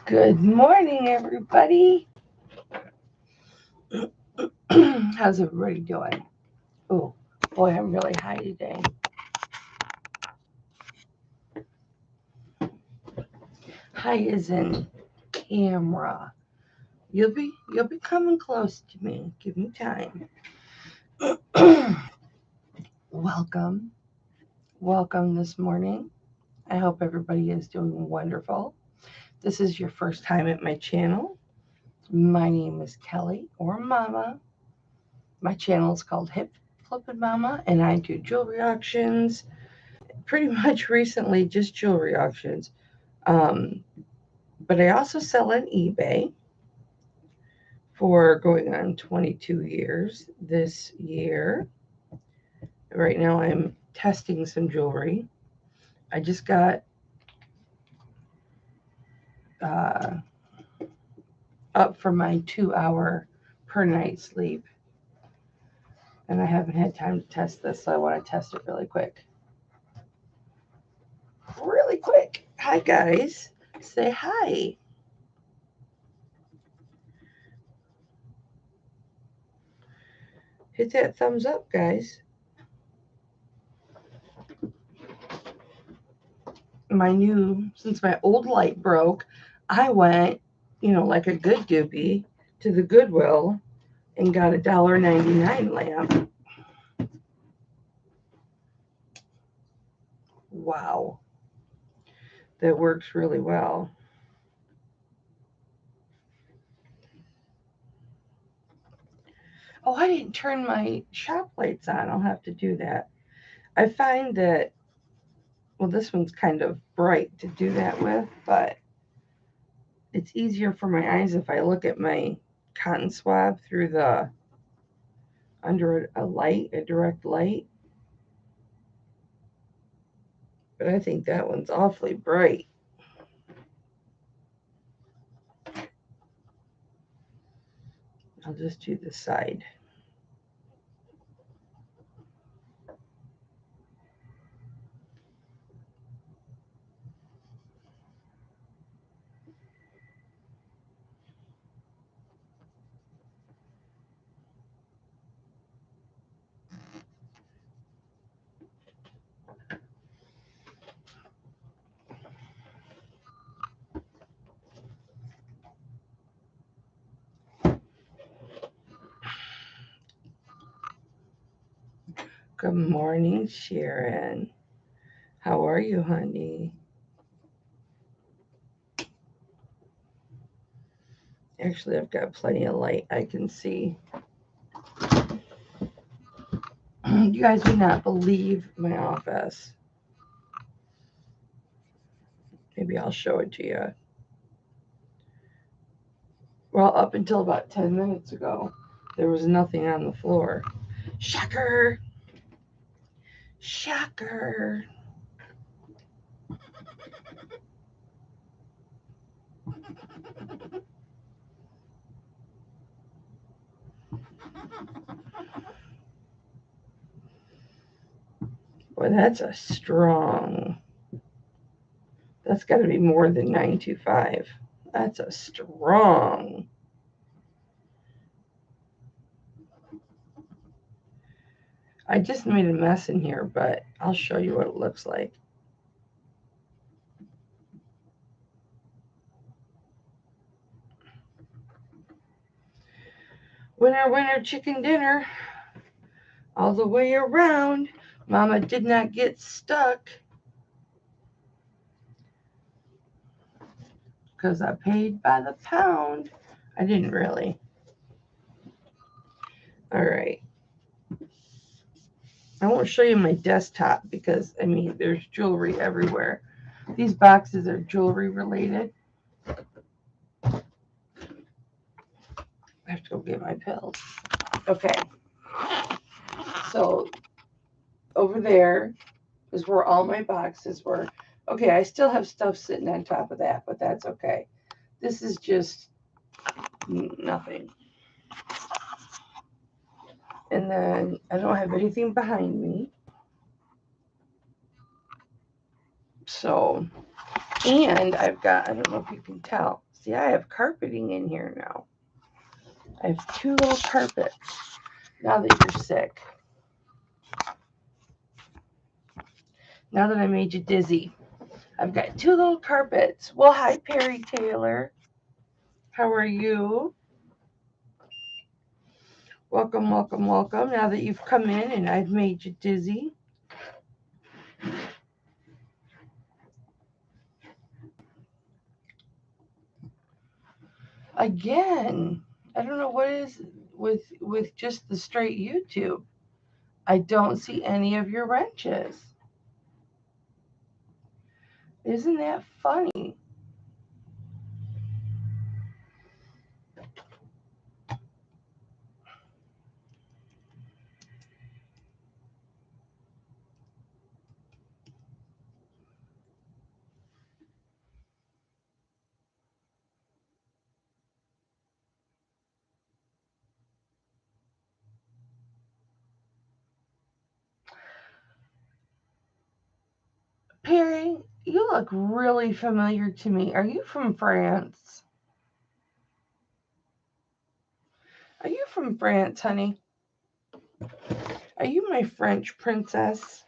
Good morning, everybody. How's everybody doing? Oh, boy, I'm really high today. High is in camera. You'll be coming close to me. Give me time. welcome, welcome this morning. I hope everybody is doing wonderful. This is your first time at my channel. My name is Kelly or Mama. My channel is called Hipflippinmamma, and I do jewelry auctions. Pretty much recently, just jewelry auctions. Um, but I also sell on eBay for going on 22 years this year. Right now, I'm testing some jewelry. I just got uh, up for my 2 hour per night sleep, and I haven't had time to test this, so I want to test it really quick. Really quick. Hi, guys. Say hi. Hit that thumbs up, guys. Since my old light broke, I went, like a good doobie to the Goodwill and got a $1.99 lamp. Wow. That works really well. Oh, I didn't turn my shop lights on. I'll have to do that. I find that, well, this one's kind of bright to do that with, but it's easier for my eyes if I look at my cotton swab through under a direct light. But I think that one's awfully bright. I'll just do the side. Good morning, Sharon. How are you, honey? Actually, I've got plenty of light. I can see. You guys would not believe my office. Maybe I'll show it to you. Well, up until about 10 minutes ago, there was nothing on the floor. Shocker! Shocker! Boy, that's got to be more than 925. That's a strong. I just made a mess in here, but I'll show you what it looks like. Winner, winner, chicken dinner. All the way around. Mama did not get stuck because I paid by the pound. I didn't really. All right. I won't show you my desktop because, there's jewelry everywhere. These boxes are jewelry related. I have to go get my pills. Okay. So over there is where all my boxes were. Okay, I still have stuff sitting on top of that, but that's okay. This is just nothing. And then I don't have anything behind me. So, and I've got, I don't know if you can tell, See, I have carpeting in here now. I have 2 little carpets now that you're sick. Now that I made you dizzy, I've got 2 little carpets. Well, hi, Perry Taylor. How are you? Welcome, welcome, welcome. Now that you've come in and I've made you dizzy. Again, I don't know what is with just the straight YouTube. I don't see any of your wrenches. Isn't that funny? Perry, you look really familiar to me. Are you from France? Are you from France, honey? Are you my French princess,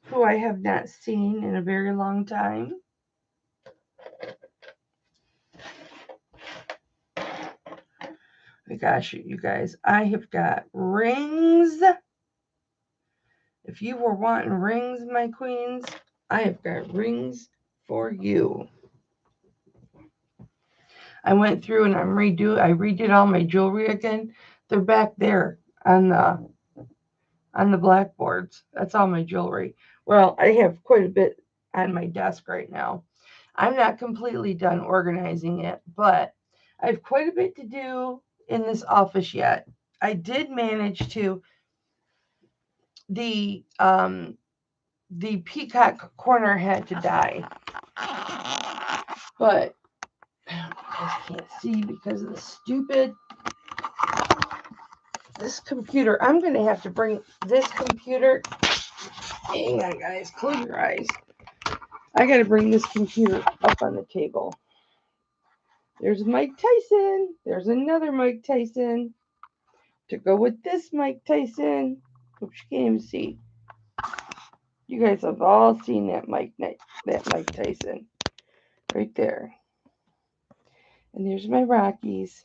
who I have not seen in a very long time? My gosh, you guys, I have got rings. If you were wanting rings, my queens, I have got rings for you. I went through and I redid all my jewelry again. They're back there on the blackboards. That's all my jewelry. Well, I have quite a bit on my desk right now. I'm not completely done organizing it, but I have quite a bit to do in this office yet. I did manage to the peacock corner had to die, but I can't see because of this computer. I'm going to have to bring this computer. Hang on, guys. Close your eyes. I got to bring this computer up on the table. There's Mike Tyson. There's another Mike Tyson. To go with this Mike Tyson. Oops, you can't even see. You guys have all seen that Mike Tyson. Right there. And there's my Rockies.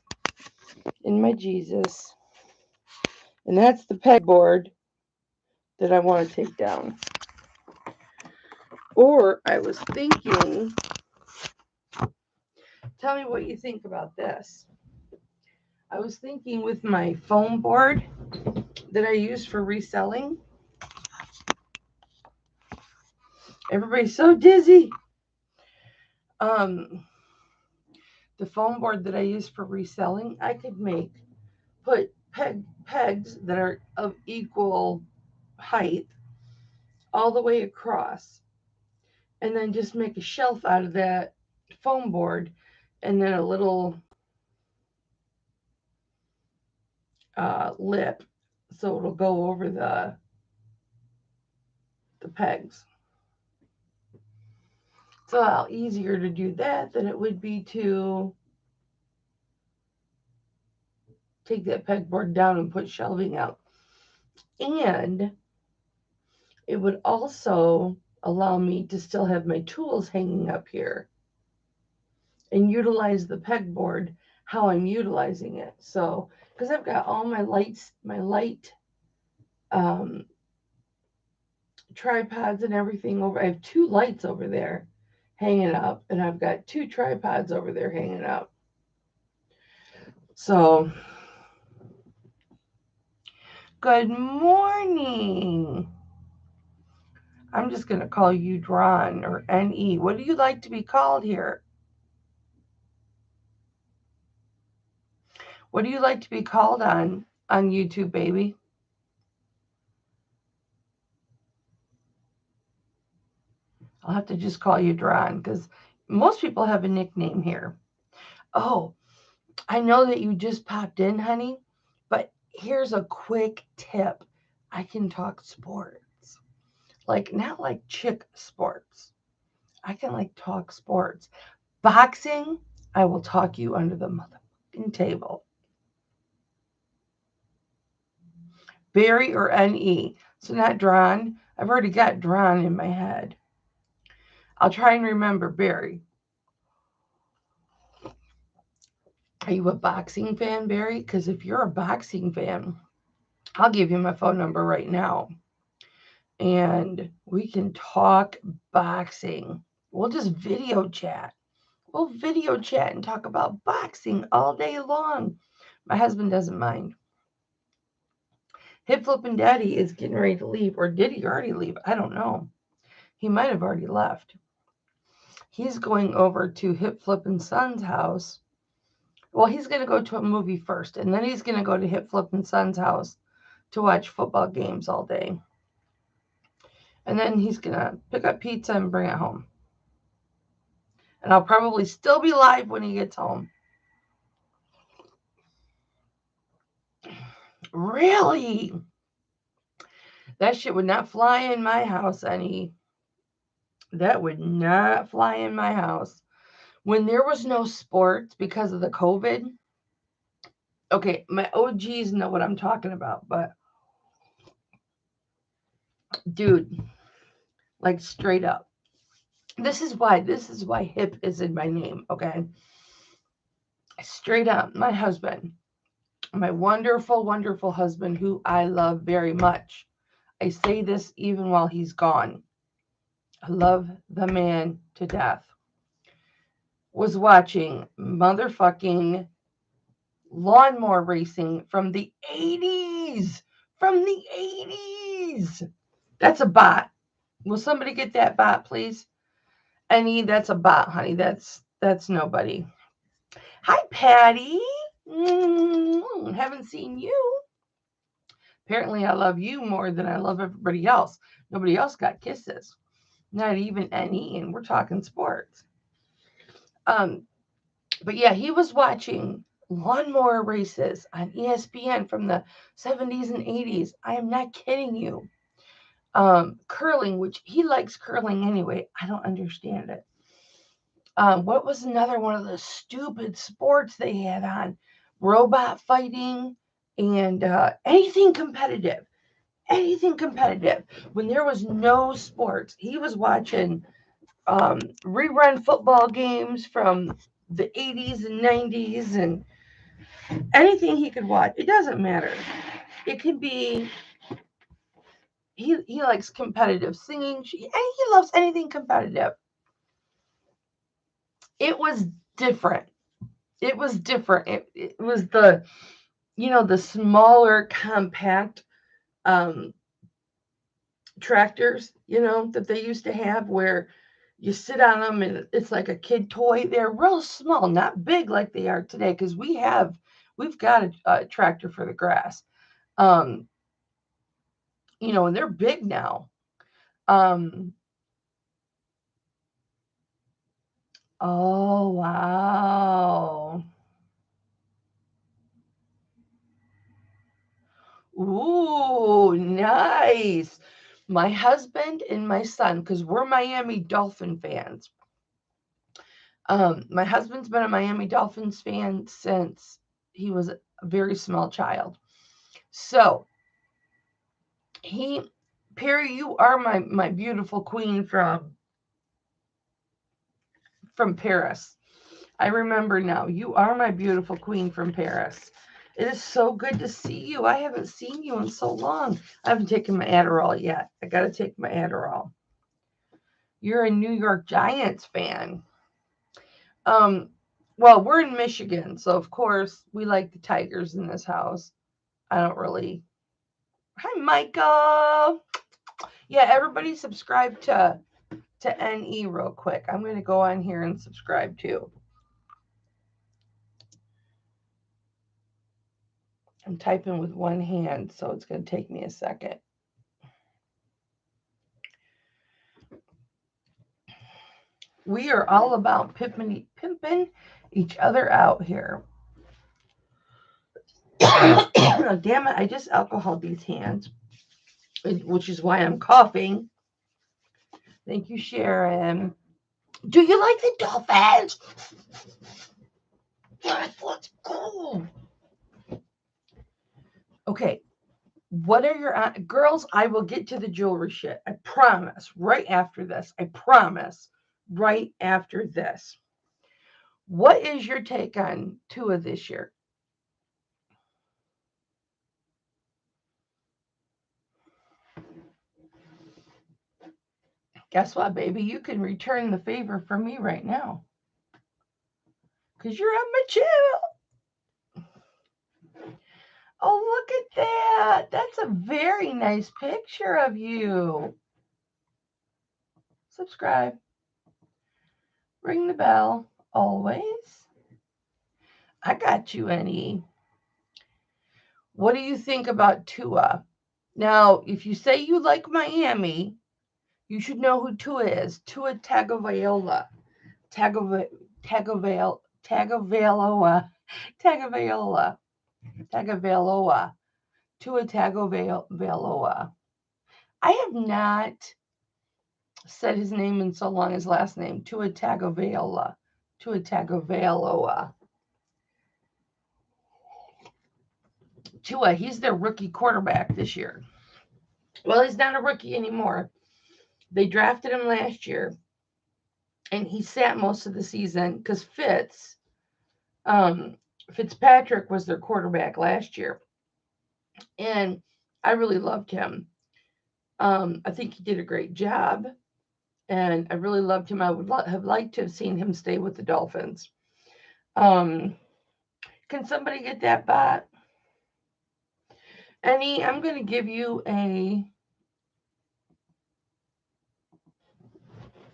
And my Jesus. And that's the pegboard that I want to take down. Or I was thinking, tell me what you think about this. I was thinking with my foam board that I use for reselling. Everybody's so dizzy. The foam board that I use for reselling, I could put pegs that are of equal height all the way across, and then just make a shelf out of that foam board, and then a little lip so it'll go over the pegs. It's a lot easier to do that than it would be to take that pegboard down and put shelving out. And it would also allow me to still have my tools hanging up here and utilize the pegboard how I'm utilizing it. So, because I've got all my light tripods and everything over. I have 2 lights over there hanging up, and I've got 2 tripods over there hanging up. So, good morning. I'm just going to call you Dron or NE. What do you like to be called here? What do you like to be called on YouTube, baby? I'll have to just call you Dron because most people have a nickname here. Oh, I know that you just popped in, honey, but here's a quick tip. I can talk sports. Like, not like chick sports. I can like talk sports. Boxing, I will talk you under the motherfucking table. Barry or NE. So not drawn. I've already got drawn in my head. I'll try and remember Barry. Are you a boxing fan, Barry? Because if you're a boxing fan, I'll give you my phone number right now. And we can talk boxing. We'll just video chat. We'll video chat and talk about boxing all day long. My husband doesn't mind. Hip Flippin' Daddy is getting ready to leave, or did he already leave? I don't know. He might have already left. He's going over to Hip Flippin' Son's house. Well, he's going to go to a movie first, and then he's going to go to Hip Flippin' Son's house to watch football games all day. And then he's going to pick up pizza and bring it home. And I'll probably still be live when he gets home. Really? That shit would not fly in my house any. That would not fly in my house. When there was no sports because of the COVID, okay, my OGs know what I'm talking about, but dude, like straight up. This is why hip is in my name, okay? Straight up, my husband, my wonderful, wonderful husband who I love very much. I say this even while he's gone. I love the man to death. Was watching motherfucking lawnmower racing from the 80s. From the 80s. That's a bot. Will somebody get that bot, please? That's a bot, honey. That's nobody. Hi, Patty. Haven't seen you. Apparently, I love you more than I love everybody else. Nobody else got kisses. Not even any, and we're talking sports. But yeah, he was watching lawnmower races on ESPN from the 70s and 80s. I am not kidding you. Curling, which he likes curling anyway. I don't understand it. What was another one of the stupid sports they had on? Robot fighting and anything competitive. Anything competitive. When there was no sports, he was watching rerun football games from the 80s and 90s and anything he could watch. It doesn't matter. It could be he likes competitive singing and he loves anything competitive. It was different. It was different. It was the the smaller compact tractors that they used to have where you sit on them and it's like a kid toy. They're real small, not big like they are today, because we've got a tractor for the grass. And they're big now. Oh, wow. Ooh, nice. My husband and my son, because we're Miami Dolphin fans. My husband's been a Miami Dolphins fan since he was a very small child. So Perry, you are my beautiful queen from Paris. I remember now. You are my beautiful queen from Paris. It is so good to see you. I haven't seen you in so long. I haven't taken my Adderall yet. I got to take my Adderall. You're a New York Giants fan. Well, we're in Michigan, so of course we like the Tigers in this house. I don't really. Hi, Michael. Yeah, everybody subscribe to NE real quick. I'm going to go on here and subscribe too. I'm typing with one hand, so it's going to take me a second. We are all about pimping each other out here. Damn it, I just alcoholed these hands, which is why I'm coughing. Thank you, Sharon. Do you like the dolphins? Yes, let's go. Okay, what are your girls? I will get to the jewelry shit. I promise. Right after this. I promise. Right after this. What is your take on Tua this year? Guess what, baby? You can return the favor for me right now. Because you're on my channel. Oh, look at that. That's a very nice picture of you. Subscribe. Ring the bell. Always. I got you, Annie. What do you think about Tua? Now, if you say you like Miami, you should know who Tua is. Tua Tagovailoa. Tagovailoa. Tua Tagovailoa. I have not said his name in so long, his last name. Tua Tagovailoa. Tua, he's their rookie quarterback this year. Well, he's not a rookie anymore. They drafted him last year, and he sat most of the season because Fitzpatrick was their quarterback last year, and I really loved him. I think he did a great job, and I really loved him. I would have liked to have seen him stay with the Dolphins. Can somebody get that bot? Annie, I'm going to give you a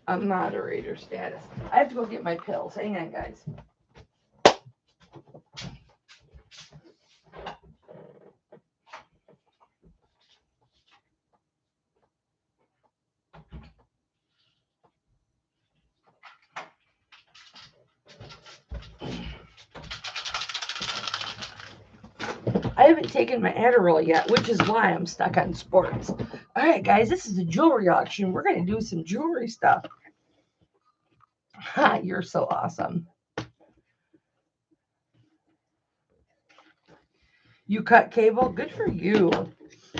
moderator status. I have to go get my pills. Hang on, guys. I haven't taken my Adderall yet, which is why I'm stuck on sports. All right, guys, this is a jewelry auction. We're going to do some jewelry stuff. Ha, you're so awesome. You cut cable? Good for you.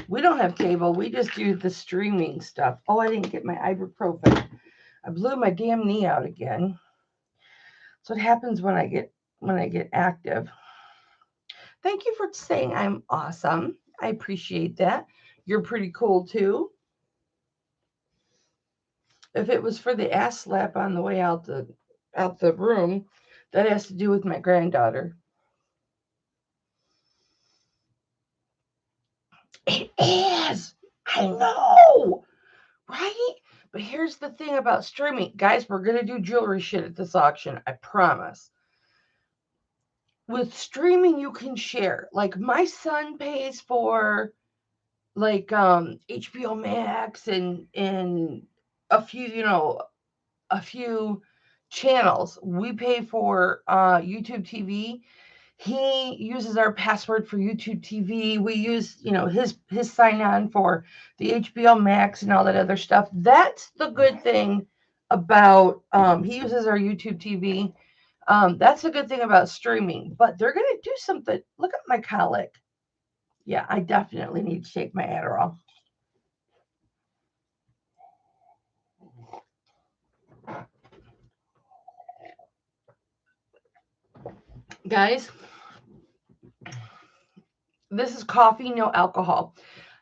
We don't have cable. We just do the streaming stuff. Oh, I didn't get my ibuprofen. I blew my damn knee out again. That's what happens when I get active. Thank you for saying I'm awesome. I appreciate that. You're pretty cool too. If it was for the ass slap on the way out the room, that has to do with my granddaughter. It is. I know. Right? But here's the thing about streaming. Guys, we're going to do jewelry shit at this auction. I promise. With streaming, you can share. Like, my son pays for, like, HBO Max and a few channels. We pay for YouTube TV. He uses our password for YouTube TV. We use, his sign on for the HBO Max and all that other stuff. That's the good thing about he uses our YouTube TV. That's the good thing about streaming. But they're gonna do something. Look at my colic. Yeah, I definitely need to take my Adderall. Guys, this is coffee, no alcohol.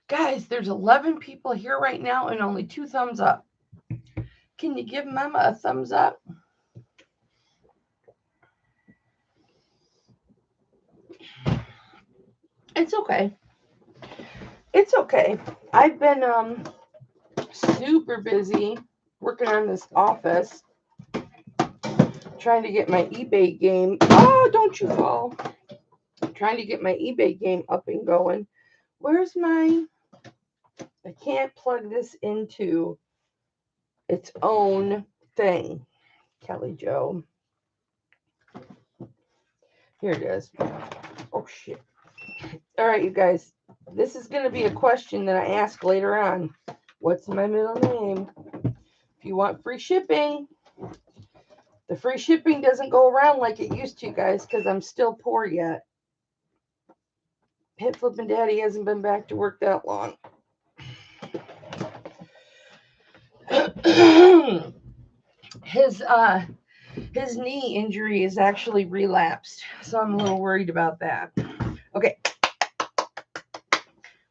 Guys, there's 11 people here right now and only 2 thumbs up. Can you give Mama a thumbs up? It's okay. It's okay. I've been super busy working on this office, trying to get my eBay game. Oh, don't you fall. Trying to get my eBay game up and going. Where's my... I can't plug this into its own thing. Kelly Joe. Here it is. Oh, shit. All right, you guys. This is going to be a question that I ask later on. What's my middle name? If you want free shipping, The free shipping doesn't go around like it used to, guys, because I'm still poor yet. Hip Flippin' Daddy hasn't been back to work that long. His knee injury is actually relapsed, so I'm a little worried about that. Okay.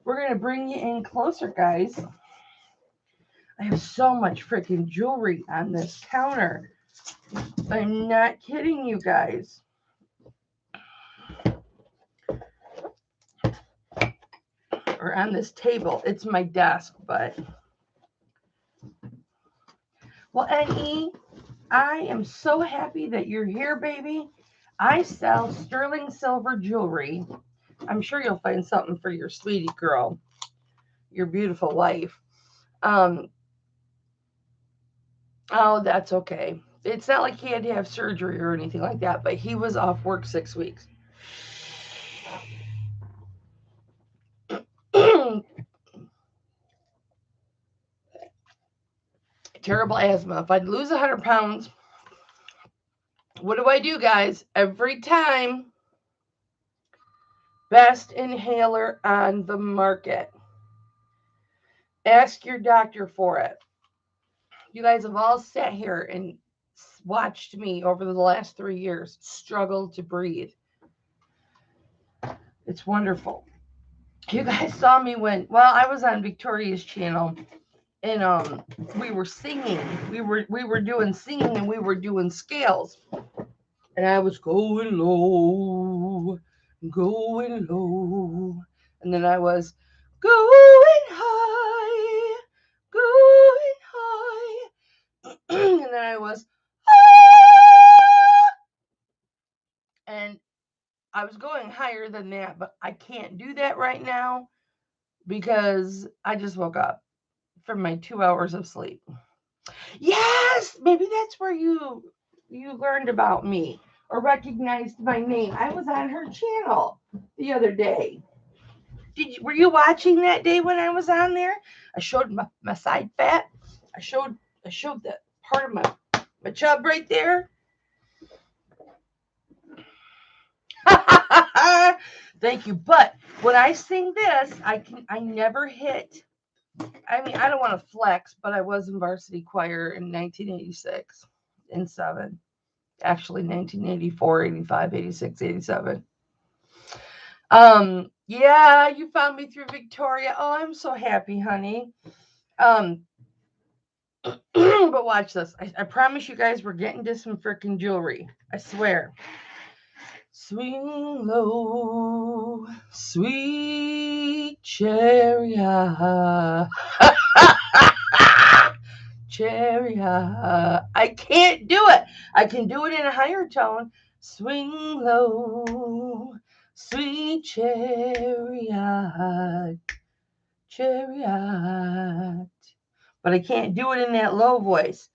We're going to bring you in closer, guys. I have so much freaking jewelry on this counter. I'm not kidding you guys. Or on this table. It's my desk, but... Well, N.E., I am so happy that you're here, baby. I sell sterling silver jewelry. I'm sure you'll find something for your sweetie girl, your beautiful wife. Oh, that's okay. It's not like he had to have surgery or anything like that, but he was off work 6 weeks. Terrible asthma. If I'd lose 100 pounds, what do I do, guys? Every time, best inhaler on the market. Ask your doctor for it. You guys have all sat here and watched me over the last 3 years struggle to breathe. It's wonderful. You guys saw me when, I was on Victoria's channel, and we were singing. We were doing singing, and we were doing scales. And I was going low, and then I was going high, and then I was and I was going higher than that, but I can't do that right now because I just woke up from my 2 hours of sleep. Yes, maybe that's where you learned about me or recognized my name. I was on her channel the other day. Were you watching that day when I was on there? I showed my side fat. I showed the part of my chub right there. Thank you. But when I sing this, I never hit. I mean, I don't want to flex, but I was in varsity choir in 1986 and 7. Actually, 1984, 85, 86, 87. Yeah, you found me through Victoria. Oh, I'm so happy, honey. But watch this. I promise you guys we're getting to some freaking jewelry. I swear. Swing low, sweet cherry high. Cherry high. I can't do it. I can do it in a higher tone. Swing low, sweet cherry high. Cherry high. But I can't do it in that low voice.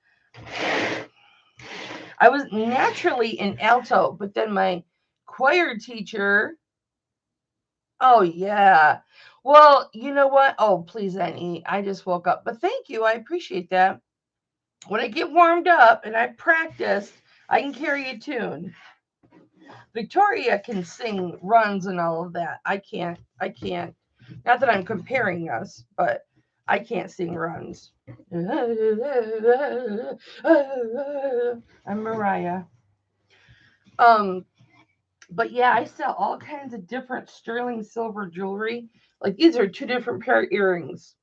I was naturally in alto, but then my choir teacher. Oh, yeah. Well, you know what? Oh, please, Annie. I just woke up. But thank you. I appreciate that. When I get warmed up and I practice, I can carry a tune. Victoria can sing runs and all of that. I can't. Not that I'm comparing us, but I can't sing runs. I'm Mariah. But yeah, I sell all kinds of different sterling silver jewelry. Like these are 2 different pair of earrings,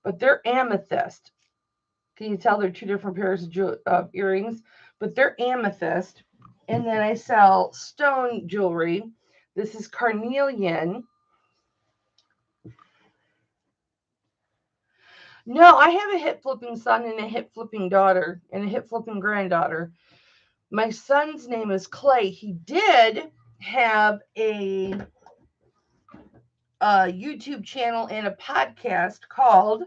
but they're amethyst. Can you tell they're 2 different pairs of earrings? But they're amethyst. And then I sell stone jewelry. This is carnelian. No, I have a hip flipping son and a hip flipping daughter and a hip flipping granddaughter. My son's name is Clay. He did have a YouTube channel and a podcast called,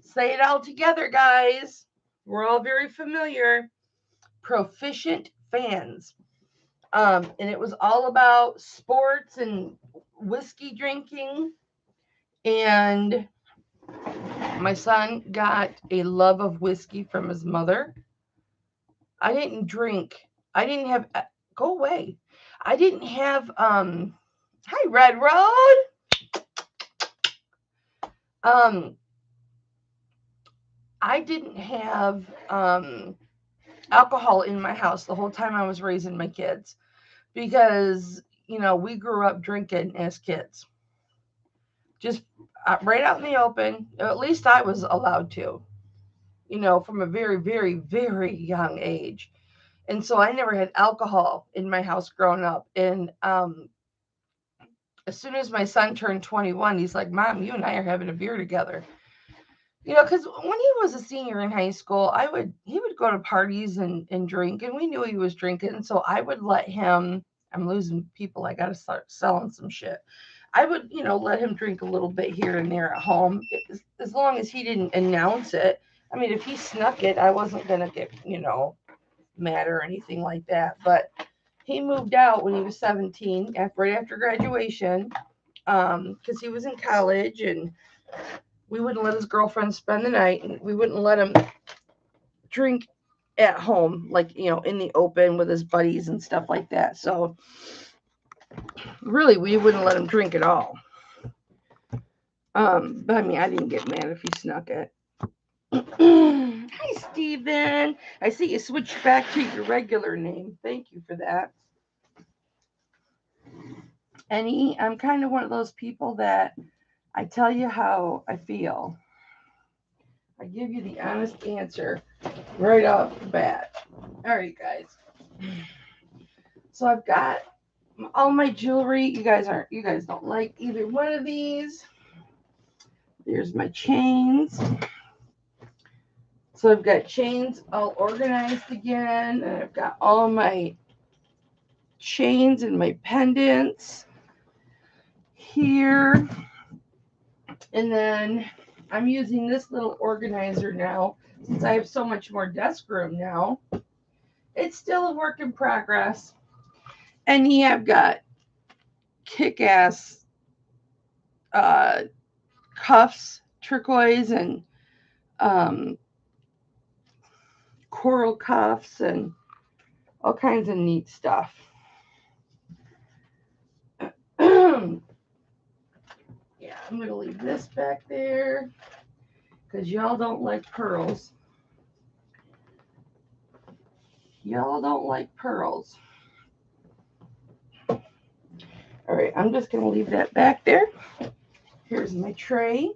say it all together, guys. We're all very familiar. Proficient Fans. And it was all about sports and whiskey drinking. And my son got a love of whiskey from his mother. I didn't drink. I didn't have, go away. I didn't have, hi, Red Road. I didn't have, alcohol in my house the whole time I was raising my kids because, we grew up drinking as kids. Just right out in the open. At least I was allowed to, from a very, very, very young age. And so I never had alcohol in my house growing up. And as soon as my son turned 21, he's like, Mom, you and I are having a beer together. Because when he was a senior in high school, he would go to parties and drink, and we knew he was drinking. So I would let him, I'm losing people. I got to start selling some shit. I would, let him drink a little bit here and there at home, as long as he didn't announce it. I mean, if he snuck it, I wasn't going to get, mad or anything like that. But he moved out when he was 17, right after graduation, because he was in college, and we wouldn't let his girlfriend spend the night, and we wouldn't let him drink at home, like, in the open with his buddies and stuff like that. So really, we wouldn't let him drink at all. But I mean, I didn't get mad if he snuck it. Hi, Steven. I see you switched back to your regular name. Thank you for that. I'm kind of one of those people that I tell you how I feel. I give you the honest answer right off the bat. All right, guys. So I've got all my jewelry. You guys don't like either one of these. There's my chains. So I've got chains all organized again, and I've got all my chains and my pendants here. And then I'm using this little organizer now since I have so much more desk room now. It's still a work in progress. And yeah, I've got kick-ass cuffs, turquoise and coral cuffs, and all kinds of neat stuff. Yeah, I'm going to leave this back there because y'all don't like pearls. Y'all don't like pearls. All right, I'm just going to leave that back there. Here's my tray.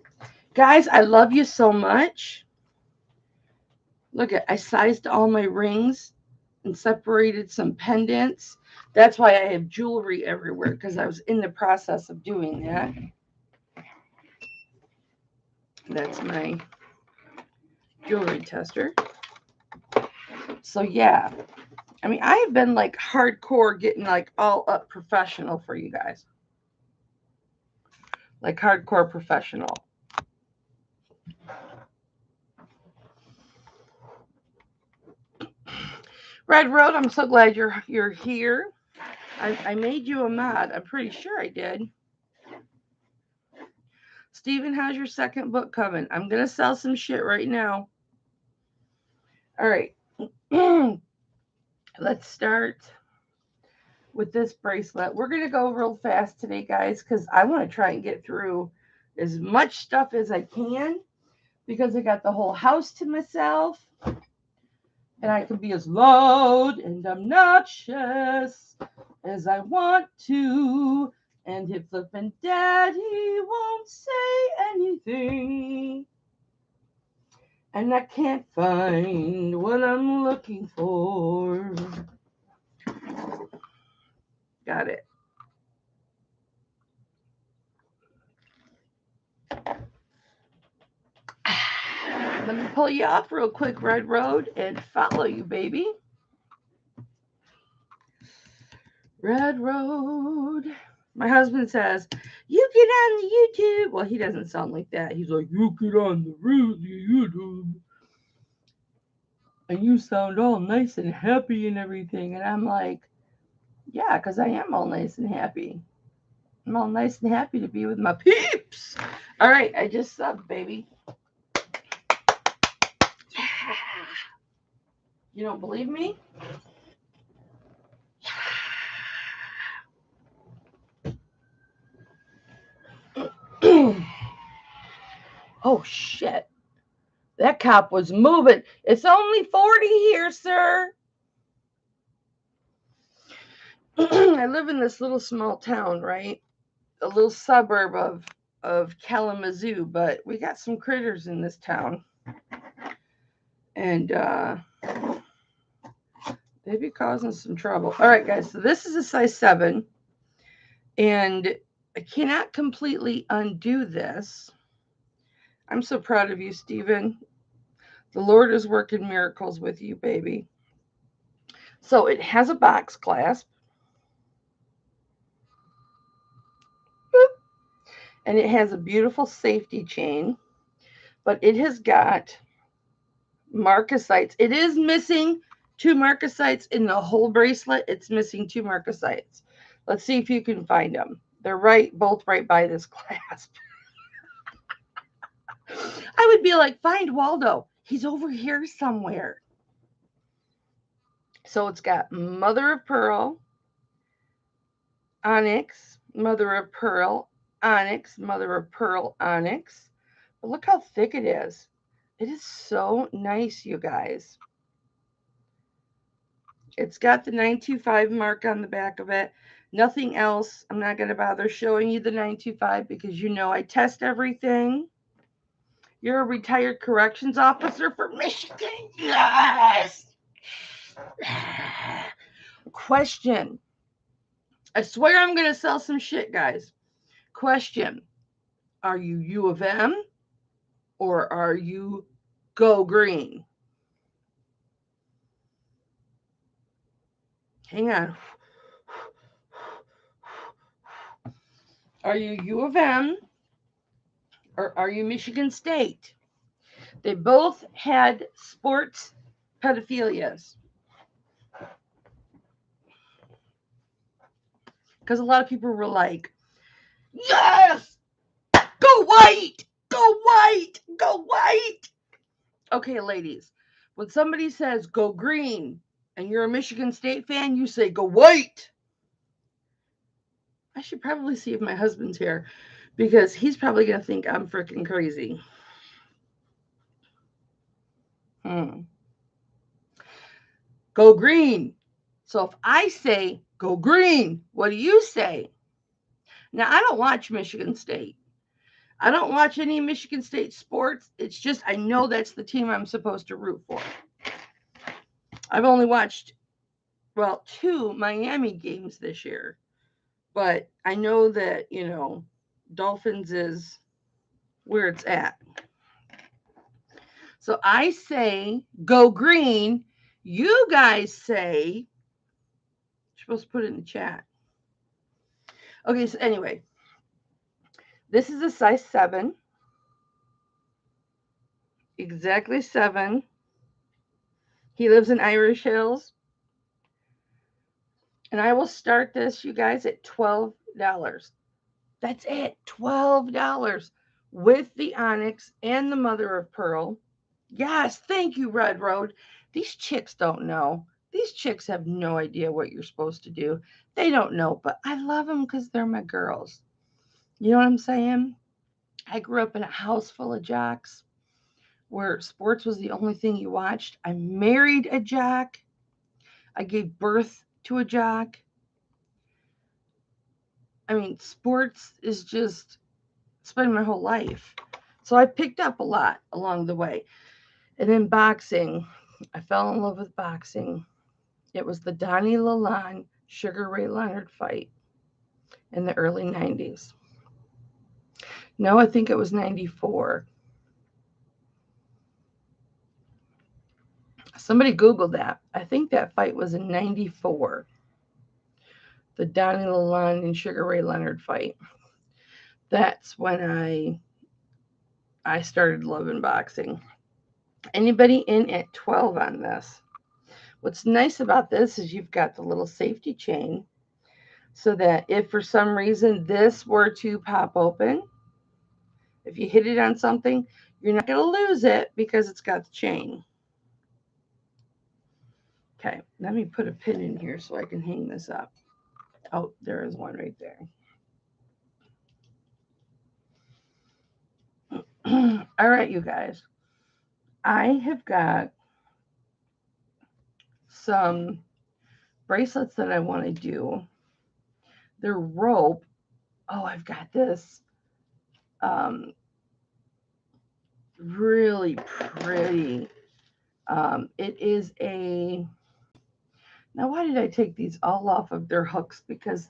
Guys, I love you so much. Look at, I sized all my rings and separated some pendants. That's why I have jewelry everywhere, because I was in the process of doing that. That's my jewelry tester. So yeah, I mean, I have been like hardcore getting like all up professional for you guys. Like hardcore professional. Red Road, I'm so glad you're here. I made you a mod. I'm pretty sure I did. Steven, how's your second book coming? I'm going to sell some shit right now. All right. Let's start with this bracelet. We're going to go real fast today, guys, because I want to try and get through as much stuff as I can, because I got the whole house to myself, and I can be as loud and obnoxious as I want to. And Hipflippin' Daddy won't say anything. And I can't find what I'm looking for. Got it. Let me pull you off real quick, Red Road, and follow you, baby. Red Road. My husband says, you get on the YouTube. Well, he doesn't sound like that. He's like, you get on the YouTube. And you sound all nice and happy and everything. And I'm like, yeah, because I am all nice and happy. I'm all nice and happy to be with my peeps. All right, I just subbed, baby. Yeah. You don't believe me? Oh, shit. That cop was moving. It's only 40 here, sir. I live in this little small town, right? A little suburb of Kalamazoo, but we got some critters in this town. And they be causing some trouble. All right, guys, so this is a size 7. And I cannot completely undo this. I'm so proud of you, Stephen. The Lord is working miracles with you, baby. So it has a box clasp. And it has a beautiful safety chain. But it has got marcasites. It is missing 2 marcasites in the whole bracelet. It's missing 2 marcasites. Let's see if you can find them. They're both right by this clasp. I would be like, find Waldo. He's over here somewhere. So it's got mother of pearl, onyx, mother of pearl, onyx, mother of pearl, onyx. But look how thick it is. It is so nice, you guys. It's got the 925 mark on the back of it. Nothing else. I'm not going to bother showing you the 925 because you know I test everything. You're a retired corrections officer for Michigan. Yes. Question. I swear I'm going to sell some shit, guys. Question. Are you U of M or are you Go Green? Hang on. Are you U of M or are you Michigan State? They both had sports pedophilias. Because a lot of people were like, yes, go white, go white, go white. Okay, ladies, when somebody says go green and you're a Michigan State fan, you say go white. I should probably see if my husband's here because he's probably going to think I'm freaking crazy. Go green. So if I say go green, what do you say? Now, I don't watch Michigan State. I don't watch any Michigan State sports. It's just I know that's the team I'm supposed to root for. I've only watched, 2 Miami games this year. But I know that, Dolphins is where it's at. So I say go green. You guys say, you're supposed to put it in the chat. Okay, so anyway, this is a size 7. Exactly 7. He lives in Irish Hills. And I will start this, you guys, at $12. That's it, $12 with the onyx and the mother of pearl. Yes, thank you, Red Road. These chicks don't know. These chicks have no idea what you're supposed to do. They don't know, but I love them because they're my girls. You know what I'm saying? I grew up in a house full of jocks where sports was the only thing you watched. I married a jock. I gave birth to a jock. I mean, sports is just spending my whole life. So I picked up a lot along the way. And then boxing, I fell in love with boxing. It was the Donnie Lalonde Sugar Ray Leonard fight in the early 90s. No, I think it was 94. Somebody Googled that. I think that fight was in 94. The Donnie Lalonde and Sugar Ray Leonard fight. That's when I started loving boxing. Anybody in at 12 on this? What's nice about this is you've got the little safety chain so that if for some reason this were to pop open, if you hit it on something, you're not going to lose it because it's got the chain. Okay, let me put a pin in here so I can hang this up. Oh, there is one right there. All right, you guys. I have got some bracelets that I want to do. They're rope. Oh, I've got this really pretty. It is a. Now, why did I take these all off of their hooks? Because,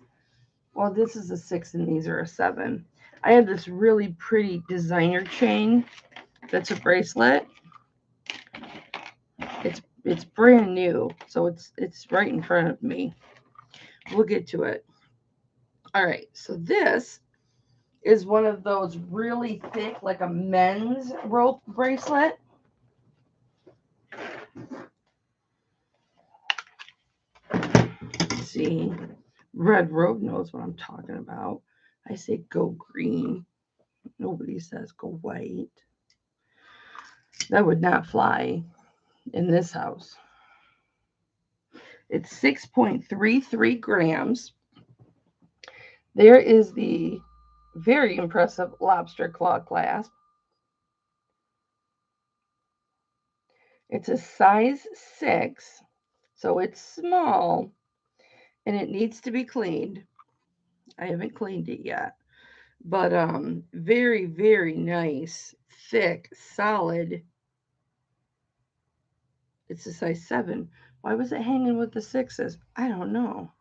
well, this is a 6 and these are a 7. I have this really pretty designer chain that's a bracelet. It's brand new, so it's right in front of me. We'll get to it. All right, so this is one of those really thick, like a men's rope bracelet. Let's see, Red Rope knows what I'm talking about. I say go green. Nobody says go white. That would not fly in this house. It's 6.33 grams. There is the very impressive lobster claw clasp. It's a size 6, so it's small, and it needs to be cleaned. I haven't cleaned it yet, but very, very nice, thick, solid. It's a size 7. Why was it hanging with the 6s? I don't know.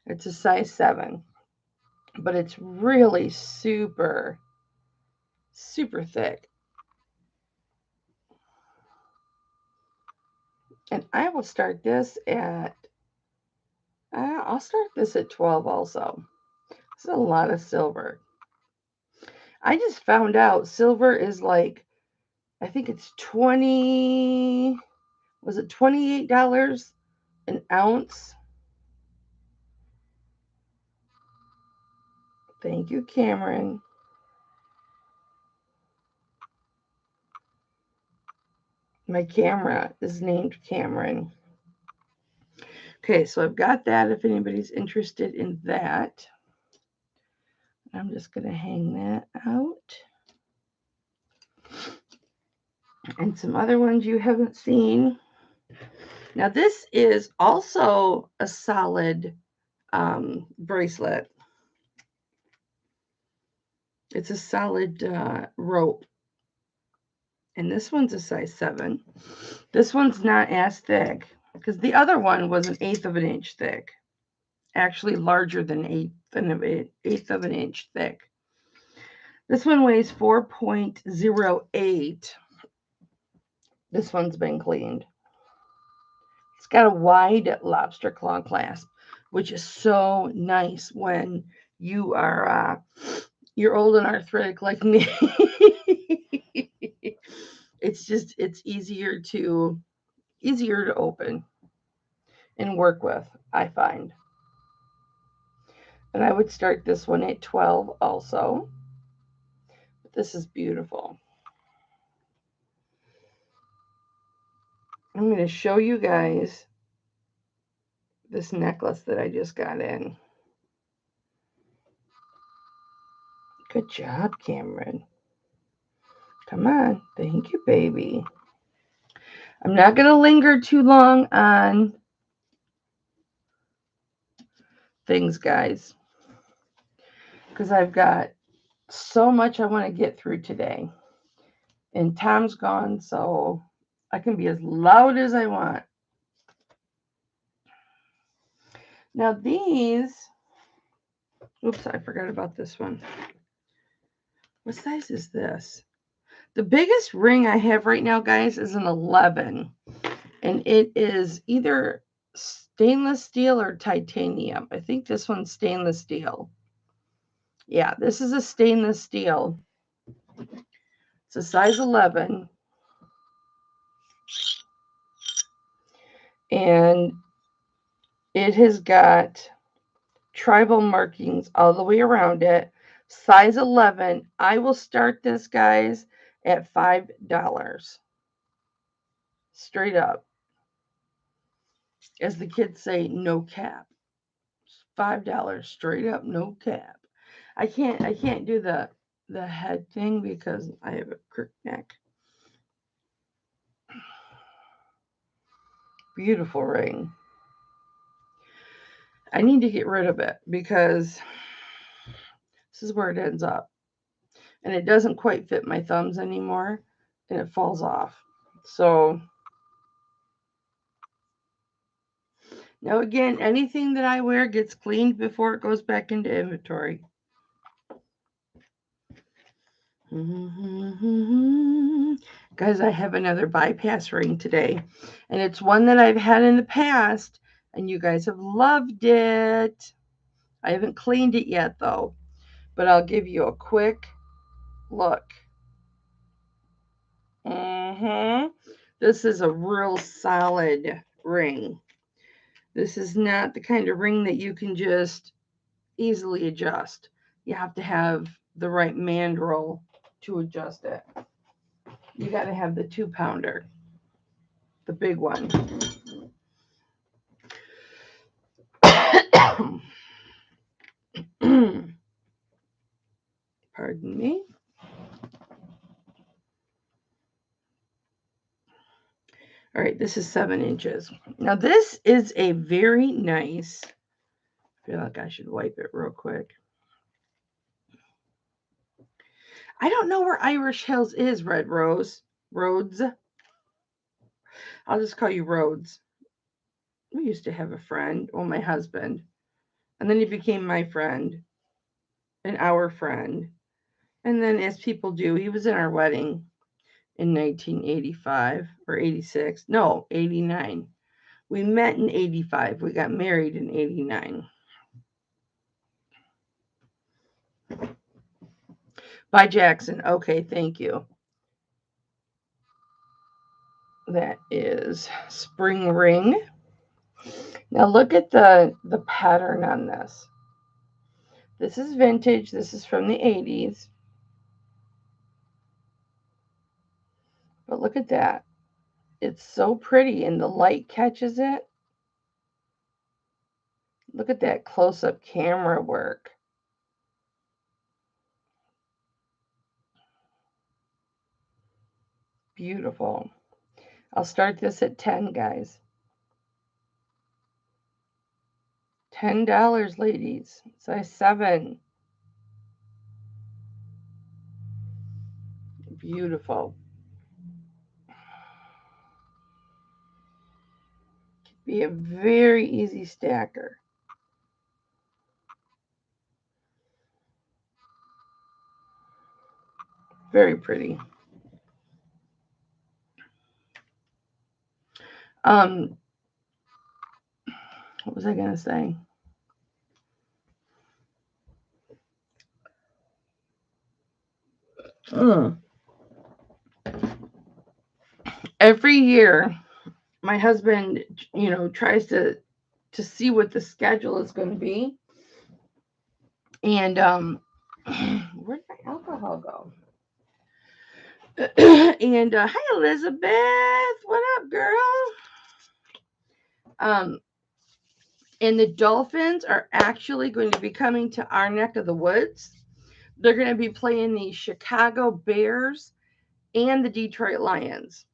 It's a size 7, but it's really super, super thick. And I will start this at, I'll start this at 12 also. This is a lot of silver. I just found out silver is like, I think it's was it $28 an ounce? Thank you, Cameron. My camera is named Cameron. Okay, so I've got that if anybody's interested in that. I'm just going to hang that out. And some other ones you haven't seen. Now, this is also a solid bracelet. It's a solid rope. And this one's a size 7. This one's not as thick because the other one was 1/8 of an inch thick. Actually larger than an eighth of an inch thick. This one weighs 4.08. This one's been cleaned. It's got a wide lobster claw clasp, which is so nice when you are you're old and arthritic like me. It's easier to open and work with, I find. And I would start this one at 12 also. But this is beautiful. I'm going to show you guys this necklace that I just got in. Good job, Cameron. Come on. Thank you, baby. I'm not going to linger too long on things, guys, because I've got so much I want to get through today. And Tom's gone, so I can be as loud as I want. Now these, oops, I forgot about this one. What size is this? The biggest ring I have right now, guys, is an 11. And it is either stainless steel or titanium. I think this one's stainless steel. Yeah, this is a stainless steel. It's a size 11. And it has got tribal markings all the way around it. Size 11. I will start this, guys, at $5. Straight up. As the kids say, no cap. $5 straight up, no cap. I can't do the head thing because I have a crook neck. Beautiful ring. I need to get rid of it because this is where it ends up. And it doesn't quite fit my thumbs anymore and it falls off. So now again, anything that I wear gets cleaned before it goes back into inventory. Guys, I have another bypass ring today. And it's one that I've had in the past. And you guys have loved it. I haven't cleaned it yet, though. But I'll give you a quick look. This is a real solid ring. This is not the kind of ring that you can just easily adjust. You have to have the right mandrel to adjust it. You got to have the 2-pounder, the big one. Pardon me. All right, this is 7 inches. Now this is a very nice, I feel like I should wipe it real quick. I don't know where Irish Hills is, Red Rose. Rhodes. I'll just call you Rhodes. We used to have a friend, well, my husband. And then he became my friend and our friend. And then as people do, he was in our wedding in 1985 or 86. No, 89. We met in 85. We got married in 89. By Jackson. Okay, thank you. That is spring ring. Now look at the pattern on this. This is vintage. This is from the 80s. But look at that. It's so pretty and the light catches it. Look at that close-up camera work. Beautiful. I'll start this at 10, guys. $10, ladies. Size 7. Beautiful. Be a very easy stacker. Very pretty. What was I going to say? Every year, my husband, tries to see what the schedule is going to be. And where'd my alcohol go? And hi, Elizabeth. What up, girl? And the Dolphins are actually going to be coming to our neck of the woods. They're going to be playing the Chicago Bears and the Detroit Lions.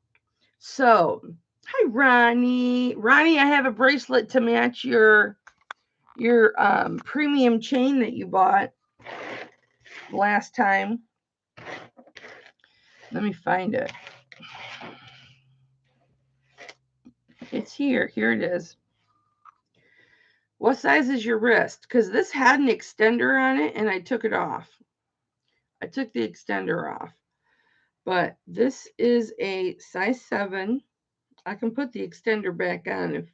So, hi, Ronnie. Ronnie, I have a bracelet to match your premium chain that you bought last time. Let me find it. It's here. Here it is. What size is your wrist? Because this had an extender on it and I took it off. I took the extender off. But this is a size 7. I can put the extender back on if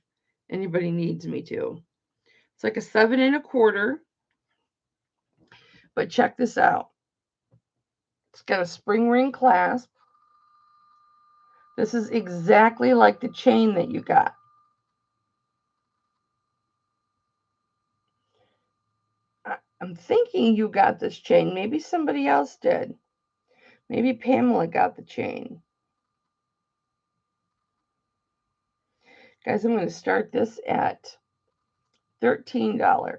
anybody needs me to. It's like a 7 1/4. But check this out. It's got a spring ring clasp. This is exactly like the chain that you got. I'm thinking you got this chain. Maybe somebody else did. Maybe Pamela got the chain. Guys, I'm going to start this at $13.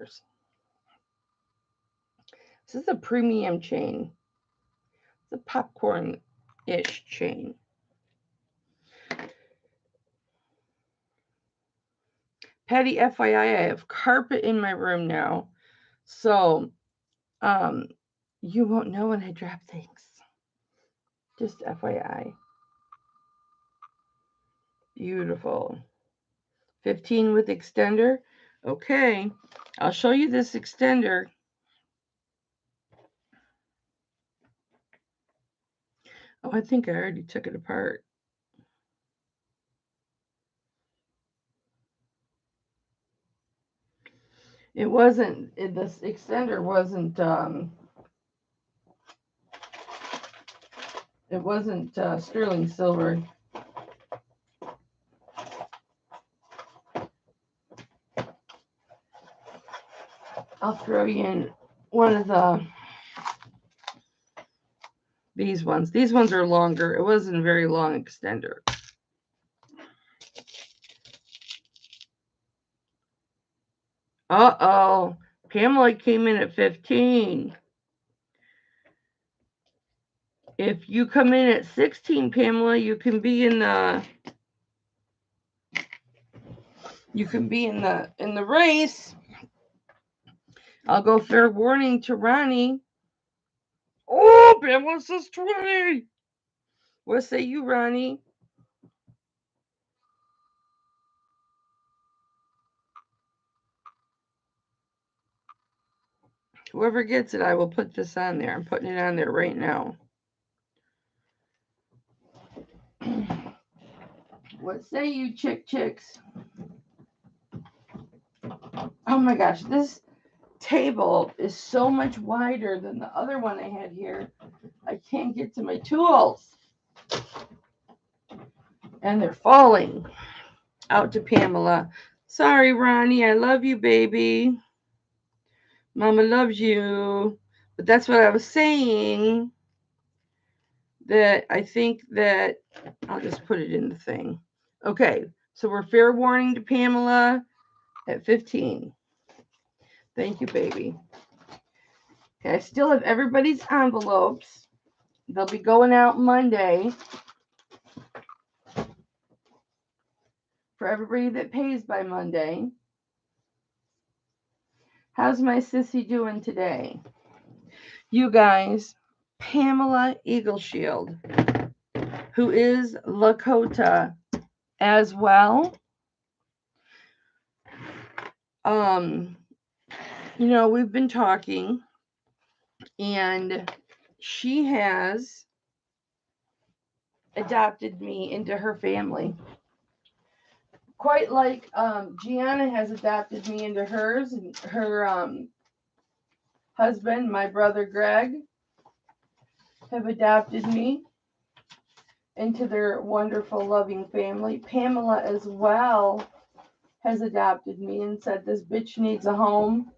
This is a premium chain. It's a popcorn-ish chain. Patty, FYI, I have carpet in my room now. So, you won't know when I drop things. Just FYI. Beautiful. 15 with extender. Okay. I'll show you this extender. Oh, I think I already took it apart. It wasn't, this extender wasn't, it wasn't sterling silver. I'll throw you in one of these ones. These ones are longer. It wasn't a very long extender. Uh-oh. Pamela came in at 15. If you come in at 16, Pamela, you can be in the race. I'll go fair warning to Ronnie. Oh, Pamela says 20. What say you, Ronnie? Whoever gets it, I will put this on there. I'm putting it on there right now. What say you, chicks? Oh my gosh, this table is so much wider than the other one I had here. I can't get to my tools. And they're falling out to Pamela. Sorry, Ronnie. I love you, baby. Mama loves you. But that's what I was saying. That I think that I'll just put it in the thing. Okay, so we're fair warning to Pamela at 15. Thank you, baby. Okay, I still have everybody's envelopes. They'll be going out Monday for everybody that pays by Monday. How's my sissy doing today? You guys, Pamela Eagleshield, who is Lakota as well. You know, we've been talking, and she has adopted me into her family. Quite like Gianna has adopted me into hers, and her husband, my brother Greg, have adopted me into their wonderful, loving family. Pamela as well has adopted me and said, this bitch needs a home.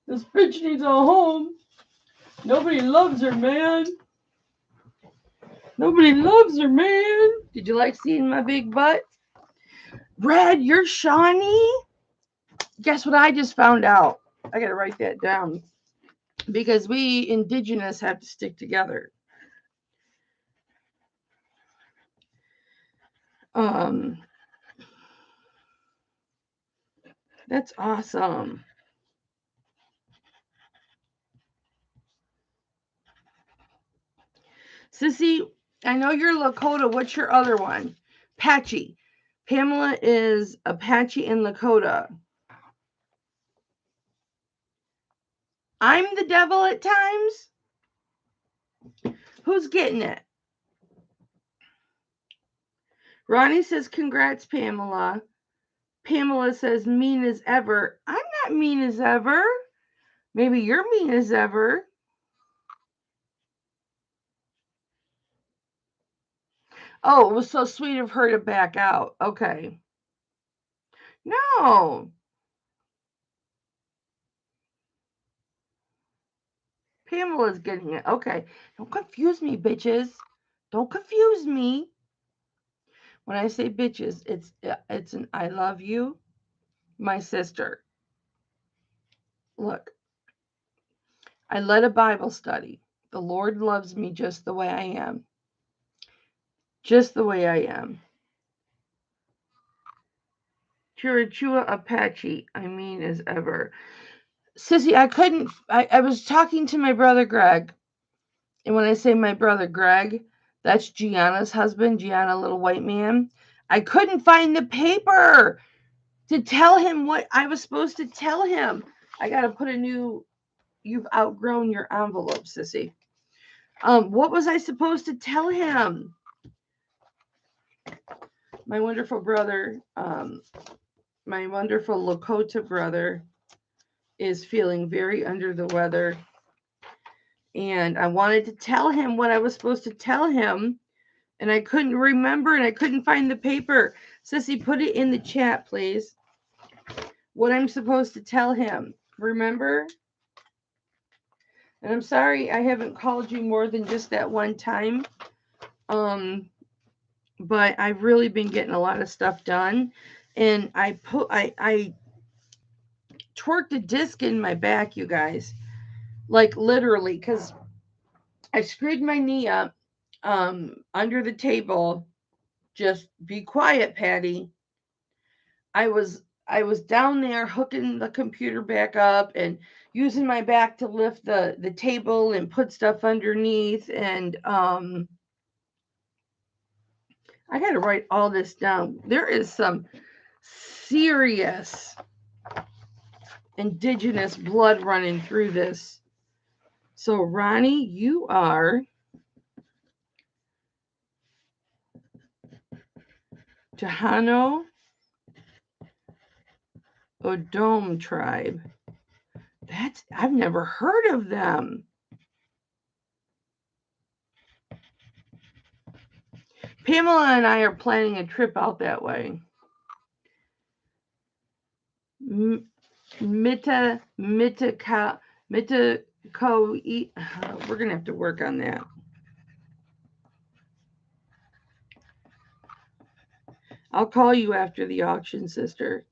This bitch needs a home. Nobody loves her, man. Nobody loves her, man. Did you like seeing my big butt? Brad, you're Shawnee? Guess what I just found out? I gotta write that down. Because we indigenous have to stick together. That's awesome. Sissy, I know you're Lakota. What's your other one? Apache. Pamela is Apache and Lakota. I'm the devil at times? Who's getting it? Ronnie says, congrats, Pamela. Pamela says, mean as ever. I'm not mean as ever. Maybe you're mean as ever. Oh, it was so sweet of her to back out. Okay. No. Pamela's getting it. Okay. Don't confuse me, bitches. Don't confuse me. When I say bitches, it's an I love you, my sister. Look, I led a Bible study. The Lord loves me just the way I am. Just the way I am. Chirachua Apache, I mean as ever. Sissy, I was talking to my brother Greg. And when I say my brother Greg, that's Gianna's husband, Gianna, little white man. I couldn't find the paper to tell him what I was supposed to tell him. I got to put a new, you've outgrown your envelope, Sissy. What was I supposed to tell him? My wonderful brother, my wonderful Lakota brother is feeling very under the weather. And I wanted to tell him what I was supposed to tell him. And I couldn't remember and I couldn't find the paper. Sissy, put it in the chat, please. What I'm supposed to tell him. Remember? And I'm sorry I haven't called you more than just that one time. But I've really been getting a lot of stuff done. And I twerked a disc in my back, you guys. Like literally, because I screwed my knee up under the table. Just be quiet, Patty. I was down there hooking the computer back up and using my back to lift the table and put stuff underneath. And I got to write all this down. There is some serious indigenous blood running through this. So Ronnie, you are Tohono O'Donnell tribe. I've never heard of them. Pamela and I are planning a trip out that way. We're gonna have to work on that. I'll call you after the auction, sister.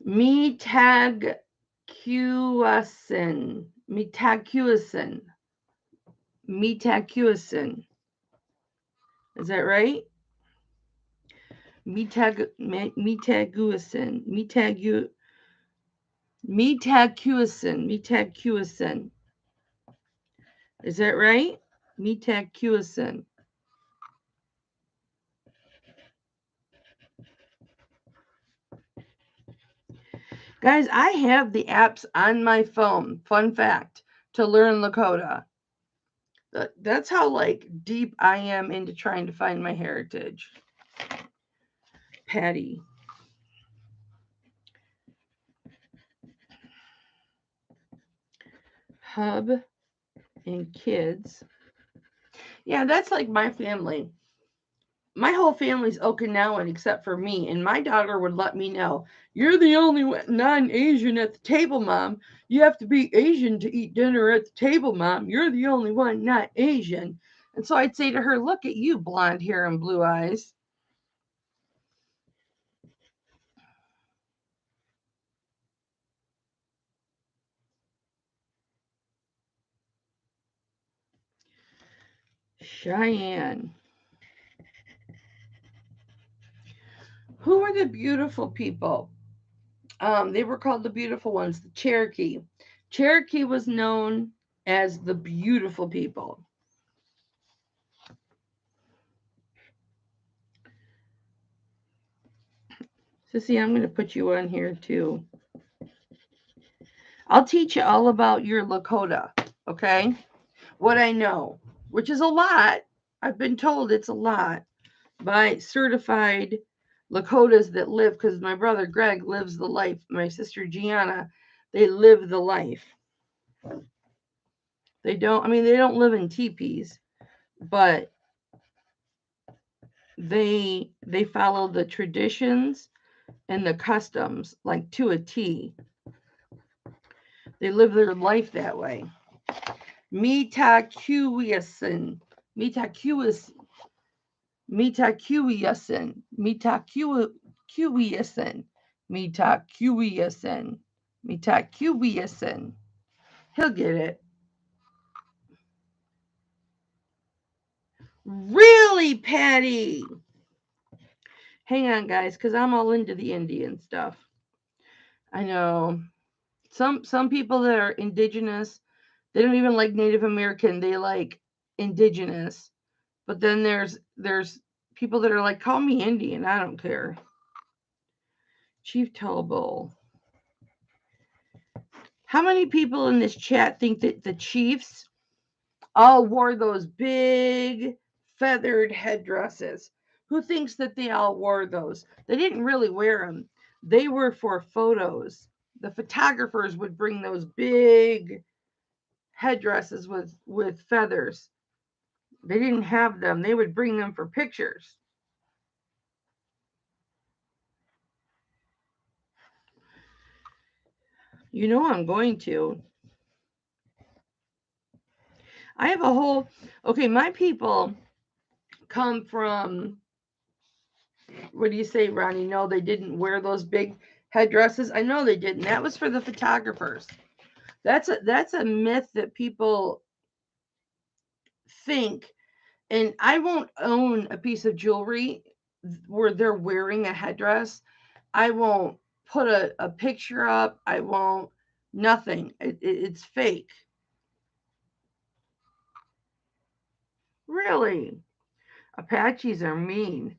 Metaguasin. Is that right? Metaguasin. Is that right? Metaguasin. Guys, I have the apps on my phone, fun fact, to learn Lakota. That's how like deep I am into trying to find my heritage. Patty. Hub and kids. Yeah, that's like my family. My whole family's Okinawan except for me, and my daughter would let me know, you're the only non-Asian at the table, Mom. You have to be Asian to eat dinner at the table, Mom. You're the only one not Asian. And so I'd say to her, look at you, blonde hair and blue eyes. Cheyenne. Who were the beautiful people? They were called the beautiful ones, the Cherokee. Cherokee was known as the beautiful people. Sissy, I'm going to put you on here too. I'll teach you all about your Lakota, okay? What I know, which is a lot. I've been told it's a lot by certified Lakotas that live, because my brother Greg lives the life. My sister Gianna, they live the life. They don't live in teepees, but they follow the traditions and the customs like to a T. They live their life that way. Mitacuiasin. Mitacuiasin. Mitacuiasin. Mitacuiasin. Mitacuiasin. Mitacuiasin. He'll get it. Really, Patty? Hang on, guys, because I'm all into the Indian stuff. I know. Some people that are indigenous, they don't even like Native American. They like indigenous. But then there's people that are like, call me Indian. I don't care. Chief Tellbull. How many people in this chat think that the chiefs all wore those big feathered headdresses? Who thinks that they all wore those? They didn't really wear them. They were for photos. The photographers would bring those big headdresses with feathers. They didn't have them. They would bring them for pictures. You know I'm going to. I have a whole, okay, my people come from, what do you say, Ronnie? No, they didn't wear those big headdresses. I know they didn't. That was for the photographers. That's a myth that people think. And I won't own a piece of jewelry where they're wearing a headdress. I won't put a picture up. I won't, nothing. It's fake. Really? Apaches are mean.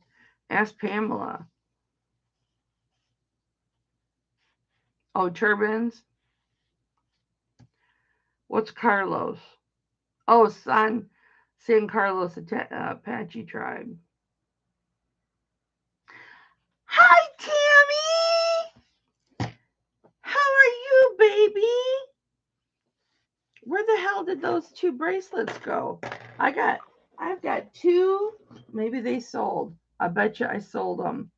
Ask Pamela. Oh, turbans? What's Carlos? Oh, San Carlos Apache tribe. Hi, Tammy! How are you, baby? Where the hell did those 2 bracelets go? I've got 2. Maybe they sold. I bet you I sold them.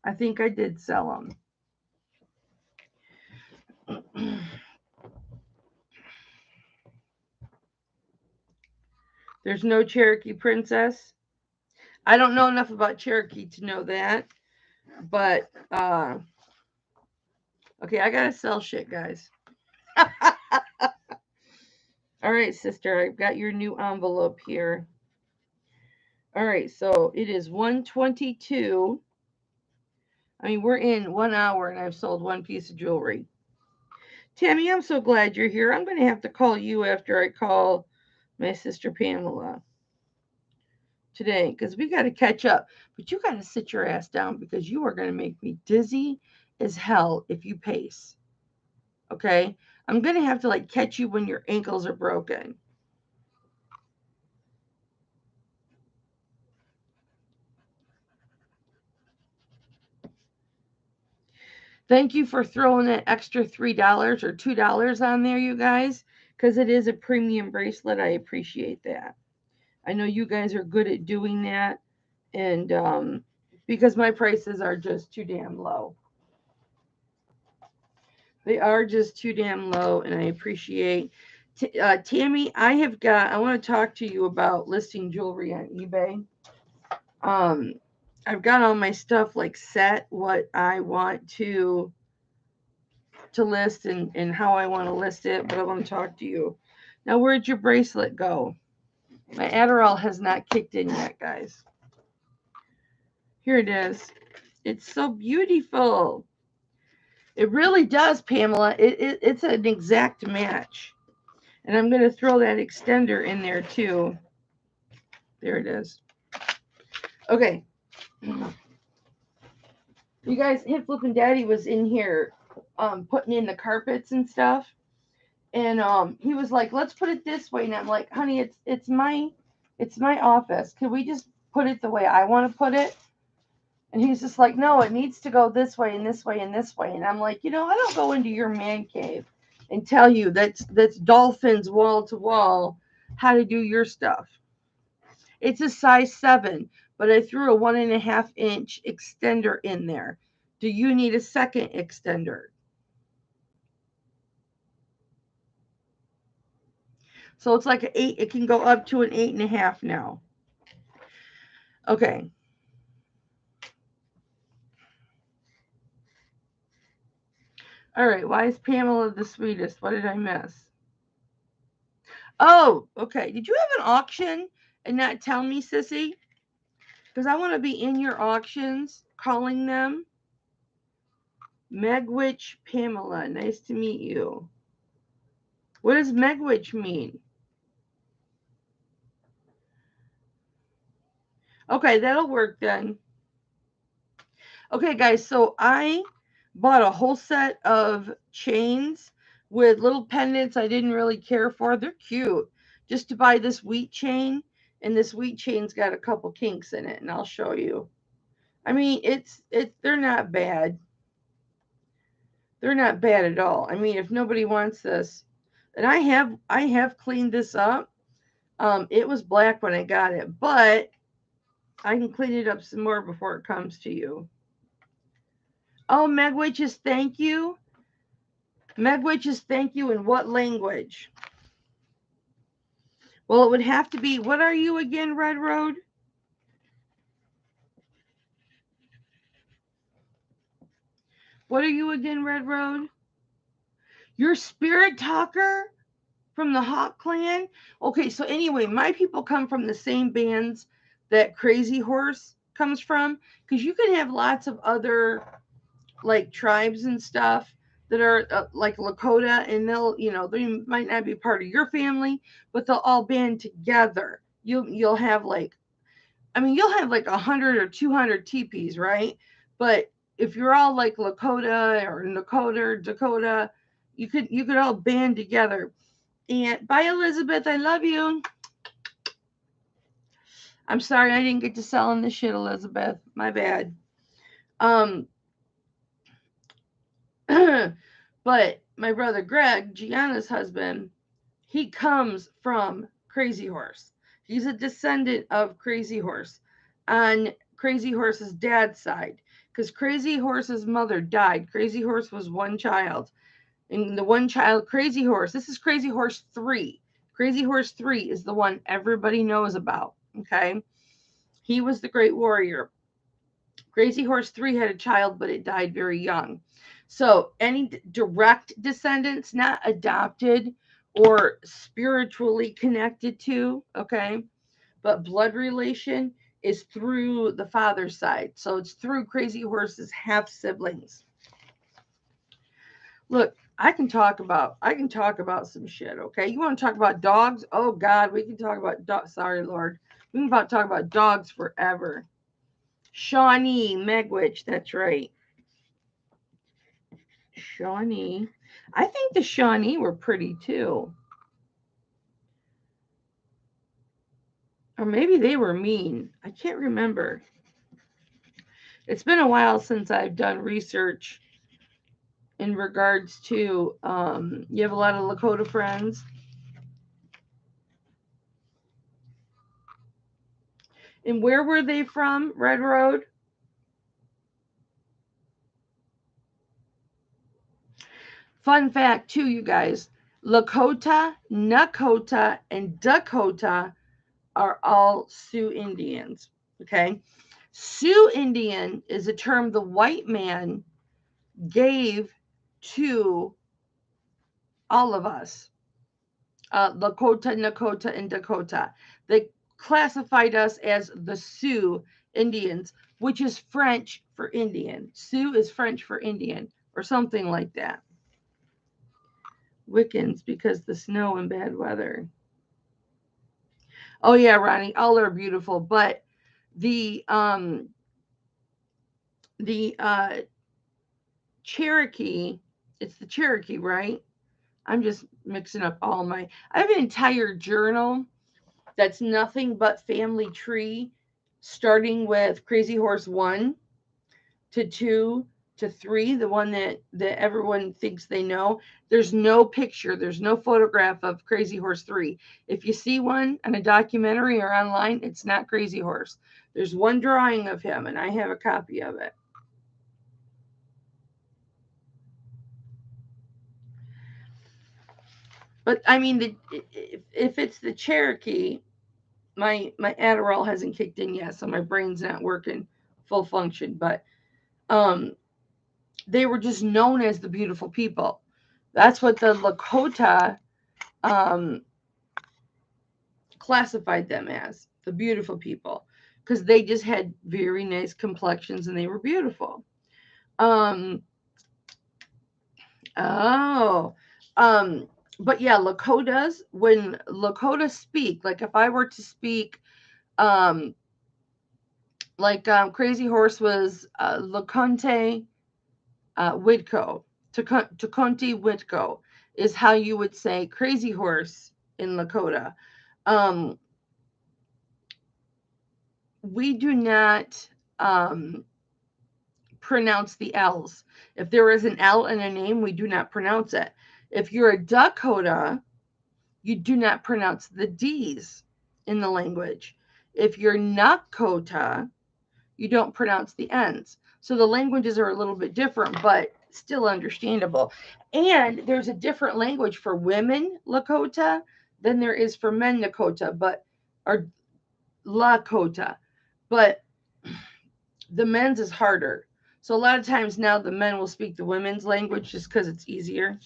I think I did sell them. There's no Cherokee princess. I don't know enough about Cherokee to know that. But, okay, I gotta sell shit, guys. All right, sister, I've got your new envelope here. All right, so it is 1:22. I mean, we're in 1 hour and I've sold 1 piece of jewelry. Tammy, I'm so glad you're here. I'm going to have to call you after I call my sister Pamela today because we got to catch up. But you got to sit your ass down because you are going to make me dizzy as hell if you pace. Okay? I'm going to have to like catch you when your ankles are broken. Thank you for throwing that extra $3 or $2 on there, you guys, because it is a premium bracelet. I appreciate that. I know you guys are good at doing that, and because my prices are just too damn low. They are just too damn low, and I appreciate. Tammy, I want to talk to you about listing jewelry on eBay. I've got all my stuff like set, what I want to list and how I want to list it, but I want to talk to you. Now, where'd your bracelet go? My Adderall has not kicked in yet, guys. Here it is. It's so beautiful. It really does, Pamela. It's an exact match. And I'm going to throw that extender in there, too. There it is. Okay. You guys, Hipflippin' Daddy was in here putting in the carpets and stuff. And he was like, let's put it this way. And I'm like, honey, it's my office. Can we just put it the way I want to put it? And he's just like, no, it needs to go this way and this way and this way. And I'm like, I don't go into your man cave and tell you that's dolphins wall to wall how to do your stuff. It's a size 7, but I threw a 1.5 inch extender in there. Do you need a second extender? So it's like an 8. It can go up to an 8.5 now. Okay. All right. Why is Pamela the sweetest? What did I miss? Oh, okay. Did you have an auction and not tell me, sissy? Because I want to be in your auctions, calling them. Megwitch Pamela. Nice to meet you. What does Megwitch mean? Okay, that'll work then. Okay, guys, so I bought a whole set of chains with little pendants I didn't really care for. They're cute. Just to buy this wheat chain, and this wheat chain's got a couple kinks in it, and I'll show you. I mean, they're not bad. They're not bad at all. I mean, if nobody wants this, and I have cleaned this up. It was black when I got it, but I can clean it up some more before it comes to you. Oh, Megwitches, thank you. Megwitches, thank you in what language? Well, it would have to be, what are you again, Red Road? What are you again, Red Road? You're Spirit Talker from the Hawk Clan? Okay, so anyway, my people come from the same bands that Crazy Horse comes from, because you can have lots of other like tribes and stuff that are like Lakota, and they'll, they might not be part of your family, but they'll all band together. You'll have like, I mean, you'll have like 100 or 200 teepees, right? But if you're all like Lakota or Dakota, you could all band together. And bye, Elizabeth, I love you. I'm sorry I didn't get to selling this shit, Elizabeth. My bad. But my brother Greg, Gianna's husband, he comes from Crazy Horse. He's a descendant of Crazy Horse on Crazy Horse's dad's side, because Crazy Horse's mother died. Crazy Horse was one child. And the one child, Crazy Horse, this is Crazy Horse 3. Crazy Horse 3 is the one everybody knows about, okay? He was the great warrior. Crazy Horse 3 had a child, but it died very young. So any direct descendants, not adopted or spiritually connected to, okay, but blood relation is through the father's side. So it's through Crazy Horse's half siblings. Look, I can talk about some shit, okay? You want to talk about dogs? Oh God, we can talk about dogs. Sorry, Lord. We can talk about dogs forever. Shawnee, Megwitch, that's right. Shawnee. I think the Shawnee were pretty too. Or maybe they were mean. I can't remember. It's been a while since I've done research in regards to, you have a lot of Lakota friends. And where were they from, Red Road? Fun fact too, you guys. Lakota, Nakota, and Dakota are all Sioux Indians. Okay. Sioux Indian is a term the white man gave to all of us. Lakota, Nakota, and Dakota. They classified us as the Sioux Indians, which is French for Indian. Sioux is French for Indian, or something like that. Wiccans, because the snow and bad weather. Oh yeah, Ronnie, all are beautiful, but the Cherokee, it's the Cherokee, right? I'm just mixing up all my. I have an entire journal that's nothing but family tree, starting with Crazy Horse 1 to 2 to 3, the one that everyone thinks they know. There's no picture, there's no photograph of Crazy Horse 3. If you see one in a documentary or online, it's not Crazy Horse. There's one drawing of him, and I have a copy of it. But I mean, if it's the Cherokee, my Adderall hasn't kicked in yet, so my brain's not working full function. But um, they were just known as the beautiful people. That's what the Lakota um, classified them as, the beautiful people, because they just had very nice complexions and they were beautiful. Um, oh, um, but yeah, Lakotas, when Lakotas speak, like if I were to speak, um, Crazy Horse was Laconte Whitco, Taconte Whitco is how you would say Crazy Horse in Lakota. Um, we do not pronounce the L's. If there is an L in a name, we do not pronounce it. If you're a Dakota, you do not pronounce the D's in the language. If you're Nakota, you don't pronounce the N's. So the languages are a little bit different, but still understandable. And there's a different language for women Lakota than there is for men Lakota, or Lakota. But the men's is harder. So a lot of times now the men will speak the women's language just because it's easier.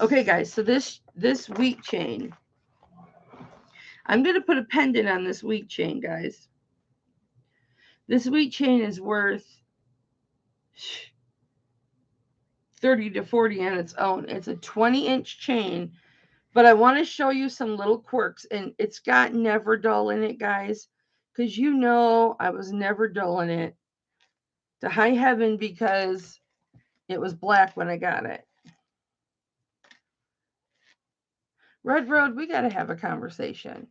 Okay, guys, so this wheat chain, I'm going to put a pendant on this wheat chain, guys. This wheat chain is worth 30 to 40 on its own. It's a 20-inch chain, but I want to show you some little quirks, and it's got never dull in it, guys, because you know I was never dull in it to high heaven because it was black when I got it. Red Road, we got to have a conversation.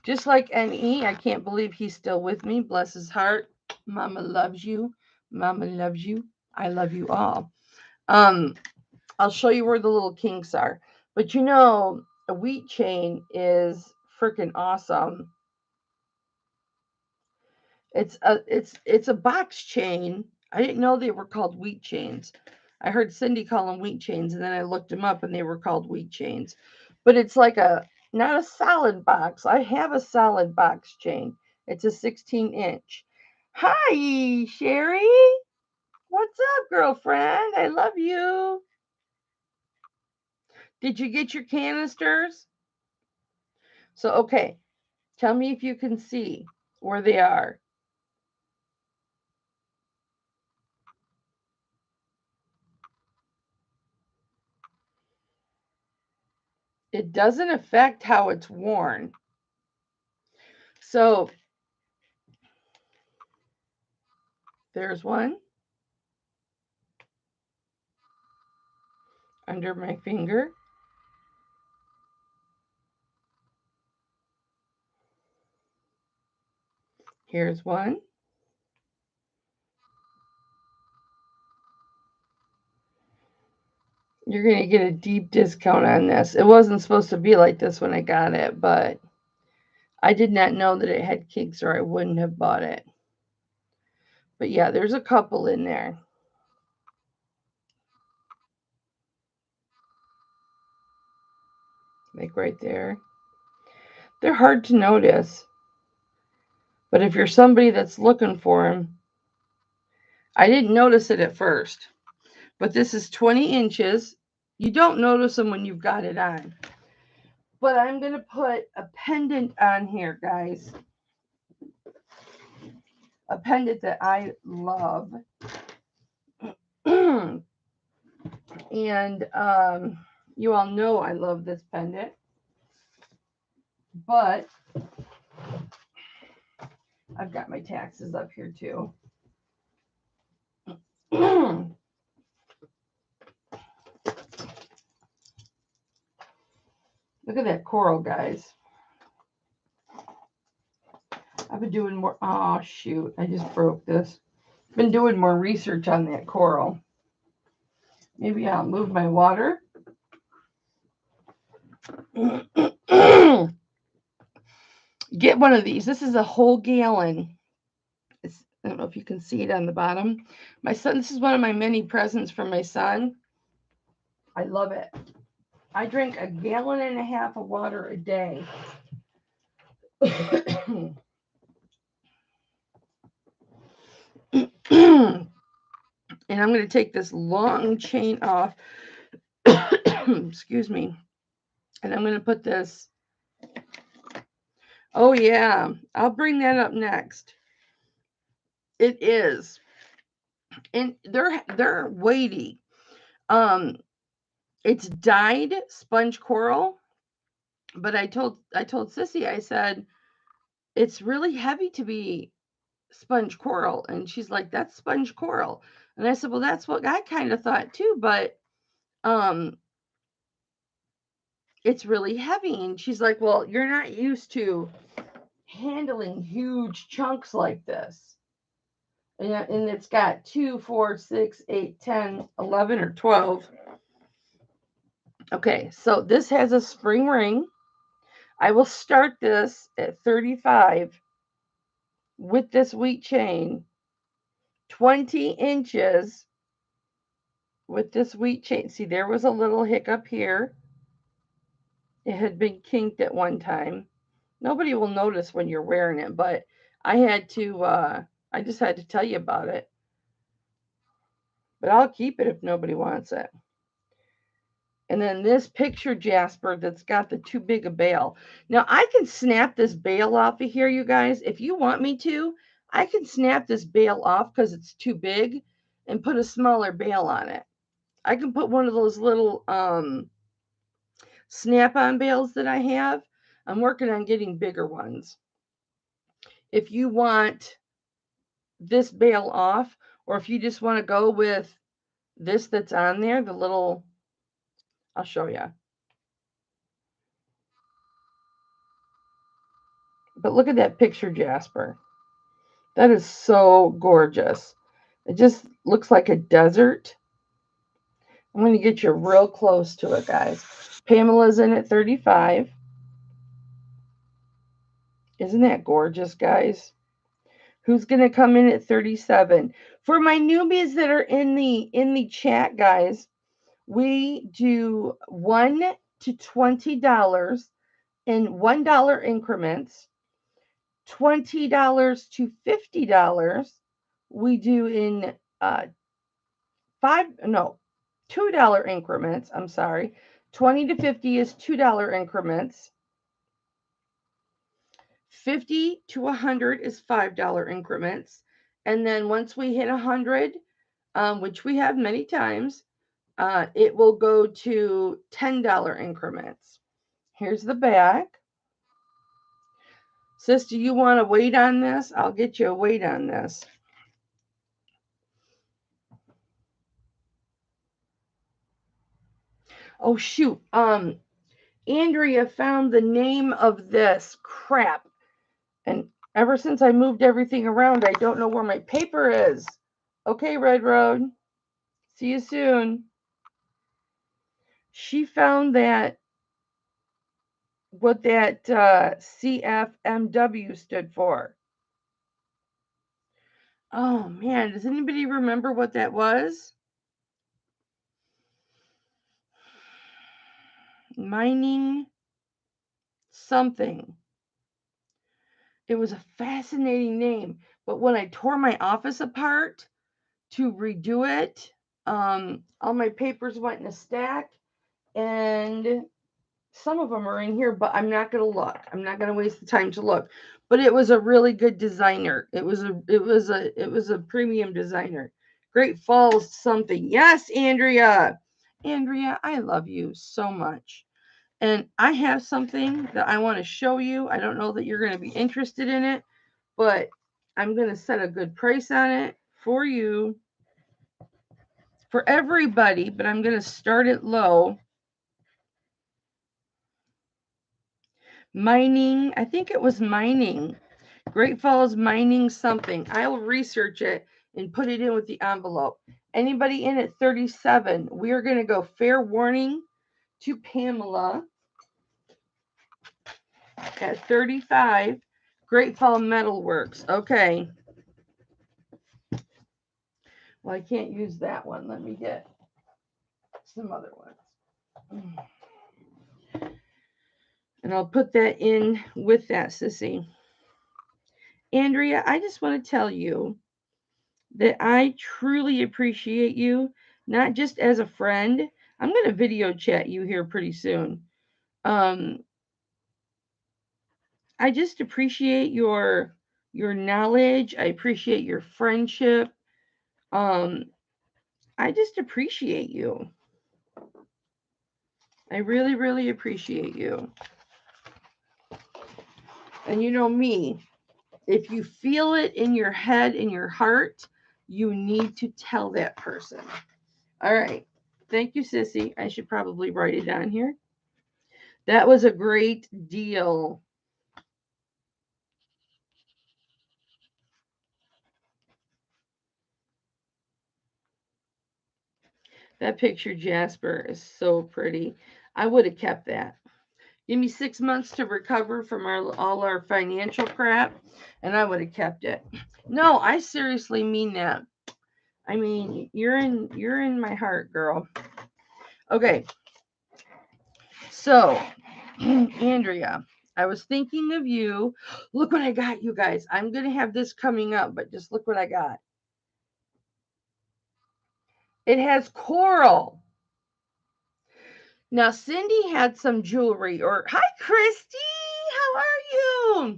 Just like NE, I can't believe he's still with me. Bless his heart. Mama loves you. Mama loves you. I love you all. I'll show you where the little kinks are. But you know, a wheat chain is freaking awesome. It's a box chain. I didn't know they were called wheat chains. I heard Cindy call them wheat chains, and then I looked them up, and they were called wheat chains. But it's like not a solid box. I have a solid box chain. It's a 16-inch. Hi, Sherry. What's up, girlfriend? I love you. Did you get your canisters? So, okay. Tell me if you can see where they are. It doesn't affect how it's worn. So there's one under my finger. Here's one. You're going to get a deep discount on this. It wasn't supposed to be like this when I got it, but I did not know that it had kinks or I wouldn't have bought it. But yeah, there's a couple in there. Like right there. They're hard to notice. But if you're somebody that's looking for them, I didn't notice it at first. But this is 20 inches. You don't notice them when you've got it on. But I'm going to put a pendant on here, guys. A pendant that I love. And you all know I love this pendant. But I've got my taxes up here too. Look at that coral, guys. I've been doing more. Oh, shoot. I just broke this. Been doing more research on that coral. Maybe I'll move my water. Get one of these. This is a whole gallon. I don't know if you can see it on the bottom. My son, this is one of my many presents from my son. I love it. I drink 1.5 gallons of water a day. And I'm going to take this long chain off. Excuse me. And I'm going to put this. Oh, yeah. I'll bring that up next. It is. And they're weighty. It's dyed sponge coral. But I told Sissy, I said, it's really heavy to be sponge coral. And she's like, that's sponge coral. And I said, well, that's what I kind of thought too, but it's really heavy. And she's like, well, you're not used to handling huge chunks like this. And it's got 2, 4, 6, 8, 10, 11, or 12. Okay, so this has a spring ring. I will start this at 35 with this wheat chain, 20 inches with this wheat chain. See, there was a little hiccup here. It had been kinked at one time. Nobody will notice when you're wearing it, but I just had to tell you about it. But I'll keep it if nobody wants it. And then this picture jasper that's got the too big a bail. Now I can snap this bail off of here, you guys. If you want me to, I can snap this bail off because it's too big and put a smaller bail on it. I can put one of those little snap-on bails that I have. I'm working on getting bigger ones. If you want this bail off, or if you just want to go with this that's on there, the little, I'll show you. But look at that picture, Jasper. That is so gorgeous. It just looks like a desert. I'm going to get you real close to it, guys. Pamela's in at 35. Isn't that gorgeous, guys? Who's going to come in at 37? For my newbies that are in the chat, guys, we do $1 to $20 in $1 increments, $20 to $50 we do in $2 increments. I'm sorry. 20 to 50 is $2 increments. 50 to 100 is $5 increments. And then once we hit 100, which we have many times, it will go to $10 increments. Here's the back. Sis, do you want a weight on this? I'll get you a weight on this. Oh, shoot. Andrea found the name of this. Crap. And ever since I moved everything around, I don't know where my paper is. Okay, Red Road. See you soon. She found that, what that CFMW stood for. Oh, man. Does anybody remember what that was? Mining something. It was a fascinating name. But when I tore my office apart to redo it, all my papers went in a stack, and some of them are in here, but I'm not going to look. I'm not going to waste the time to look. But it was a really good designer. It was a premium designer. Great Falls something. Yes, Andrea. Andrea, I love you so much. And I have something that I want to show you. I don't know that you're going to be interested in it, but I'm going to set a good price on it for you, for everybody, but I'm going to start it low. Mining, I think it was mining. Great Falls mining something. I'll research it and put it in with the envelope. Anybody in at 37? We're going to go fair warning to Pamela at 35. Great Fall Metalworks. Okay. Well, I can't use that one. Let me get some other ones. And I'll put that in with that, sissy. Andrea, I just want to tell you that I truly appreciate you, not just as a friend. I'm going to video chat you here pretty soon. Um, I just appreciate your knowledge. I appreciate your friendship. Um, I just appreciate you. I really, really appreciate you. And you know me, if you feel it in your head, in your heart, you need to tell that person. All right. Thank you, sissy. I should probably write it down here. That was a great deal. That picture, Jasper, is so pretty. I would have kept that. Give me 6 months to recover from all our financial crap, and I would have kept it. No, I seriously mean that. I mean, you're in my heart, girl. Okay, so Andrea, I was thinking of you. Look what I got, you guys. I'm gonna have this coming up, but just look what I got. It has coral. Now, Cindy had some jewelry, or hi, Christy, how are you?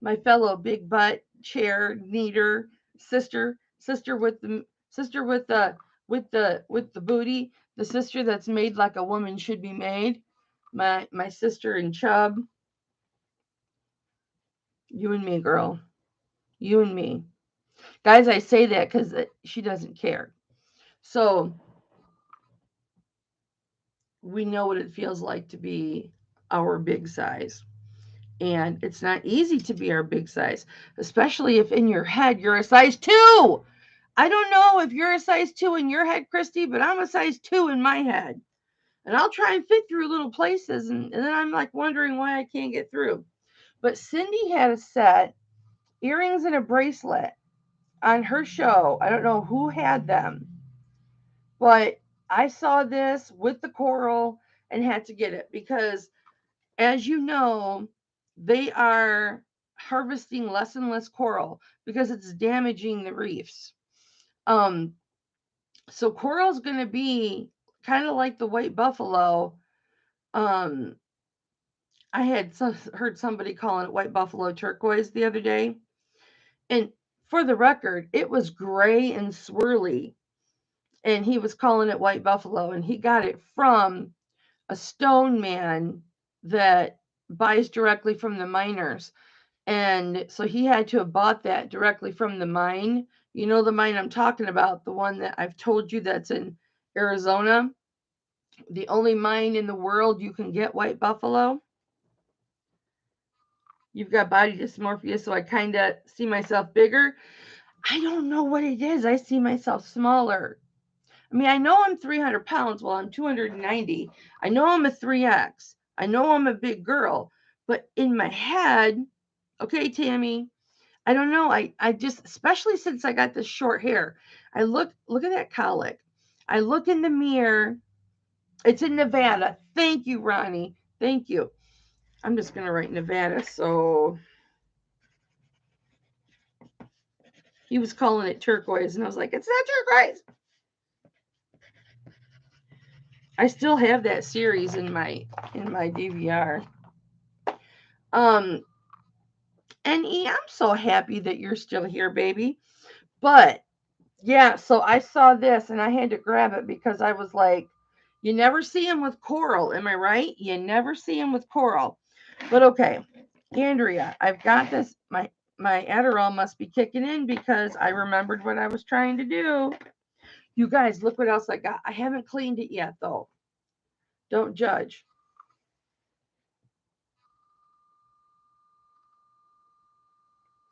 My fellow big butt chair kneader sister with the booty, the sister that's made like a woman should be made. My sister in Chubb, you and me, girl, you and me, guys. I say that because she doesn't care. So we know what it feels like to be our big size. And it's not easy to be our big size, especially if in your head you're a size 2. I don't know if you're a size 2 in your head, Christy, but I'm a size 2 in my head. And I'll try and fit through little places, and then I'm like wondering why I can't get through. But Cindy had a set, earrings and a bracelet on her show. I don't know who had them, but I saw this with the coral and had to get it because, as you know, they are harvesting less and less coral because it's damaging the reefs. Um, so coral is going to be kind of like the white buffalo. Um, I had heard somebody calling it white buffalo turquoise the other day, and for the record, it was gray and swirly, and he was calling it white buffalo, and he got it from a stone man that buys directly from the miners. And so he had to have bought that directly from the mine. You know the mine I'm talking about, the one that I've told you that's in Arizona, the only mine in the world you can get white buffalo. You've got body dysmorphia, so I kind of see myself bigger. I don't know what it is. I see myself smaller. I mean, I know I'm 300 pounds. Well, I'm 290. I know I'm a 3X. I know I'm a big girl. But in my head, okay, Tammy, I don't know. I just, especially since I got this short hair, look at that colic. I look in the mirror. It's in Nevada. Thank you, Ronnie. Thank you. I'm just going to write Nevada. So he was calling it turquoise, and I was like, it's not turquoise. I still have that series in my DVR. Um, and I'm so happy that you're still here, baby. But yeah, so I saw this and I had to grab it because I was like, you never see him with coral, am I right? You never see him with coral. But okay, Andrea, I've got this. My Adderall must be kicking in because I remembered what I was trying to do. You guys, look what else I got. I haven't cleaned it yet though. Don't judge.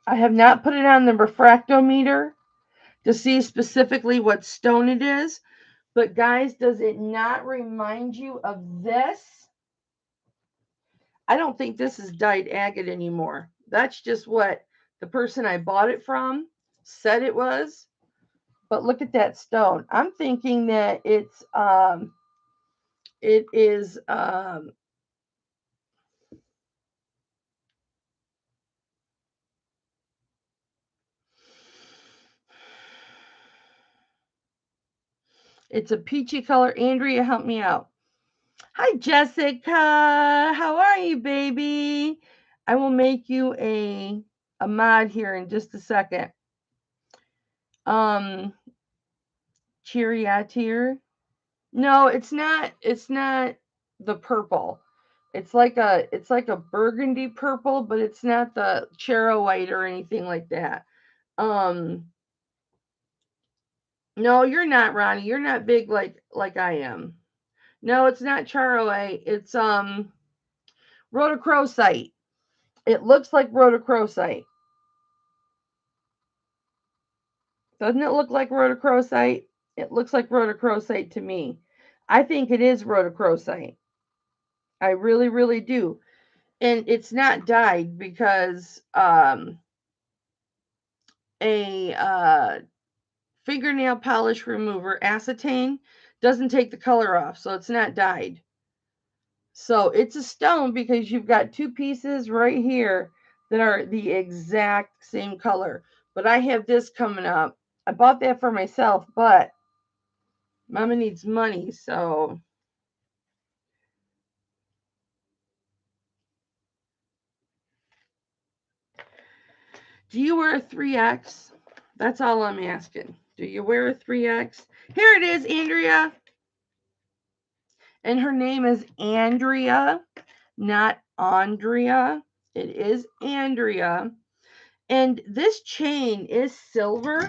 I have not put it on the refractometer to see specifically what stone it is. But guys, does it not remind you of this? I don't think this is dyed agate anymore. That's just what the person I bought it from said it was. But look at that stone. I'm thinking that it is It's a peachy color. Andrea, help me out. Hi, Jessica. How are you, baby? I will make you a mod here in just a second. Cheeriatier. No, it's not. It's not the purple. It's like a burgundy purple, but it's not the Chero white or anything like that. No, you're not, Ronnie. You're not big like I am. No, it's not Chero white. It's Rhodochrosite. It looks like Rhodochrosite. Doesn't it look like Rhodochrosite? It looks like Rhodochrosite to me. I think it is Rhodochrosite. I really, really do. And it's not dyed because a fingernail polish remover, acetane, doesn't take the color off, so it's not dyed. So it's a stone because you've got two pieces right here that are the exact same color. But I have this coming up. I bought that for myself, but Mama needs money, so do you wear a 3X? That's all I'm asking. Do you wear a 3X? Here it is, Andrea. And her name is Andrea, not Andrea. It is Andrea. And this chain is silver.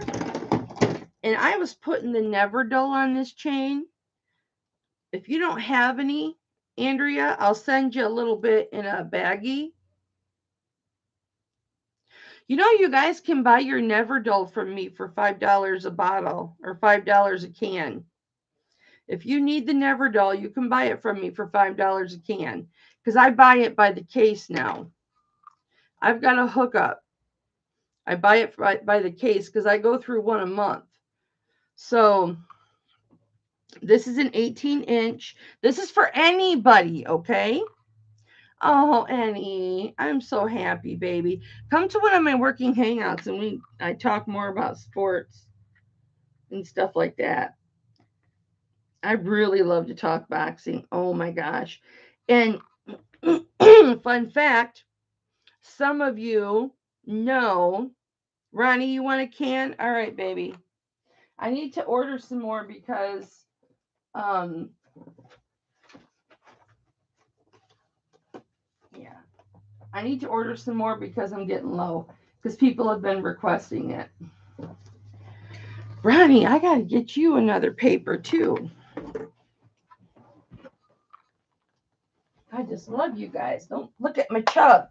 And I was putting the Never Dull on this chain. If you don't have any, Andrea, I'll send you a little bit in a baggie. You know, you guys can buy your Never Dull from me for $5 a bottle or $5 a can. If you need the Never Dull, you can buy it from me for $5 a can because I buy it by the case now. I've got a hookup. I buy it by the case because I go through one a month. So this is an 18-inch. This is for anybody, okay? Oh, Annie, I'm so happy, baby. Come to one of my working hangouts and I talk more about sports and stuff like that. I really love to talk boxing. Oh my gosh. And fun fact, some of you know, Ronnie, you want a can? All right, baby. I need to order some more because yeah. I need to order some more because I'm getting low because people have been requesting it. Ronnie, I got to get you another paper too. I just love you guys. Don't look at my chub.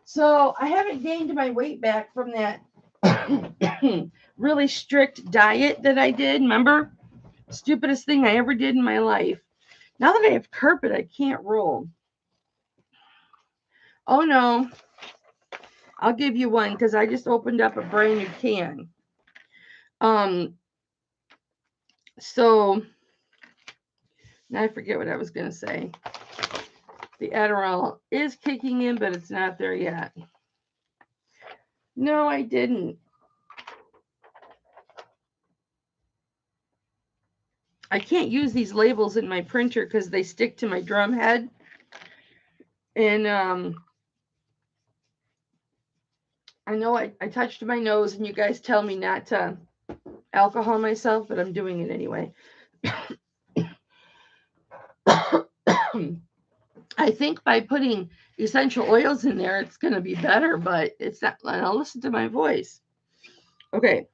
So I haven't gained my weight back from that really strict diet that I did. Remember? Stupidest thing I ever did in my life. Now that I have carpet, I can't roll. Oh no. I'll give you one because I just opened up a brand new can. So now I forget what I was going to say. The Adderall is kicking in, but it's not there yet. No, I didn't. I can't use these labels in my printer because they stick to my drum head. And I know I touched my nose and you guys tell me not to alcohol myself, but I'm doing it anyway. I think by putting essential oils in there, it's going to be better, but it's not. I'll listen to my voice. Okay.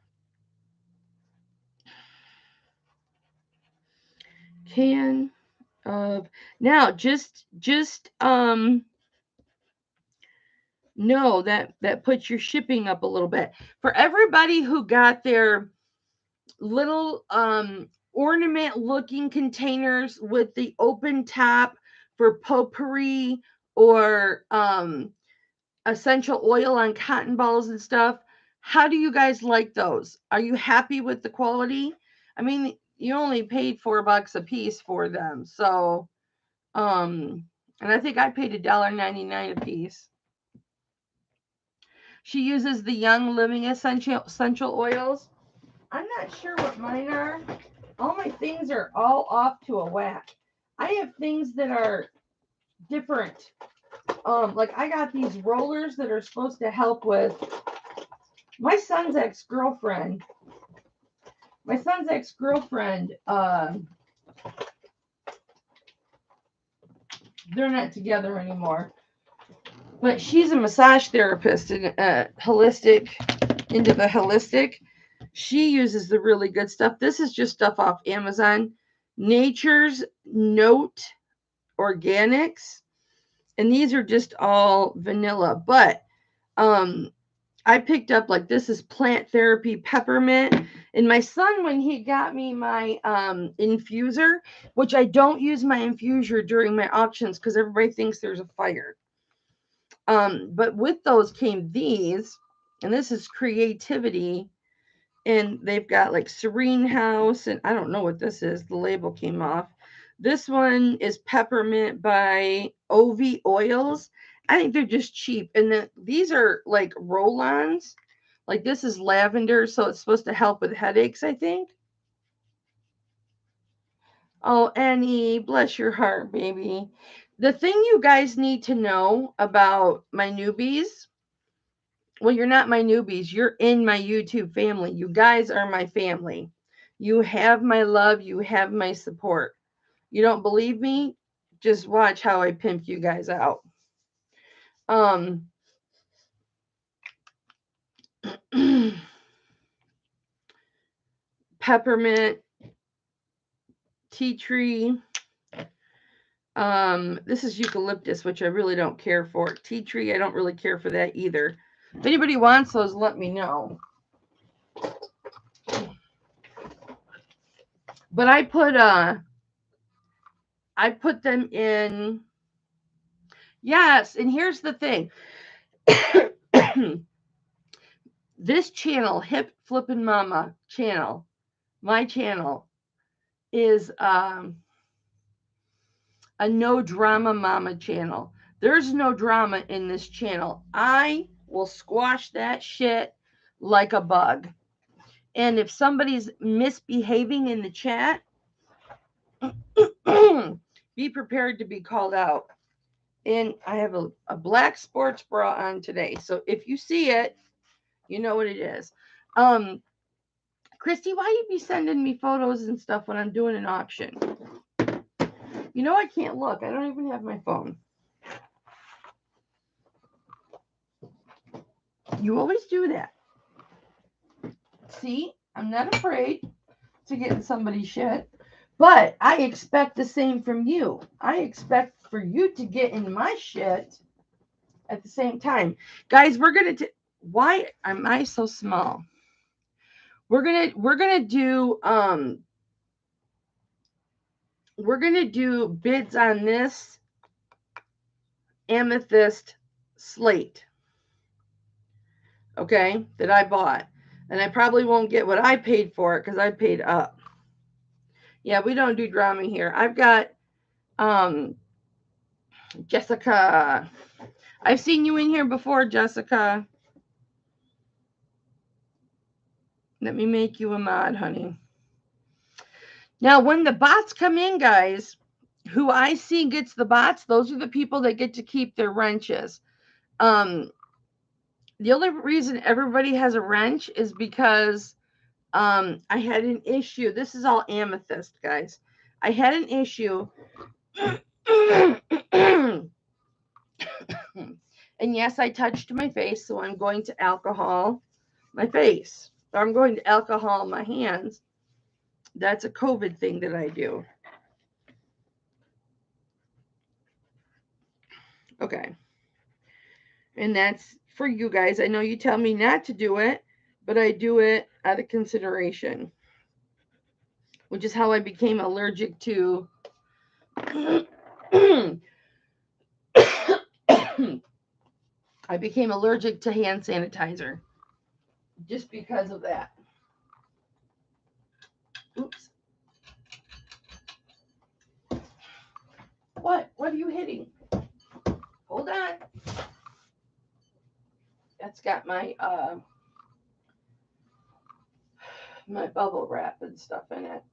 Can of now just know that puts your shipping up a little bit. For everybody who got their little ornament looking containers with the open top for potpourri or essential oil on cotton balls and stuff, how do you guys like those? Are you happy with the quality? I mean, you only paid $4 a piece for them, so and I think I paid $1.99 a piece. She uses the Young Living essential oils. I'm not sure what mine are. All my things are all off to a whack. I have things that are different. Like I got these rollers that are supposed to help with my son's ex-girlfriend. My son's ex-girlfriend, they're not together anymore. But she's a massage therapist and holistic, into the holistic. She uses the really good stuff. This is just stuff off Amazon. Nature's Note Organics. And these are just all vanilla. But I picked up, like, this is plant therapy peppermint. And my son, when he got me my infuser, which I don't use my infuser during my auctions because everybody thinks there's a fire. But with those came these, and this is creativity. And they've got like Serene House, and I don't know what this is. The label came off. This one is peppermint by OV Oils. I think they're just cheap. And then these are like roll-ons. Like this is lavender, so it's supposed to help with headaches, I think. Oh, Annie, bless your heart, baby. The thing you guys need to know about my newbies, well, you're not my newbies. You're in my YouTube family. You guys are my family. You have my love. You have my support. You don't believe me? Just watch how I pimp you guys out. Peppermint, tea tree. This is eucalyptus, which I really don't care for. Tea tree, I don't really care for that either. If anybody wants those, let me know. But I put them in. Yes, and here's the thing. This channel, Hipflippinmamma channel, my channel, is a no drama mama channel. There's no drama in this channel. I will squash that shit like a bug. And if somebody's misbehaving in the chat, be prepared to be called out. And I have a black sports bra on today. So if you see it, you know what it is. Christy, why you be sending me photos and stuff when I'm doing an auction? You know I can't look. I don't even have my phone. You always do that. See, I'm not afraid to get in somebody's shit, but I expect the same from you. I expect for you to get in my shit at the same time. Guys, we're going to why am I so small? We're going to do bids on this amethyst slate. Okay, that I bought. And I probably won't get what I paid for it because I paid up. Yeah, we don't do drama here. I've got Jessica. I've seen you in here before, Jessica. Let me make you a mod, honey. Now, when the bots come in, guys, who I see gets the bots, those are the people that get to keep their wrenches. The only reason everybody has a wrench is because I had an issue. This is all amethyst, guys. I had an issue. And yes, I touched my face, so I'm going to alcohol my face. Or I'm going to alcohol my hands. That's a COVID thing that I do. Okay. And that's for you guys. I know you tell me not to do it, but I do it out of consideration. Which is how I became allergic to I became allergic to hand sanitizer. Just because of that. Oops. What? What are you hitting? Hold on. That's got my my bubble wrap and stuff in it.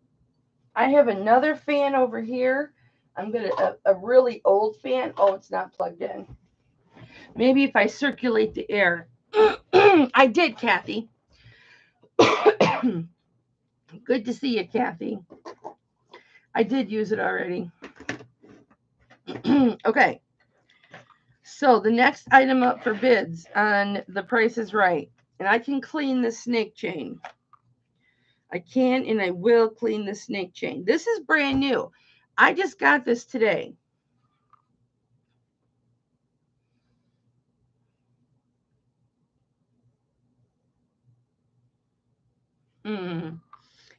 I have another fan over here. I'm going to, a really old fan. Oh, it's not plugged in. Maybe if I circulate the air. I did, Kathy. Good to see you, Kathy. I did use it already. Okay. So the next item up for bids on The Price is Right. And I can clean the snake chain. I can and I will clean the snake chain. This is brand new. I just got this today.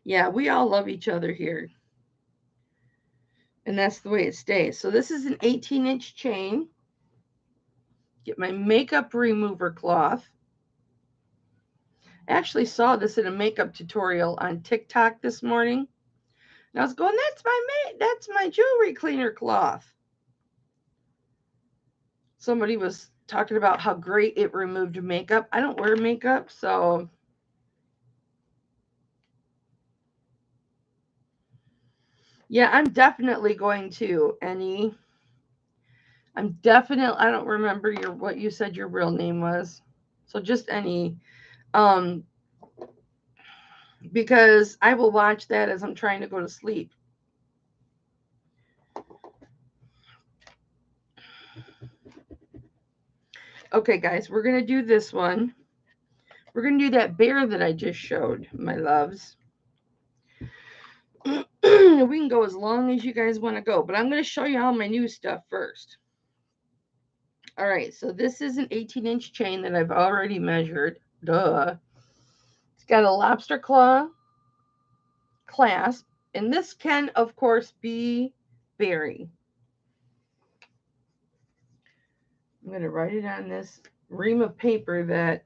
Yeah, we all love each other here. And that's the way it stays. So this is an 18-inch chain. Get my makeup remover cloth. I actually saw this in a makeup tutorial on TikTok this morning. And I was going, that's my jewelry cleaner cloth. Somebody was talking about how great it removed makeup. I don't wear makeup, so yeah, I'm definitely going to Annie. I don't remember what you said your real name was. So just Annie. Because I will watch that as I'm trying to go to sleep. Okay, guys, we're going to do this one. We're going to do that bear that I just showed, my loves. We can go as long as you guys want to go, but I'm going to show you all my new stuff first. All right, so this is an 18-inch chain that I've already measured. Duh. It's got a lobster claw clasp, and this can, of course, be berry. I'm going to write it on this ream of paper that,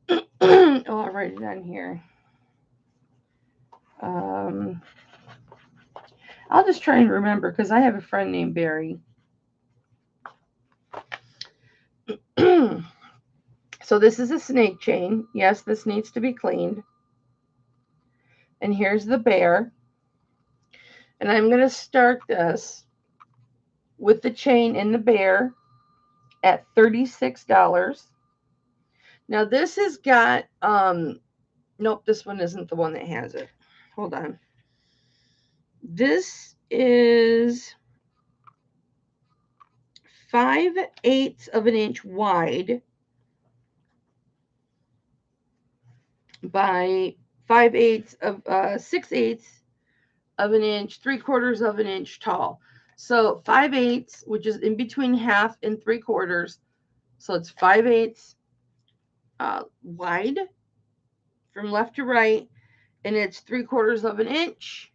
oh, I'll write it on here. I'll just try and remember because I have a friend named Barry. So this is a snake chain. Yes, this needs to be cleaned. And here's the bear. And I'm going to start this with the chain in the bear at $36. Now this has got, nope, this one isn't the one that has it. Hold on. This is 5/8 of an inch wide by 5/8 of 6/8 of an inch, 3/4 of an inch tall. So 5/8, which is in between half and 3/4. So it's 5/8 wide from left to right, and it's 3/4 of an inch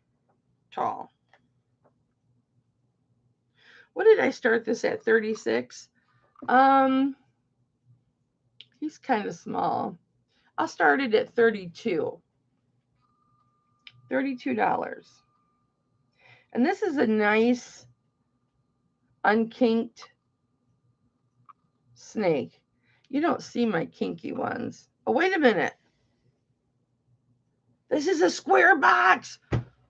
tall. What did I start this at? 36. He's kind of small. I'll start it at 32. $32. And this is a nice unkinked snake. You don't see my kinky ones. Oh, wait a minute. This is a square box.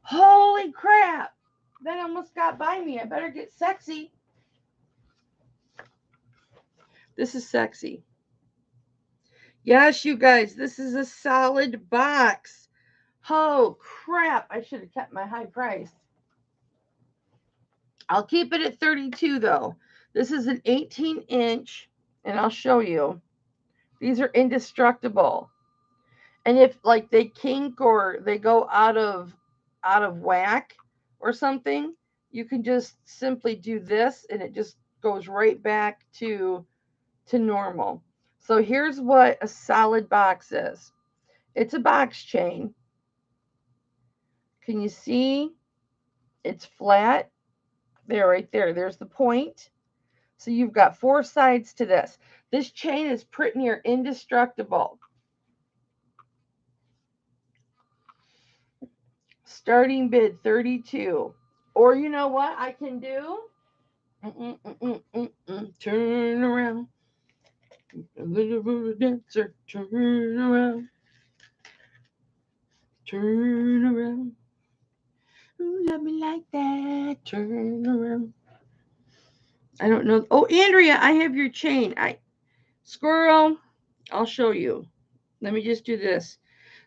Holy crap. That almost got by me. I better get sexy. This is sexy. Yes, you guys, this is a solid box. Oh, crap. I should have kept my high price. I'll keep it at 32, though. This is an 18-inch, and I'll show you. These are indestructible. And if, like, they kink or they go out of whack or something, you can just simply do this, and it just goes right back to normal. So here's what a solid box is. It's a box chain. Can you see? It's flat. There, right there. There's the point. So you've got 4 sides to this. This chain is pretty near indestructible. Starting bid 32. Or you know what I can do? Turn around. A little dancer, turn around. Turn around. Ooh, love me like that. Turn around. I don't know. Oh, Andrea, I have your chain. Squirrel, I'll show you. Let me just do this.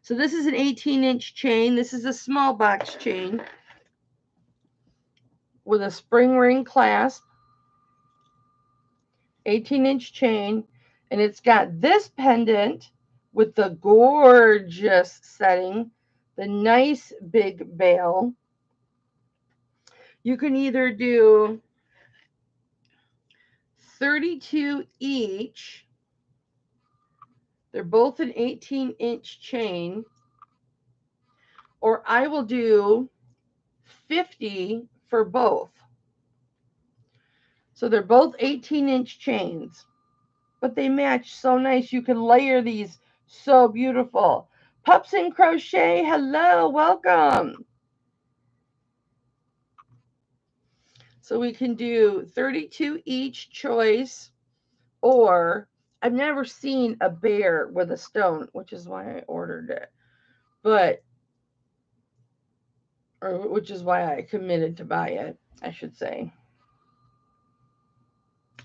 So this is an 18-inch chain. This is a small box chain with a spring ring clasp. 18-inch chain. And it's got this pendant with the gorgeous setting. The nice big bail. You can either do 32 each. They're both an 18-inch chain. Or I will do 50 for both. So they're both 18-inch chains, but they match so nice. You can layer these so beautiful. Pups and Crochet, hello, welcome. So we can do 32 each choice, or I've never seen a bear with a stone, which is why I ordered it. Which is why I committed to buy it, I should say.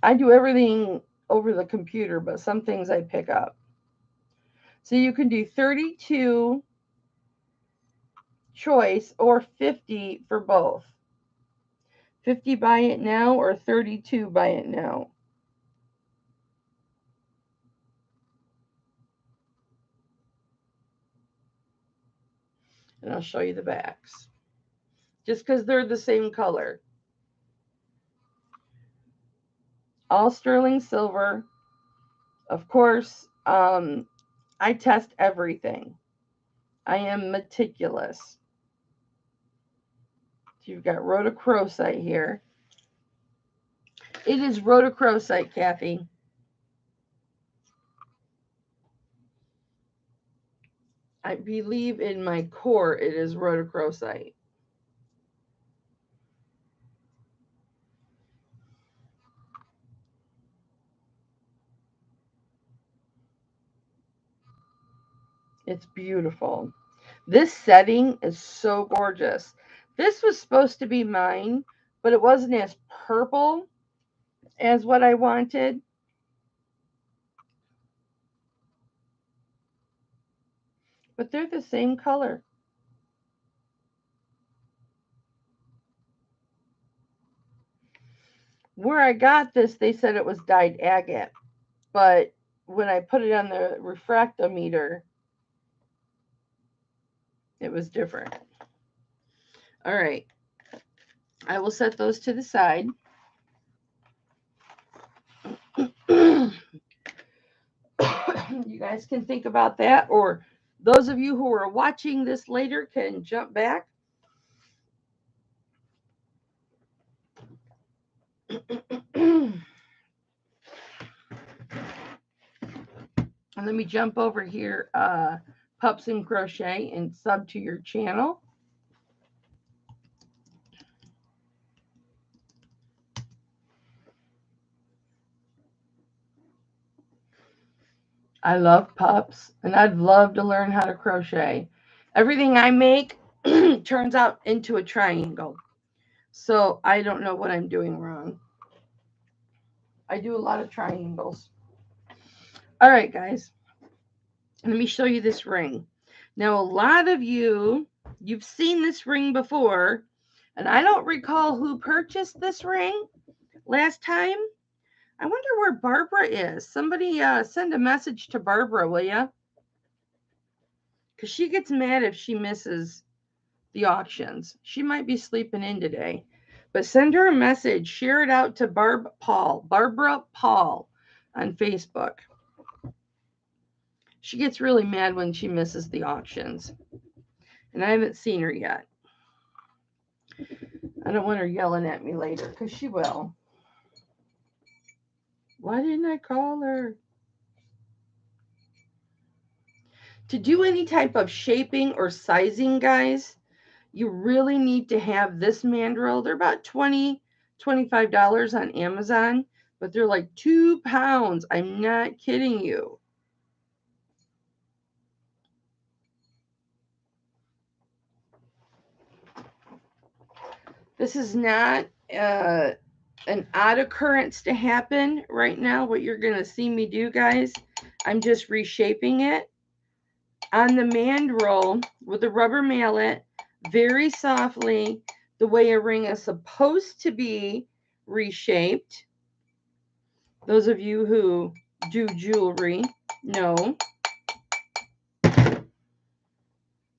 I do everything over the computer, but some things I pick up. So you can do 32 choice or 50 for both. 50 buy it now or 32 buy it now. And I'll show you the backs. Just because they're the same color. All sterling silver. Of course, I test everything. I am meticulous. So you've got Rhodochrosite here. It is Rhodochrosite, Kathy. I believe in my core it is Rhodochrosite. It's beautiful. This setting is so gorgeous. This was supposed to be mine, but it wasn't as purple as what I wanted. But they're the same color. Where I got this, they said it was dyed agate. But when I put it on the refractometer, it was different. All right. I will set those to the side. You guys can think about that, or those of you who are watching this later can jump back. And let me jump over here, Pups and Crochet, and sub to your channel. I love pups, and I'd love to learn how to crochet. Everything I make turns out into a triangle. So I don't know what I'm doing wrong. I do a lot of triangles. All right, guys. Let me show you this ring. Now, a lot of you've seen this ring before, and I don't recall who purchased this ring last time. I wonder where Barbara is. Somebody send a message to Barbara, will ya? Because she gets mad if she misses the auctions. She might be sleeping in today. But send her a message. Share it out to Barbara Paul on Facebook. She gets really mad when she misses the auctions. And I haven't seen her yet. I don't want her yelling at me later, because she will. Why didn't I call her? To do any type of shaping or sizing, guys, you really need to have this mandrel. They're about $20, $25 on Amazon, but they're like 2 pounds. I'm not kidding you. This is not an odd occurrence to happen right now. What you're going to see me do, guys, I'm just reshaping it on the mandrel with a rubber mallet very softly, the way a ring is supposed to be reshaped. Those of you who do jewelry know.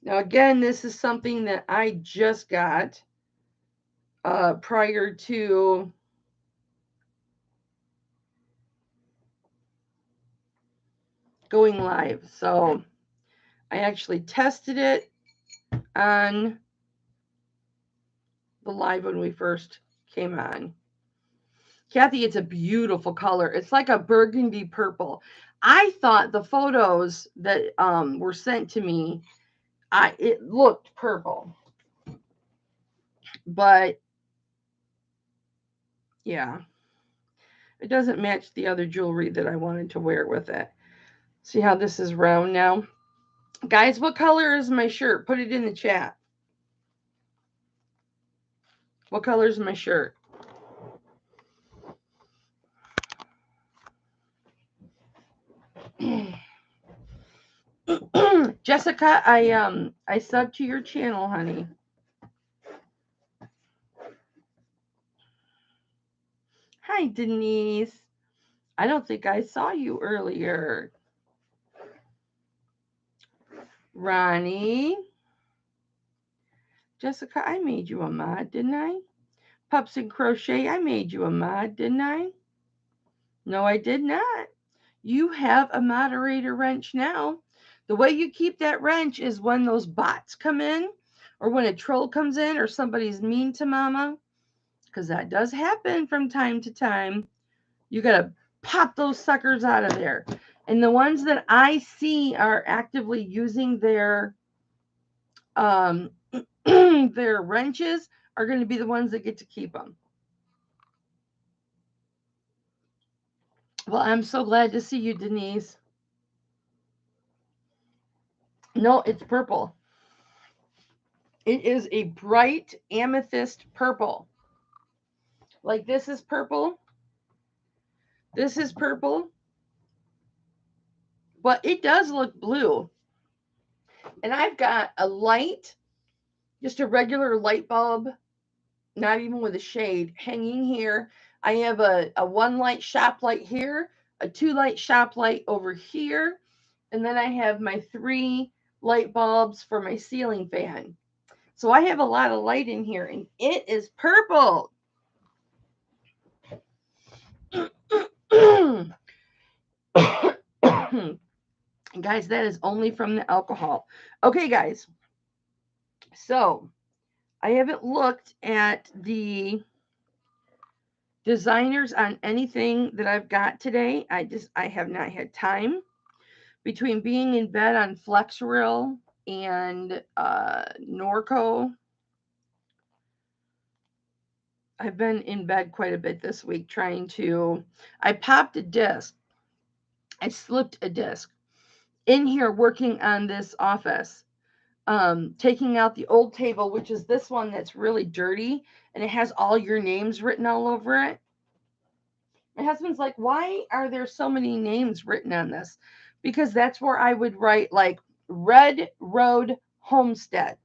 Now, again, this is something that I just got prior to going live. So I actually tested it on the live when we first came on. Kathy, it's a beautiful color. It's like a burgundy purple. I thought the photos that were sent to me, it looked purple. But yeah, it doesn't match the other jewelry that I wanted to wear with it. See how this is round now? Guys, what color is my shirt? Put it in the chat. What color is my shirt? Jessica, I subbed to your channel, honey. Hi, Denise. I don't think I saw you earlier. Ronnie. Jessica, I made you a mod, didn't I? Pups and Crochet, I made you a mod, didn't I? No, I did not. You have a moderator wrench now. The way you keep that wrench is when those bots come in, or when a troll comes in, or somebody's mean to mama, because that does happen from time to time. You got to pop those suckers out of there. And the ones that I see are actively using their their wrenches are going to be the ones that get to keep them. Well, I'm so glad to see you, Denise. No, it's purple. It is a bright amethyst purple. Like this is purple. This is purple. But it does look blue. And I've got a light, just a regular light bulb, not even with a shade, hanging here. I have a 1 light shop light here, a 2 light shop light over here, and then I have my 3 light bulbs for my ceiling fan. So I have a lot of light in here, and it is purple. Guys, that is only from the alcohol. Okay, guys. So I haven't looked at the designers on anything that I've got today. I have not had time between being in bed on FlexReel and Norco. I've been in bed quite a bit this week I popped a disc. I slipped a disc in here working on this office, taking out the old table, which is this one that's really dirty, and it has all your names written all over it. My husband's like, why are there so many names written on this? Because that's where I would write like Red Road Homestead,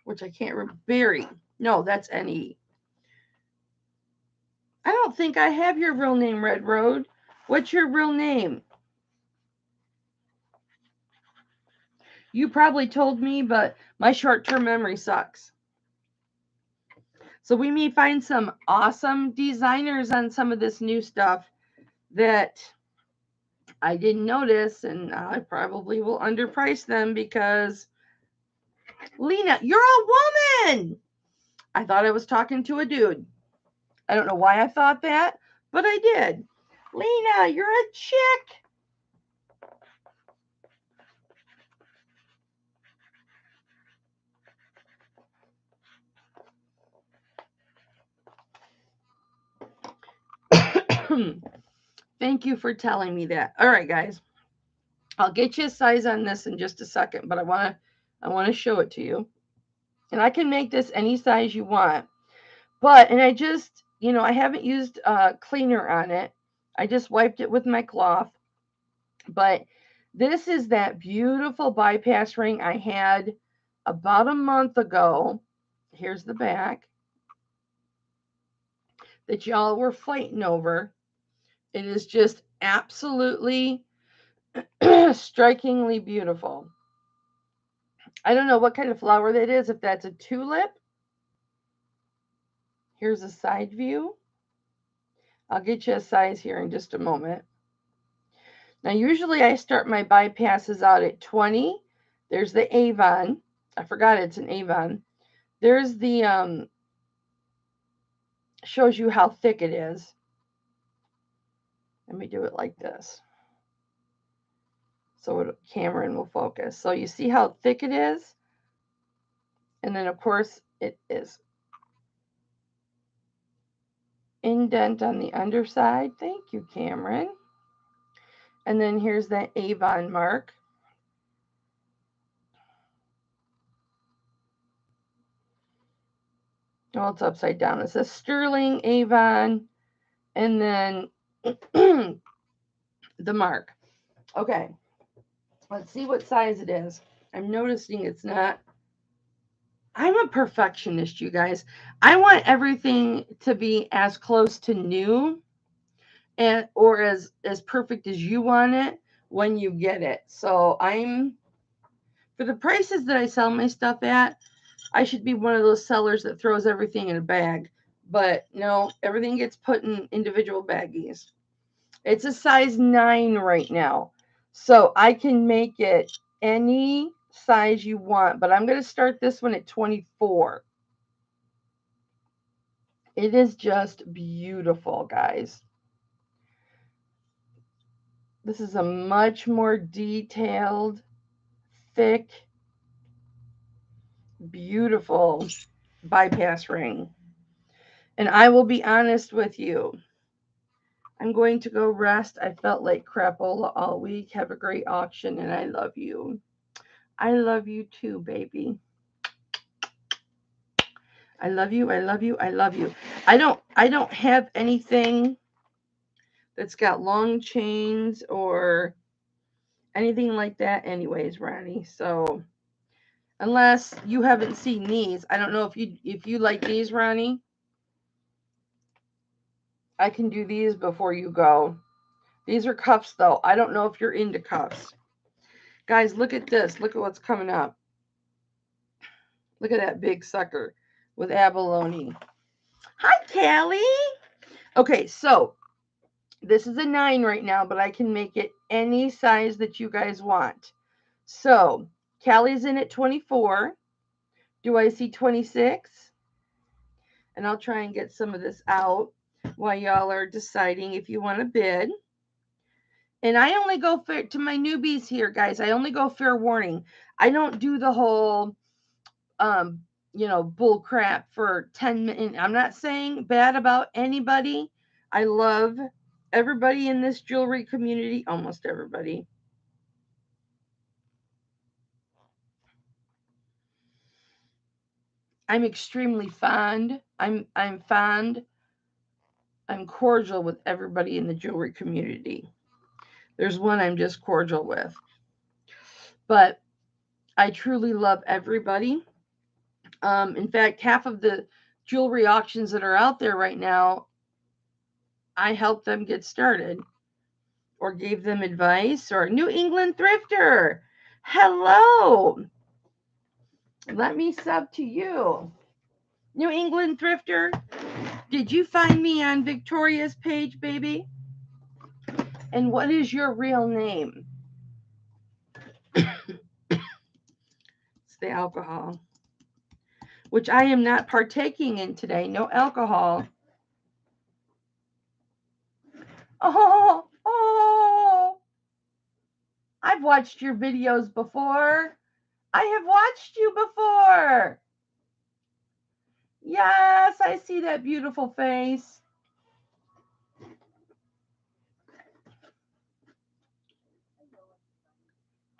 which I can't remember. Berry. No, that's N-E. I don't think I have your real name, Red Road. What's your real name? You probably told me, but my short-term memory sucks. So we may find some awesome designers on some of this new stuff that I didn't notice, and I probably will underprice them because, Lena, you're a woman. I thought I was talking to a dude. I don't know why I thought that, but I did. Lena, you're a chick. Thank you for telling me that. All right, guys. I'll get you a size on this in just a second, but I want to show it to you. And I can make this any size you want. But, and I just, I haven't used cleaner on it. I just wiped it with my cloth. But this is that beautiful bypass ring I had about a month ago. Here's the back that y'all were fighting over. It is just absolutely strikingly beautiful. I don't know what kind of flower that is, if that's a tulip. Here's a side view. I'll get you a size here in just a moment. Now, usually I start my bypasses out at 20. There's the Avon. I forgot it's an Avon. There's the, shows you how thick it is. Let me do it like this, so Cameron will focus. So you see how thick it is? And then, of course, it is indent on the underside. Thank you, Cameron. And then here's that Avon mark. Oh, it's upside down. It says Sterling Avon, and then the mark. Okay, let's see what size it is. I'm noticing it's not. I'm a perfectionist, you guys. I want everything to be as close to new and or as perfect as you want it when you get it. So I'm, for the prices that I sell my stuff at, I should be one of those sellers that throws everything in a bag. But no, everything gets put in individual baggies. It's a size 9 right now. So I can make it any size you want, but I'm going to start this one at 24. It is just beautiful, guys. This is a much more detailed, thick, beautiful bypass ring. And I will be honest with you. I'm going to go rest. I felt like crapola all week. Have a great auction, and I love you. I love you too, baby. I love you. I love you. I love you. I don't have anything that's got long chains or anything like that anyways, Ronnie. So unless you haven't seen these, I don't know if you like these, Ronnie. I can do these before you go. These are cuffs though. I don't know if you're into cuffs. Guys, look at this. Look at what's coming up. Look at that big sucker with abalone. Hi, Callie. Okay, so this is a 9 right now, but I can make it any size that you guys want. So Callie's in at 24. Do I see 26? And I'll try and get some of this out while y'all are deciding if you want to bid. And I only go fair to my newbies here, guys. I only go fair warning. I don't do the whole bull crap for 10 minutes. I'm not saying bad about anybody. I love everybody in this jewelry community, almost everybody. I'm extremely fond. I'm fond. I'm cordial with everybody in the jewelry community. There's one I'm just cordial with. But I truly love everybody. In fact, half of the jewelry auctions that are out there right now, I helped them get started or gave them advice. Or New England Thrifter, hello. Let me sub to you. New England Thrifter, did you find me on Victoria's page, baby? And what is your real name? It's the alcohol, which I am not partaking in today. No alcohol. Oh, I've watched your videos before. I have watched you before. Yes, I see that beautiful face.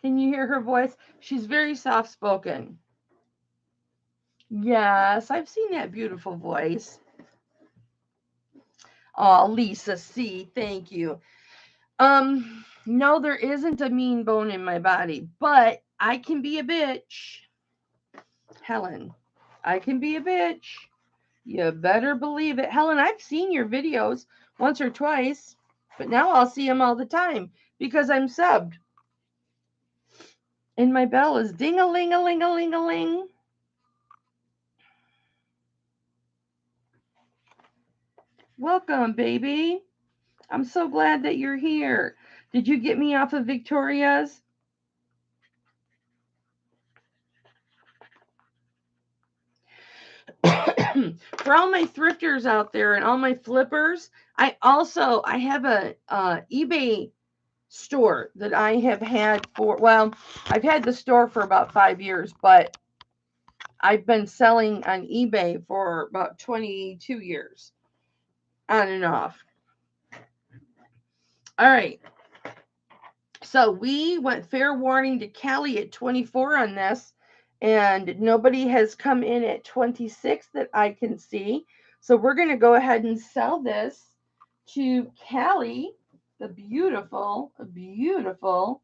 Can you hear her voice? She's very soft spoken. Yes, I've seen that beautiful voice. Oh, Lisa C, thank you. No, there isn't a mean bone in my body, but I can be a bitch. Helen, I can be a bitch. You better believe it. Helen, I've seen your videos once or twice, but now I'll see them all the time because I'm subbed. And my bell is ding-a-ling-a-ling-a-ling-a-ling. Welcome, baby. I'm so glad that you're here. Did you get me off of Victoria's? For all my thrifters out there and all my flippers, I have a eBay store that I have had for, well, I've had the store for about 5 years, but I've been selling on eBay for about 22 years, on and off. All right. So we went fair warning to Callie at 24 on this, and nobody has come in at 26 that I can see. So we're going to go ahead and sell this to Callie, the beautiful, beautiful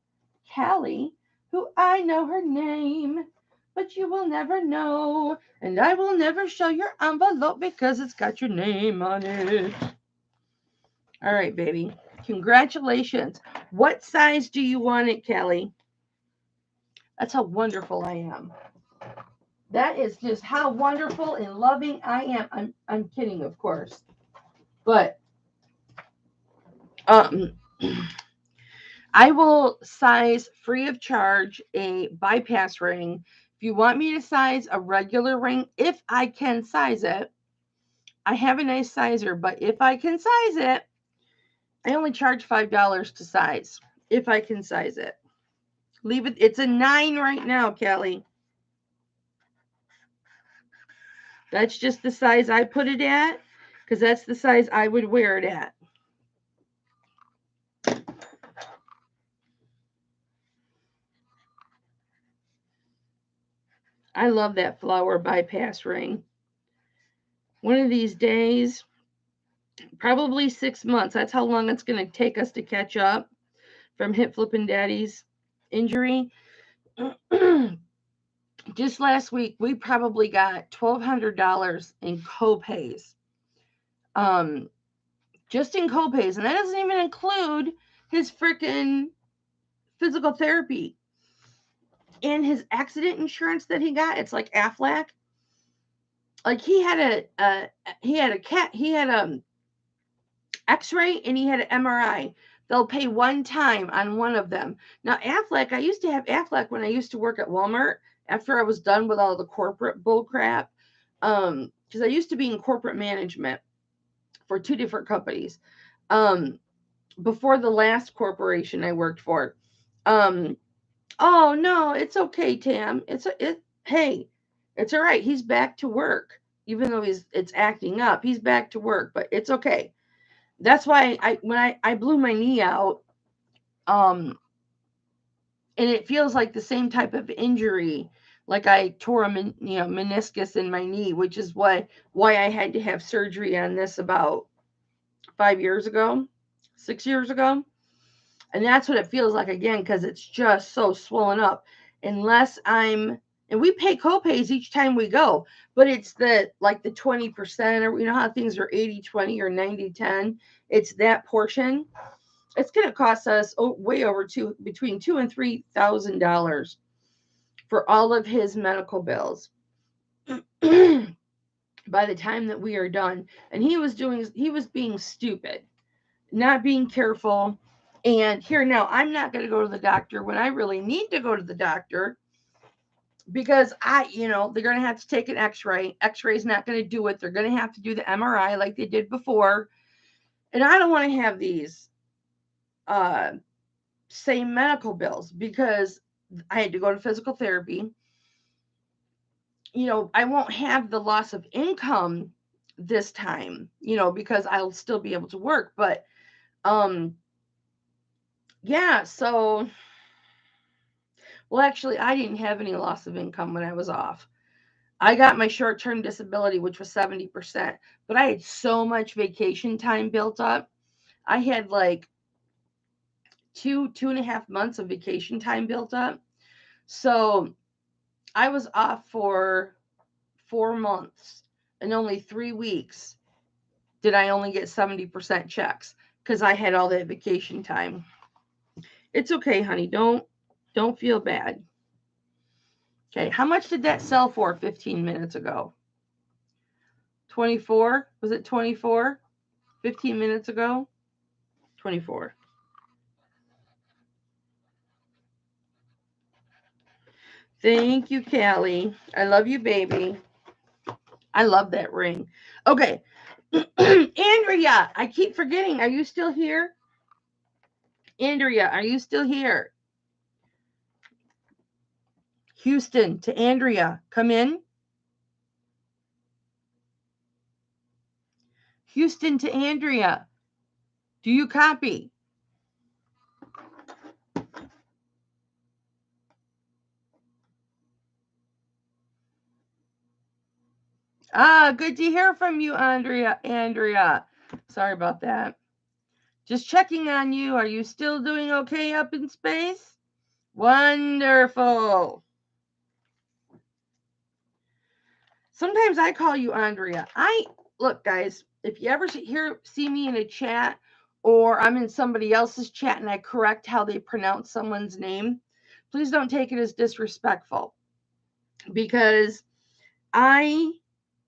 Callie, who I know her name, but you will never know. And I will never show your envelope because it's got your name on it. All right, baby. Congratulations. What size do you want it, Kelly? That's how wonderful I am. That is just how wonderful and loving I am. I'm kidding, of course. But I will size free of charge a bypass ring. If you want me to size a regular ring, if I can size it, I have a nice sizer, but if I can size it, I only charge $5 to size. If I can size it. Leave it. It's a 9 right now, Kelly. That's just the size I put it at, because that's the size I would wear it at. I love that flower bypass ring. One of these days, probably 6 months, that's how long it's going to take us to catch up from Hipflippin Daddy's injury. Just last week, we probably got $1,200 in copays. Just in copays, and that doesn't even include his freaking physical therapy and his accident insurance that he got. It's like Aflac. Like he had a X-ray and he had an MRI. They'll pay one time on one of them. Now Aflac, I used to have Aflac when I used to work at Walmart after I was done with all the corporate bull crap. Because I used to be in corporate management for 2 different companies. Before the last corporation I worked for. Oh no, it's okay, Tam. Hey, it's all right. He's back to work. Even though it's acting up, he's back to work, but it's okay. That's why when I blew my knee out, and it feels like the same type of injury, like I tore a meniscus in my knee, which is why I had to have surgery on this about 5 years ago, 6 years ago. And that's what it feels like again, because it's just so swollen up. Unless and we pay copays each time we go, but it's the 20%, or you know how things are 80-20 or 90-10. It's that portion. It's going to cost us way over between $2,000 and $3,000 for all of his medical bills by the time that we are done. And he was being stupid, not being careful. And here now, I'm not going to go to the doctor when I really need to go to the doctor, because they're going to have to take an X-ray. X-ray is not going to do it. They're going to have to do the MRI like they did before. And I don't want to have these same medical bills, because I had to go to physical therapy. I won't have the loss of income this time, because I'll still be able to work. But yeah, so, well, actually, I didn't have any loss of income when I was off. I got my short-term disability, which was 70%, but I had so much vacation time built up. I had like 2.5 months of vacation time built up. So I was off for 4 months, and only 3 weeks did I only get 70% checks because I had all that vacation time. It's okay, honey. Don't feel bad. Okay, how much did that sell for 15 minutes ago? 24? Was it 24? 15 minutes ago? 24. Thank you, Callie. I love you, baby. I love that ring. Okay. Andrea, I keep forgetting. Are you still here? Andrea, are you still here? Houston to Andrea. Come in. Houston to Andrea. Do you copy? Good to hear from you, Andrea. Sorry about that. Just checking on you. Are you still doing okay up in space? Wonderful. Sometimes I call you Andrea. Look, guys, if you ever see me in a chat or I'm in somebody else's chat and I correct how they pronounce someone's name, please don't take it as disrespectful, because I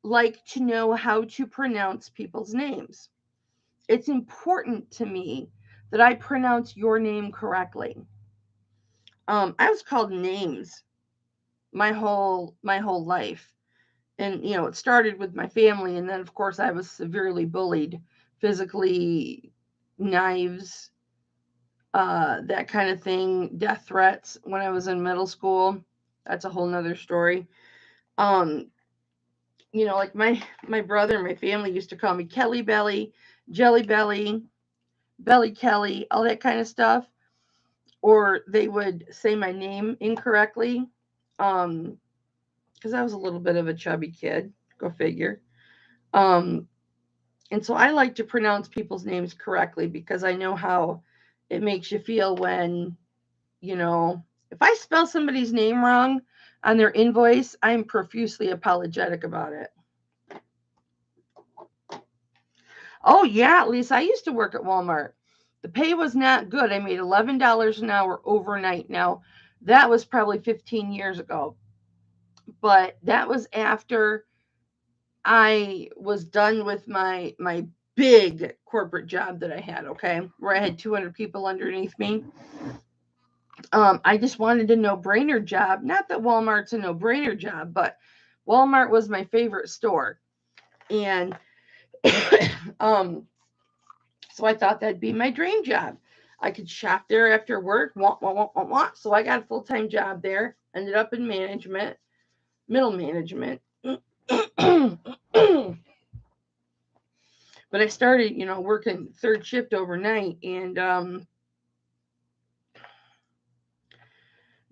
like to know how to pronounce people's names. It's important to me that I pronounce your name correctly. I was called names my whole life. And it started with my family, and then of course I was severely bullied physically, knives, that kind of thing, death threats when I was in middle school. That's a whole nother story. Like my brother and my family used to call me Kelly Belly, Jelly Belly, Belly Kelly, all that kind of stuff. Or they would say my name incorrectly, because I was a little bit of a chubby kid. Go figure. And so I like to pronounce people's names correctly because I know how it makes you feel when, if I spell somebody's name wrong on their invoice, I'm profusely apologetic about it. Oh, yeah, Lisa, I used to work at Walmart. The pay was not good. I made $11 an hour overnight. Now, that was probably 15 years ago, but that was after I was done with my big corporate job that I had, okay, where I had 200 people underneath me. I just wanted a no-brainer job. Not that Walmart's a no-brainer job, but Walmart was my favorite store. And so I thought that'd be my dream job. I could shop there after work, So I got a full-time job there, ended up in management, middle management. But I started, working third shift overnight, and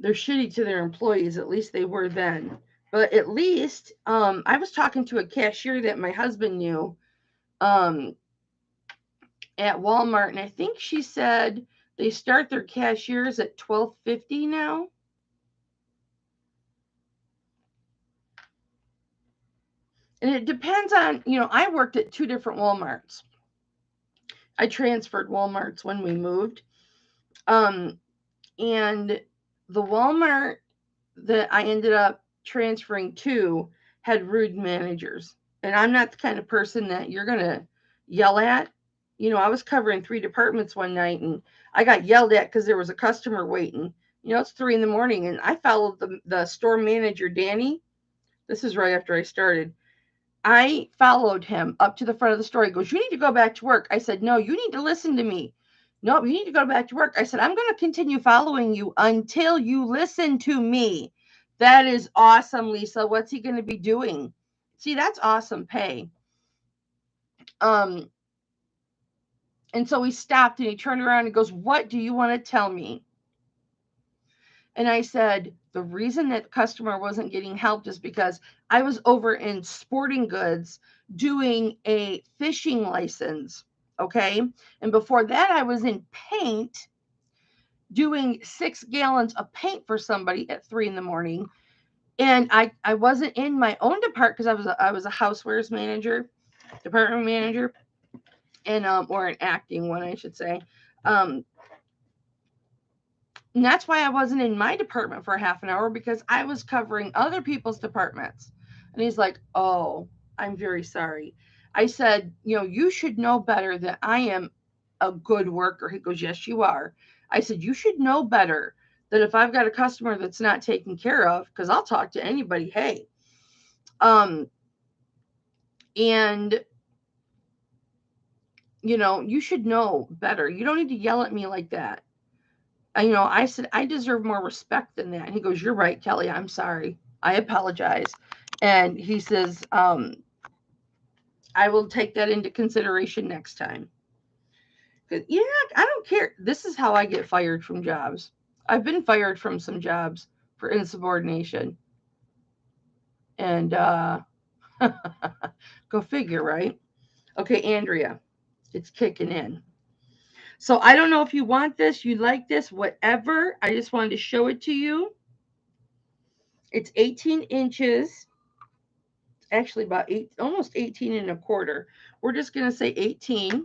they're shitty to their employees. At least they were then. But at least I was talking to a cashier that my husband knew at Walmart, and I think she said they start their cashiers at $12.50 now. And it depends on, I worked at 2 different Walmarts. I transferred Walmarts when we moved. And the Walmart that I ended up transferring to had rude managers. And I'm not the kind of person that you're going to yell at. I was covering 3 departments one night, and I got yelled at because there was a customer waiting. It's 3 in the morning, and I followed the store manager, Danny. This is right after I started. I followed him up to the front of the store. He goes, "You need to go back to work." I said, "No, you need to listen to me." "No, you need to go back to work." I said, "I'm going to continue following you until you listen to me." "That is awesome, Lisa. What's he going to be doing?" See, that's awesome pay. And so he stopped and he turned around and goes, "What do you want to tell me?" And I said, the reason that customer wasn't getting help is because I was over in sporting goods doing a fishing license. Okay. And before that, I was in paint doing 6 gallons of paint for somebody at 3 a.m. And I wasn't in my own department because I was a housewares manager, department manager, and or an acting one, I should say. And that's why I wasn't in my department for half an hour, because I was covering other people's departments. And he's like, "Oh, I'm very sorry." I said, "You should know better that I am a good worker." He goes, "Yes, you are." I said, "You should know better that if I've got a customer that's not taken care of, because I'll talk to anybody, hey. And you should know better. You don't need to yell at me like that." I said, "I deserve more respect than that." And he goes, "You're right, Kelly. I'm sorry. I apologize." And he says, "I will take that into consideration next time." Because, I don't care. This is how I get fired from jobs. I've been fired from some jobs for insubordination. And go figure, right? Okay, Andrea, it's kicking in. So I don't know if you want this, you like this, whatever. I just wanted to show it to you. It's 18 inches. Actually about almost 18 and a quarter. We're just going to say 18.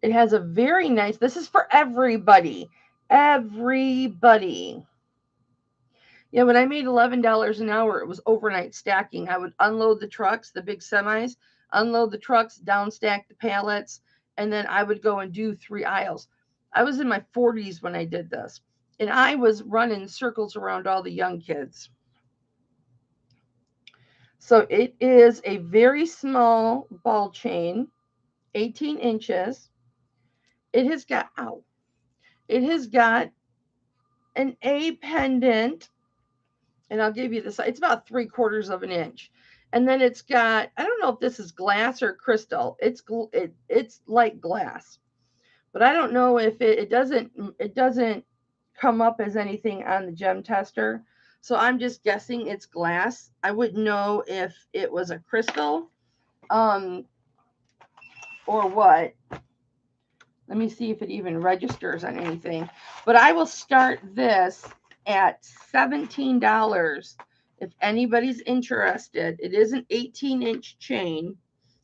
It has a very nice, this is for everybody. Everybody. When I made $11 an hour, it was overnight stacking. I would unload the trucks, the big semis, unload the trucks, down stack the pallets, and then I would go and do 3 aisles. I was in my 40s when I did this, and I was running circles around all the young kids. So it is a very small ball chain, 18 inches. It has got, it has got an A pendant, and I'll give you this. It's about 3/4 of an inch. And then it's got, I don't know if this is glass or crystal. It's like glass, but I don't know if it doesn't come up as anything on the gem tester. So I'm just guessing it's glass. I wouldn't know if it was a crystal, or what. Let me see if it even registers on anything. But I will start this at $17 if anybody's interested. It is an 18-inch chain.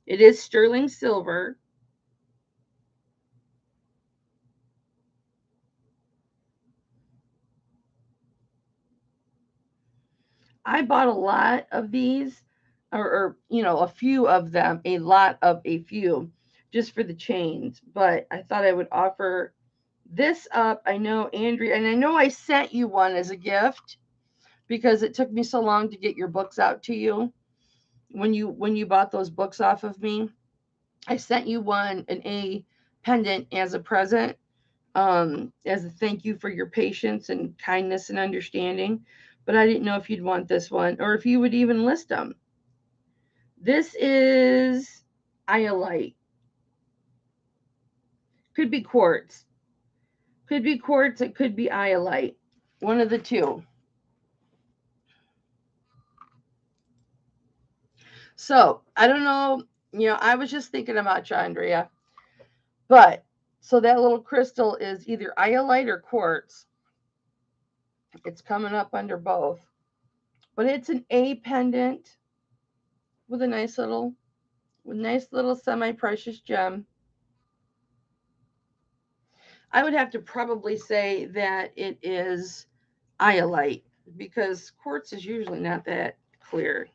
It is sterling silver. I bought a lot of these, or a few of them, a lot of a few, just for the chains. But I thought I would offer this up. I know, Andrea, and I know I sent you one as a gift because it took me so long to get your books out to you. When you bought those books off of me, I sent you an A pendant as a present, as a thank you for your patience and kindness and understanding. But I didn't know if you'd want this one or if you would even list them. This is iolite. Could be quartz. Could be quartz. It could be iolite. One of the two. So I don't know. I was just thinking about you, Andrea. But so that little crystal is either iolite or quartz. It's coming up under both. But it's an A pendant with a nice little semi-precious gem. I would have to probably say that it is iolite because quartz is usually not that clear.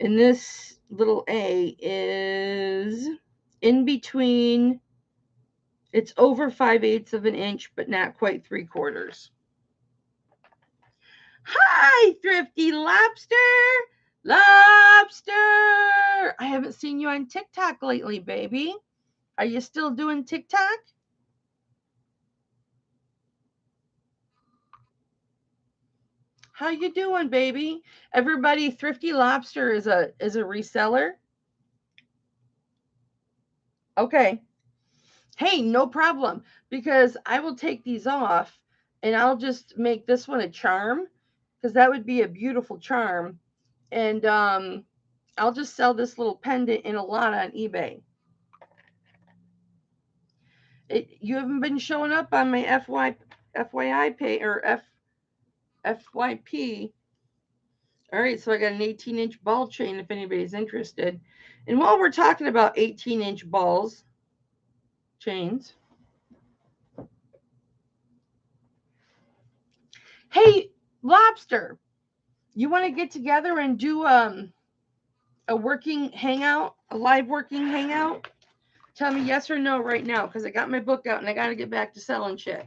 And this little A is in between. It's over 5/8 of an inch, but not quite 3/4. Hi, Thrifty Lobster! Lobster! I haven't seen you on TikTok lately, baby. Are you still doing TikTok? How you doing, baby? Everybody, Thrifty Lobster is a reseller. Okay. Hey, no problem, because I will take these off And I'll just make this one a charm, because that would be a beautiful charm. And I'll just sell this little pendant in a lot on eBay. You haven't been showing up on my FYI pay or FYP. All right, so I got an 18-inch ball chain if anybody's interested. And while we're talking about 18-inch balls, chains, hey, Lobster, you want to get together and do a working hangout, a live working hangout? Tell me yes or no right now, because I got my book out and I got to get back to selling shit.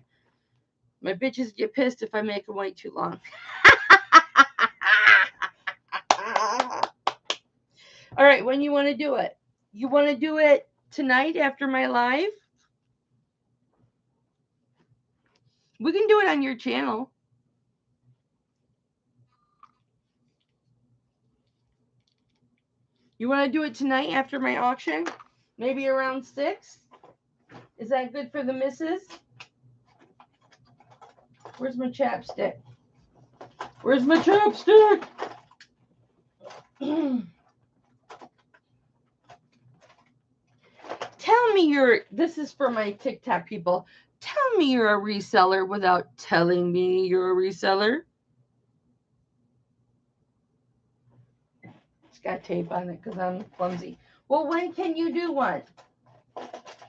My bitches get pissed if I make them wait too long. All right, when you want to do it? You want to do it tonight after my live? We can do it on your channel. You want to do it tonight after my auction? Maybe around 6? Is that good for the missus? Where's my chapstick? Where's my chapstick? Tell me this is for my TikTok people. Tell me you're a reseller without telling me you're a reseller. It's got tape on it because I'm clumsy. Well, when can you do one?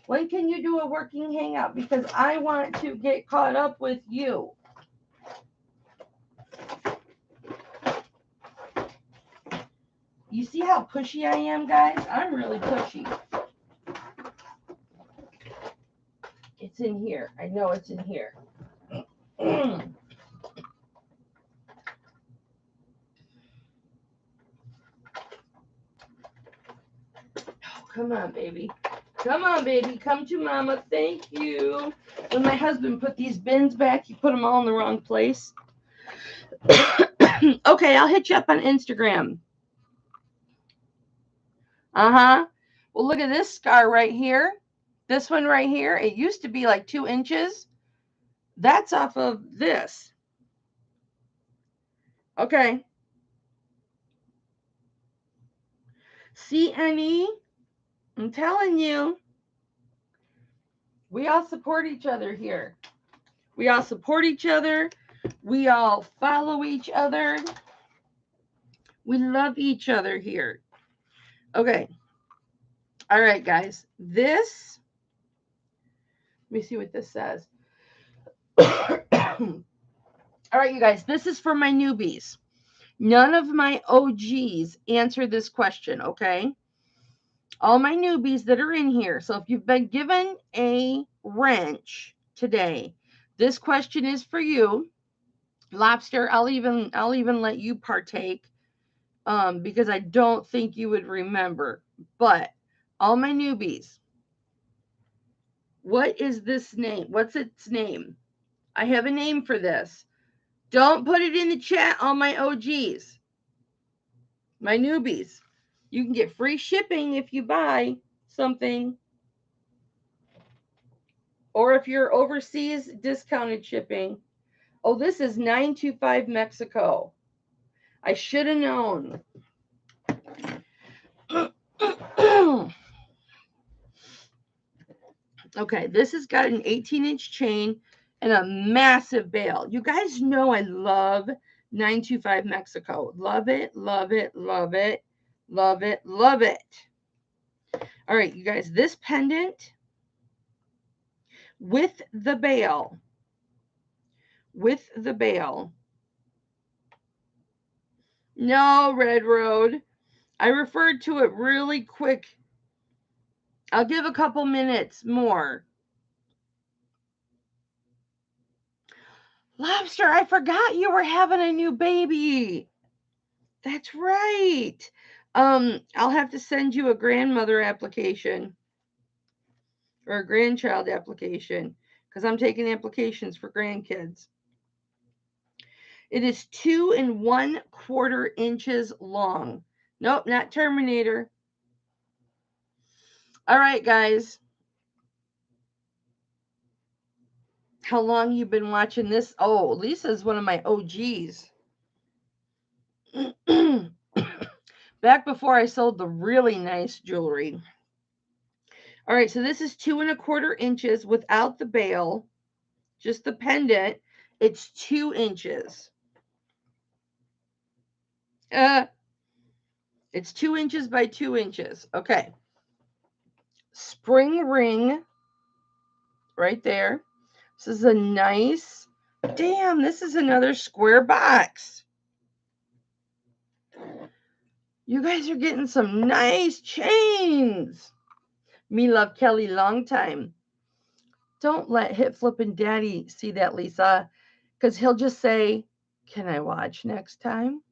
When can you do a working hangout? Because I want to get caught up with you. You see how pushy I am, guys? I'm really pushy. It's in here. I know it's in here. Oh, come on, baby. Come on, baby. Come to mama. Thank you. When my husband put these bins back, he put them all in the wrong place. Okay, I'll hit you up on Instagram. Uh-huh. Well, look at this scar right here. This one right here. It used to be like 2 inches. That's off of this. Okay. See, Annie? I'm telling you. We all support each other here. We all support each other. We all follow each other. We love each other here. Okay. All right, guys. This, let me see what this says. All right, you guys. This is for my newbies. None of my OGs answer this question, okay? All my newbies that are in here. So if you've been given a wrench today, this question is for you. Lobster, I'll even let you partake because I don't think you would remember. But all my newbies, what is this name? What's its name? I have a name for this. Don't put it in the chat, all my OGs. My newbies. You can get free shipping if you buy something. Or if you're overseas, discounted shipping. Oh, this is 925 Mexico. I should have known. Okay, this has got an 18-inch chain and a massive bail. You guys know I love 925 Mexico. Love it, love it, love it, love it, love it. All right, you guys, this pendant with the bail, no, Red Road. I referred to it really quick. I'll give a couple minutes more. Lobster, I forgot you were having a new baby. That's right. I'll have to send you a grandmother application or a grandchild application because I'm taking applications for grandkids. It is 2 1/4 inches long. Nope, not Terminator. All right, guys. how long you've been watching this. Oh, Lisa's one of my OGs. Back before I sold the really nice jewelry. All right, so this is 2¼ inches without the bail, just the pendant. It's 2 inches. It's 2 inches by 2 inches. Okay. Spring ring right there. This is a nice, damn, this is another square box. You guys are getting some nice chains. Me love Kelly long time. Don't let Hip Flippin' Daddy see that, Lisa, because he'll just say, can I watch next time?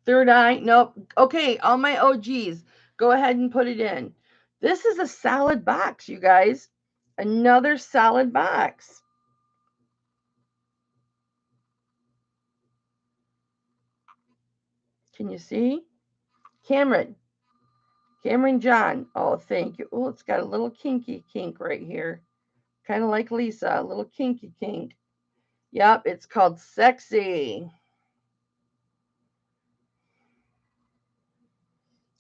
Third eye, nope. Okay, all my OGs, go ahead and put it in. This is a solid box, you guys. Another solid box. Can you see? Cameron John. Oh, thank you. Oh, it's got a little kinky kink right here. Kind of like Lisa, a little kinky kink. Yep, it's called Sexy.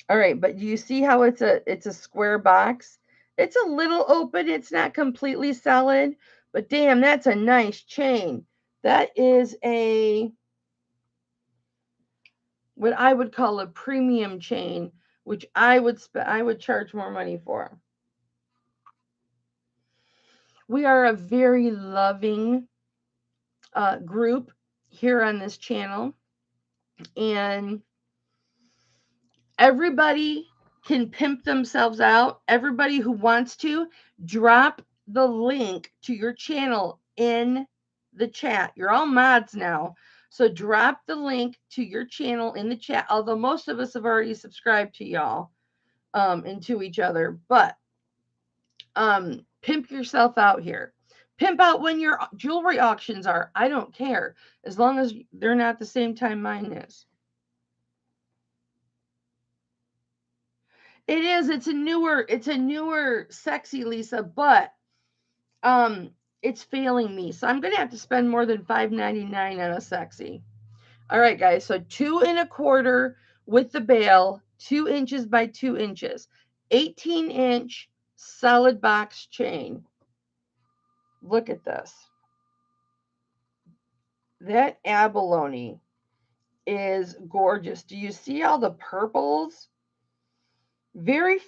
All right, but do you see how it's a square box? It's a little open, it's not completely solid, but damn, that's a nice chain. That is a what I would call a premium chain, which I would charge more money for. We are a very loving group here on this channel, and everybody can pimp themselves out. Everybody who wants to, drop the link to your channel in the chat. You're all mods now. So drop the link to your channel in the chat. Although most of us have already subscribed to y'all and to each other. But pimp yourself out here. Pimp out when your jewelry auctions are. I don't care. As long as they're not the same time mine is. It is. It's a newer sexy Lisa, but it's failing me. So I'm gonna have to spend more than $5.99 on a sexy. All right, guys. So 2¼ with the bail, 2 inches by 2 inches, 18-inch solid box chain. Look at this. That abalone is gorgeous. Do you see all the purples? Very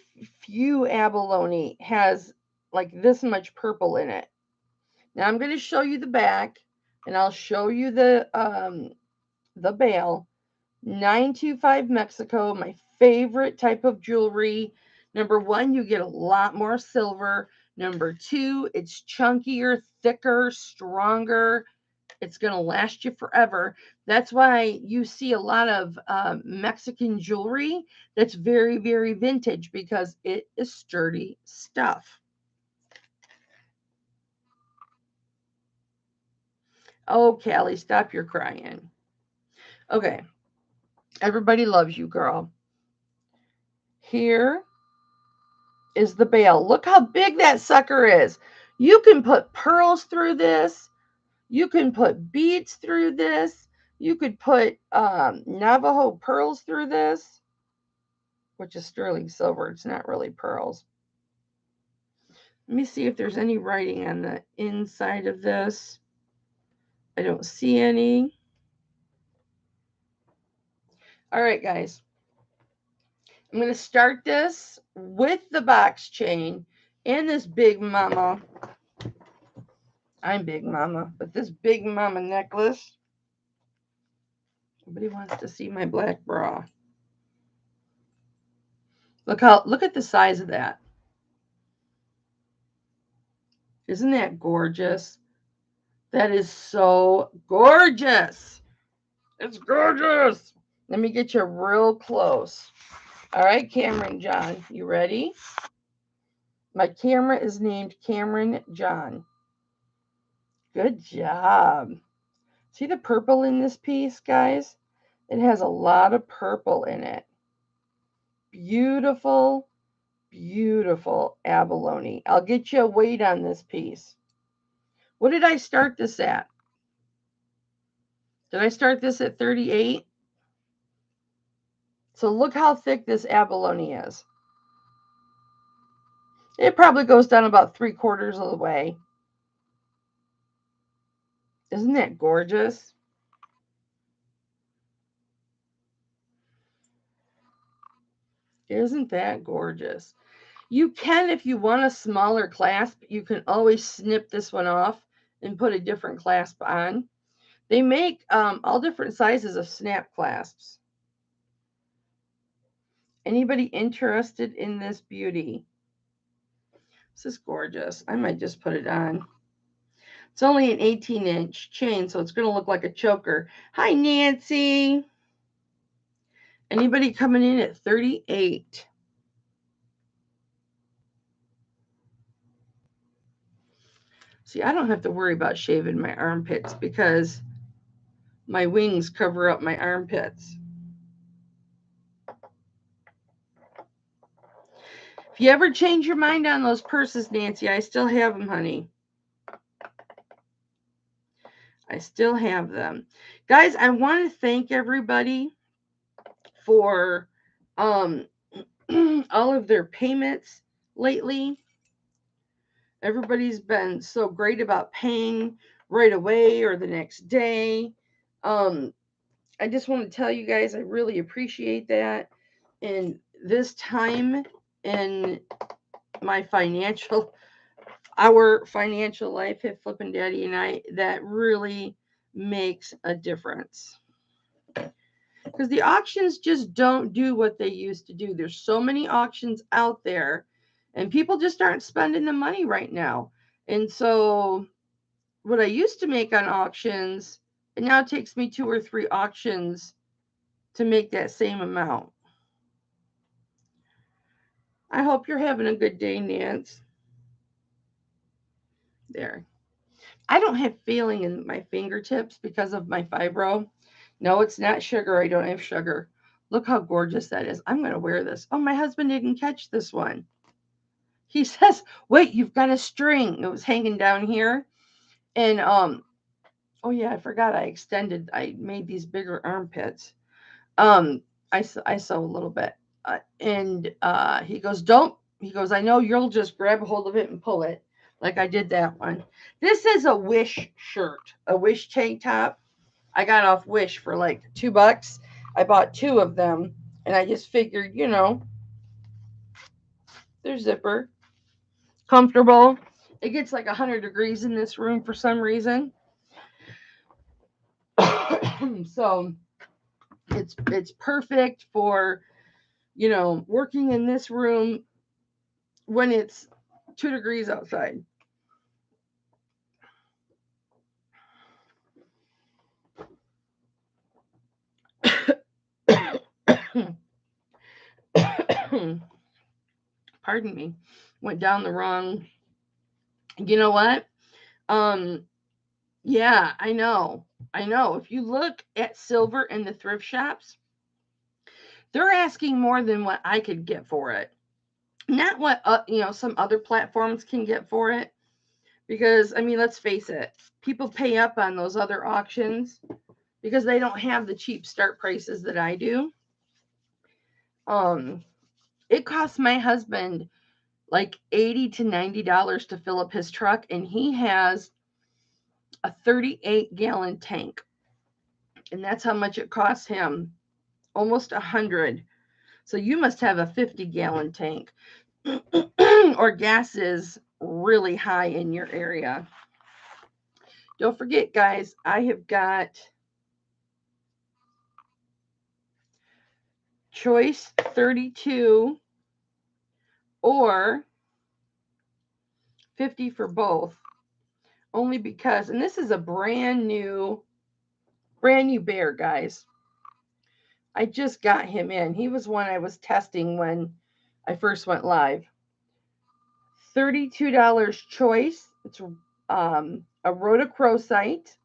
few abalone has like this much purple in it. Now I'm going to show you the back, and I'll show you the bail. 925 Mexico, my favorite type of jewelry. Number one, you get a lot more silver. Number two, it's chunkier, thicker, stronger. It's going to last you forever. That's why you see a lot of Mexican jewelry that's very, very vintage, because it is sturdy stuff. Oh, Callie, stop your crying. Okay. Everybody loves you, girl. Here is the bail. Look how big that sucker is. You can put pearls through this. You can put beads through this. You could put Navajo pearls through this, which is sterling silver. It's not really pearls. Let me see if there's any writing on the inside of this. I don't see any. All right, guys. I'm going to start this with the box chain and this big mama. I'm big mama, but this big mama necklace. Nobody wants to see my black bra. Look at the size of that. Isn't that gorgeous? That is so gorgeous. It's gorgeous. Let me get you real close. All right, Cameron John, you ready? My camera is named Cameron John. Good job. See the purple in this piece, guys? It has a lot of purple in it. Beautiful, beautiful. beautiful abalone. I'll get you a weight on this piece. What did I start this at? Did I start this at 38? So look how thick this abalone is. It probably goes down about 3/4 of the way. Isn't that gorgeous? Isn't that gorgeous? You can, if you want a smaller clasp, you can always snip this one off and put a different clasp on. They make all different sizes of snap clasps. Anybody interested in this beauty? This is gorgeous. I might just put it on. It's only an 18-inch chain, so it's going to look like a choker. Hi, Nancy. Anybody coming in at 38? See, I don't have to worry about shaving my armpits because my wings cover up my armpits. If you ever change your mind on those purses, Nancy, I still have them, honey. I still have them. Guys, I want to thank everybody for all of their payments lately. Everybody's been so great about paying right away or the next day. I just want to tell you guys I really appreciate that. And this time in our financial life, Hipflippin' Daddy and I, that really makes a difference. Because the auctions just don't do what they used to do. There's so many auctions out there, and people just aren't spending the money right now. And so what I used to make on auctions, it now takes me 2 or 3 auctions to make that same amount. I hope you're having a good day, Nance. There. I don't have feeling in my fingertips because of my fibro. No, it's not sugar. I don't have sugar. Look how gorgeous that is. I'm going to wear this. Oh, my husband didn't catch this one. He says, wait, you've got a string. It was hanging down here. And, oh yeah, I forgot I made these bigger armpits. I sew a little bit. And he goes, I know you'll just grab a hold of it and pull it. Like I did that one. This is a Wish shirt, a Wish tank top. I got off Wish for like $2. I bought 2 of them, and I just figured, they're zipper, comfortable. It gets like 100 degrees in this room for some reason. So it's perfect for, working in this room when it's 2 degrees outside. Pardon me. Went down the wrong. You know what? Yeah, I know. If you look at silver in the thrift shops, they're asking more than what I could get for it. Not what some other platforms can get for it. Because let's face it, people pay up on those other auctions because they don't have the cheap start prices that I do. It costs my husband like $80 to $90 to fill up his truck, and he has a 38-gallon tank, and that's how much it costs him, almost $100. So you must have a 50-gallon tank, or gas is really high in your area. Don't forget, guys, I have got choice 32 or 50 for both, only because, and this is a brand new bear, guys. I just got him in. He was one I was testing when I first went live. $32 choice. It's a Rhodochrosite.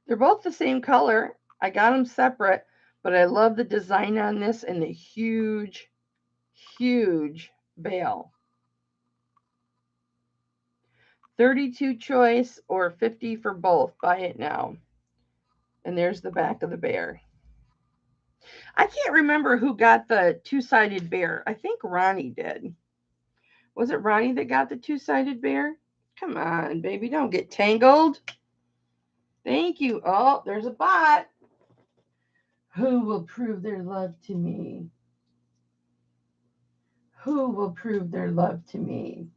They're both the same color. I got them separate, but I love the design on this and the huge huge bale. 32 choice or 50 for both. Buy it now. And there's the back of the bear. I can't remember who got the two-sided bear. I think Ronnie did. Was it Ronnie that got the two-sided bear? Come on, baby, don't get tangled. Thank you. Oh, there's a bot. Who will prove their love to me? Who will prove their love to me?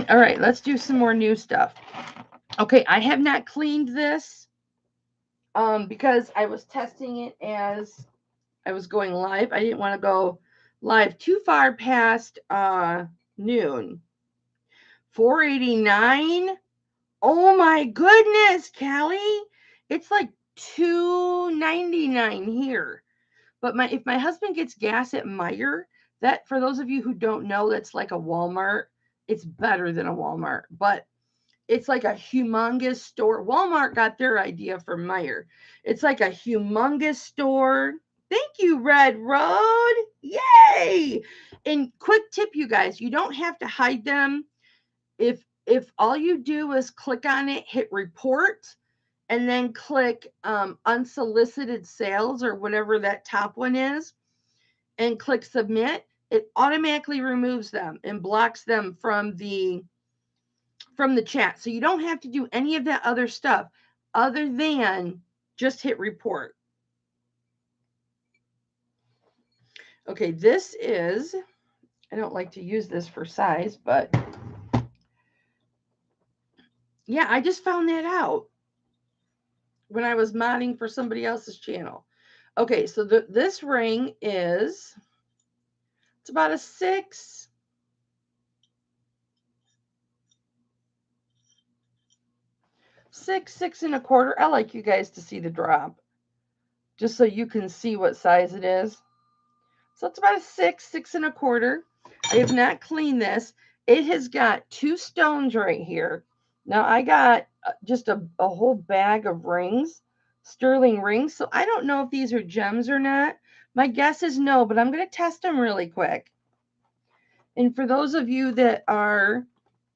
All right, let's do some more new stuff. Okay, I have not cleaned this because I was testing it as I was going live. I didn't want to go live too far past noon. $4.89. Oh my goodness, Callie. It's like $2.99 here. But if my husband gets gas at Meijer, that, for those of you who don't know, that's like a Walmart. It's better than a Walmart, but it's like a humongous store. Walmart got their idea from Meijer. It's like a humongous store. Thank you, Red Road. Yay! And quick tip, you guys, you don't have to hide them. If all you do is click on it, hit report, and then click unsolicited sales or whatever that top one is, and click submit, it automatically removes them and blocks them from the chat. So you don't have to do any of that other stuff other than just hit report. Okay, this is, I don't like to use this for size, but yeah, I just found that out when I was modding for somebody else's channel. Okay, so this ring is, it's about a 6. Six and a quarter. I like you guys to see the drop, just so you can see what size it is. So it's about a 6 and a quarter. I have not cleaned this. It has got 2 stones right here. Now I got just a whole bag of rings, sterling rings. So I don't know if these are gems or not. My guess is no, but I'm going to test them really quick. And for those of you that are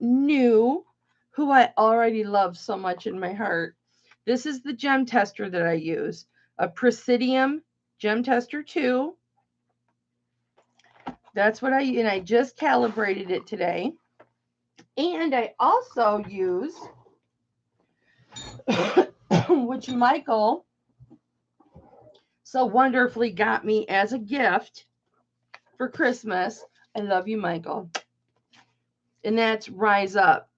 new, who I already love so much in my heart, this is the gem tester that I use, a Presidium Gem Tester 2. That's what and I just calibrated it today. And I also use, which Michael so wonderfully got me as a gift for Christmas. I love you, Michael. And that's Rise Up.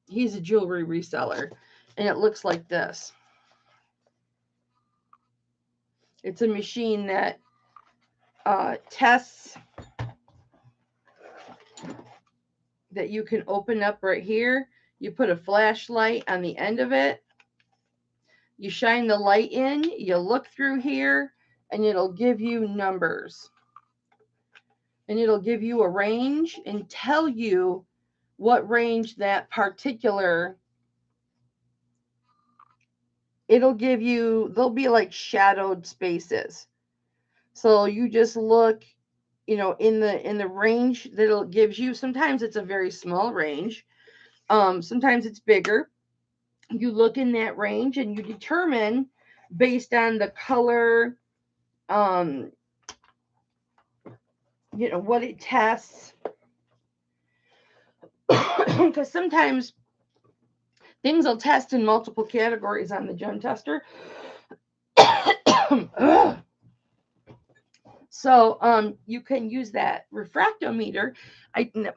He's a jewelry reseller. And it looks like this. It's a machine that tests, that you can open up right here. You put a flashlight on the end of it. You shine the light in. You look through here, and it'll give you numbers. And it'll give you a range and tell you what range that particular, it'll give you, they'll be like shadowed spaces. So you just look, you know, in the range that it gives you. Sometimes it's a very small range. Sometimes it's bigger. You look in that range and you determine based on the color, you know, what it tests. Because sometimes things will test in multiple categories on the gem tester. So you can use that refractometer.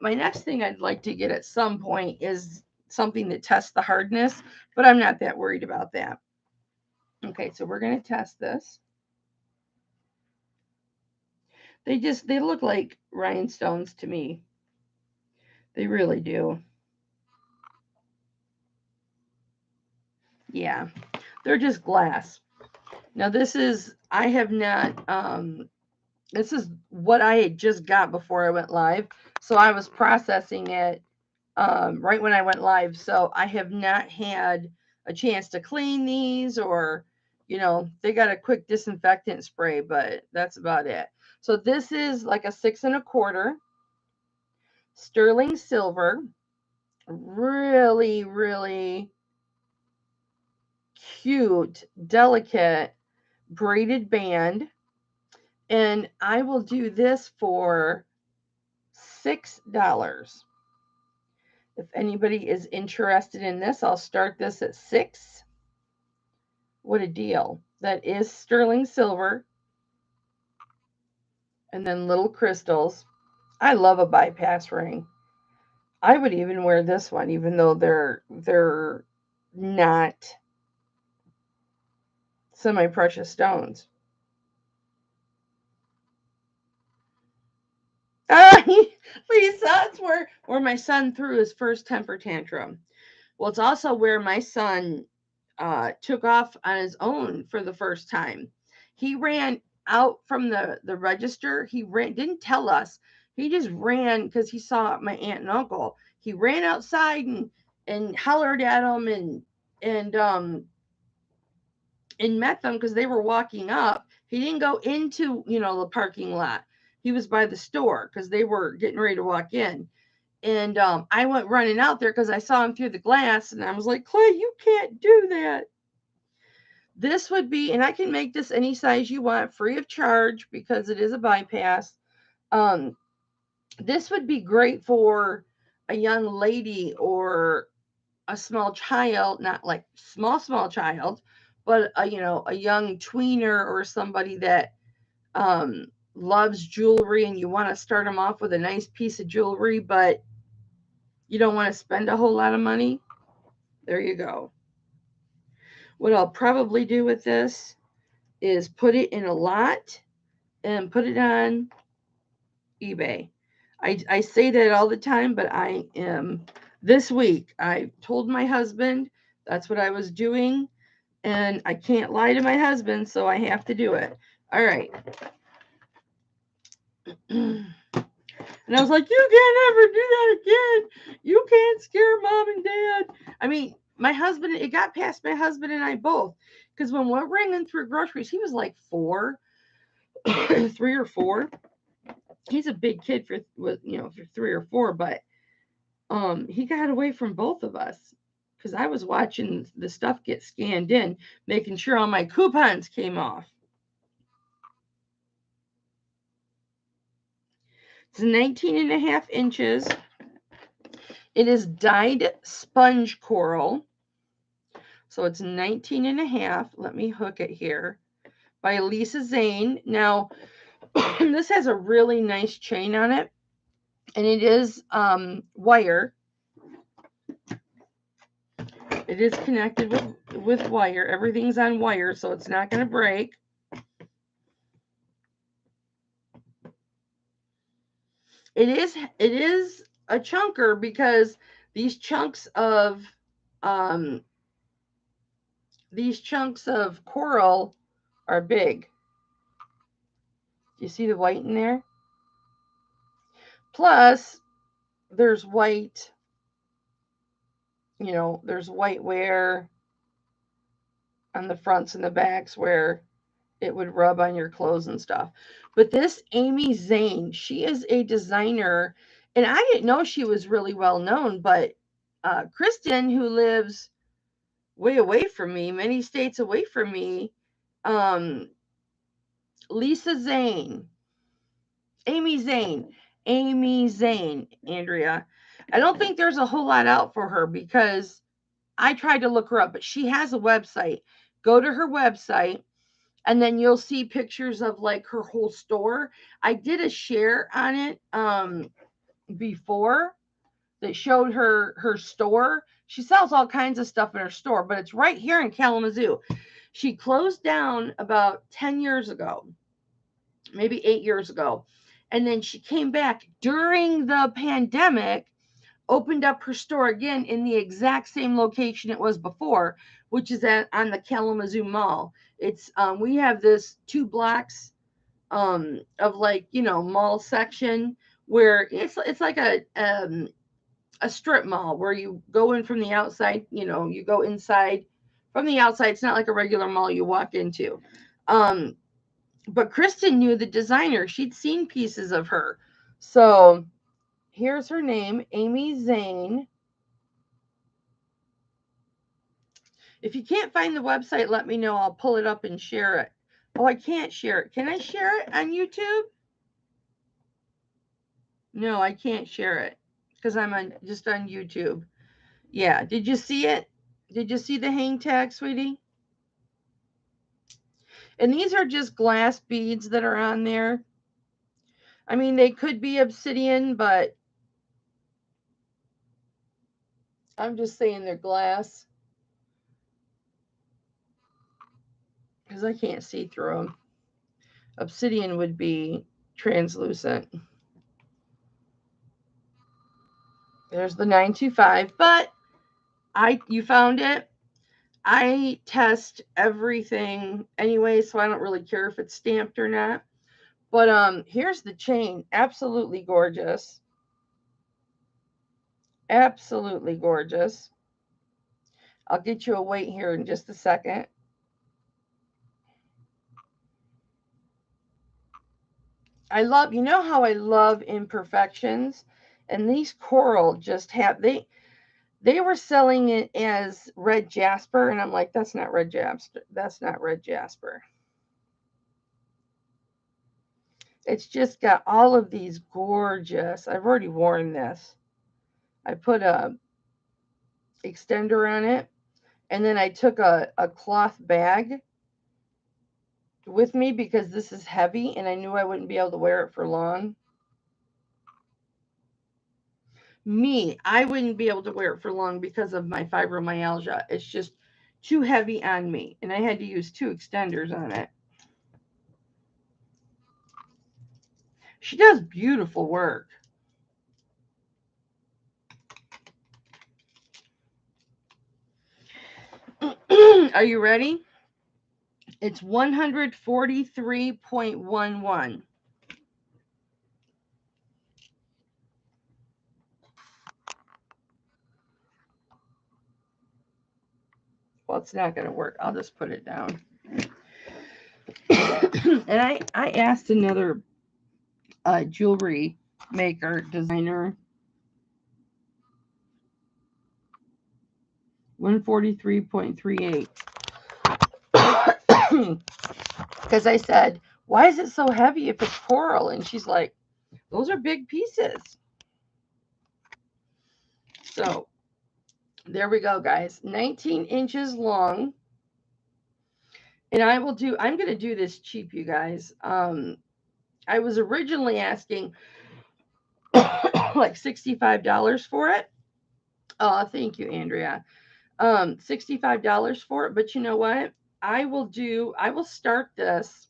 My next thing I'd like to get at some point is something that tests the hardness, but I'm not that worried about that. Okay, so we're going to test this. They look like rhinestones to me. They really do. Yeah, they're just glass. Now this is, I have not, this is what I had just got before I went live. So I was processing it right when I went live. So I have not had a chance to clean these or, they got a quick disinfectant spray, but that's about it. So this is like a 6 1/4 sterling silver, really, really cute, delicate braided band. And I will do this for $6. If anybody is interested in this, I'll start this at $6. What a deal. That is sterling silver. And then little crystals. I love a bypass ring. I would even wear this one, even though they're not semi-precious stones. Lisa, that's where my son threw his first temper tantrum. Well, it's also where my son took off on his own for the first time. He ran out from the register. He didn't tell us. He just ran because he saw my aunt and uncle. He ran outside and hollered at them and met them because they were walking up. He didn't go into the parking lot. He was by the store because they were getting ready to walk in. And I went running out there because I saw him through the glass, and I was like, Clay, you can't do that. This would be, and I can make this any size you want, free of charge, because it is a bypass. This would be great for a young lady or a small child, not like small child, but a young tweener or somebody that loves jewelry, and you want to start them off with a nice piece of jewelry, but you don't want to spend a whole lot of money. There you go. What I'll probably do with this is put it in a lot and put it on eBay. I say that all the time, but this week, I told my husband that's what I was doing, and I can't lie to my husband, so I have to do it. All right. And I was like, you can't ever do that again. You can't scare mom and dad. I mean, my husband, it got past my husband and I both. Because when we're ringing through groceries, he was like 4, 3 or 4. He's a big kid for 3 or 4, but he got away from both of us because I was watching the stuff get scanned in, making sure all my coupons came off. It's 19.5 inches. It is dyed sponge coral. So it's 19.5. Let me hook it here. By Lisa Zane. Now, this has a really nice chain on it. And it is wire. It is connected with wire. Everything's on wire, so it's not going to break. It is a chunker because these chunks of coral are big. Do you see the white in there? Plus, there's white, there's white wear on the fronts and the backs where it would rub on your clothes and stuff. But this Amy Zane, she is a designer, and I didn't know she was really well known, but Kristen, who lives way away from me, many states away from me, Lisa Zane, Amy Zane, Andrea. I don't think there's a whole lot out for her because I tried to look her up, but she has a website. Go to her website, and then you'll see pictures of like her whole store. I did a share on it before that showed her store. She sells all kinds of stuff in her store, but it's right here in Kalamazoo. She closed down about 10 years ago, maybe 8 years ago. And then she came back during the pandemic, opened up her store again in the exact same location it was before, which is on the Kalamazoo Mall. It's we have this 2 blocks of like mall section where it's like a strip mall where you go in from the outside. You go inside from the outside. It's not like a regular mall you walk into. But Kristen knew the designer. She'd seen pieces of her. So here's her name, Amy Zane. If you can't find the website, let me know. I'll pull it up and share it. Oh, I can't share it. Can I share it on YouTube? No, I can't share it because I'm just on YouTube. Yeah, did you see it? Did you see the hang tag, sweetie? And these are just glass beads that are on there. I mean, they could be obsidian, but I'm just saying they're glass because I can't see through them. Obsidian would be translucent. There's the 925, but you found it. I test everything anyway, so I don't really care if it's stamped or not. But here's the chain. Absolutely gorgeous. Absolutely gorgeous. I'll get you a weight here in just a second. I love, you know how I love imperfections? And these coral just have, they were selling it as red jasper, and I'm like, that's not red jasper. That's not red jasper. It's just got all of these gorgeous, I've already worn this. I put a extender on it, and then I took a cloth bag with me because this is heavy and I knew I wouldn't be able to wear it for long. I wouldn't be able to wear it for long because of my fibromyalgia. It's just too heavy on me, and I had to use 2 extenders on it. She does beautiful work. Are you ready? It's 143.11. Well, it's not going to work. I'll just put it down. And I asked another jewelry maker, designer, 143.38. Because I said, why is it so heavy if it's coral? And she's like, those are big pieces. So there we go, guys. 19 inches long. And I'm going to do this cheap, you guys. I was originally asking like $65 for it. Oh, thank you, Andrea. $65 for it. But you know what? I will start this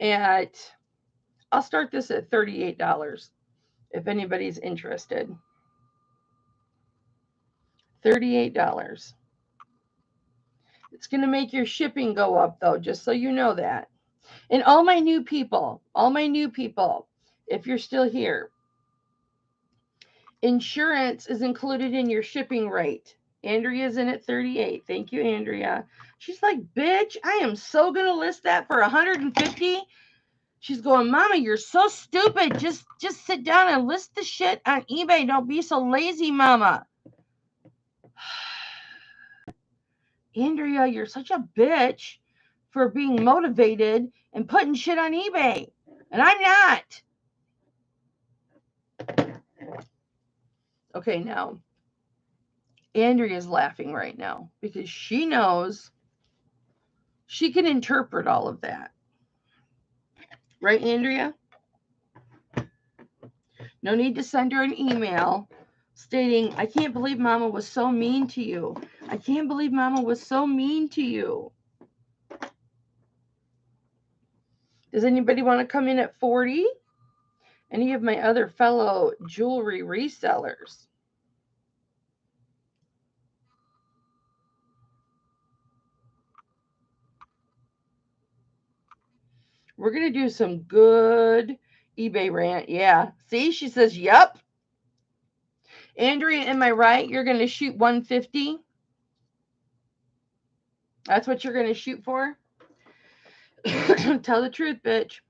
I'll start this at $38 if anybody's interested. $38. It's going to make your shipping go up, though, just so you know that. And all my new people, if you're still here, insurance is included in your shipping rate. Andrea's in at 38. Thank you, Andrea. She's like, bitch, I am so going to list that for 150. She's going, Mama, you're so stupid. Just sit down and list the shit on eBay. Don't be so lazy, Mama. Andrea, you're such a bitch for being motivated and putting shit on eBay. And I'm not. Okay, now, Andrea's laughing right now because she knows she can interpret all of that. Right, Andrea? No need to send her an email stating, I can't believe Mama was so mean to you. I can't believe Mama was so mean to you. Does anybody want to come in at 40? Any of my other fellow jewelry resellers? We're going to do some good eBay rant. Yeah. See, she says, yep. Andrea, am I right? You're going to shoot 150? That's what you're going to shoot for? Tell the truth, bitch.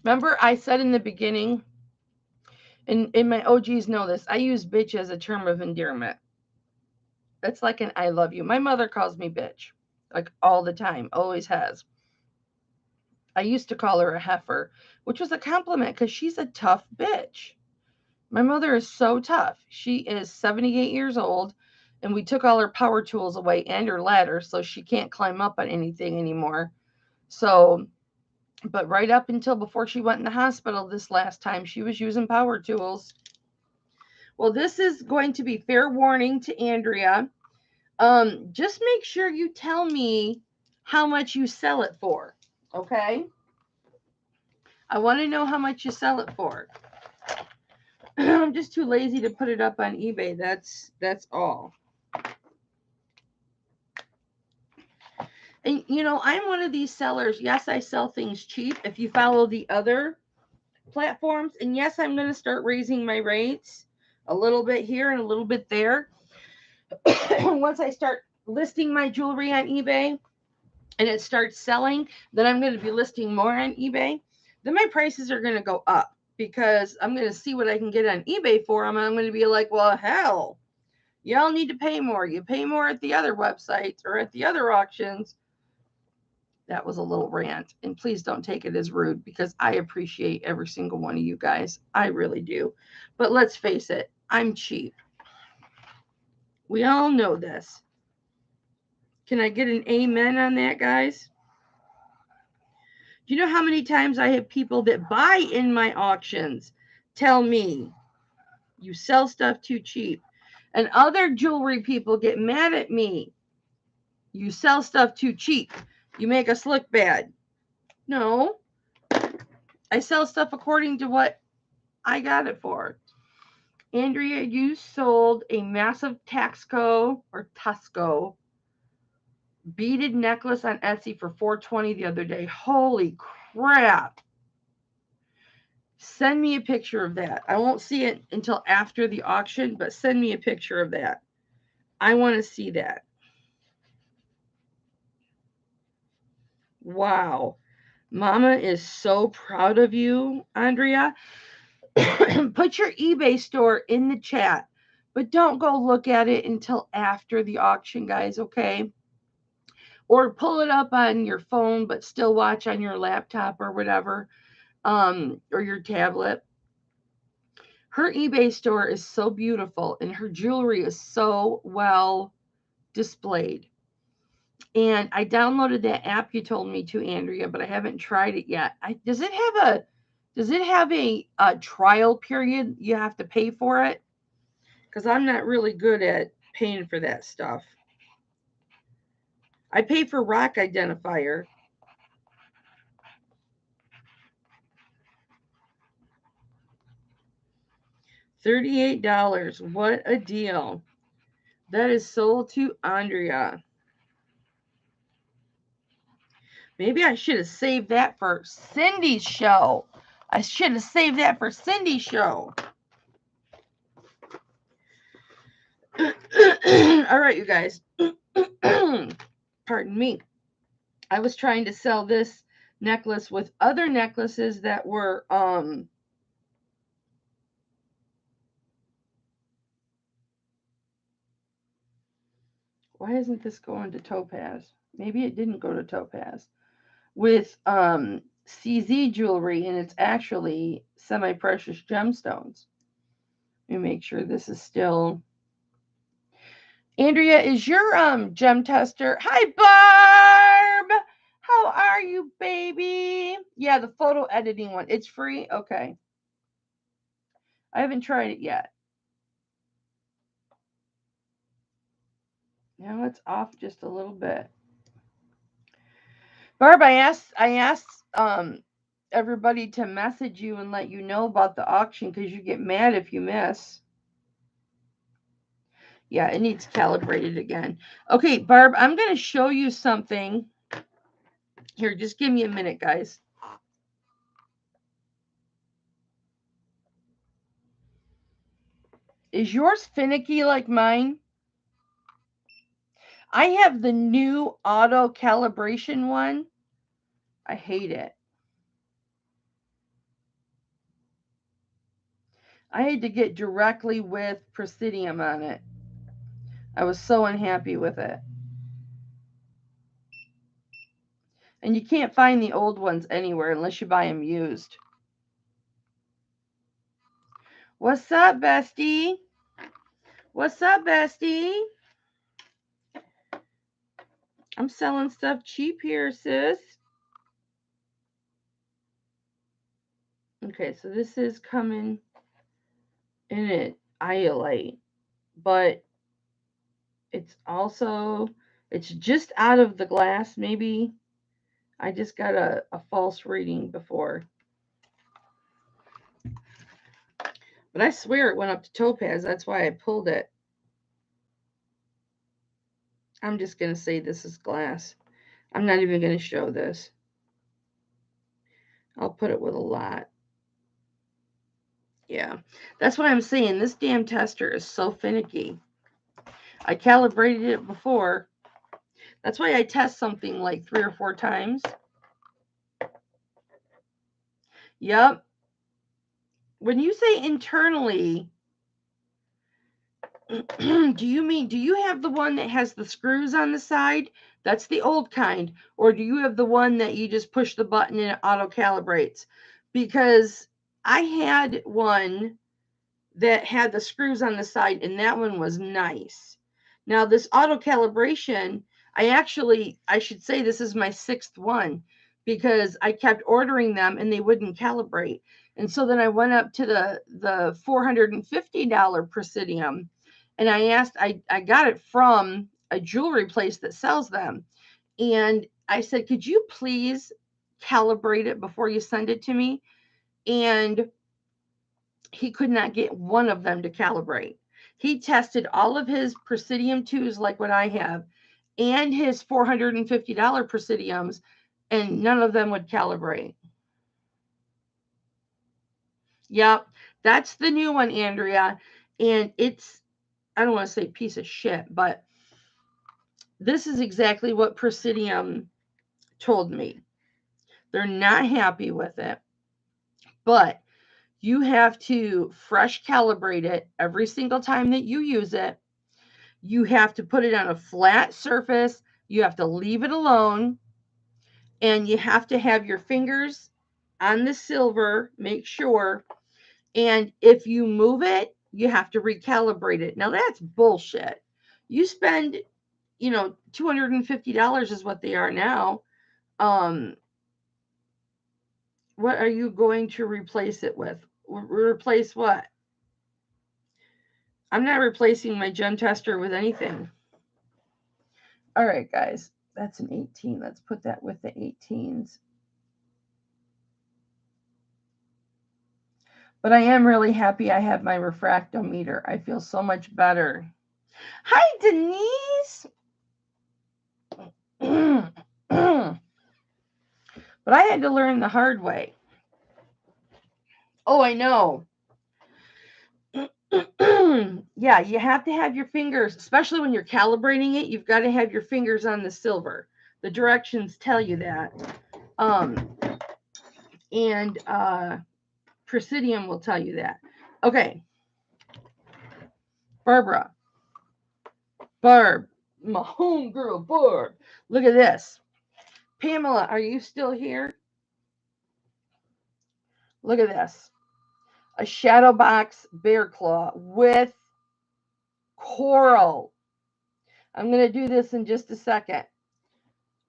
Remember I said in the beginning, and my OGs know this, I use bitch as a term of endearment. It's like an I love you. My mother calls me bitch, like all the time, always has. I used to call her a heifer, which was a compliment because she's a tough bitch. My mother is so tough. She is 78 years old, and we took all her power tools away and her ladder, so she can't climb up on anything anymore. So, but right up until before she went in the hospital this last time, she was using power tools. Well, this is going to be fair warning to Andrea. Just make sure you tell me how much you sell it for, okay? I want to know how much you sell it for. I'm just too lazy to put it up on eBay. That's all. And you know, I'm one of these sellers. Yes, I sell things cheap if you follow the other platforms. And yes, I'm going to start raising my rates a little bit here and a little bit there. Once I start listing my jewelry on eBay and it starts selling, then I'm going to be listing more on eBay. Then my prices are going to go up because I'm going to see what I can get on eBay for them. And I'm going to be like, well, hell, y'all need to pay more. You pay more at the other websites or at the other auctions. That was a little rant, and please don't take it as rude because I appreciate every single one of you guys. I really do. But let's face it, I'm cheap. We all know this. Can I get an amen on that, guys? Do you know how many times I have people that buy in my auctions tell me you sell stuff too cheap? And other jewelry people get mad at me. You sell stuff too cheap. You make us look bad. No. I sell stuff according to what I got it for. Andrea, you sold a massive Taxco or Tusco beaded necklace on Etsy for $420 the other day. Holy crap. Send me a picture of that. I won't see it until after the auction, but send me a picture of that. I want to see that. Wow. Mama is so proud of you, Andrea. Put your eBay store in the chat, but don't go look at it until after the auction, guys, okay? Or pull it up on your phone, but still watch on your laptop or whatever, or your tablet. Her eBay store is so beautiful, and her jewelry is so well displayed. And I downloaded that app you told me to, Andrea, but I haven't tried it yet. Does it have a trial period? You have to pay for it? Because I'm not really good at paying for that stuff. I pay for Rock Identifier. $38. What a deal. That is sold to Andrea. Maybe I should have saved that for Cindy's show. I should have saved that for Cindy's show. All right, you guys. Pardon me. I was trying to sell this necklace with other necklaces that were why isn't this going to Topaz? Maybe it didn't go to Topaz. With CZ jewelry, and it's actually semi-precious gemstones. Let me make sure this is still. Andrea, is your gem tester? Hi, Barb. How are you, baby? Yeah, the photo editing one. It's free. Okay. I haven't tried it yet. Now it's off just a little bit. Barb, I asked everybody to message you and let you know about the auction because you get mad if you miss. Yeah, it needs calibrated again. Okay, Barb, I'm going to show you something. Here, just give me a minute, guys. Is yours finicky like mine? I have the new auto calibration one. I hate it. I had to get directly with Presidium on it. I was so unhappy with it. And you can't find the old ones anywhere unless you buy them used. What's up, bestie? What's up, bestie? I'm selling stuff cheap here, sis. Okay, so this is coming in an iolite, but it's just out of the glass. Maybe I just got a false reading before. But I swear it went up to topaz. That's why I pulled it. I'm just going to say this is glass. I'm not even going to show this. I'll put it with a lot. Yeah, that's what I'm saying. This damn tester is so finicky. I calibrated it before. That's why I test something like 3 or 4 times. Yep. When you say internally, do you have the one that has the screws on the side? That's the old kind. Or do you have the one that you just push the button and it auto calibrates? Because I had one that had the screws on the side, and that one was nice. Now, this auto calibration, I should say this is my 6th one, because I kept ordering them and they wouldn't calibrate. And so then I went up to the $450 Presidium, and I got it from a jewelry place that sells them. And I said, could you please calibrate it before you send it to me? And he could not get one of them to calibrate. He tested all of his Presidium 2s like what I have and his $450 Presidiums, and none of them would calibrate. Yep, that's the new one, Andrea. And it's, I don't want to say piece of shit, but this is exactly what Presidium told me. They're not happy with it, but you have to fresh calibrate it every single time that you use it. You have to put it on a flat surface. You have to leave it alone. And you have to have your fingers on the silver, make sure. And if you move it, you have to recalibrate it. Now that's bullshit. You spend, $250 is what they are now. What are you going to replace it with? Replace what? I'm not replacing my gem tester with anything. All right, guys, that's an 18. Let's put that with the 18s. But I am really happy I have my refractometer. I feel so much better. Hi, Denise. But I had to learn the hard way. Oh, I know. Yeah, you have to have your fingers, especially when you're calibrating it, you've got to have your fingers on the silver. The directions tell you that. And Presidium will tell you that. Okay. Barb, my homegirl, Barb. Look at this. Pamela, are you still here? Look at this. A shadow box bear claw with coral. I'm going to do this in just a second.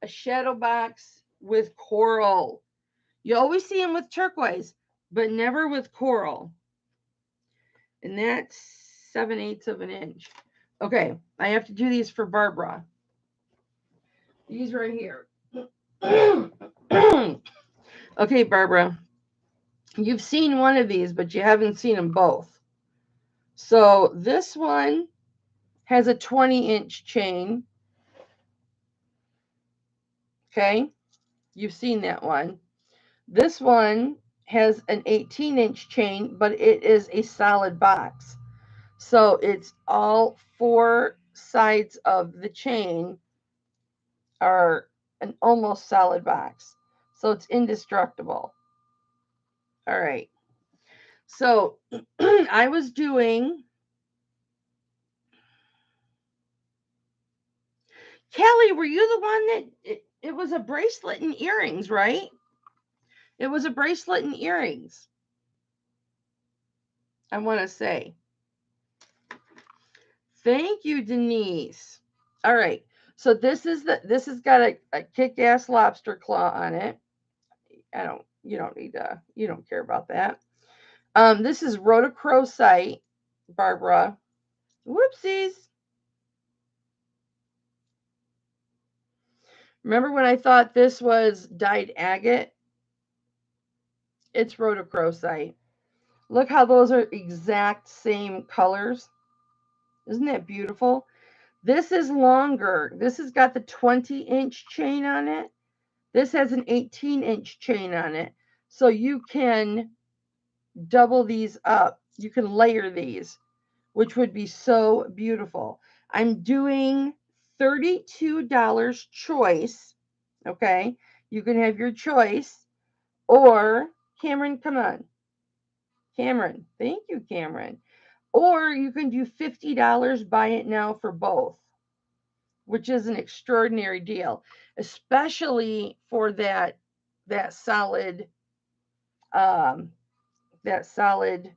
A shadow box with coral. You always see them with turquoise, but never with coral. And that's 7/8 of an inch. Okay, I have to do these for Barbara. These right here. Okay, Barbara. You've seen one of these, but you haven't seen them both. So this one has a 20-inch chain. Okay, you've seen that one. This one has an 18-inch chain, but it is a solid box. So it's all four sides of the chain are an almost solid box. So it's indestructible. All right. So I was doing, Kelly, were you the one that it was a bracelet and earrings, right? It was a bracelet and earrings. I want to say. Thank you, Denise. All right. So this has got a kick-ass lobster claw on it. You don't care about that. This is Rhodochrosite, Barbara. Whoopsies. Remember when I thought this was dyed agate? It's Rhodochrosite. Look how those are exact same colors. Isn't that beautiful? This is longer. This has got the 20-inch chain on it. This has an 18-inch chain on it. So you can double these up. You can layer these, which would be so beautiful. I'm doing $32 choice. Okay. You can have your choice. Or, Cameron, come on. Cameron. Thank you, Cameron. Or you can do $50, buy it now for both, which is an extraordinary deal, especially for that solid that solid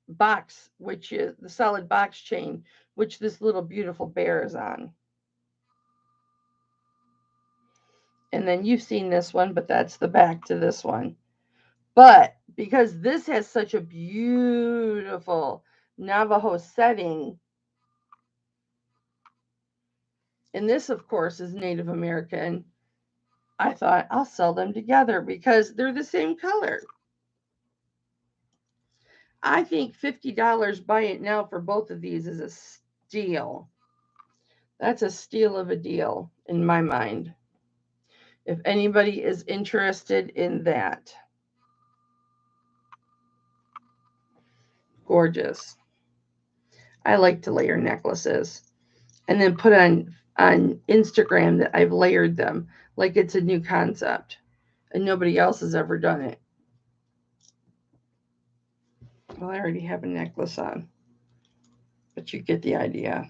box, which is the solid box chain, which this little beautiful bear is on. And then you've seen this one, but that's the back to this one. But because this has such a beautiful Navajo setting, and this, of course, is Native American, I thought I'll sell them together because they're the same color. I think $50, buy it now for both of these is a steal. That's a steal of a deal in my mind. If anybody is interested in that. Gorgeous. I like to layer necklaces and then put on Instagram that I've layered them like it's a new concept and nobody else has ever done it. Well, I already have a necklace on, but you get the idea.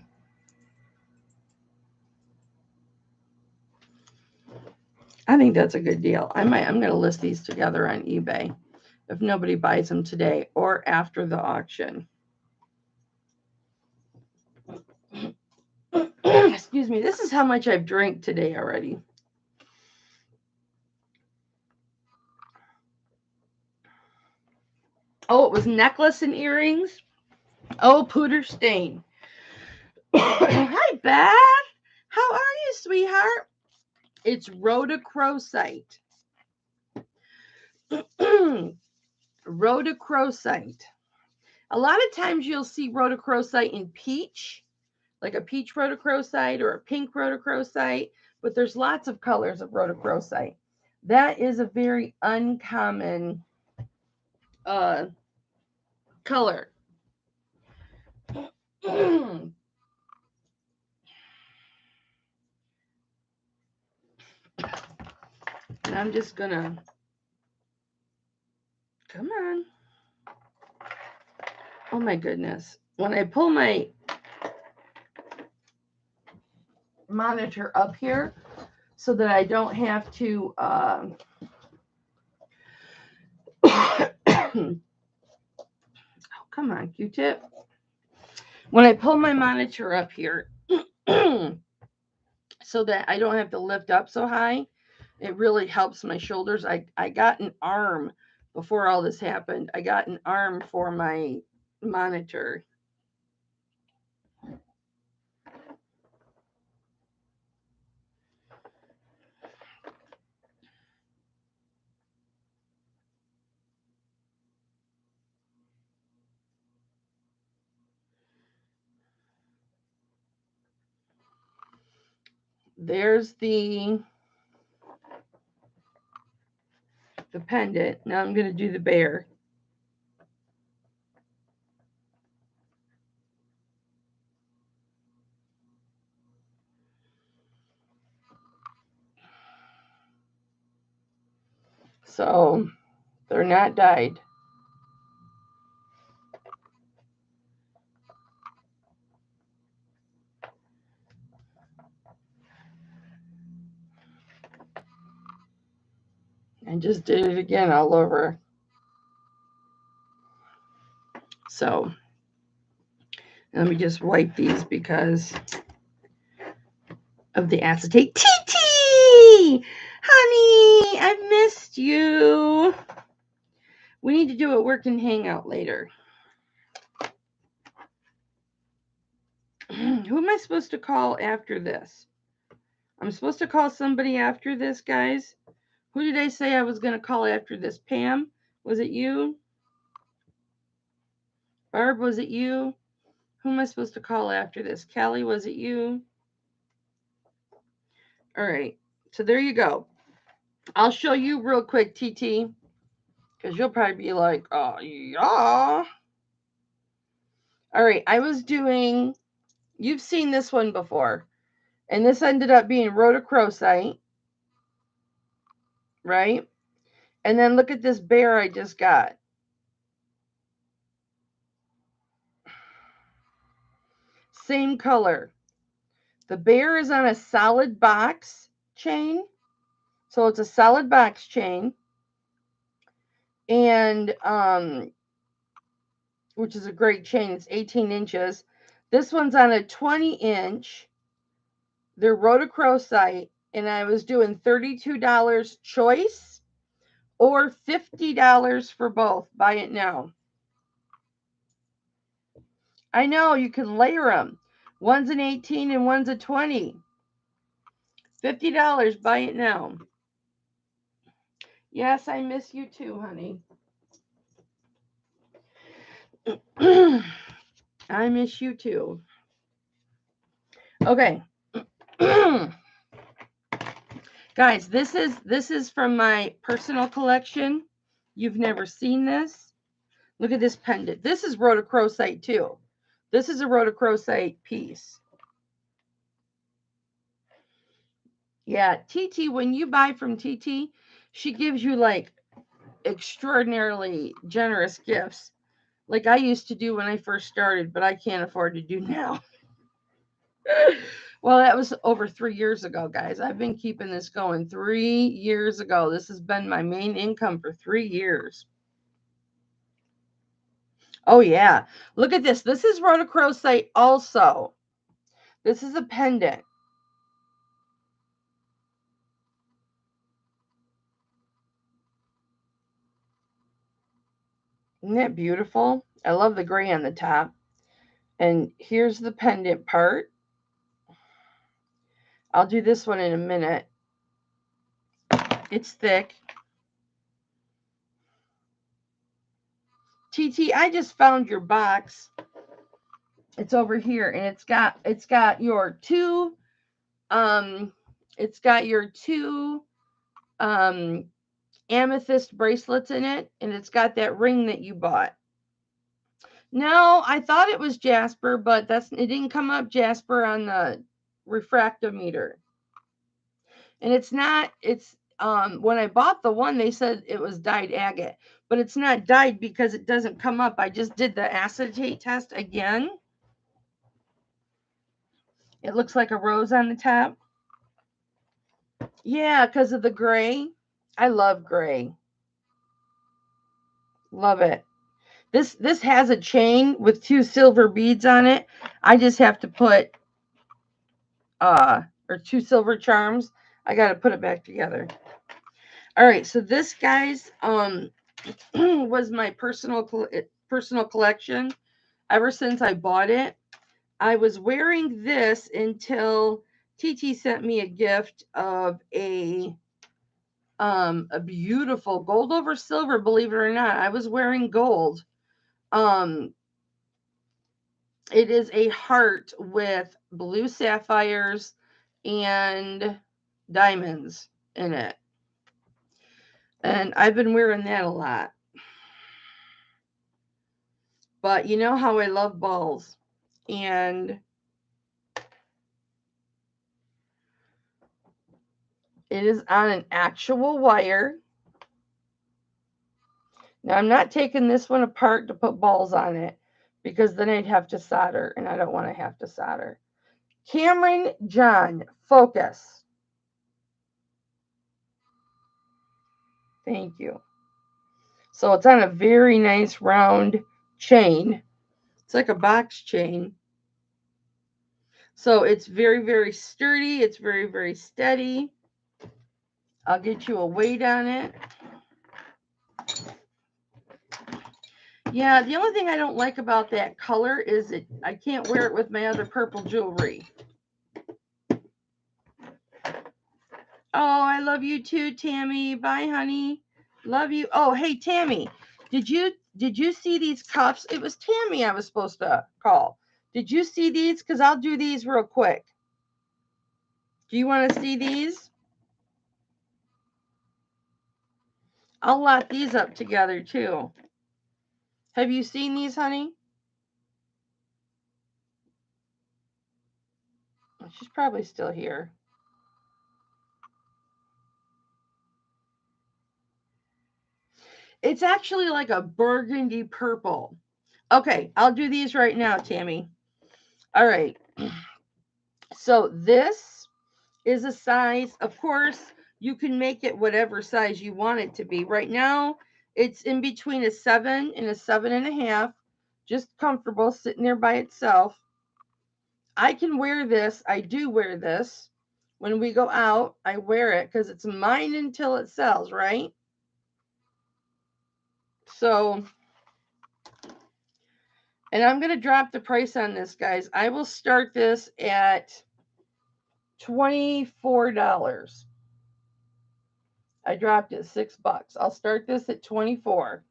I think that's a good deal. I'm going to list these together on eBay if nobody buys them today or after the auction. Excuse me. This is how much I've drank today already. Oh, it was necklace and earrings. Oh, Pooter Stain. Hi, Beth. How are you, sweetheart? It's Rhodochrosite. Rhodochrosite. A lot of times you'll see rhodochrosite in peach, like a peach rhodochrosite or a pink rhodochrosite, but there's lots of colors of rhodochrosite. That is a very uncommon color. And I'm just gonna, come on. Oh my goodness. When I pull my monitor up here so that I don't have to oh, come on, Q-tip. When I pull my monitor up here so that I don't have to lift up so high, it really helps my shoulders. I got an arm before all this happened. I got an arm for my monitor. There's the pendant. Now I'm going to do the bear. So they're not dyed. I just did it again all over. So let me just wipe these because of the acetate. TT! Honey, I've missed you. We need to do a working hangout later. Who am I supposed to call after this? I'm supposed to call somebody after this, guys. Who did I say I was going to call after this? Pam? Was it you? Barb, was it you? Who am I supposed to call after this? Callie, was it you? All right. So there you go. I'll show you real quick, TT, because you'll probably be like, oh, yeah. All right. I was doing, you've seen this one before, and this ended up being Rhodochrosite, right? And then look at this bear I just got. Same color. The bear is on a solid box chain. So it's a solid box chain. And which is a great chain. It's 18 inches. This one's on a 20-inch. They're Rhodochrosite, and I was doing $32 choice or $50 for both. Buy it now. I know, you can layer them. One's an 18 and one's a 20. $50. Buy it now. Yes, I miss you too, honey. I miss you too. Okay. Guys, this is from my personal collection. You've never seen this. Look at this pendant. This is Rhodochrosite too. This is a Rhodochrosite piece. Yeah, TT, when you buy from TT, she gives you like extraordinarily generous gifts. Like I used to do when I first started, but I can't afford to do now. Well, that was over 3 years ago, guys. I've been keeping this going 3 years ago. This has been my main income for 3 years. Oh, yeah. Look at this. This is Rhodochrosite also. This is a pendant. Isn't that beautiful? I love the gray on the top. And here's the pendant part. I'll do this one in a minute. It's thick. TT, I just found your box. It's over here, and it's got your two amethyst bracelets in it, and it's got that ring that you bought. No, I thought it was jasper, but it didn't come up jasper on the refractometer. And it's not, when I bought the one, they said it was dyed agate, but it's not dyed because it doesn't come up. I just did the acetate test again. It looks like a rose on the top. Yeah, because of the gray. I love gray. Love it. This has a chain with 2 silver beads on it. I just have to put or 2 silver charms. I got to put it back together. All right, so this, guys, was my personal collection ever since I bought it. I was wearing this until TT sent me a gift of a beautiful gold over silver, believe it or not. I was wearing gold. It is a heart with blue sapphires and diamonds in it. And I've been wearing that a lot. But you know how I love balls. And it is on an actual wire. Now, I'm not taking this one apart to put balls on it because then I'd have to solder, and I don't want to have to solder. Cameron John, focus. Thank you. So it's on a very nice round chain. It's like a box chain. So it's very, very sturdy. It's very, very steady. I'll get you a weight on it. Yeah, the only thing I don't like about that color is I can't wear it with my other purple jewelry. Oh, I love you too, Tammy. Bye, honey. Love you. Oh, hey, Tammy. Did you see these cups? It was Tammy I was supposed to call. Did you see these? Because I'll do these real quick. Do you want to see these? I'll lot these up together too. Have you seen these, honey? She's probably still here. It's actually like a burgundy purple. Okay, I'll do these right now, Tammy. All right. So this is a size, of course, you can make it whatever size you want it to be. Right now, it's in between a 7 and a 7.5. Just comfortable sitting there by itself. I can wear this. I do wear this. When we go out, I wear it because it's mine until it sells, right? So, and I'm going to drop the price on this, guys. I will start this at $24. I dropped it $6. I'll start this at 24.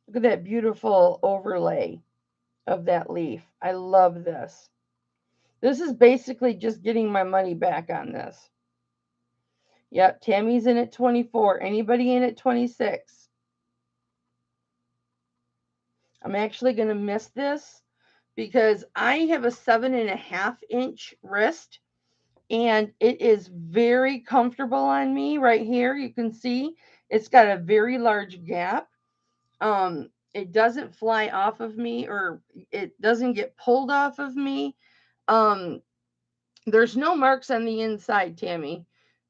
Look at that beautiful overlay of that leaf. I love this. This is basically just getting my money back on this. Yep, Tammy's in at 24. Anybody in at 26? I'm actually going to miss this because I have a 7.5-inch wrist and it is very comfortable on me right here. You can see it's got a very large gap. It doesn't fly off of me or it doesn't get pulled off of me. There's no marks on the inside, Tammy.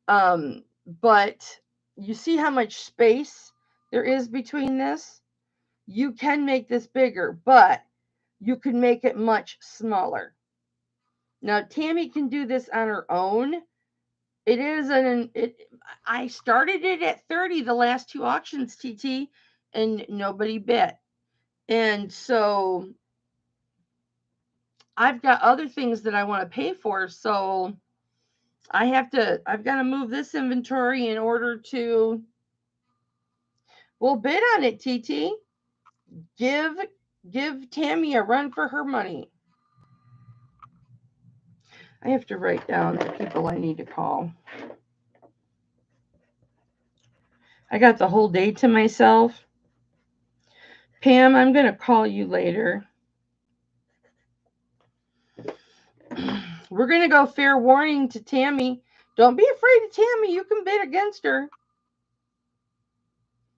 But you see how much space there is between this? You can make this bigger, but you can make it much smaller. Now, Tammy can do this on her own. I started it at 30 the last two auctions, TT, and nobody bid. And so I've got other things that I want to pay for. So I've got to move this inventory in order to, well, bid on it, TT. Give Tammy a run for her money. I have to write down the people I need to call. I got the whole day to myself. Pam, I'm going to call you later. We're going to go fair warning to Tammy. Don't be afraid of Tammy. You can bid against her.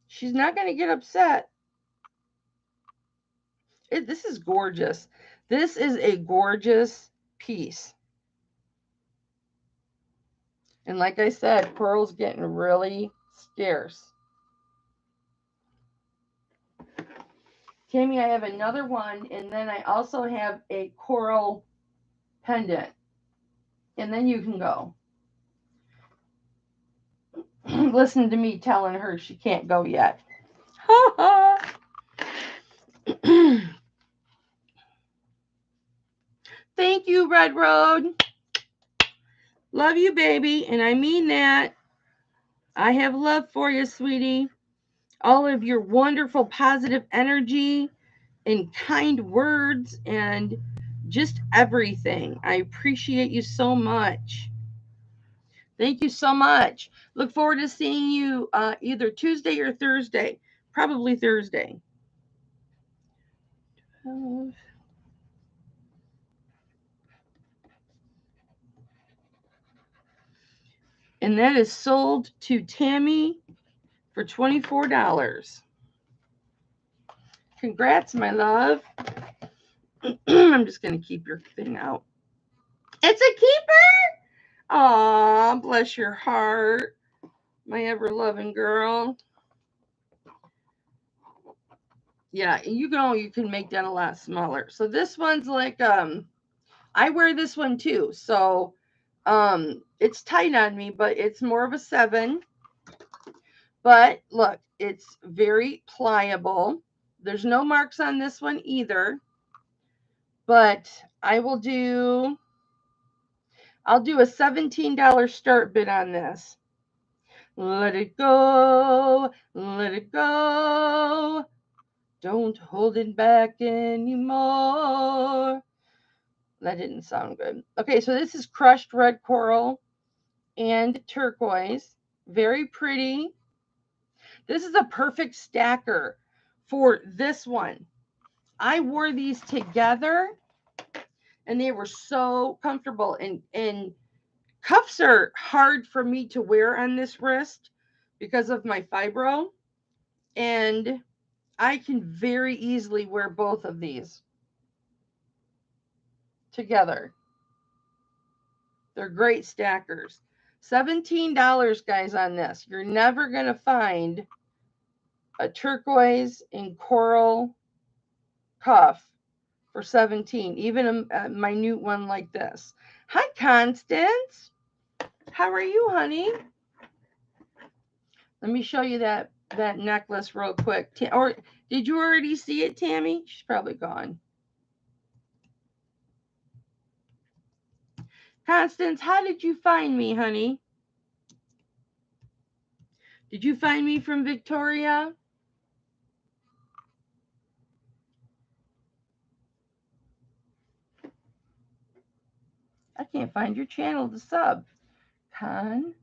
She's not going to get upset. This is gorgeous. This is a gorgeous piece. And like I said, pearl's getting really scarce. Tammy, I have another one, and then I also have a coral pendant. And then you can go. Listen to me telling her she can't go yet. Thank you, Red Road. Love you, baby. And I mean that. I have love for you, sweetie. All of your wonderful positive energy and kind words and just everything. I appreciate you so much. Thank you so much. Look forward to seeing you either Tuesday or Thursday. Probably Thursday. And that is sold to Tammy for $24. Congrats, my love. I'm just going to keep your thing out. It's a keeper? Aw, bless your heart. My ever-loving girl. Yeah, you can make that a lot smaller. So this one's like, I wear this one too. So it's tight on me, but it's more of a 7. But look, it's very pliable. There's no marks on this one either. But I'll do a $17 start bid on this. Let it go, let it go. Don't hold it back anymore. That didn't sound good. Okay, so this is crushed red coral and turquoise. Very pretty. This is a perfect stacker for this one. I wore these together and they were so comfortable. And cuffs are hard for me to wear on this wrist because of my fibro. And I can very easily wear both of these together. They're great stackers. $17, guys, on this. You're never going to find a turquoise and coral cuff for $17, even a minute one like this. Hi, Constance. How are you, honey? Let me show you that necklace real quick. Or did you already see it, Tammy? She's probably gone. Constance, how did you find me, honey? Did you find me from Victoria? I can't find your channel to sub. Constance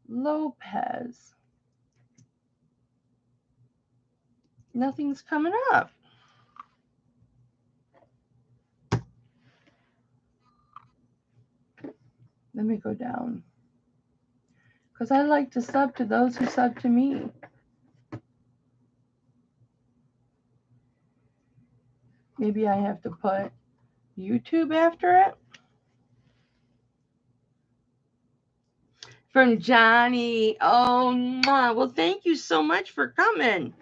Lopez. Nothing's coming up. Let me go down. Because I like to sub to those who sub to me. Maybe I have to put YouTube after it. From Johnny. Oh, well, thank you so much for coming.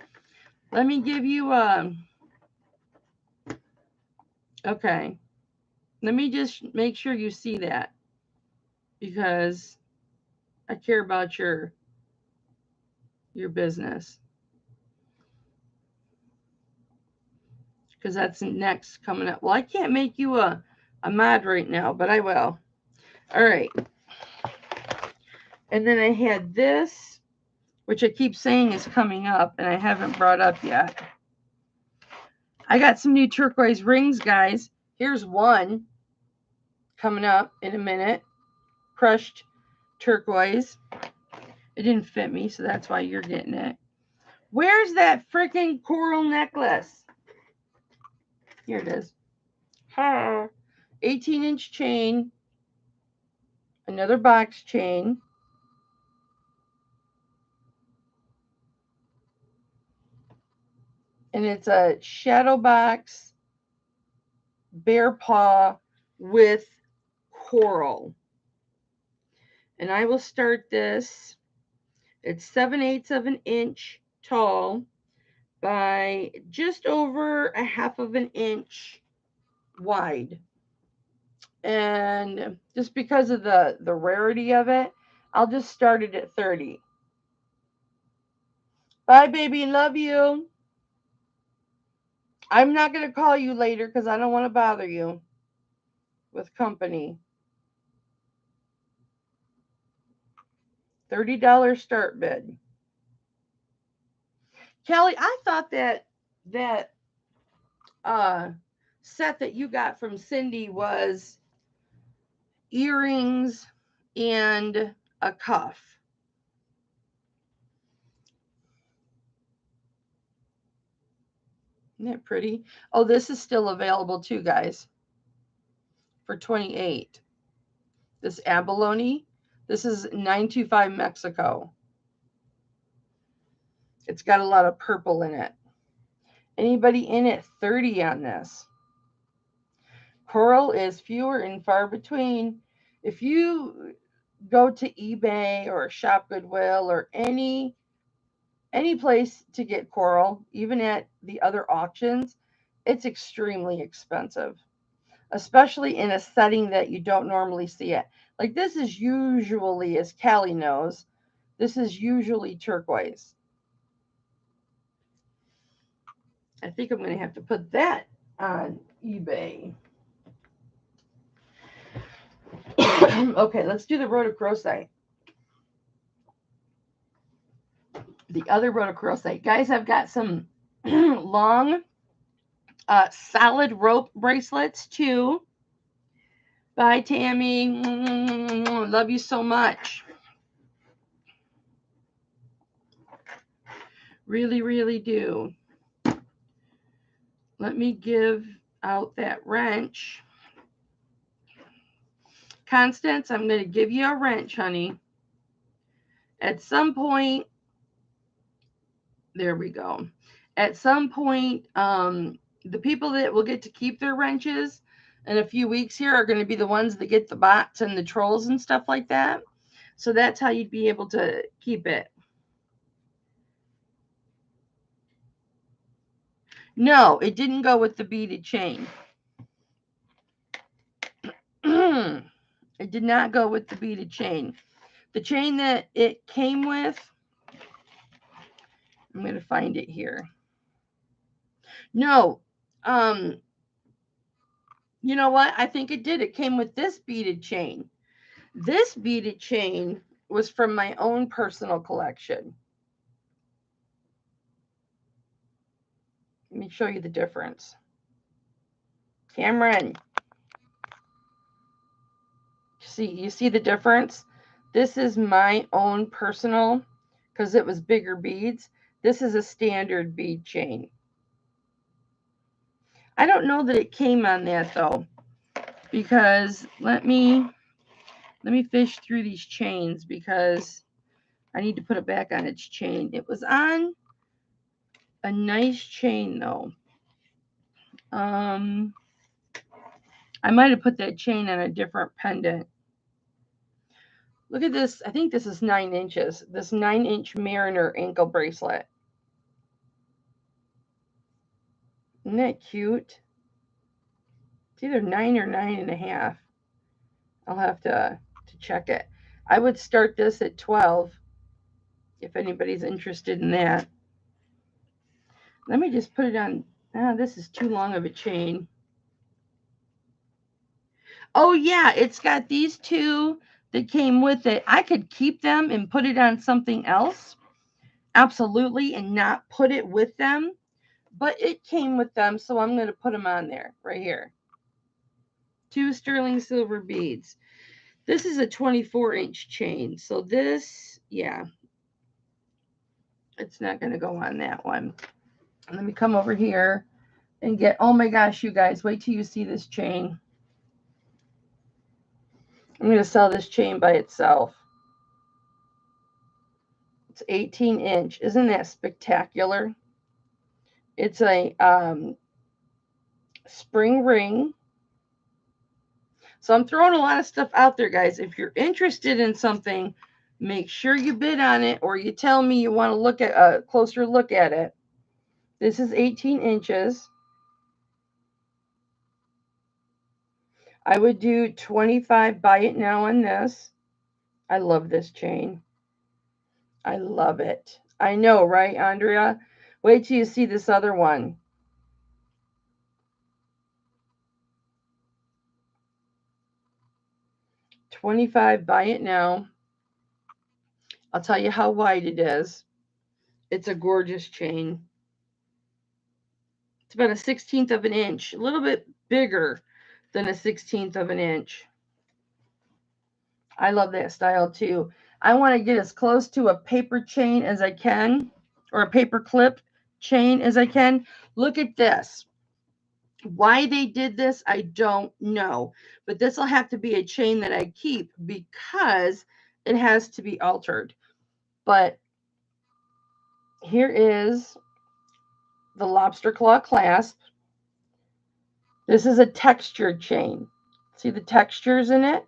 Let me give you a... Okay. Let me just make sure you see that. Because I care about your business. Because that's next coming up. Well, I can't make you a mod right now, but I will. All right. And then I had this, which I keep saying is coming up, and I haven't brought up yet. I got some new turquoise rings, guys. Here's one coming up in a minute. Crushed turquoise. It didn't fit me, so that's why you're getting it. Where's that freaking coral necklace? Here it is. 18-inch chain. Another box chain. And it's a shadow box bear paw with coral. And I will start this. It's 7/8 of an inch tall by just over a half of an inch wide. And just because of the rarity of it, I'll just start it at 30. Bye, baby. Love you. I'm not going to call you later because I don't want to bother you with company. $30 start bid. Kelly, I thought that set that you got from Cindy was earrings and a cuff. Isn't that pretty? Oh, this is still available too, guys, for $28. This abalone. This is 925 Mexico. It's got a lot of purple in it. Anybody in it? 30 on this. Coral is fewer and far between. If you go to eBay or Shop Goodwill or any place to get coral, even at the other auctions, it's extremely expensive, especially in a setting that you don't normally see it. Like this is usually, as Callie knows, this is usually turquoise. I think I'm going to have to put that on eBay. Okay, let's do the rhodochrosite. The other rhodochrosite. Guys, I've got some long solid rope bracelets too. Bye, Tammy. Love you so much. Really, really do. Let me give out that wrench. Constance, I'm going to give you a wrench, honey. At some point, there we go. At some point, the people that will get to keep their wrenches in a few weeks here are going to be the ones that get the bots and the trolls and stuff like that. So that's how you'd be able to keep it. No, it didn't go with the beaded chain. It did not go with the beaded chain. The chain that it came with, I'm going to find it here. No, you know what? I think it did. It came with this beaded chain. This beaded chain was from my own personal collection. Let me show you the difference. Cameron. You see the difference? This is my own personal, because it was bigger beads. This is a standard bead chain. I don't know that it came on that though, because let me fish through these chains because I need to put it back on its chain. It was on a nice chain though. I might have put that chain on a different pendant. Look at this. I think this is 9 inches. This 9-inch Mariner ankle bracelet. Isn't that cute? It's either 9 or 9.5. I'll have to check it. I would start this at 12 if anybody's interested in that. Let me just put it on. This is too long of a chain. Oh yeah, it's got these two that came with it. I could keep them and put it on something else. Absolutely, and not put it with them. But it came with them, so I'm going to put them on there right here. 2 sterling silver beads. This is a 24-inch chain. So this, yeah, it's not going to go on that one. Let me come over here and get, oh my gosh, you guys, wait till you see this chain. I'm going to sell this chain by itself. It's 18-inch. Isn't that spectacular? It's a spring ring. So I'm throwing a lot of stuff out there, guys. If you're interested in something, make sure you bid on it or you tell me you want to look at a closer look at it. This is 18 inches. I would do 25 buy it now on this. I love this chain. I love it. I know, right, Andrea? Wait till you see this other one. $25 buy it now. I'll tell you how wide it is. It's a gorgeous chain. It's about a 1/16 of an inch, a little bit bigger than a 1/16 of an inch. I love that style too. I want to get as close to a paper chain as I can, or a paper clip chain as I can. Look at this. Why they did this, I don't know. But this will have to be a chain that I keep because it has to be altered. But here is the lobster claw clasp. This is a textured chain. See the textures in it?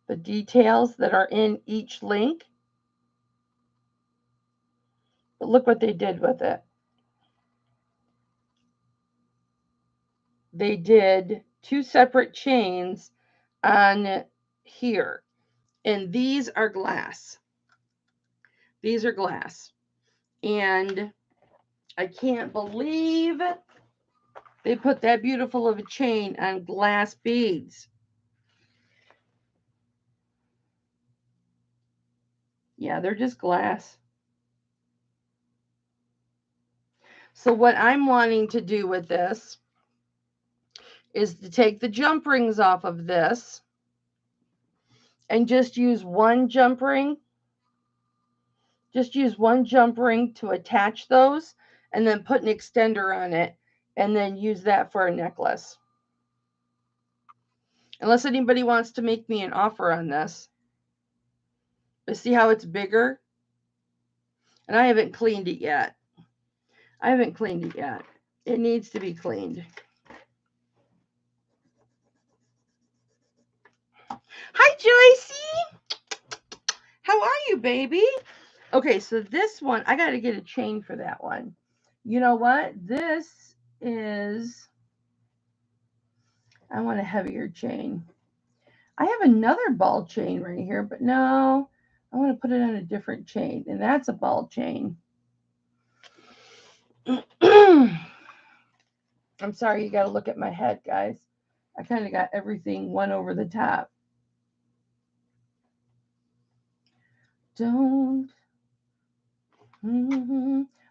The details that are in each link. But look what they did with it. They did 2 separate chains on here. And these are glass. These are glass. And I can't believe they put that beautiful of a chain on glass beads. Yeah, they're just glass. So what I'm wanting to do with this is to take the jump rings off of this and just use one jump ring. Just use one jump ring to attach those and then put an extender on it and then use that for a necklace. Unless anybody wants to make me an offer on this. But see how it's bigger? And I haven't cleaned it yet. I haven't cleaned it yet. It needs to be cleaned. Hi, Joycey. How are you, baby? Okay, so this one, I got to get a chain for that one. You know what? This is, I want a heavier chain. I have another ball chain right here, but no, I want to put it on a different chain, and that's a ball chain. I'm sorry, you got to look at my head, guys. I kind of got everything one over the top. Don't.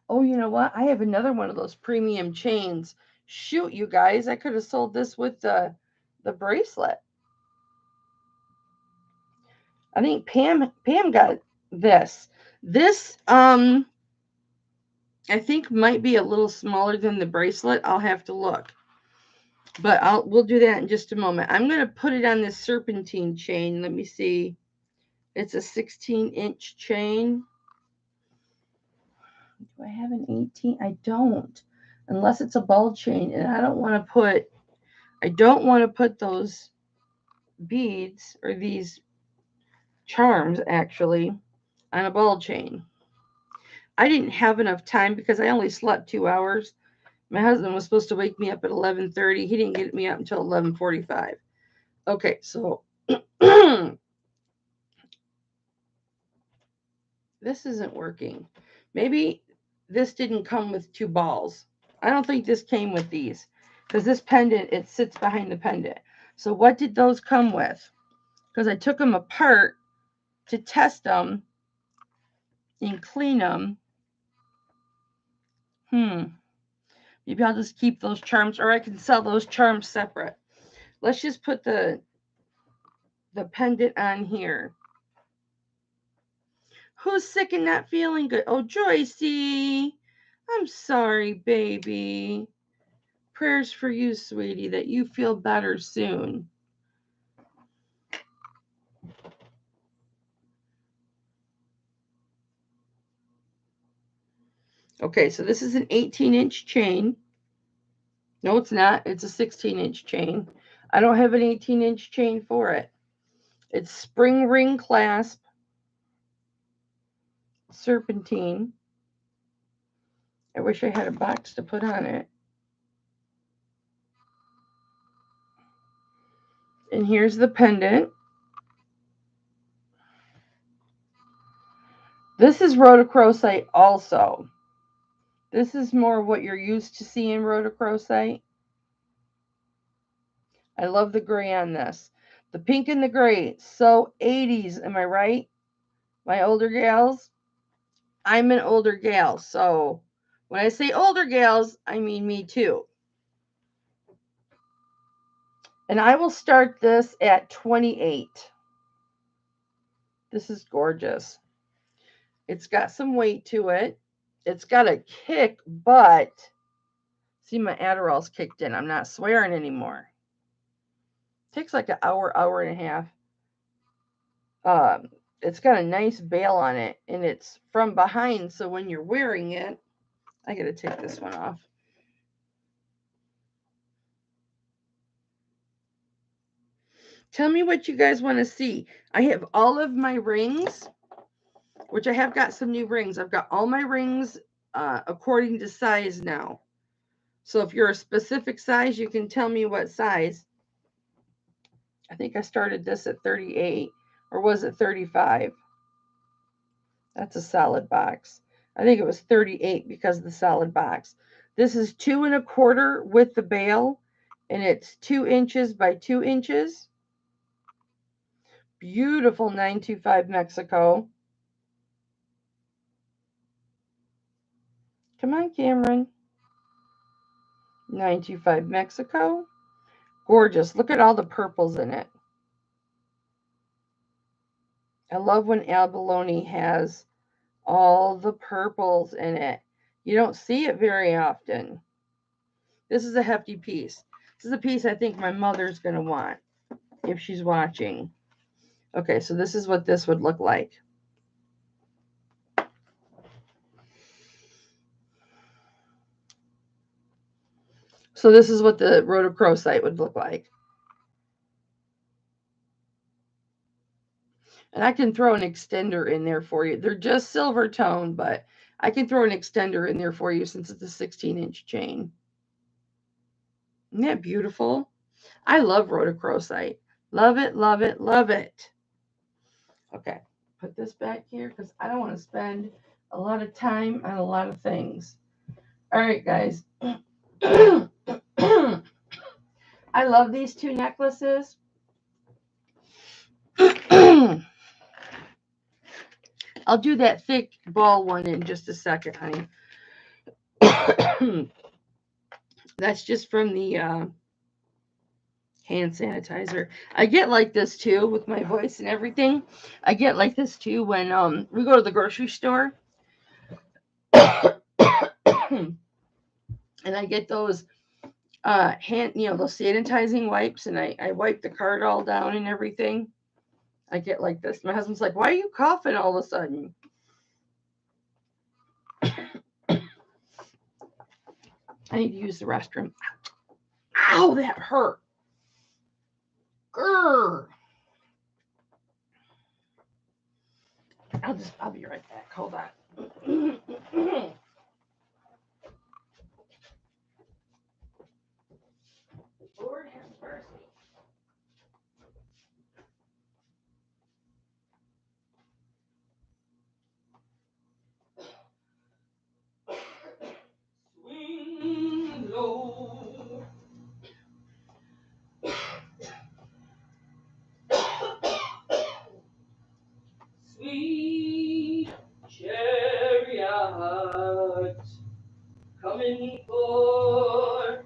Oh, you know what? I have another one of those premium chains. Shoot, you guys, I could have sold this with the bracelet. I think Pam got this. This I think might be a little smaller than the bracelet. I'll have to look. But we'll do that in just a moment. I'm going to put it on this serpentine chain. Let me see. It's a 16-inch chain. Do I have an 18? I don't. Unless it's a ball chain, and I don't want to put those beads or these charms actually on a ball chain. I didn't have enough time because I only slept 2 hours. My husband was supposed to wake me up at 11:30. He didn't get me up until 11:45. Okay, so this isn't working. Maybe this didn't come with 2 balls. I don't think this came with these because this pendant, it sits behind the pendant. So what did those come with? Because I took them apart to test them and clean them. Maybe I'll just keep those charms, or I can sell those charms separate. Let's just put the pendant on here. Who's sick and not feeling good? Oh, Joycey. I'm sorry, baby. Prayers for you, sweetie, that you feel better soon. Okay, so this is an 18-inch chain. No, it's not. It's a 16-inch chain. I don't have an 18-inch chain for it. It's spring ring clasp, serpentine. I wish I had a box to put on it. And here's the pendant. This is rhodochrosite also. This is more what you're used to seeing rhodochrosite. I love the gray on this. The pink and the gray, so 80s, am I right? My older gals? I'm an older gal, so when I say older gals, I mean me too. And I will start this at 28. This is gorgeous. It's got some weight to it. It's got a kick, but see, my Adderall's kicked in. I'm not swearing anymore. It takes like an hour, hour and a half It's got a nice bail on it, and it's from behind, so when you're wearing it, I gotta take this one off. Tell me what you guys want to see. I have all of my rings, which I have got some new rings. I've got all my rings according to size now. So if you're a specific size, you can tell me what size. I think I started this at 38, or was it 35? That's a solid box. I think it was 38 because of the solid box. This is 2 1/4 with the bail, and it's 2 inches by 2 inches. Beautiful 925 Mexico. Come on, Cameron. 925 Mexico. Gorgeous. Look at all the purples in it. I love when abalone has all the purples in it. You don't see it very often. This is a hefty piece. This is a piece I think my mother's going to want if she's watching. Okay, so this is what this would look like. So this is what the rhodochrosite would look like. And I can throw an extender in there for you. They're just silver tone, but I can throw an extender in there for you since it's a 16-inch chain. Isn't that beautiful? I love rhodochrosite. Love it, love it, love it. Okay, put this back here because I don't want to spend a lot of time on a lot of things. All right, guys. I love these 2 necklaces. I'll do that thick ball one in just a second, honey. That's just from the hand sanitizer. I get like this too with my voice and everything. I get like this too when we go to the grocery store. And I get those hand, those sanitizing wipes, and I wipe the cart all down and everything. I get like this. My husband's like, "Why are you coughing all of a sudden?" I need to use the restroom. Ow, that hurt. Grr. I'll be right back. Hold on. Lord have mercy. Swing low. Sweet chariot, coming for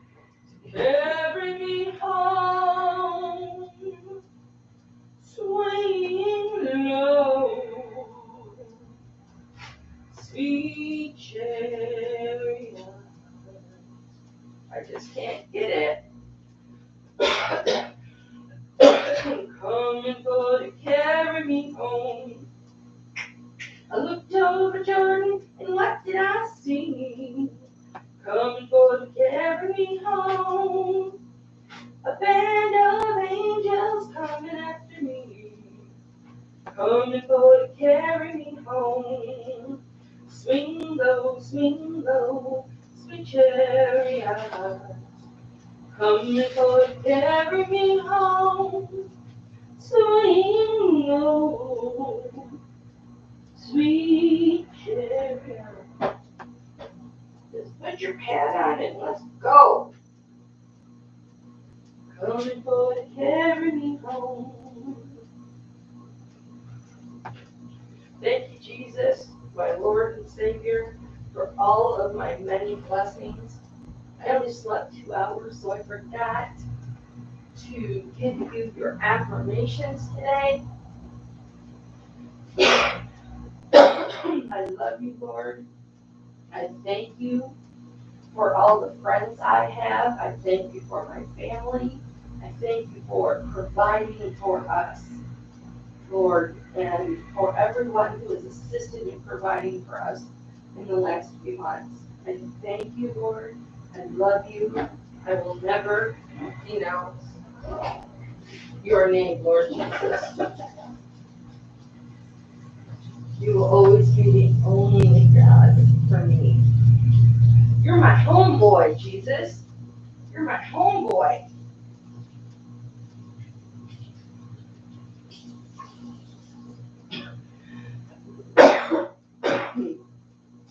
to carry me home, swaying low. Sweet chariot, I just can't get it. Coming for to carry me home. I looked over Jordan, and what did I see? Coming for to carry me home. A band of angels coming after me. Coming for to carry me home. Swing low, sweet chariot. Coming for to carry me home. Swing low, sweet chariot. Just put your pad on and let's go. Coming for to carry me home. Thank you, Jesus, my Lord and Savior, for all of my many blessings. I only slept 2 hours, so I forgot to give you your affirmations today. I love you, Lord. I thank you for all the friends I have. I thank you for my family. I thank you for providing for us. Lord, and for everyone who has assisted in providing for us in the last few months. I thank you, Lord. I love you. I will never denounce your name, Lord Jesus. You will always be the only God for me. You're my homeboy, Jesus. You're my homeboy.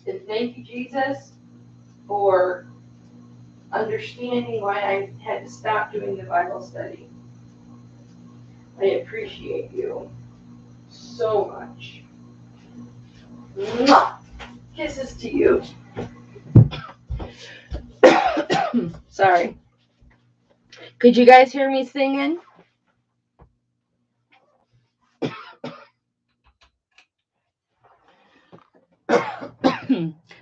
And thank you, Jesus, for understanding why I had to stop doing the Bible study. I appreciate you so much. Mwah! Kisses to you. Sorry. Could you guys hear me singing?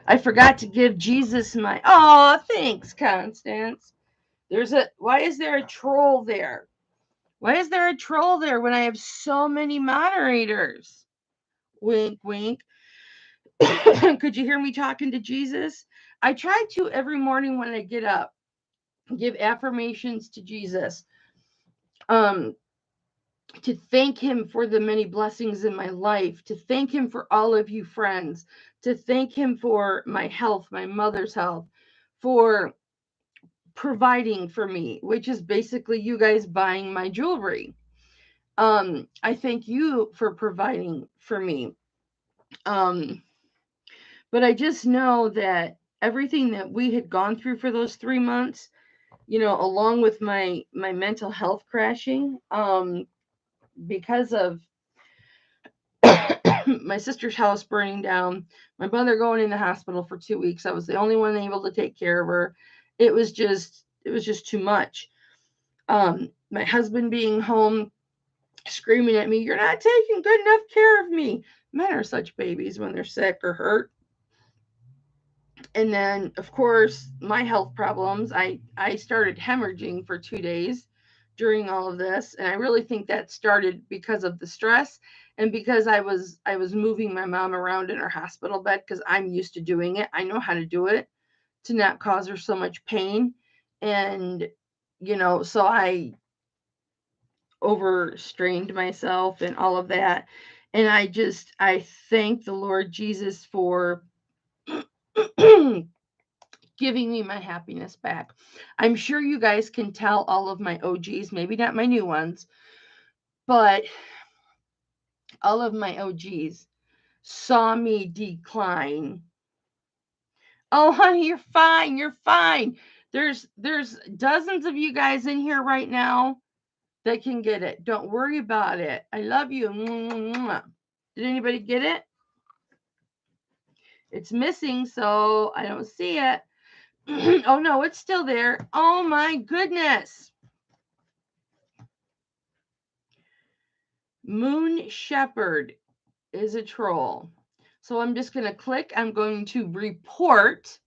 I forgot to give Jesus my... Oh, thanks, Constance. Why is there a troll there? Why is there a troll there when I have so many moderators? Wink, wink. Could you hear me talking to Jesus? I try to every morning when I get up, give affirmations to Jesus. To thank him for the many blessings in my life, to thank him for all of you friends, to thank him for my health, my mother's health, for providing for me, which is basically you guys buying my jewelry. I thank you for providing for me. But I just know that everything that we had gone through for those 3 months, along with my mental health crashing, because of my sister's house burning down, my mother going in the hospital for 2 weeks. I was the only one able to take care of her. It was just too much. My husband being home screaming at me, "You're not taking good enough care of me." Men are such babies when they're sick or hurt. And then, of course, my health problems. I started hemorrhaging for 2 days during all of this, and I really think that started because of the stress and because I was moving my mom around in her hospital bed because I'm used to doing it. I know how to do it to not cause her so much pain. And so I overstrained myself and all of that. And I thank the Lord Jesus for giving me my happiness back. I'm sure you guys can tell all of my OGs, maybe not my new ones, but all of my OGs saw me decline. Oh, honey, you're fine. You're fine. There's dozens of you guys in here right now that can get it. Don't worry about it. I love you. Did anybody get it? It's missing, so I don't see it. Oh, no, it's still there. Oh, my goodness. Moon Shepherd is a troll. So I'm just going to click. I'm going to report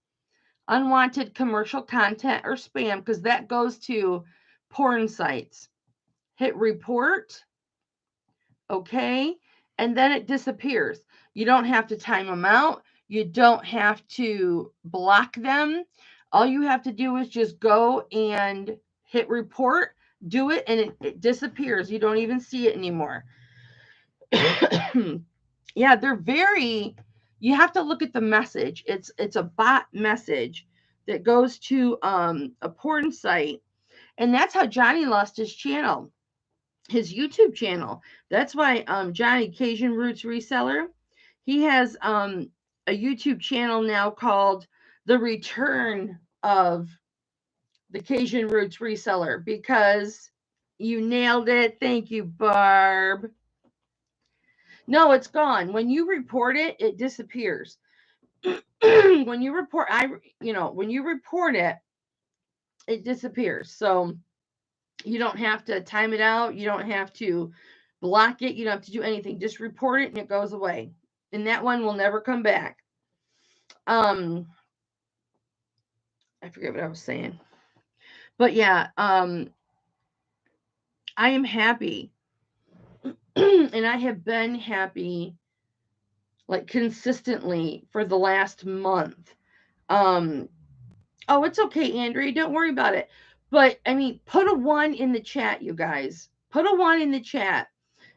unwanted commercial content or spam because that goes to porn sites. Hit report. Okay. And then it disappears. You don't have to time them out. You don't have to block them. All you have to do is just go and hit report, do it, and it disappears. You don't even see it anymore. Yeah, they're very, you have to look at the message. It's a bot message that goes to a porn site. And that's how Johnny lost his channel, his YouTube channel. That's why Johnny Cajun Roots Reseller, he has a YouTube channel now called The Return of the Cajun Roots Reseller, because you nailed it. Thank you, Barb. No, it's gone. When you report it, it disappears. When you report, when you report it, it disappears. So you don't have to time it out. You don't have to block it. You don't have to do anything. Just report it and it goes away. And that one will never come back. I forget what I was saying. But yeah, I am happy And I have been happy like consistently for the last month. Um, oh, it's okay, Andrea. Don't worry about it. But I mean, put a 1 in the chat, you guys. Put a 1 in the chat.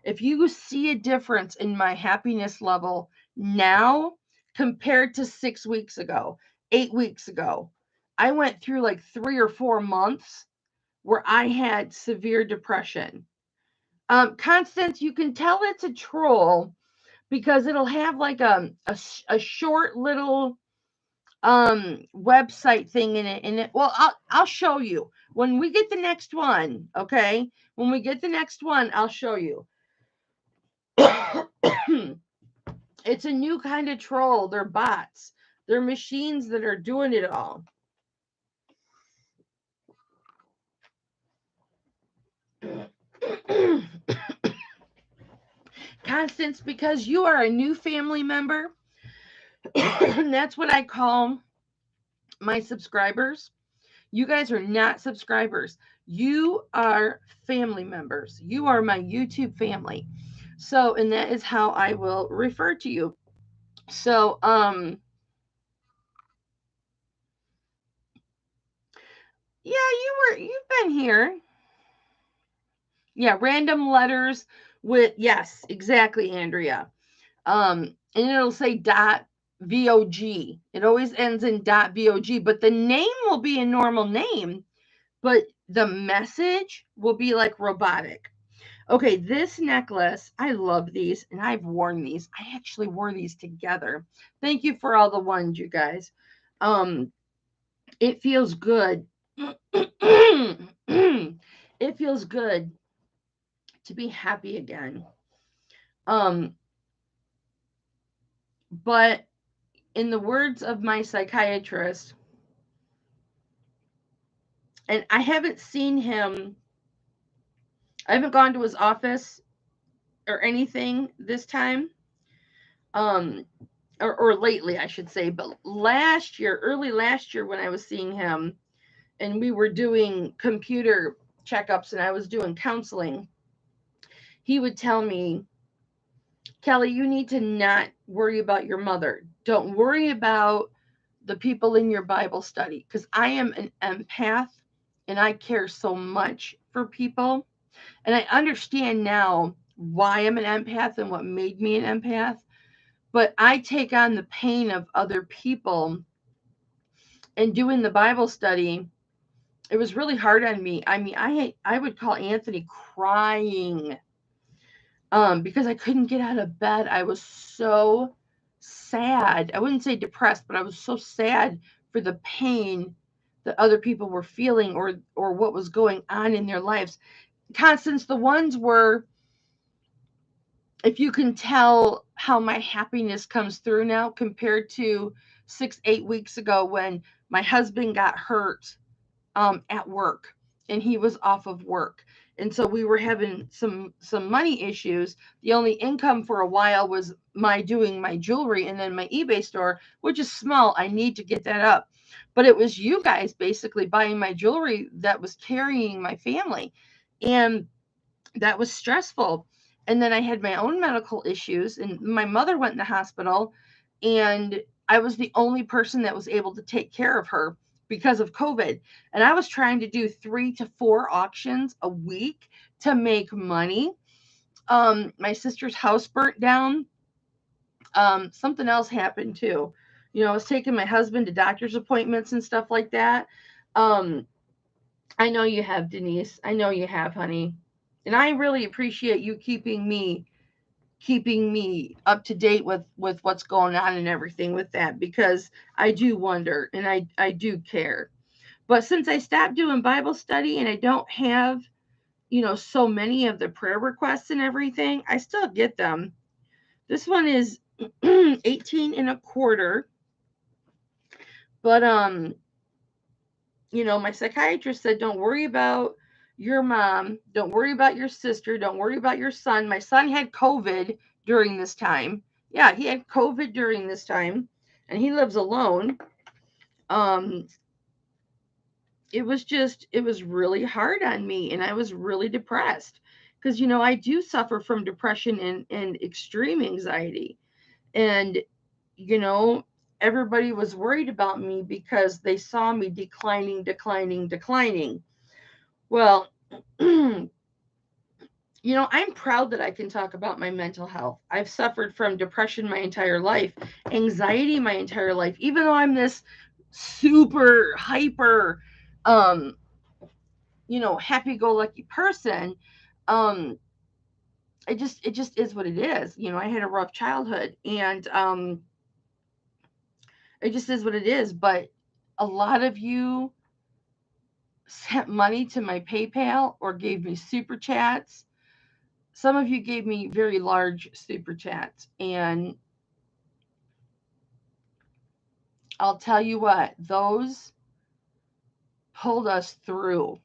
If you see a difference in my happiness level now compared to 6 weeks ago, 8 weeks ago, I went through like 3 or 4 months where I had severe depression. Constance, you can tell it's a troll because it'll have like a short little website thing in it. Well, I'll show you when we get the next one. Okay, when we get the next one, I'll show you. It's a new kind of troll. They're bots. They're machines that are doing it all. Constance, because you are a new family member, and that's what I call my subscribers. You guys are not subscribers. You are family members. You are my YouTube family. So, and that is how I will refer to you. So, yeah, you've been here. Yeah, random letters with, yes, exactly, Andrea. And it'll say .vog. It always ends in .vog, but the name will be a normal name, but the message will be like robotic. Okay, this necklace, I love these, and I've worn these. I actually wore these together. Thank you for all the ones, you guys. It feels good. It feels good to be happy again. But in the words of my psychiatrist, and I haven't seen him, I haven't gone to his office or anything this time. Or lately, I should say, but last year, early last year, when I was seeing him and we were doing computer checkups and I was doing counseling, he would tell me, Kelly, you need to not worry about your mother. Don't worry about the people in your Bible study, because I am an empath and I care so much for people. And I understand now why I'm an empath and what made me an empath. But I take on the pain of other people. And doing the Bible study, it was really hard on me. I mean, I would call Anthony crying because I couldn't get out of bed. I was so sad. I wouldn't say depressed, but I was so sad for the pain that other people were feeling or what was going on in their lives. Constance, the ones were, if you can tell how my happiness comes through now compared to 6-8 weeks ago when my husband got hurt at work and he was off of work, and so we were having some money issues. The only income for a while was my doing my jewelry and then my eBay store, which is small. I need to get that up, but it was you guys basically buying my jewelry that was carrying my family, and that was stressful. And then I had my own medical issues, and my mother went in the hospital, and I was the only person that was able to take care of her because of COVID. And I was trying to do 3 to 4 auctions a week to make money. My sister's house burnt down. Something else happened too. I was taking my husband to doctor's appointments and stuff like that. I know you have, Denise. I know you have, honey. And I really appreciate you keeping me up to date with what's going on and everything with that, because I do wonder and I do care. But since I stopped doing Bible study and I don't have, so many of the prayer requests and everything, I still get them. This one is 18 and a quarter. But my psychiatrist said, don't worry about your mom, don't worry about your sister, don't worry about your son. My son had COVID during this time. Yeah, he had COVID during this time, and he lives alone. It was really hard on me, and I was really depressed Because, you know, I do suffer from depression and extreme anxiety. And, you know, everybody was worried about me because they saw me declining. Well, you know, I'm proud that I can talk about my mental health. I've suffered from depression my entire life, anxiety my entire life, even though I'm this super hyper, um, you know, happy-go-lucky person. Um, it just is what it is. You know, I had a rough childhood, and it just is what it is. But a lot of you sent money to my PayPal or gave me super chats. Some of you gave me very large super chats, and I'll tell you what, those pulled us through.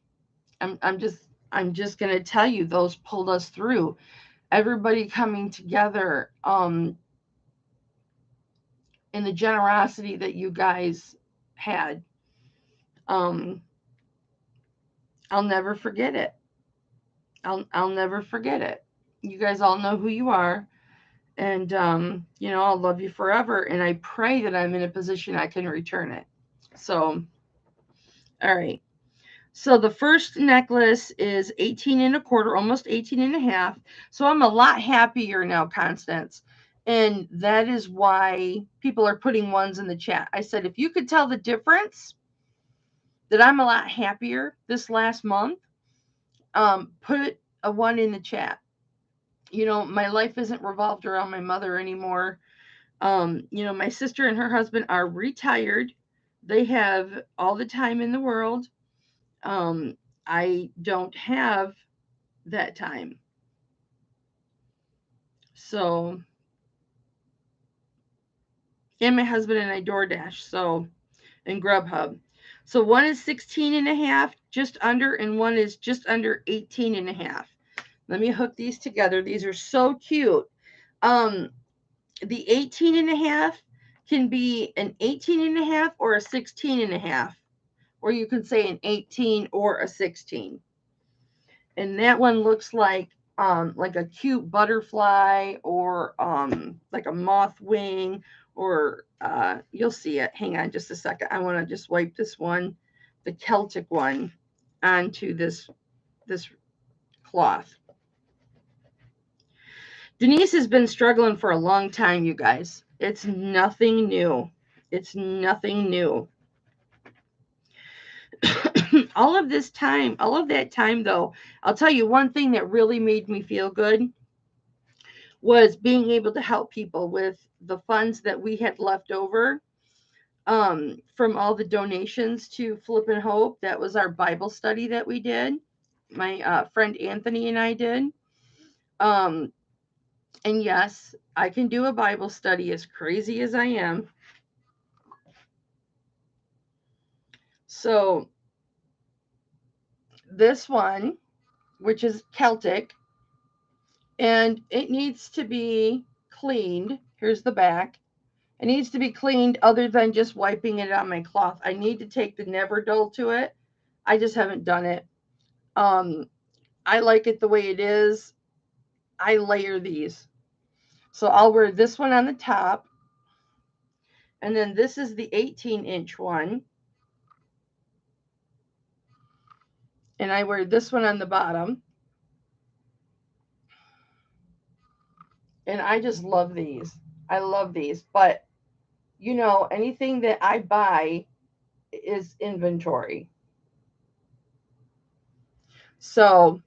I'm just going to tell you, those pulled us through. Everybody coming together, and the generosity that you guys had. Um, I'll never forget it. I'll never forget it. You guys all know who you are, and you know, I'll love you forever. And I pray that I'm in a position I can return it. So, all right. So the first necklace is 18 and a quarter, almost 18 and a half. So I'm a lot happier now, Constance. And that is why people are putting ones in the chat. I said, if you could tell the difference that I'm a lot happier this last month, put a one in the chat. You know, my life isn't revolved around my mother anymore. You know, my sister and her husband are retired. They have all the time in the world. Um, I don't have that time. So, and my husband and I DoorDash, so, and Grubhub. So one is 16 and a half, just under, and one is just under 18 and a half. Let me hook these together. These are so cute. The 18 and a half can be an 18 and a half or a 16 and a half, or you can say an 18 or a 16. And that one looks like a cute butterfly, or like a moth wing, or you'll see it. Hang on just a second. I want to just wipe this one, the Celtic one, onto this cloth. Denise has been struggling for a long time, you guys. It's nothing new. It's nothing new. All of that time, though, I'll tell you one thing that really made me feel good was being able to help people with the funds that we had left over from all the donations to Flip and Hope. That was our Bible study that we did. My friend Anthony and I did. And yes, I can do a Bible study, as crazy as I am. So this one, which is Celtic, and it needs to be cleaned. Here's the back. It needs to be cleaned other than just wiping it on my cloth. I need to take the Never Dull to it. I just haven't done it. I like it the way it is. I layer these. So I'll wear this one on the top. And then this is the 18-inch one. And I wear this one on the bottom. And I just love these. I love these. But, you know, anything that I buy is inventory. So,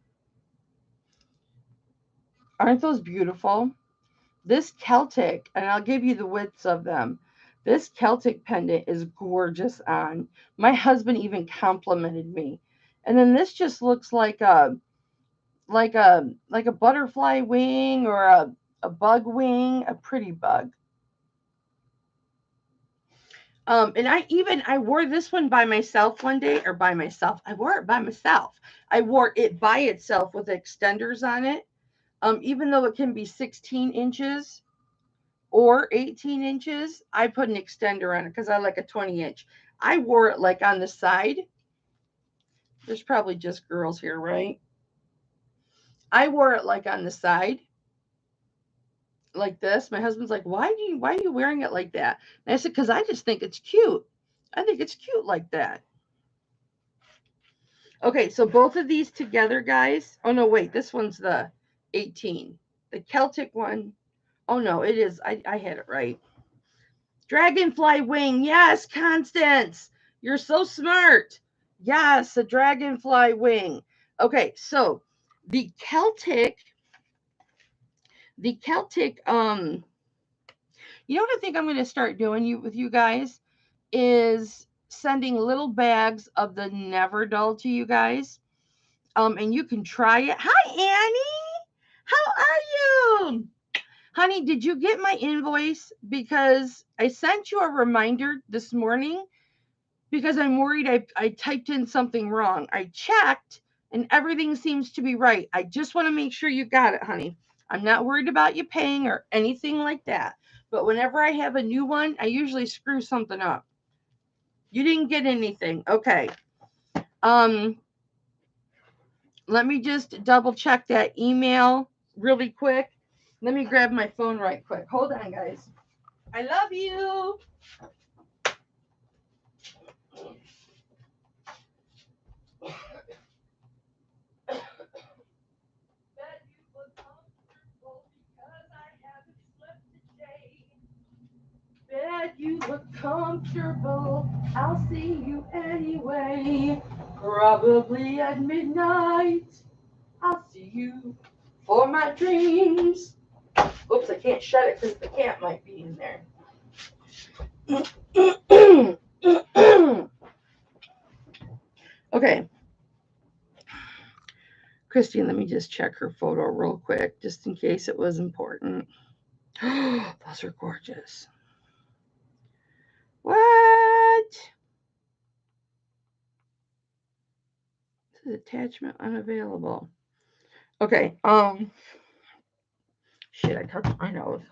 aren't those beautiful? This Celtic, and I'll give you the widths of them. This Celtic pendant is gorgeous on. My husband even complimented me. And then this just looks like a butterfly wing, or a bug wing, a pretty bug. And I wore this one by myself one day, or by myself. I wore it by myself. I wore it by itself with extenders on it. Even though it can be 16 inches or 18 inches, I put an extender on it because I like a 20-inch. I wore it like on the side. There's probably just girls here, right? I wore it like on the side, like this. My husband's like, why are you wearing it like that? And I said, because I just think it's cute. I think it's cute like that. Okay, so both of these together, guys. Oh no, wait, this one's the 18. The Celtic one. Oh no, it is. I had it right. Dragonfly wing. Yes, Constance. You're so smart. Yes, a dragonfly wing. Okay, so the Celtic, you know what I think I'm going to start doing with you guys is sending little bags of the Never Dull to you guys. And you can try it. Hi, Annie. How are you? Honey, did you get my invoice? Because I sent you a reminder this morning because I'm worried I typed in something wrong. I checked and everything seems to be right. I just want to make sure you got it, honey. I'm not worried about you paying or anything like that. But whenever I have a new one, I usually screw something up. You didn't get anything. Okay. Let me just double check that email really quick. Let me grab my phone right quick. Hold on, guys. I love you. Bet you look comfortable. I'll see you anyway. Probably at midnight. I'll see you for my dreams. Oops, I can't shut it because the cat might be in there. Okay. Christine, let me just check her photo real quick, just in case it was important. Those are gorgeous. What? This is attachment unavailable. Okay. Shit, I touched my nose.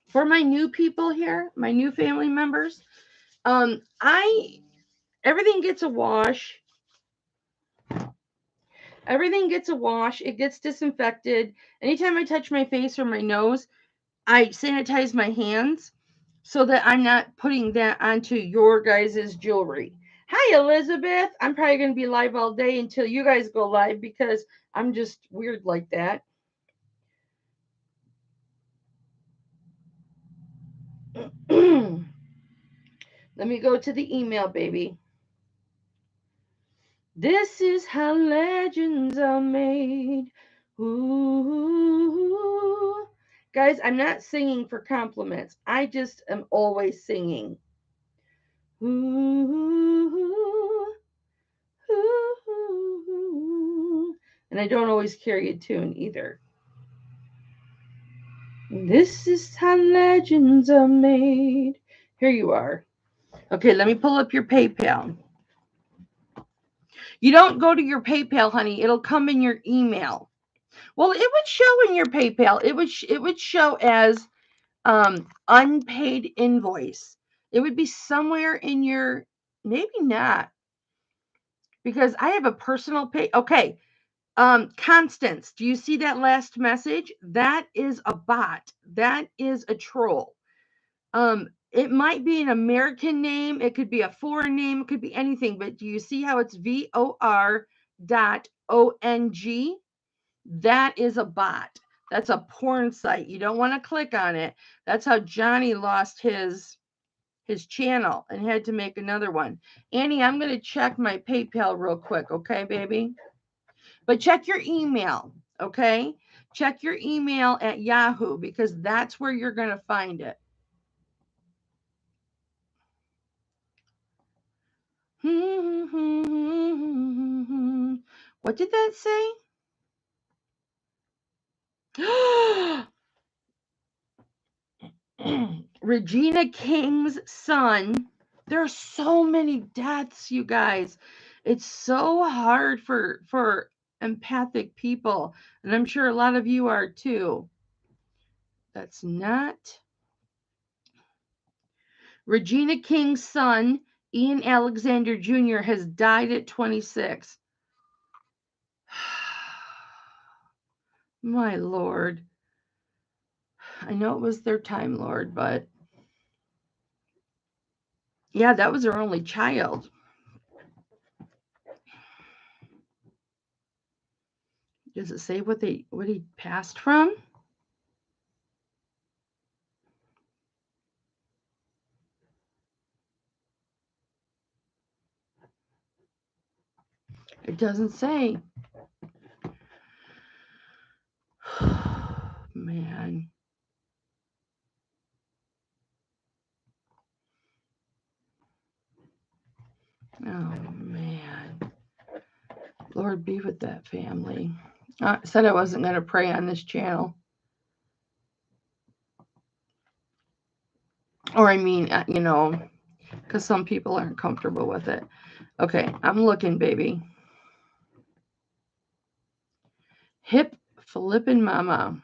For my new people here, my new family members, everything gets a wash. Everything gets a wash. It gets disinfected. Anytime I touch my face or my nose, I sanitize my hands so that I'm not putting that onto your guys' jewelry. Hi, Elizabeth. I'm probably going to be live all day until you guys go live because I'm just weird like that. Let me go to the email, baby. This is how legends are made. Ooh. Guys, I'm not singing for compliments. I just am always singing. Ooh. Ooh. And I don't always carry a tune either. This is how legends are made. Here you are. Okay, let me pull up your PayPal. You don't go to your PayPal, honey. It'll come in your email. Well, it would show in your PayPal. It would show as unpaid invoice. It would be somewhere in your, maybe not, because I have a personal pay. Okay, Constance, do you see that last message? That is a bot. That is a troll. It might be an American name. It could be a foreign name. It could be anything. But do you see how it's VOR.ONG? That is a bot. That's a porn site. You don't want to click on it. That's how Johnny lost his channel and had to make another one. Annie, I'm going to check my PayPal real quick, okay, baby? But check your email, okay? Check your email at Yahoo because that's where you're going to find it. What did that say? Regina King's son. There are so many deaths, you guys. It's so hard for empathic people, and I'm sure a lot of you are too. That's not. Regina King's son, Ian Alexander Jr., has died at 26. My Lord. I know it was their time, Lord, but yeah, that was her only child. Does it say what he passed from? It doesn't say. Man. Oh, man. Lord be with that family. I said I wasn't going to pray on this channel. Or I mean, you know, because some people aren't comfortable with it. Okay, I'm looking, baby. Hipflippinmamma.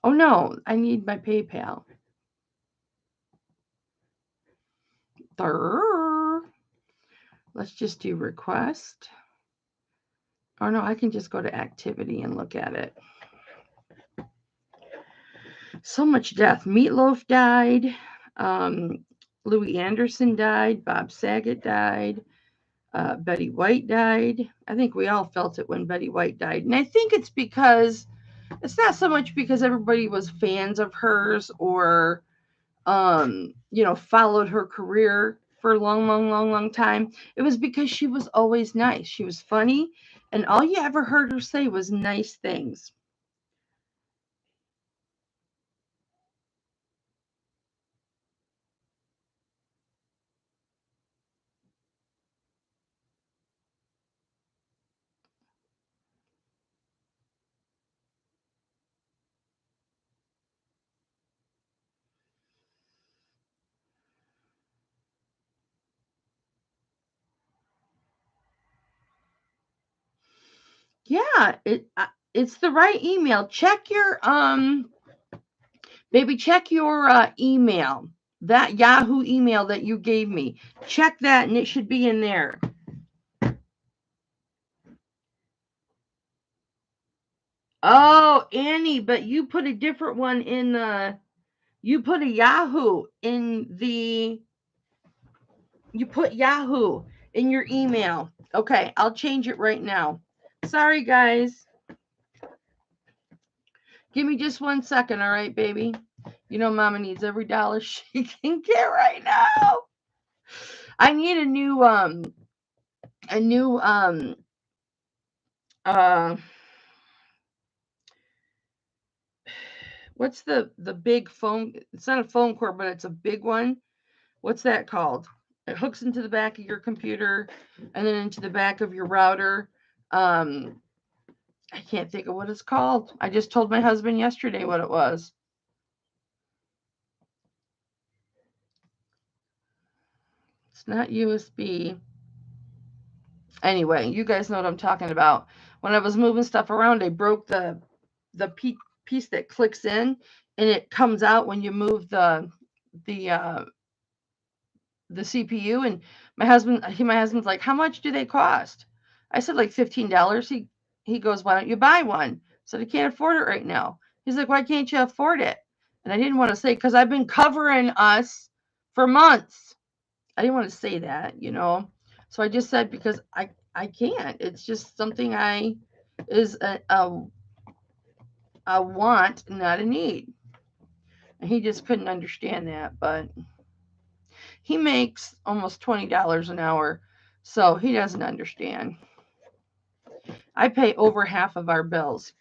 Oh, no, I need my PayPal. Let's just do request. Or no, I can just go to activity and look at it. So much death. Meatloaf died. Louis Anderson died. Bob Saget died. Betty White died. I think we all felt it when Betty White died. And I think it's because, it's not so much because everybody was fans of hers or, you know, followed her career for a long time. It was because she was always nice. She was funny. And all you ever heard her say was nice things. Yeah, it's the right email. Check your baby, check your email. That Yahoo email that you gave me. Check that and it should be in there. Oh, Annie, but you put a different one in the, you put a Yahoo in the, you put Yahoo in your email. Okay, I'll change it right now. Sorry, guys. Give me just 1 second, all right, baby? You know Mama needs every dollar she can get right now. I need a new uh what's the big phone, it's not a phone cord, but it's a big one. What's that called? It hooks into the back of your computer and then into the back of your router. I can't think of what it's called. I just told my husband yesterday what it was. It's not USB. Anyway, you guys know what I'm talking about. When I was moving stuff around, I broke the piece that clicks in, and it comes out when you move the uh, the CPU. And my husband's like, "How much do they cost?" I said like $15. He goes, "Why don't you buy one?" I said, "I can't afford it right now." He's like, "Why can't you afford it?" And I didn't want to say, because I've been covering us for months. I didn't want to say that, you know. So I just said, because I can't. It's just something I is a want, not a need. And he just couldn't understand that, but he makes almost $20 an hour, so he doesn't understand. I pay over half of our bills.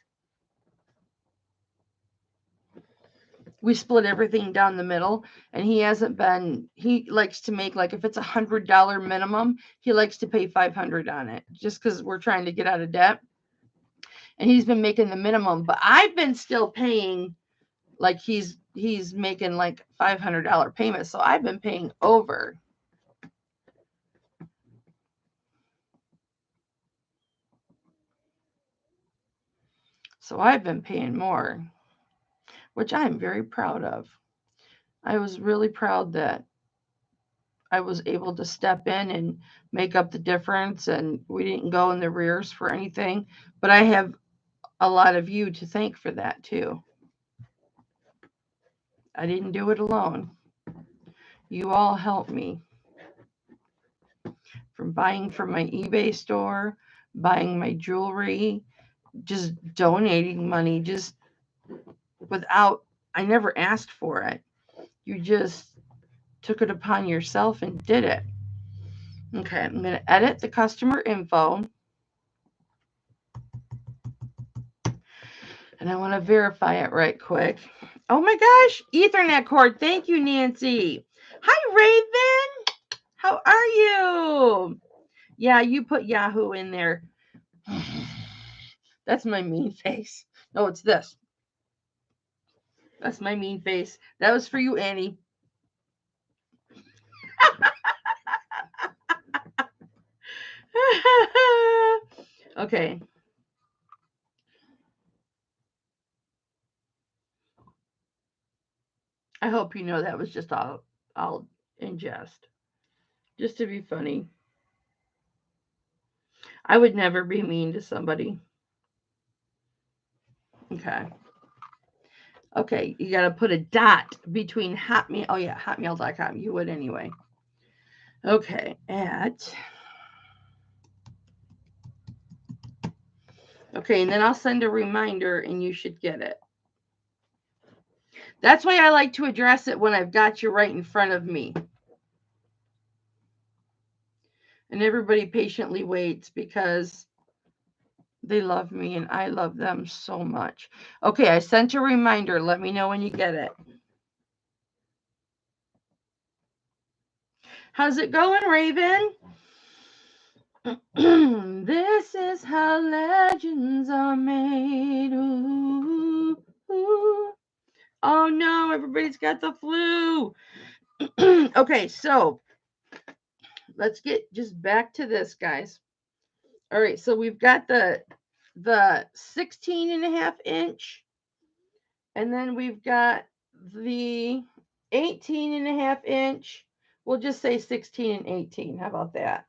We split everything down the middle, and he likes to make, like, if it's $100 minimum, he likes to pay 500 on it, just because we're trying to get out of debt. And he's been making the minimum, but I've been still paying, like, he's making like $500 payments, so I've been paying over. So I've been paying more, which I'm very proud of. I was really proud that I was able to step in and make up the difference, and we didn't go in the rears for anything. But I have a lot of you to thank for that too. I didn't do it alone. You all helped me. From buying from my eBay store, buying my jewelry, just donating money, just without, I never asked for it. You just took it upon yourself and did it. Okay, I'm going to edit the customer info. And I want to verify it right quick. Oh my gosh, Ethernet cord. Thank you, Nancy. Hi, Raven. How are you? Yeah, you put Yahoo in there. That's my mean face. No, it's this. That's my mean face. That was for you, Annie. Okay. I hope you know that was just all in jest. Just to be funny. I would never be mean to somebody. Okay. Okay, you got to put a dot between Hotmail. Oh, yeah, hotmail.com. You would anyway. Okay, Okay, and then I'll send a reminder and you should get it. That's why I like to address it when I've got you right in front of me. And everybody patiently waits because they love me and I love them so much. Okay, I sent a reminder. Let me know when you get it. How's it going, Raven? This is how legends are made. Ooh, ooh. Oh no, everybody's got the flu. Okay, so let's get just back to this, guys. All right, so we've got the 16.5 inch, and then we've got the 18.5 inch. We'll just say 16 and 18. How about that?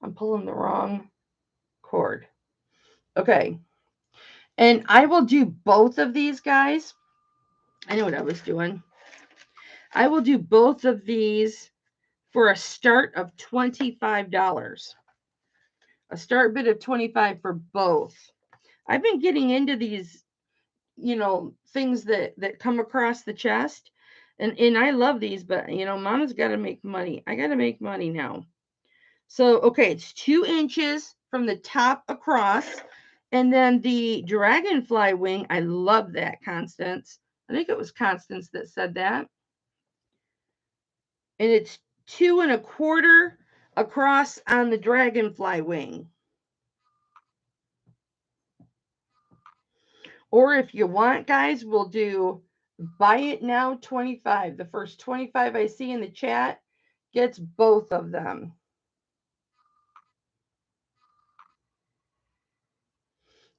I'm pulling the wrong cord. Okay. And I will do both of these, guys. I know what I was doing. I will do both of these for a start of $25. A start bid of $25 for both. I've been getting into these, things that come across the chest. And I love these, but, Mama's got to make money. I got to make money now. So, okay, it's 2 inches from the top across. And then the dragonfly wing, I love that, Constance. I think it was Constance that said that. And it's 2 1/4 across on the dragonfly wing. Or if you want, guys, we'll do buy it now 25. The first 25 I see in the chat gets both of them.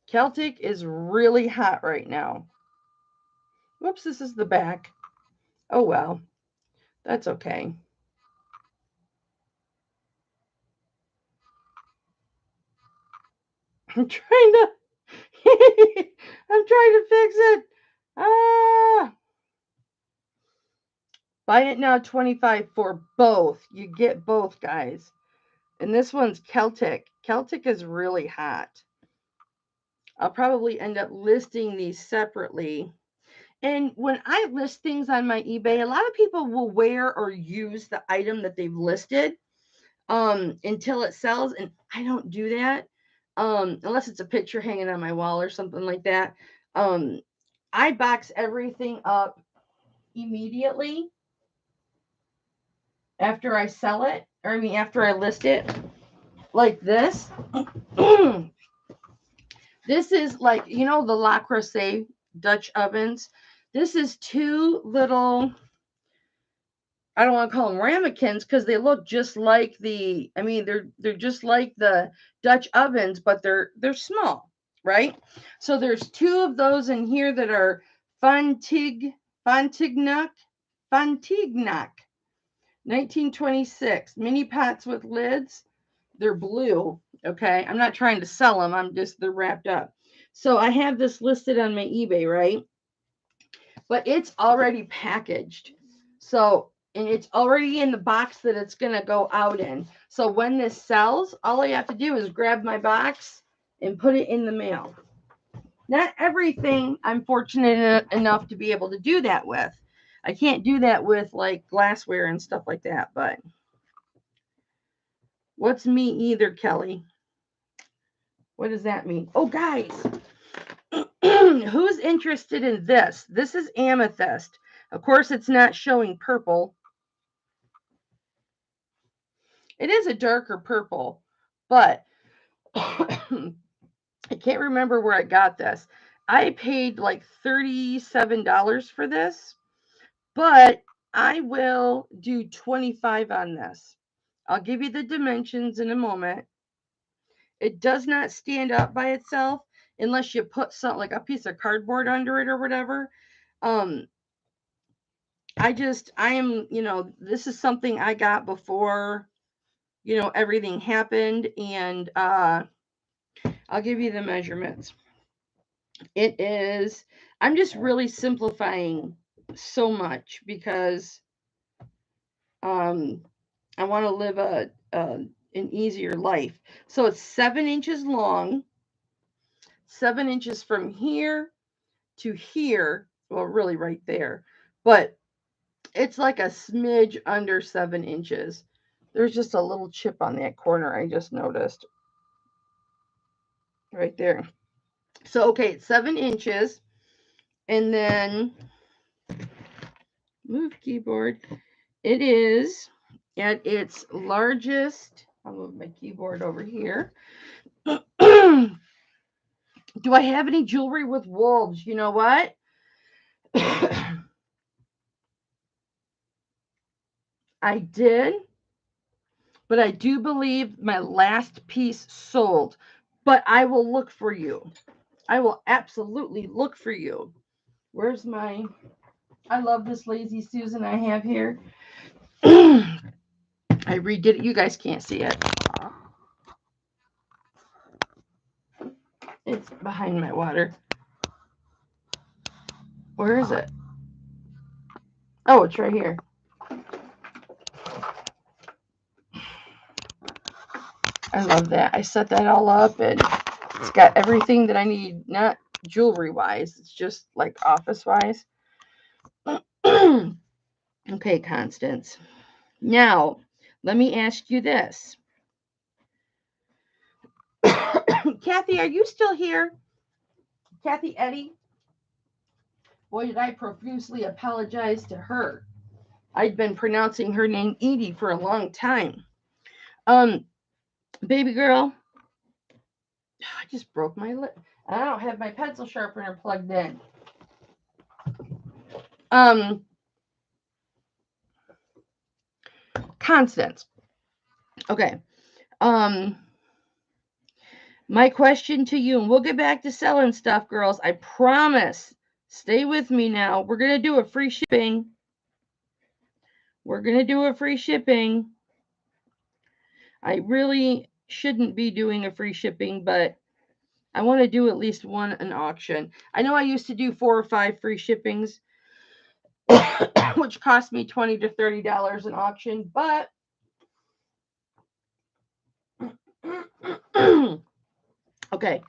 Celtic is really hot right now. Whoops, this is the back. Oh, well, that's okay. I'm trying to fix it. Buy it now 25 for both. You get both, guys. And this one's Celtic. Celtic is really hot. I'll probably end up listing these separately. And when I list things on my eBay, a lot of people will wear or use the item that they've listed until it sells. And I don't do that unless it's a picture hanging on my wall or something like that. I box everything up immediately after I sell it, or after I list it, like this. This is like, the Rhodochrosite Dutch ovens. This is 2 little, I don't want to call them ramekins because they look just like they're just like the Dutch ovens, but they're small, right? So there's 2 of those in here that are Fontignac 1926 mini pots with lids. They're blue. Okay, I'm not trying to sell them. They're wrapped up. So I have this listed on my eBay, right? But it's already packaged. So, and it's already in the box that it's going to go out in. So when this sells, all I have to do is grab my box and put it in the mail. Not everything I'm fortunate enough to be able to do that with. I can't do that with like glassware and stuff like that, but what's me either, Kelly? What does that mean? Oh, guys, who's interested in this? This is amethyst. Of course, it's not showing purple. It is a darker purple, but I can't remember where I got this. I paid like $37 for this, but I will do 25 on this. I'll give you the dimensions in a moment. It does not stand up by itself unless you put something like a piece of cardboard under it or whatever. I am, this is something I got before, everything happened, and I'll give you the measurements. It is, I'm just really simplifying so much because I want to live an easier life. So it's 7 inches long, 7 inches from here to here. Well, really right there, but it's like a smidge under 7 inches. There's just a little chip on that corner I just noticed. Right there. So, okay, it's 7 inches. And then, move keyboard. It is at its largest. I'll move my keyboard over here. Do I have any jewelry with wolves? You know what? I did. But I do believe my last piece sold. But I will look for you. I will absolutely look for you. Where's my... I love this Lazy Susan I have here. I redid it. You guys can't see it. It's behind my water. Where is it? Oh, it's right here. I love that. I set that all up, and it's got everything that I need, not jewelry-wise. It's just like office-wise. Okay, Constance. Now, let me ask you this. Kathy, are you still here? Kathy Eddy? Boy, did I profusely apologize to her. I'd been pronouncing her name Edie for a long time. Baby girl, I just broke my lip. I don't have my pencil sharpener plugged in. Constance. Okay. My question to you, and we'll get back to selling stuff, girls. I promise. Stay with me now. We're going to do a free shipping. We're going to do a free shipping. I really shouldn't be doing a free shipping, but I want to do at least one an auction. I know I used to do 4 or 5 free shippings, which cost me $20 to $30 an auction, but okay.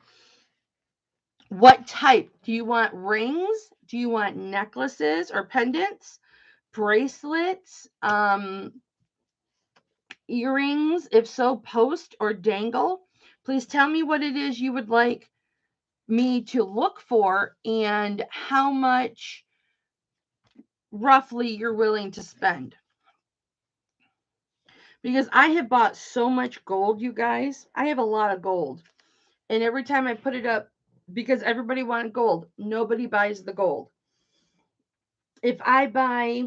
What type? Do you want rings? Do you want necklaces or pendants? Bracelets? Earrings? If so, post or dangle? Please tell me what it is you would like me to look for and how much roughly you're willing to spend. Because I have bought so much gold, you guys. I have a lot of gold. And every time I put it up, because everybody wanted gold, nobody buys the gold. If I buy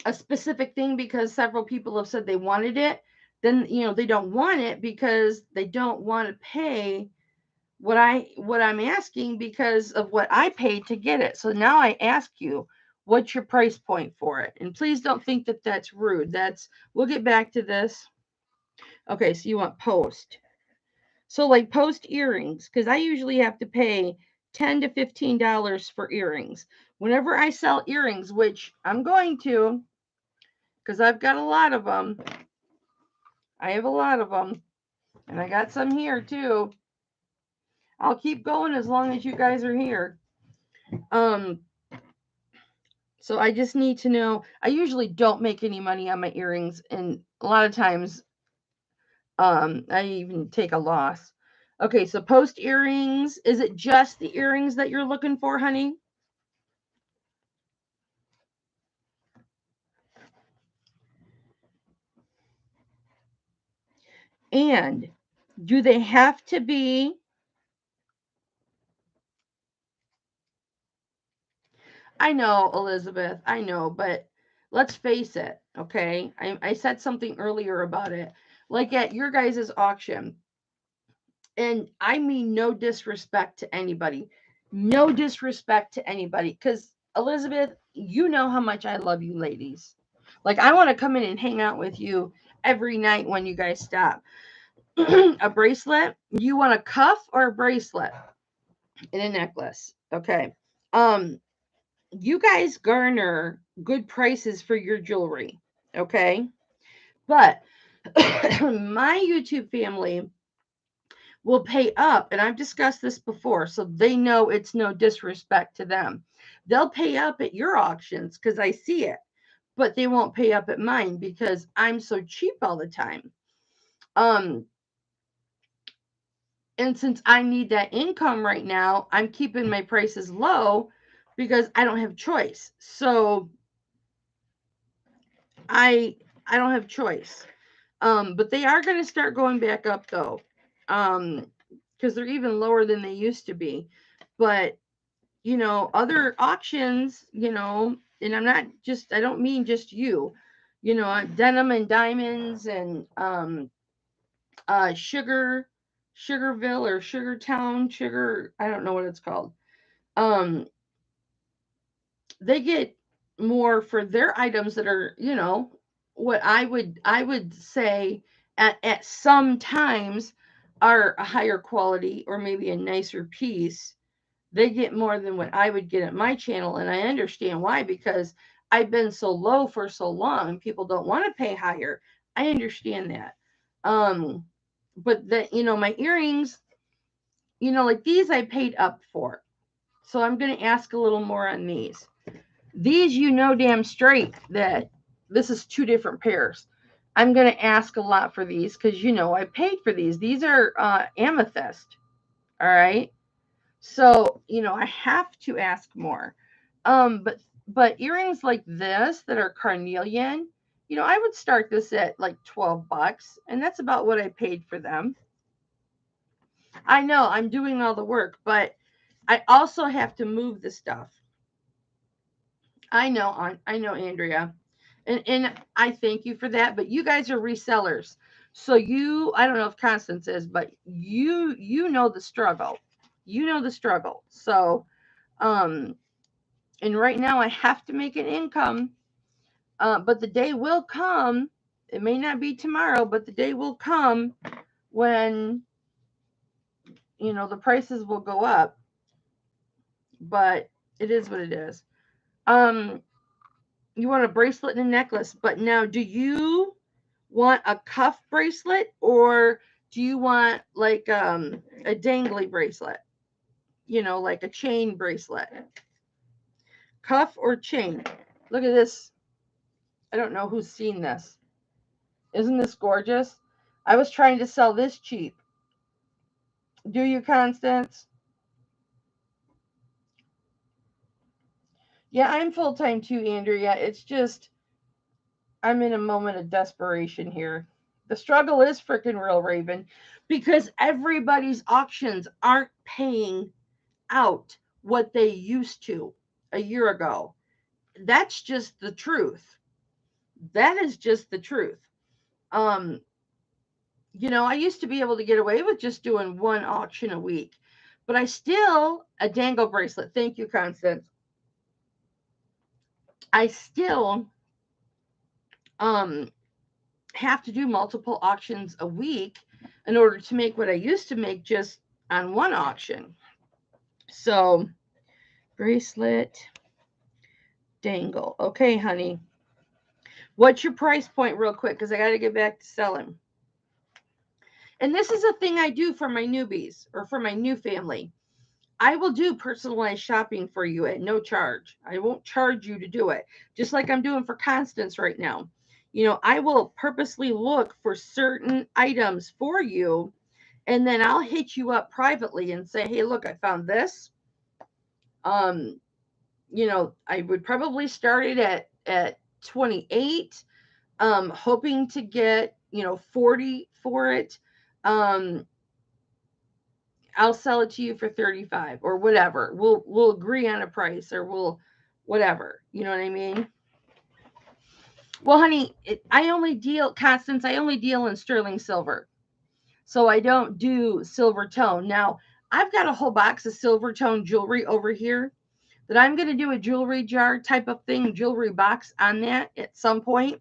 a specific thing because several people have said they wanted it, then they don't want it because they don't want to pay what I'm asking because of what I paid to get it. So now I ask you, what's your price point for it? And please don't think that that's rude. We'll get back to this. Okay, so you want post. So like post earrings, because I usually have to pay $10 to $15 for earrings. Whenever I sell earrings, which I'm going to, because I've got a lot of them. I have a lot of them. And I got some here too. I'll keep going as long as you guys are here. So I just need to know. I usually don't make any money on my earrings, and a lot of times I even take a loss. Okay, so post earrings, is it just the earrings that you're looking for, honey? And do they have to be? I know, Elizabeth, I know, but let's face it, okay? I said something earlier about it. Like at your guys' auction, and I mean no disrespect to anybody. No disrespect to anybody. Because, Elizabeth, you know how much I love you ladies. Like, I want to come in and hang out with you every night when you guys stop. A bracelet? You want a cuff or a bracelet? And a necklace. Okay. Um, you guys garner good prices for your jewelry. Okay. But my YouTube family will pay up, and I've discussed this before, so they know it's no disrespect to them. They'll pay up at your auctions because I see it, but they won't pay up at mine because I'm so cheap all the time. Um, and since I need that income right now, I'm keeping my prices low because I don't have choice. So I I don't have choice. But they are going to start going back up though. Because they're even lower than they used to be. But other auctions, and I don't mean just you, Denim and Diamonds and Sugarville or I don't know what it's called. Um, they get more for their items that are, what I would say at some times are a higher quality or maybe a nicer piece. They get more than what I would get at my channel. And I understand why, because I've been so low for so long and people don't want to pay higher. I understand that. Um, but my earrings, like these I paid up for. So I'm going to ask a little more on these. These, damn straight that this is two different pairs. I'm going to ask a lot for these because, I paid for these. These are amethyst. All right. So, I have to ask more. But earrings like this that are carnelian, I would start this at like $12, and that's about what I paid for them. I know I'm doing all the work, but I also have to move the stuff. I know, Andrea. And I thank you for that, but you guys are resellers. So I don't know if Constance is, but you know the struggle. You know the struggle. So and right now I have to make an income. But the day will come. It may not be tomorrow, but the day will come when the prices will go up. But it is what it is. Um, you want a bracelet and a necklace, but now do you want a cuff bracelet or do you want like a dangly bracelet? Like a chain bracelet. Cuff or chain? Look at this. I don't know who's seen this. Isn't this gorgeous? I was trying to sell this cheap. Do you, Constance? Yeah, I'm full time too, Andrea. It's just I'm in a moment of desperation here. The struggle is freaking real, Raven, because everybody's auctions aren't paying out what they used to a year ago. That's just the truth. That is just the truth. Um, I used to be able to get away with just doing one auction a week, but a dangle bracelet. Thank you, Constance. I still have to do multiple auctions a week in order to make what I used to make just on one auction. So, bracelet dangle. Okay, honey. What's your price point real quick? Because I got to get back to selling. And this is a thing I do for my newbies or for my new family. I will do personalized shopping for you at no charge. I won't charge you to do it, just like I'm doing for Constance right now. You know, I will purposely look for certain items for you, and then I'll hit you up privately and say, hey, look, I found this. You know, I would probably start it at 28, hoping to get, 40 for it. I'll sell it to you for 35 or whatever. We'll agree on a price, or we'll whatever. You know what I mean? Well, honey, I only deal, Constance, I only deal in sterling silver. So I don't do silver tone. Now, I've got a whole box of silver tone jewelry over here that I'm going to do a jewelry jar type of thing, jewelry box on that at some point.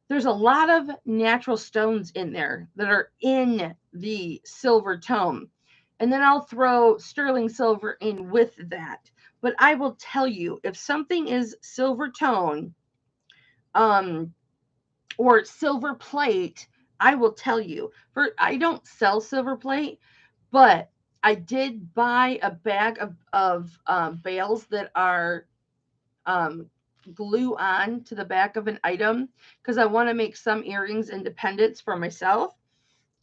There's a lot of natural stones in there that are in the silver tone. And then I'll throw sterling silver in with that. But I will tell you, if something is silver tone, or silver plate, I will tell you. I don't sell silver plate, but I did buy a bag of bales that are glue on to the back of an item because I want to make some earrings independents for myself.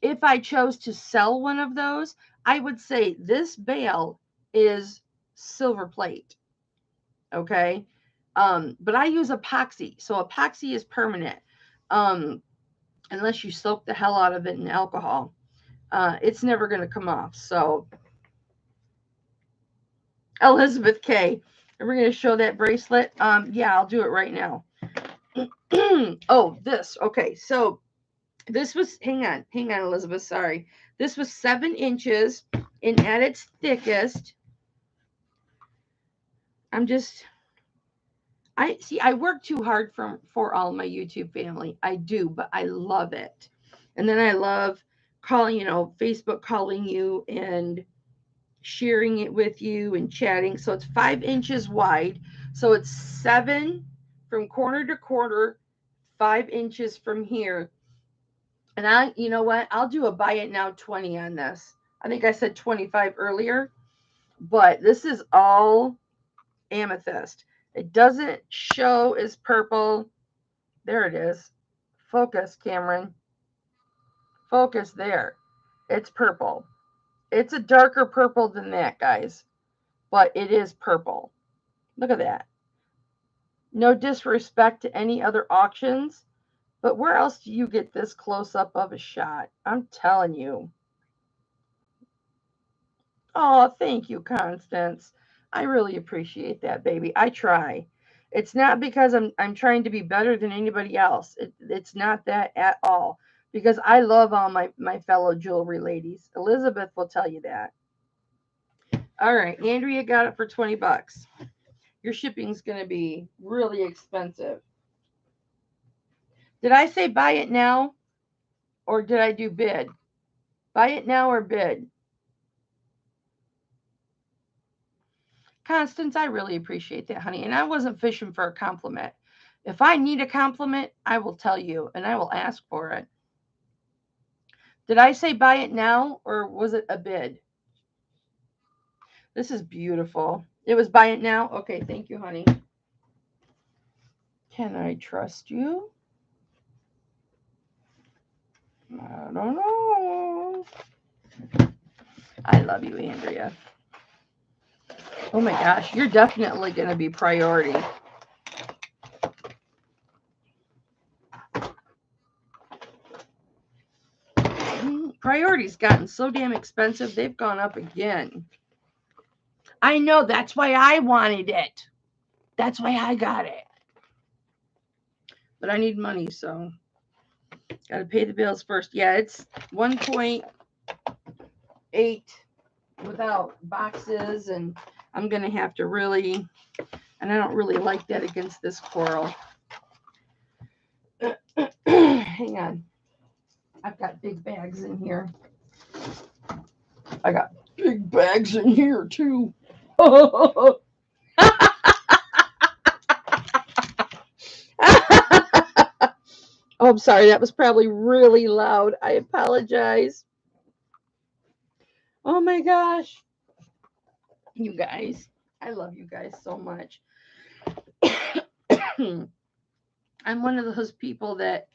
If I chose to sell one of those, I would say this bale is silver plate. Okay. But I use epoxy. So epoxy is permanent. Unless you soak the hell out of it in alcohol. It's never going to come off. So, Elizabeth K, are we going to show that bracelet? Yeah, I'll do it right now. Oh, this. Okay, so this was, hang on, Elizabeth, sorry. This was 7 inches, and at its thickest, I work too hard for all my YouTube family. I do, but I love it. And then I love calling, Facebook calling you and sharing it with you and chatting. So it's 5 inches wide. So it's 7 from corner to corner, 5 inches from here. And you know what? I'll do a buy it now 20 on this. I think I said 25 earlier, but this is all amethyst. It doesn't show as purple. There it is. Focus, Cameron. Focus there. It's purple. It's a darker purple than that, guys, but it is purple. Look at that. No disrespect to any other auctions, but where else do you get this close up of a shot? I'm telling you. Oh, thank you, Constance. I really appreciate that, baby. I try. It's not because I'm trying to be better than anybody else. It's not that at all. Because I love all my fellow jewelry ladies. Elizabeth will tell you that. All right, Andrea got it for 20 bucks. Your shipping's going to be really expensive. Did I say buy it now? Or did I do bid? Buy it now or bid? Constance, I really appreciate that, honey. And I wasn't fishing for a compliment. If I need a compliment, I will tell you and I will ask for it. Did I say buy it now or was it a bid? This is beautiful. It was buy it now? Okay, thank you, honey. Can I trust you? I don't know. I love you, Andrea. Oh my gosh, you're definitely going to be priority. Priority's gotten so damn expensive, they've gone up again. I know, that's why I wanted it. That's why I got it. But I need money, so got to pay the bills first. Yeah, it's 1.8 without boxes, and I'm going to have to really, and I don't really like that against this coral. Hang on. I've got big bags in here. I got big bags in here too. Oh, I'm sorry. That was probably really loud. I apologize. Oh my gosh. You guys. I love you guys so much. I'm one of those people that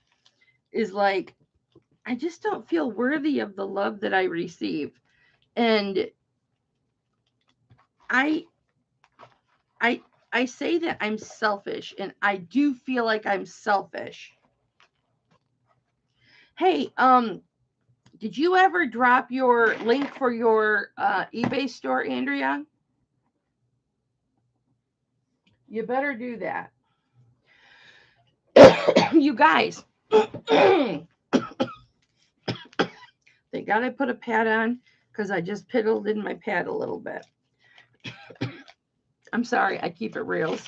is like, I just don't feel worthy of the love that I receive. And I I I say that I'm selfish, and I do feel like I'm selfish. Hey, did you ever drop your link for your eBay store, Andrea? You better do that. You guys, thank God I put a pad on because I just piddled in my pad a little bit. I'm sorry, I keep it real.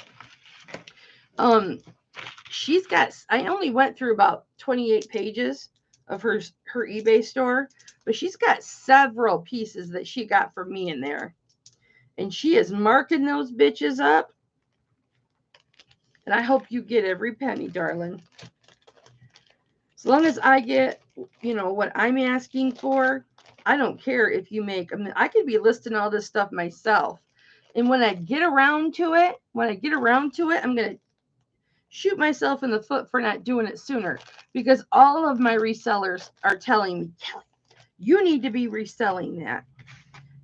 She's got, I only went through about 28 pages of her eBay store, but she's got several pieces that she got from me in there. And she is marking those bitches up. And I hope you get every penny, darling. As long as I get, what I'm asking for, I don't care if you make, I could be listing all this stuff myself. And when I get around to it, I'm going to shoot myself in the foot for not doing it sooner, because all of my resellers are telling me, Kelly, you need to be reselling that.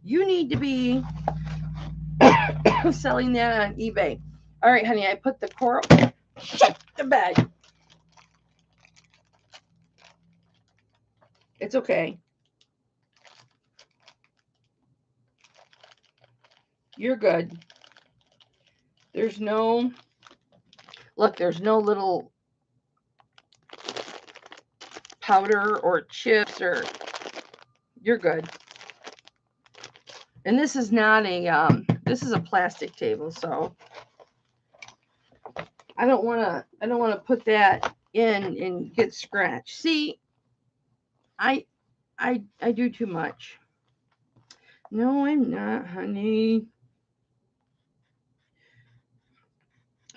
You need to be selling that on eBay. All right, honey, I put the coral. Shut the bag. It's okay. You're good. There's no little powder or chips, or you're good. And this is not a this is a plastic table, so I don't want to put that in and get scratched. See, I do too much. No, I'm not, honey.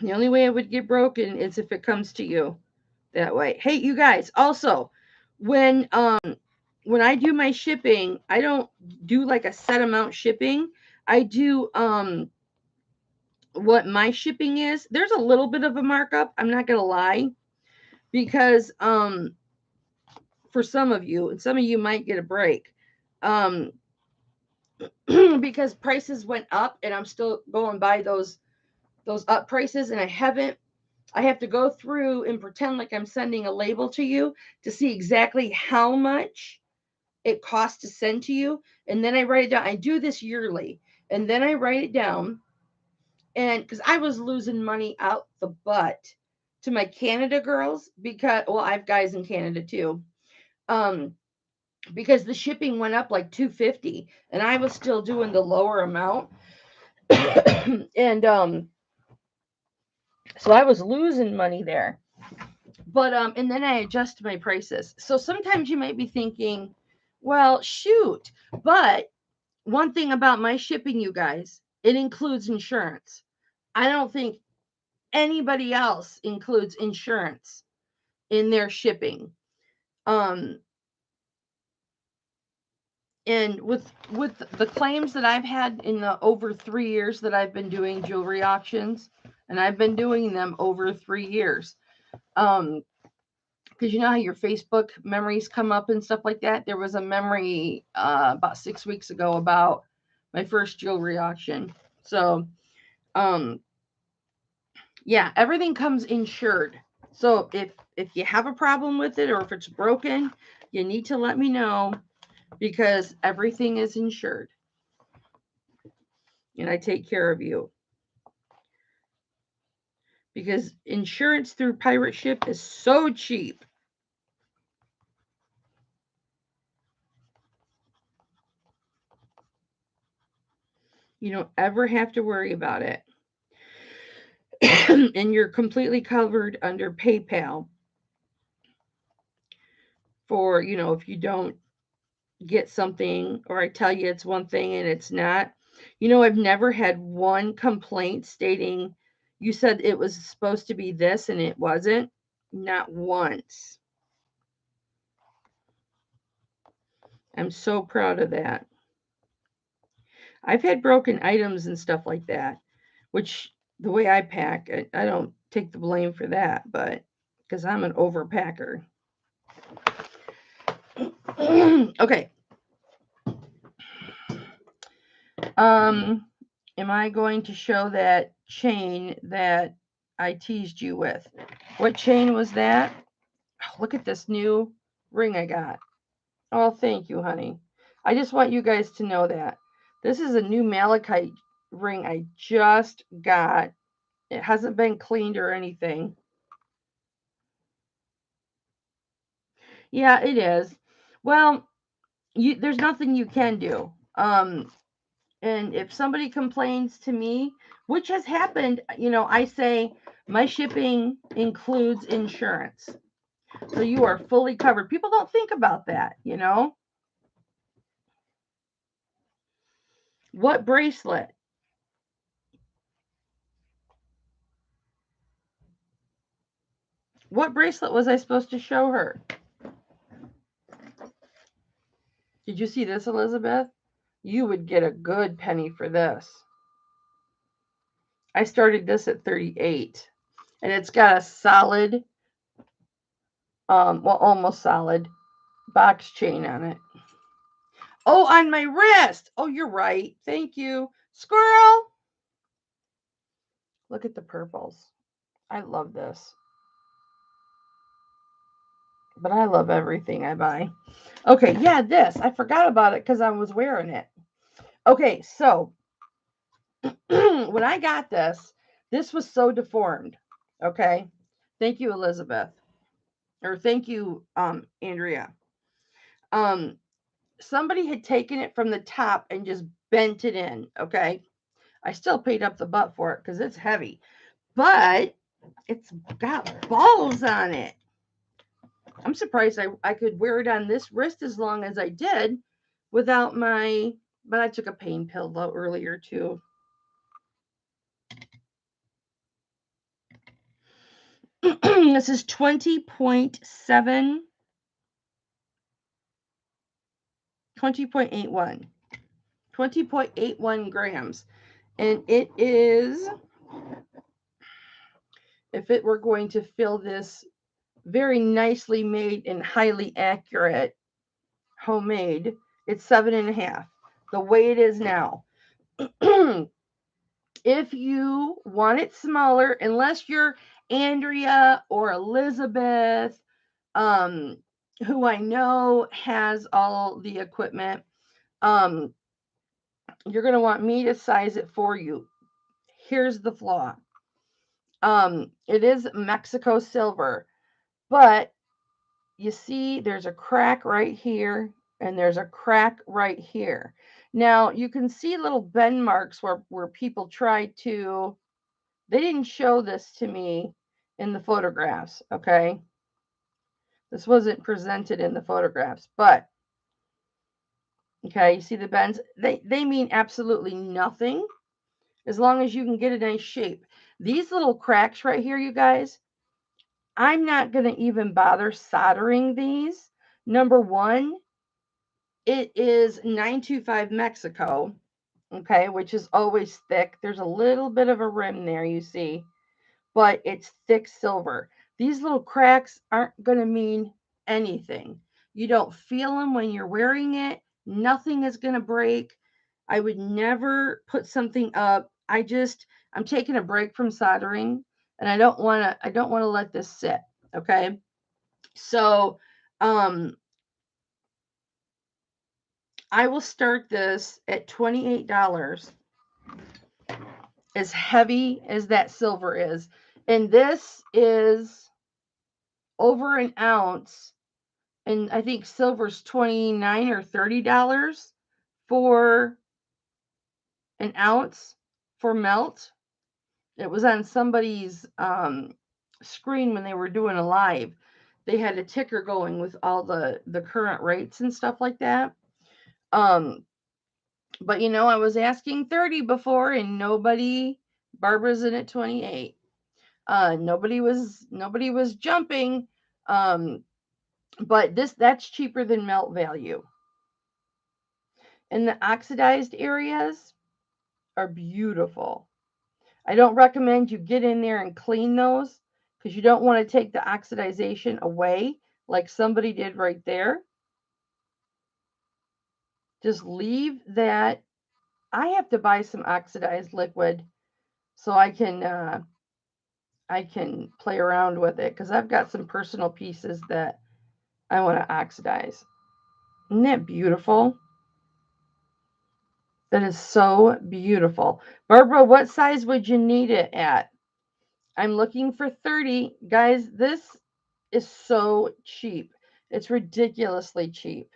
The only way it would get broken is if it comes to you that way. Hey, you guys, also, when I do my shipping, I don't do like a set amount shipping. I do what my shipping is. There's a little bit of a markup, I'm not going to lie, because for some of you, and some of you might get a break. Because prices went up, and I'm still going by those up prices, and I have to go through and pretend like I'm sending a label to you to see exactly how much it costs to send to you. And then I write it down. I do this yearly. And then I write it down. And because I was losing money out the butt to my Canada girls, because, well, I have guys in Canada too. Because the shipping went up like $250, and I was still doing the lower amount. And so I was losing money there. But and then I adjust my prices. So sometimes you might be thinking, well, shoot. But one thing about my shipping, you guys, it includes insurance. I don't think anybody else includes insurance in their shipping. And with the claims that I've had in the over 3 years that I've been doing jewelry auctions, and I've been doing them over 3 years, because you know how your Facebook memories come up and stuff like that. There was a memory about 6 weeks ago about my first jewelry auction. So, yeah, everything comes insured. So if you have a problem with it, or if it's broken, you need to let me know, because everything is insured. And I take care of you. Because insurance through pirate ship is so cheap. You don't ever have to worry about it. And you're completely covered under PayPal for, you know, if you don't get something or I tell you it's one thing and it's not. You know, I've never had one complaint stating you said it was supposed to be this and it wasn't. Not once. I'm so proud of that. I've had broken items and stuff like that, which the way I pack, I don't take the blame for that, but because I'm an overpacker. Okay. Am I going to show that chain that I teased you with? What chain was that? Oh, look at this new ring I got. Oh, thank you, honey. I just want you guys to know that. This is a new malachite ring I just got. It hasn't been cleaned or anything. Yeah, it is. Well, there's nothing you can do. And if somebody complains to me, which has happened, you know, I say my shipping includes insurance. So you are fully covered. People don't think about that, you know. What bracelet? What bracelet was I supposed to show her? Did you see this, Elizabeth? You would get a good penny for this. I started this at 38. And it's got a solid, well, almost solid box chain on it. Oh, on my wrist. Oh, you're right. Thank you. Squirrel. Look at the purples. I love this. But I love everything I buy. Okay, yeah, this. I forgot about it because I was wearing it. Okay, so when I got this was so deformed. Okay. Thank you, Elizabeth. Or thank you, Andrea. Um, Somebody had taken it from the top and just bent it in. Okay. I still paid up the butt for it because it's heavy. But it's got balls on it. I'm surprised I could wear it on this wrist as long as I did without my, but I took a pain pill though earlier too. This is 20.7, 20.81, 20.81 grams. And it is, if it were going to fill this very nicely made and highly accurate homemade, it's 7.5. The way it is now. If you want it smaller, unless you're Andrea or Elizabeth, who I know has all the equipment, you're going to want me to size it for you. Here's the flaw. It is Mexico silver, but you see there's a crack right here and there's a crack right here. Now you can see little bend marks where people tried to, they didn't show this to me in the photographs, okay? This wasn't presented in the photographs, but okay, you see the bends? They mean absolutely nothing as long as you can get a nice shape. These little cracks right here, you guys, I'm not going to even bother soldering these. Number one, it is 925 Mexico, okay, which is always thick. There's a little bit of a rim there, you see, but it's thick silver. These little cracks aren't going to mean anything. You don't feel them when you're wearing it. Nothing is going to break. I would never put something up. I'm taking a break from soldering and I don't want to let this sit, okay? So, I will start this at $28, as heavy as that silver is. And this is over an ounce. And I think silver's $29 or $30 for an ounce for melt. It was on somebody's screen when they were doing a live. they had a ticker going with all the current rates and stuff like that. But you know, I was asking 30 before, and Barbara's in at 28. Nobody was jumping. But that's cheaper than melt value. And the oxidized areas are beautiful. I don't recommend you get in there and clean those because you don't want to take the oxidization away like somebody did right there. Just leave that. I have to buy some oxidized liquid so I can play around with it because I've got some personal pieces that I want to oxidize. Isn't that beautiful? That is so beautiful. Barbara, what size would you need it at? I'm looking for 30. Guys, this is so cheap. It's ridiculously cheap.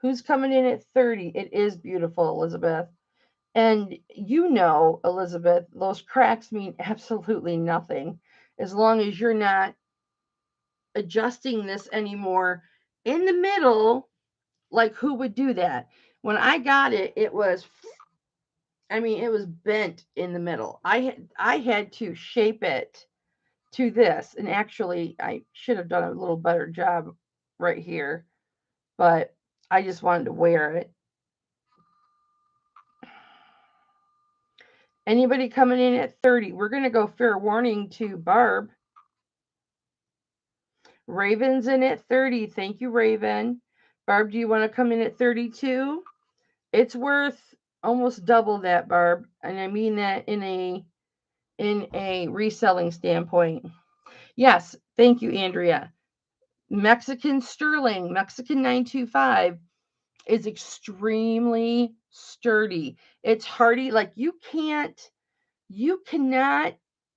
Who's coming in at 30? It is beautiful, Elizabeth. And you know, Elizabeth, those cracks mean absolutely nothing as long as you're not adjusting this anymore in the middle. Like, who would do that? When I got it, it was bent in the middle. I had to shape it to this, and actually I should have done a little better job right here, but I just wanted to wear it. Anybody coming in at 30? We're going to go fair warning to Barb. Raven's in at 30. Thank you, Raven. Barb, do you want to come in at 32? It's worth almost double that, Barb, and I mean that in a reselling standpoint. Yes, thank you, Andrea. Mexican sterling, Mexican 925 is extremely sturdy. It's hardy. Like you cannot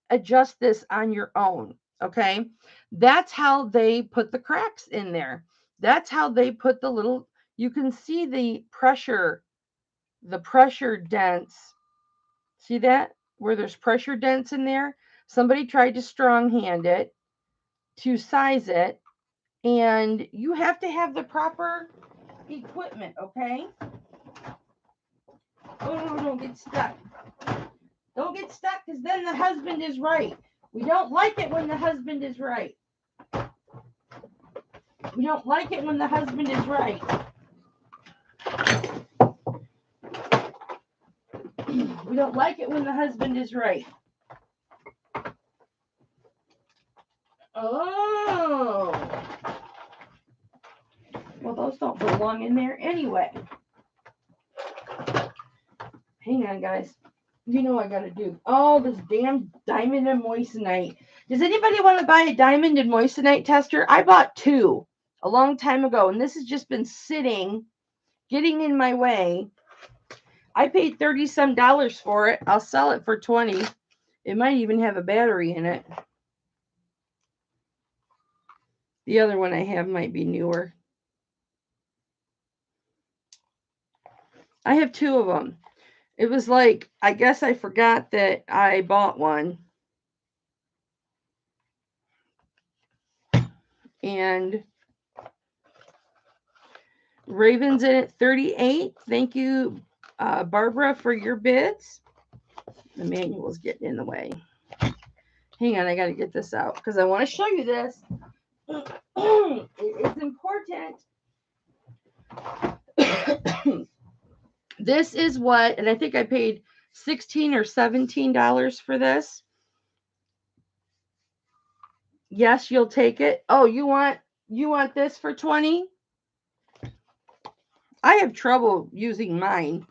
adjust this on your own. Okay. That's how they put the cracks in there. That's how they put the little, you can see the pressure dents. See that? Where there's pressure dents in there? Somebody tried to strong hand it to size it, and you have to have the proper equipment, okay? Oh, no, don't get stuck. Don't get stuck because then the husband is right. We don't like it when the husband is right. We don't like it when the husband is right. We don't like it when the husband is right. Oh. Well, those don't belong in there anyway. Hang on, guys. You know what I gotta do. Oh, this damn diamond and moissanite. Does anybody want to buy a diamond and moissanite tester? I bought 2 a long time ago, and this has just been sitting, getting in my way. I paid $30 some for it. I'll sell it for 20. It might even have a battery in it. The other one I have might be newer. I have 2 of them. It was like, I guess I forgot that I bought one. And Raven's in at 38. Thank you, Barbara, for your bids. The manual's getting in the way. Hang on, I got to get this out because I want to show you this. It's important. This is what, and I think I paid $16 or $17 for this. Yes, you'll take it. Oh, you want this for 20? I have trouble using mine.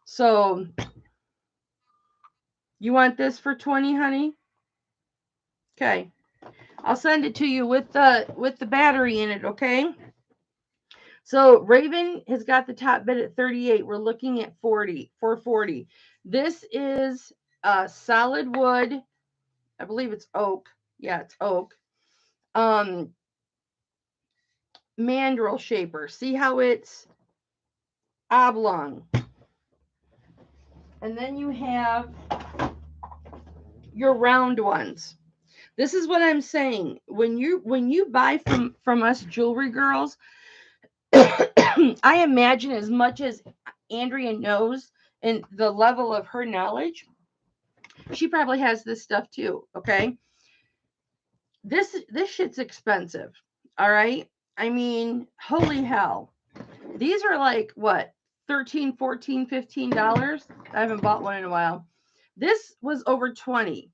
So you want this for 20, honey? Okay. I'll send it to you with the battery in it, okay? So Raven has got the top bid at 38. We're looking at 440. This is solid wood. I believe it's oak. Yeah, it's oak. Mandrel shaper. See how it's oblong. And then you have your round ones. This is what I'm saying. When you buy from us jewelry girls, I imagine as much as Andrea knows and the level of her knowledge, she probably has this stuff too. Okay, this shit's expensive. All right, I mean, holy hell, these are like what, 13, 14, $15. I haven't bought one in a while. This was over 20.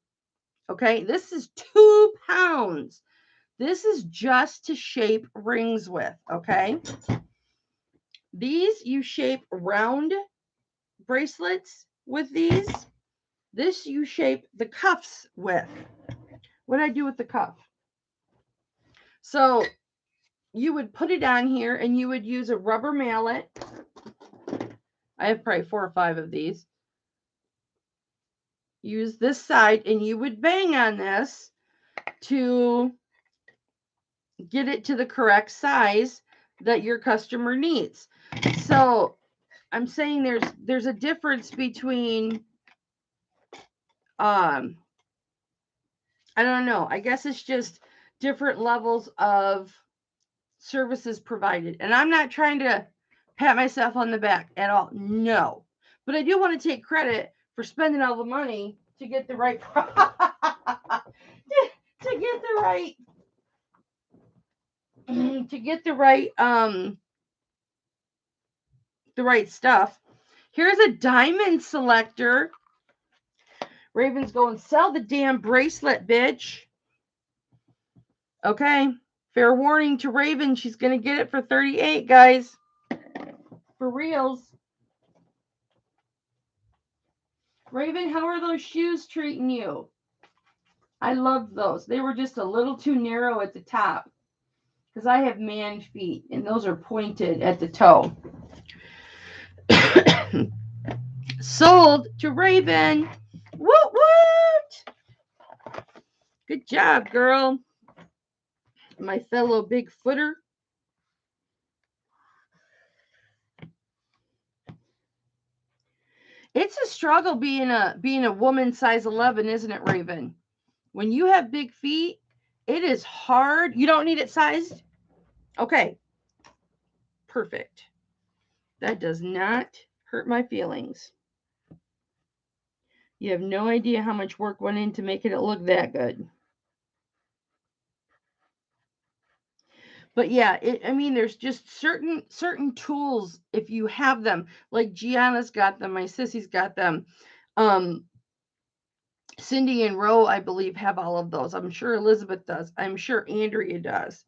Okay, this is 2 pounds. This is just to shape rings with. Okay, these you shape round bracelets with these. This you shape the cuffs with. What did I do with the cuff? So you would put it on here and you would use a rubber mallet. I have probably 4 or 5 of these. Use this side and you would bang on this to get it to the correct size that your customer needs. So I'm saying there's a difference between I don't know. I guess it's just different levels of services provided. And I'm not trying to pat myself on the back at all. No. But I do want to take credit for spending all the money to get the right to get the right the right stuff. Here's a diamond selector. Raven's going, sell the damn bracelet, bitch. Okay. Fair warning to Raven. She's going to get it for 38, guys. For reals. Raven, how are those shoes treating you? I loved those. They were just a little too narrow at the top because I have man feet and those are pointed at the toe. Sold to Raven. Woot woot. Good job, girl. My fellow big footer. It's a struggle being a woman size 11, isn't it, Raven? When you have big feet, it is hard. You don't need it sized? Okay. Perfect. That does not hurt my feelings. You have no idea how much work went into making it look that good. But yeah, I mean, there's just certain tools if you have them. Like Gianna's got them, my sissy's got them. Cindy and Ro, I believe, have all of those. I'm sure Elizabeth does. I'm sure Andrea does.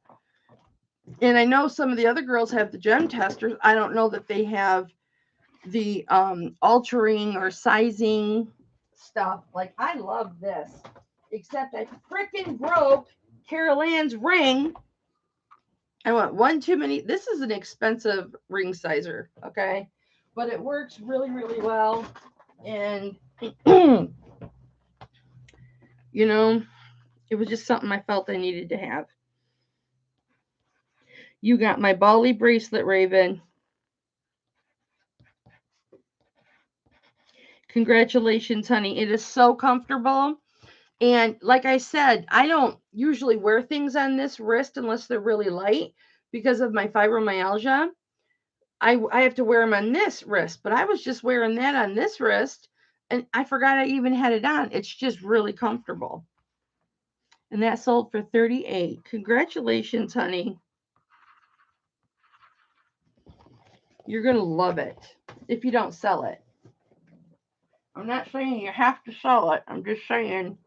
And I know some of the other girls have the gem testers. I don't know that they have the altering or sizing stuff. Like, I love this. Except I freaking broke Carol Ann's ring. I went one too many. This is an expensive ring sizer, okay? But it works really, really well. And, you know, it was just something I felt I needed to have. You got my Bali bracelet, Raven. Congratulations, honey. It is so comfortable. And like I said, I don't usually wear things on this wrist unless they're really light because of my fibromyalgia. I have to wear them on this wrist, but I was just wearing that on this wrist and I forgot I even had it on. It's just really comfortable. And that sold for 38. Congratulations, honey. You're going to love it if you don't sell it. I'm not saying you have to sell it. I'm just saying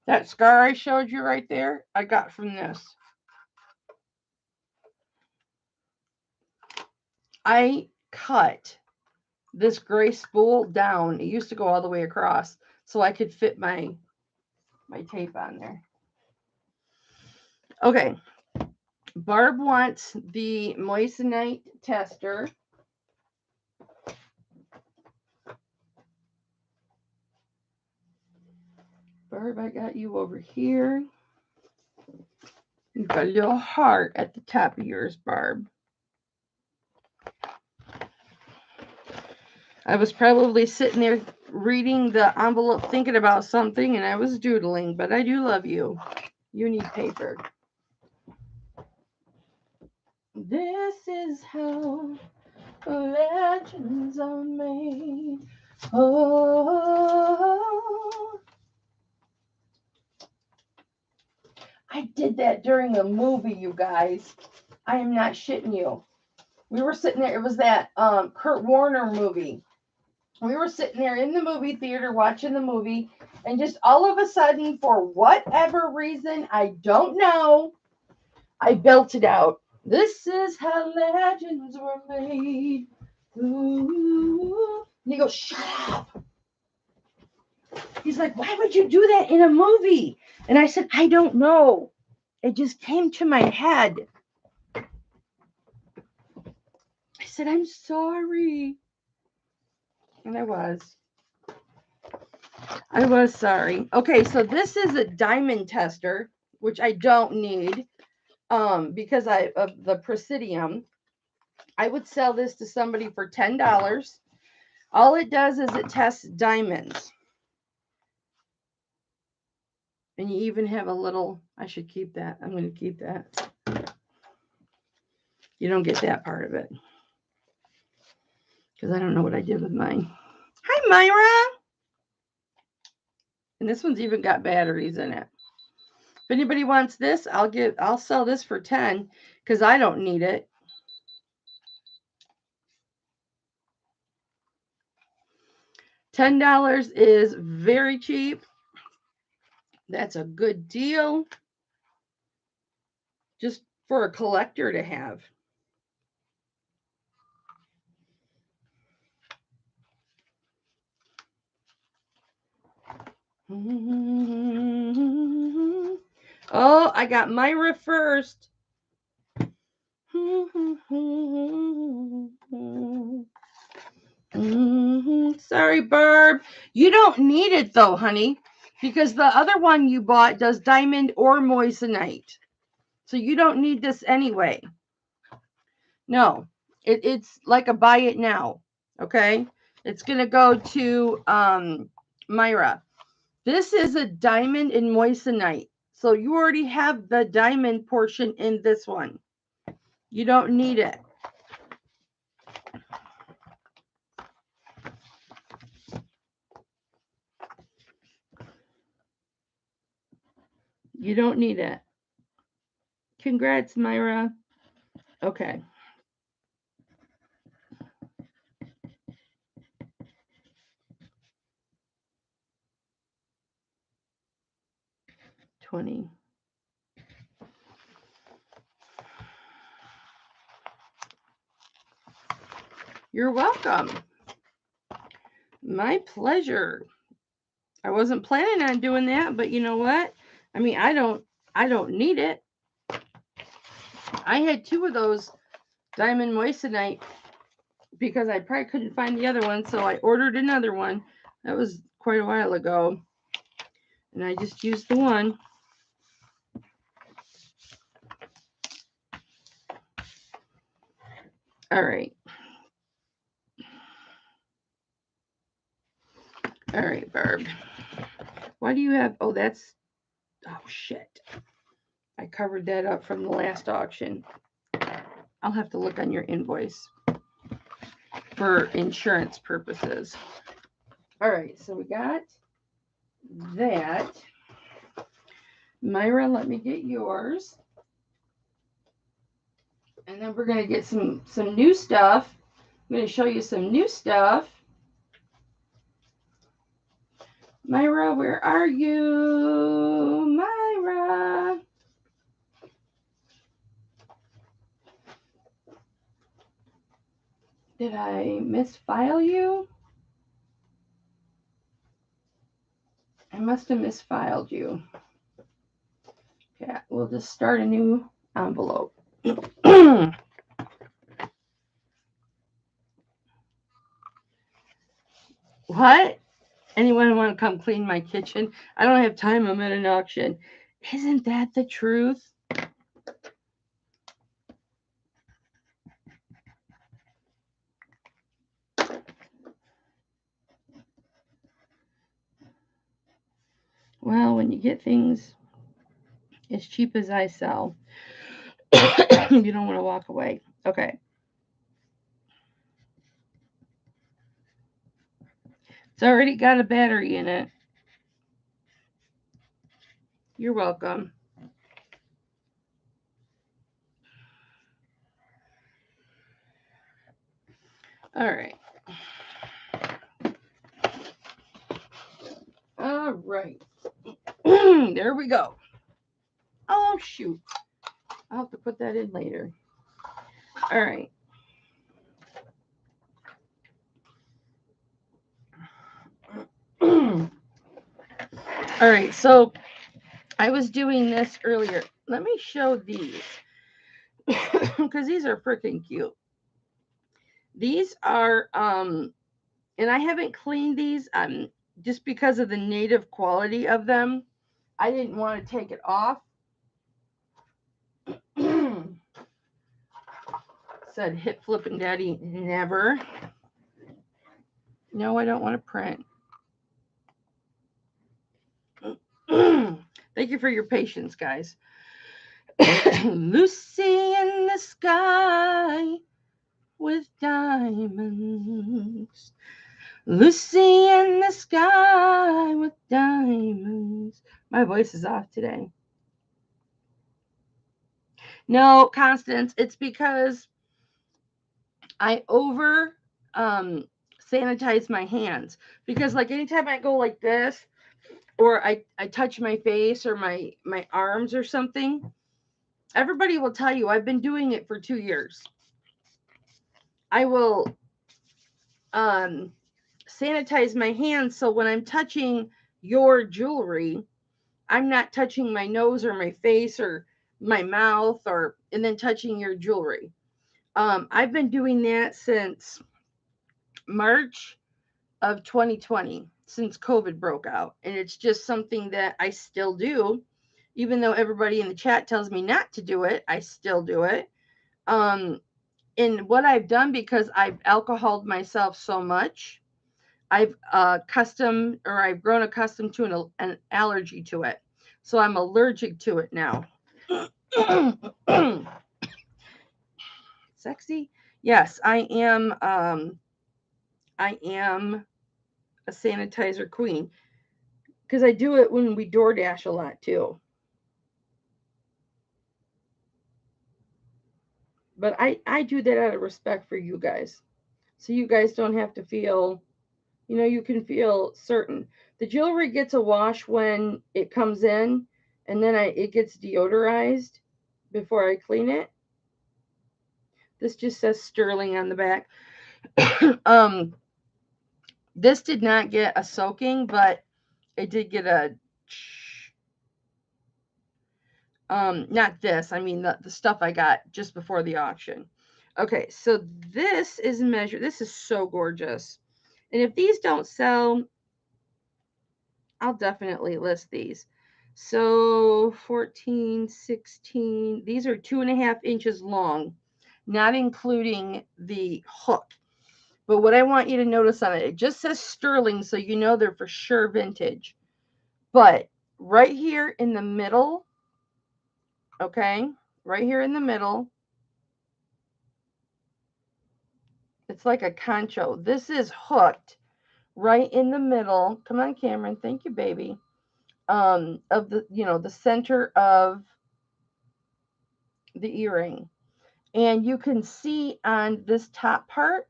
that scar I showed you right there, I got from this. I cut this gray spool down. It used to go all the way across so I could fit my tape on there. Okay. Barb wants the moissanite tester. Barb, I got you over here. You've got a little heart at the top of yours, Barb. I was probably sitting there reading the envelope, thinking about something, and I was doodling, but I do love you. You need paper. This is how legends are made. Oh, I did that during a movie, you guys. I am not shitting you. We were sitting there. It was that Kurt Warner movie. We were sitting there in the movie theater watching the movie, and just all of a sudden, for whatever reason, I don't know, I belted out, "This is how legends were made." Ooh. And he goes, "Shut up." He's like, "Why would you do that in a movie?" And I said, "I don't know. It just came to my head." I said, "I'm sorry." And I was sorry. Okay, so this is a diamond tester, which I don't need because of the Presidium. I would sell this to somebody for $10. All it does is it tests diamonds. And you even have a little, I should keep that. I'm going to keep that. You don't get that part of it. Because I don't know what I did with mine. Hi, Myra. And this one's even got batteries in it. If anybody wants this, I'll sell this for $10 because I don't need it. $10 is very cheap. That's a good deal. Just for a collector to have. Oh, I got Myra first. Sorry, Barb. You don't need it though, honey, because the other one you bought does diamond or moissanite. So you don't need this anyway. No, it's like a buy it now. Okay. It's going to go to Myra. This is a diamond and moissanite. So you already have the diamond portion in this one. You don't need it. You don't need it. Congrats, Myra. Okay. $20. You're welcome. My pleasure. I wasn't planning on doing that, but you know what? I mean, I don't need it. I had 2 of those diamond moissanite because I probably couldn't find the other one, so I ordered another one. That was quite a while ago. And I just used the one. All right. All right, Barb. Why do you have, oh, shit. I covered that up from the last auction. I'll have to look on your invoice for insurance purposes. All right, so we got that. Myra, let me get yours. And then we're going to get some new stuff. I'm going to show you some new stuff. Myra, where are you? Myra. Did I misfile you? I must have misfiled you. Okay, we'll just start a new envelope. What? Anyone want to come clean my kitchen? I don't have time. I'm at an auction. Isn't that the truth? Well, when you get things as cheap as I sell, you don't want to walk away. Okay. It's already got a battery in it. You're welcome. All right. All right. There we go. Oh, shoot. I'll have to put that in later. All right. All right. So I was doing this earlier. Let me show these because these are freaking cute. These are, and I haven't cleaned these just because of the native quality of them. I didn't want to take it off. Said hip flipping daddy never. No, I don't want to print. Thank you for your patience, guys. Lucy in the sky with diamonds. Lucy in the sky with diamonds. My voice is off today. No, Constance, it's because I over sanitize my hands. Because like anytime I go like this, or I touch my face or my arms or something, everybody will tell you I've been doing it for 2 years. I will sanitize my hands so when I'm touching your jewelry, I'm not touching my nose or my face or my mouth and then touching your jewelry. I've been doing that since March of 2020, since COVID broke out. And it's just something that I still do. Even though everybody in the chat tells me not to do it, I still do it. And what I've done, because I've alcoholed myself so much, I've grown accustomed to an allergy to it. So I'm allergic to it now. Sexy? Yes, I am a sanitizer queen. Because I do it when we DoorDash a lot too. But I do that out of respect for you guys. So you guys don't have to feel, you can feel certain. The jewelry gets a wash when it comes in, and then it gets deodorized before I clean it. This just says sterling on the back. This did not get a soaking, but it did get a not this, I mean the stuff I got just before the auction. Okay, so this is measured. This is so gorgeous. And if these don't sell, I'll definitely list these. So 14, 16, these are 2.5 inches long, not including the hook. But what I want you to notice on it, it just says sterling, so you know they're for sure vintage. But right here in the middle, okay, right here in the middle, it's like a concho. This is hooked right in the middle. Come on, Cameron. Thank you, baby. Of the, the center of the earring. And you can see on this top part,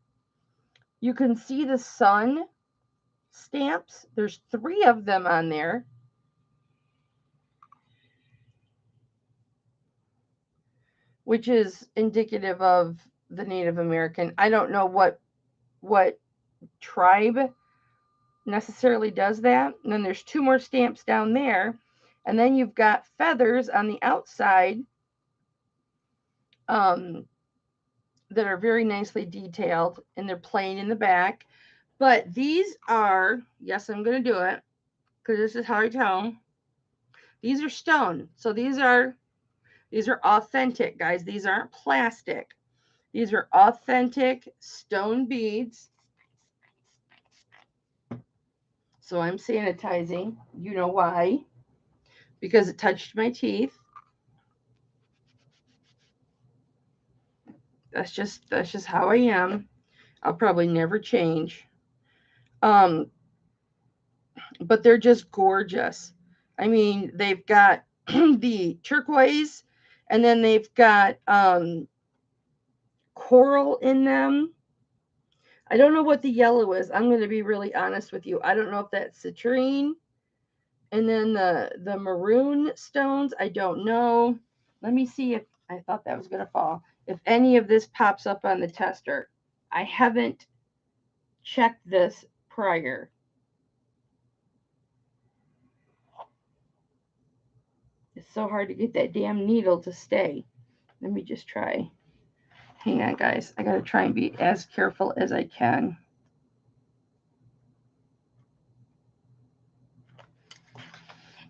you can see the sun stamps. There's 3 of them on there. Which is indicative of the Native American. I don't know what tribe necessarily does that. And then there's 2 more stamps down there. And then you've got feathers on the outside that are very nicely detailed, and they're plain in the back. But these are, yes, I'm going to do it because this is how I tell. These are stone. So these are authentic, guys. These aren't plastic. These are authentic stone beads. So I'm sanitizing. You know why? because it touched my teeth. That's just how I am. I'll probably never change. Um, but they're just gorgeous. I mean, they've got the turquoise, and then they've got coral in them. I don't know what the yellow is. I'm going to be really honest with you. I don't know if that's citrine. And then the maroon stones, I don't know. Let me see if I thought that was going to fall. If any of this pops up on the tester. I haven't checked this prior. It's so hard to get that damn needle to stay. Let me just try. Hang on, guys. I got to try and be as careful as I can.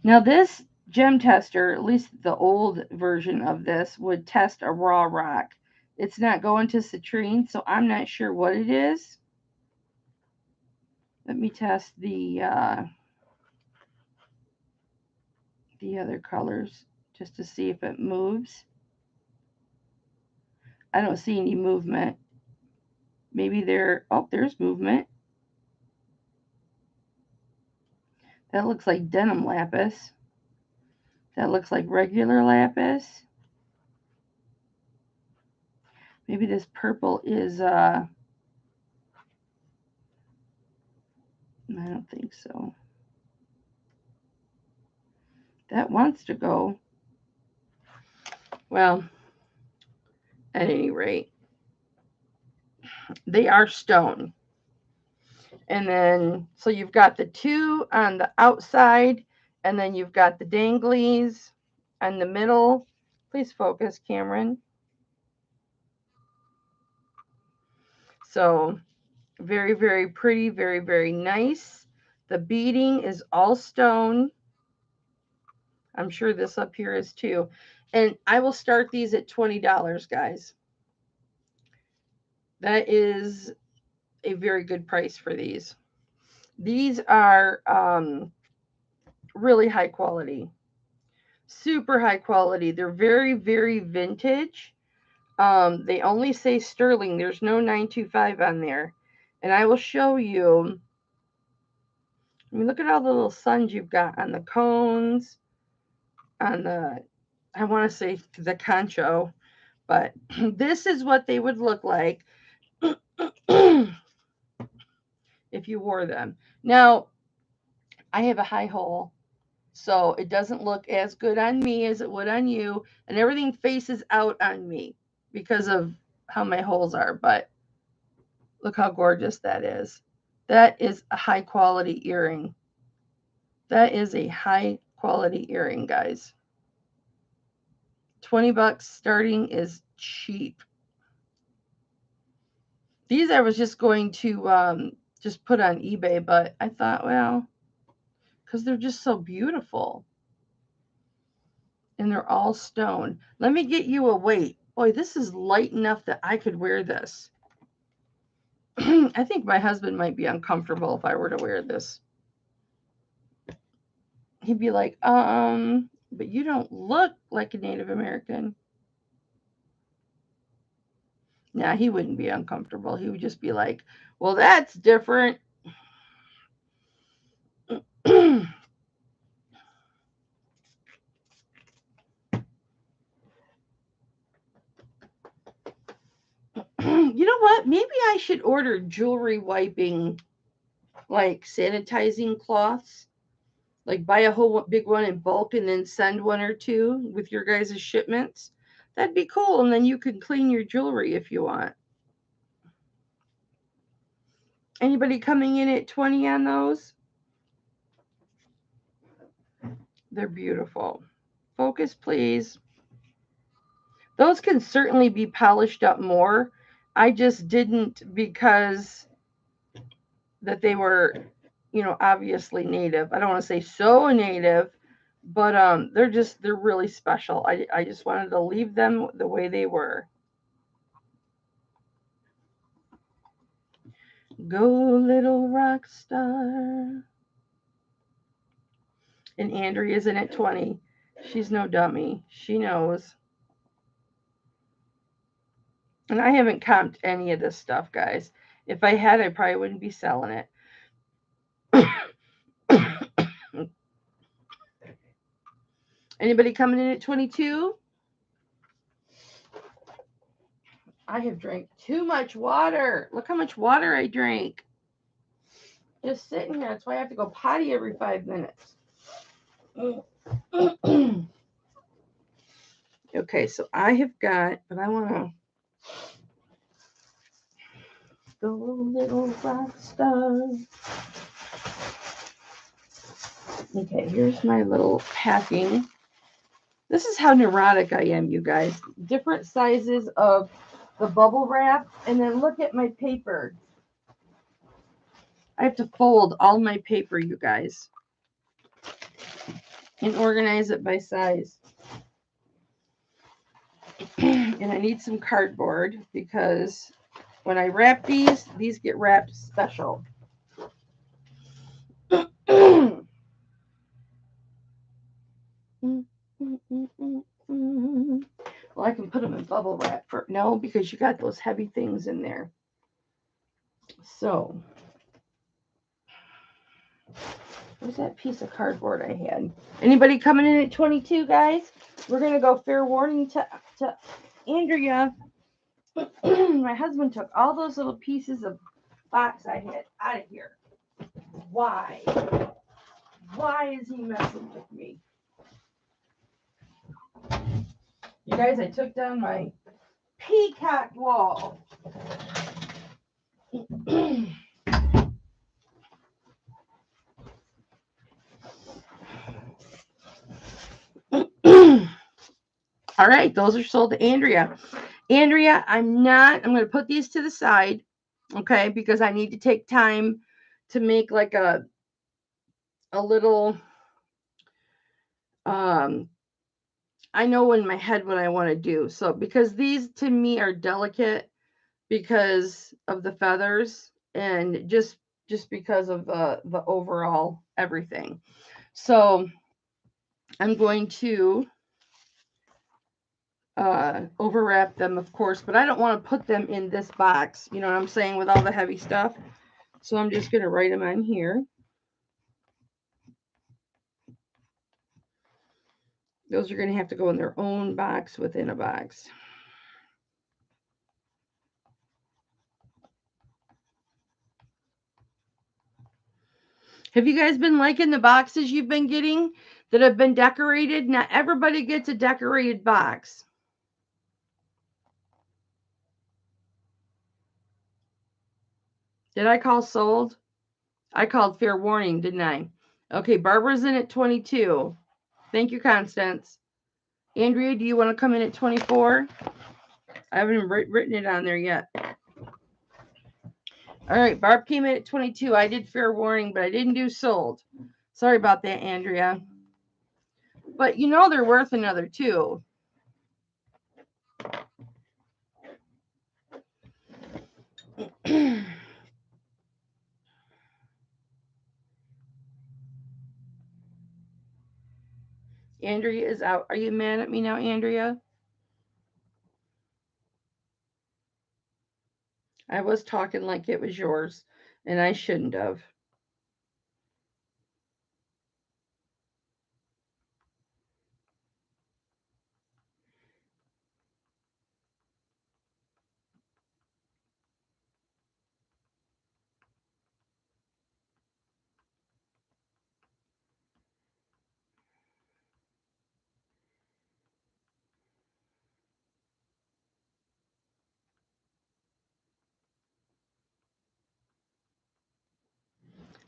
Now, this gem tester, at least the old version of this, would test a raw rock. It's not going to citrine, so I'm not sure what it is. Let me test the other colors just to see if it moves. I don't see any movement. Maybe there's movement. That looks like denim lapis. That looks like regular lapis. Maybe this purple is I don't think so. That wants to go. Well, at any rate, they are stone. And then, so you've got the two on the outside, and then you've got the danglies on the middle. Please focus, Cameron. So, very, very pretty, very, very nice. The beading is all stone. I'm sure this up here is too. And I will start these at $20, guys. That is a very good price for these. These are really high quality, super high quality. They're very, very vintage. They only say sterling. There's no 925 on there. And I will show you. I mean, look at all the little suns you've got on the cones, on the, I want to say the concho, but this is what they would look like if you wore them. Now, I have a high hole, so it doesn't look as good on me as it would on you, and everything faces out on me because of how my holes are, but look how gorgeous that is. That is a high quality earring. That is a high quality earring, guys. $20 starting is cheap. These I was just going to just put on eBay, but I thought, well, because they're just so beautiful. And they're all stone. Let me get you a weight. Boy, this is light enough that I could wear this. I think my husband might be uncomfortable if I were to wear this. He'd be like, but you don't look like a Native American. Nah, he wouldn't be uncomfortable. He would just be like, well, that's different. You know what? Maybe I should order jewelry wiping, like sanitizing cloths. Like buy a whole big one in bulk and then send one or two with your guys' shipments. That'd be cool. And then you can clean your jewelry if you want. Anybody coming in at 20 on those? They're beautiful. Focus, please. Those can certainly be polished up more. I just didn't because that they were, obviously native. I don't want to say so native, but they're really special. I just wanted to leave them the way they were. Go little rock star. And Andrea's in at 20. She's no dummy. She knows. And I haven't comped any of this stuff, guys. If I had, I probably wouldn't be selling it. Anybody coming in at 22? I have drank too much water. Look how much water I drank. Just sitting here. That's why I have to go potty every 5 minutes. Okay, so I have got, but I want to go little rock star. Okay, here's my little packing. This is how neurotic I am, you guys. Different sizes of the bubble wrap, and then look at my paper. I have to fold all my paper, you guys, and organize it by size. And I need some cardboard because when I wrap these get wrapped special. Well, I can put them in bubble wrap for no, because you got those heavy things in there. So, where's that piece of cardboard I had? Anybody coming in at 22, guys? We're gonna go fair warning to Andrea. My husband took all those little pieces of box I had out of here. Why? Why is he messing with me? You guys, I took down my peacock wall. All right, those are sold to Andrea. Andrea, I'm going to put these to the side, okay, because I need to take time to make like a little, I know in my head what I want to do. So, because these to me are delicate because of the feathers and just because of the overall everything. So, I'm going to overwrap them, of course, but I don't want to put them in this box, you know what I'm saying, with all the heavy stuff. So I'm just going to write them on here. Those are going to have to go in their own box within a box. Have you guys been liking the boxes you've been getting that have been decorated? Not everybody gets a decorated box. Did I call sold? I called fair warning, didn't I? Okay, Barbara's in at 22. Thank you, Constance. Andrea, do you want to come in at 24? I haven't written it on there yet. All right, Barb came in at 22. I did fair warning, but I didn't do sold. Sorry about that, Andrea. But you know they're worth another two. Andrea is out. Are you mad at me now, Andrea? I was talking like it was yours, and I shouldn't have.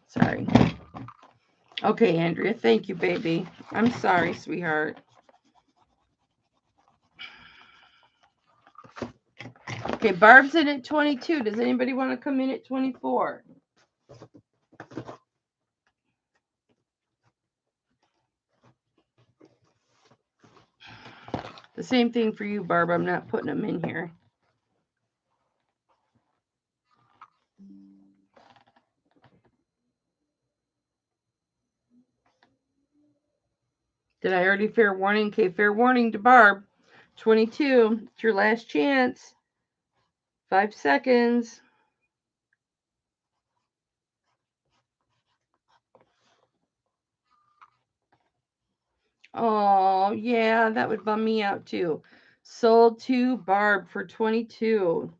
Sorry. Okay, Andrea. Thank you, baby. I'm sorry, sweetheart. Okay, Barb's in at 22. Does anybody want to come in at 24? The same thing for you, Barb. I'm not putting them in here. Did I already fair warning? Okay, fair warning to Barb. 22. It's your last chance. 5 seconds. Oh, yeah, that would bum me out too. Sold to Barb for 22.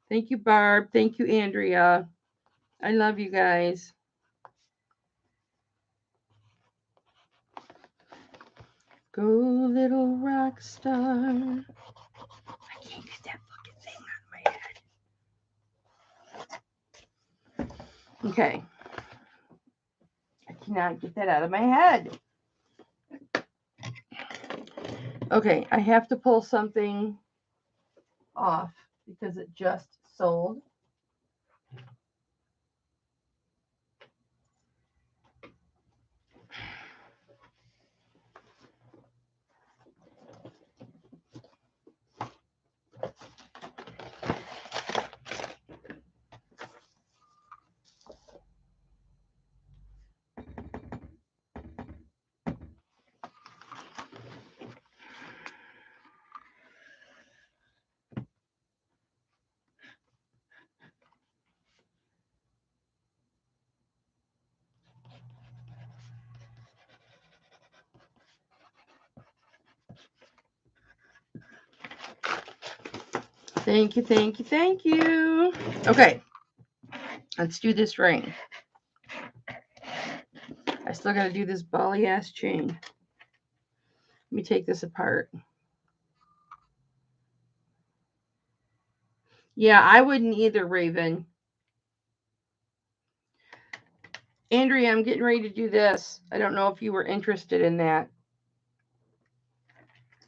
Thank you, Barb. Thank you, Andrea. I love you guys. Go, little rock star. I can't get that fucking thing out of my head. Okay. I cannot get that out of my head. Okay, I have to pull something off because it just sold. Thank you, thank you, thank you. Okay, let's do this ring. I still got to do this bally ass chain. Let me take this apart. Yeah, I wouldn't either, Raven. Andrea, I'm getting ready to do this. I don't know if you were interested in that.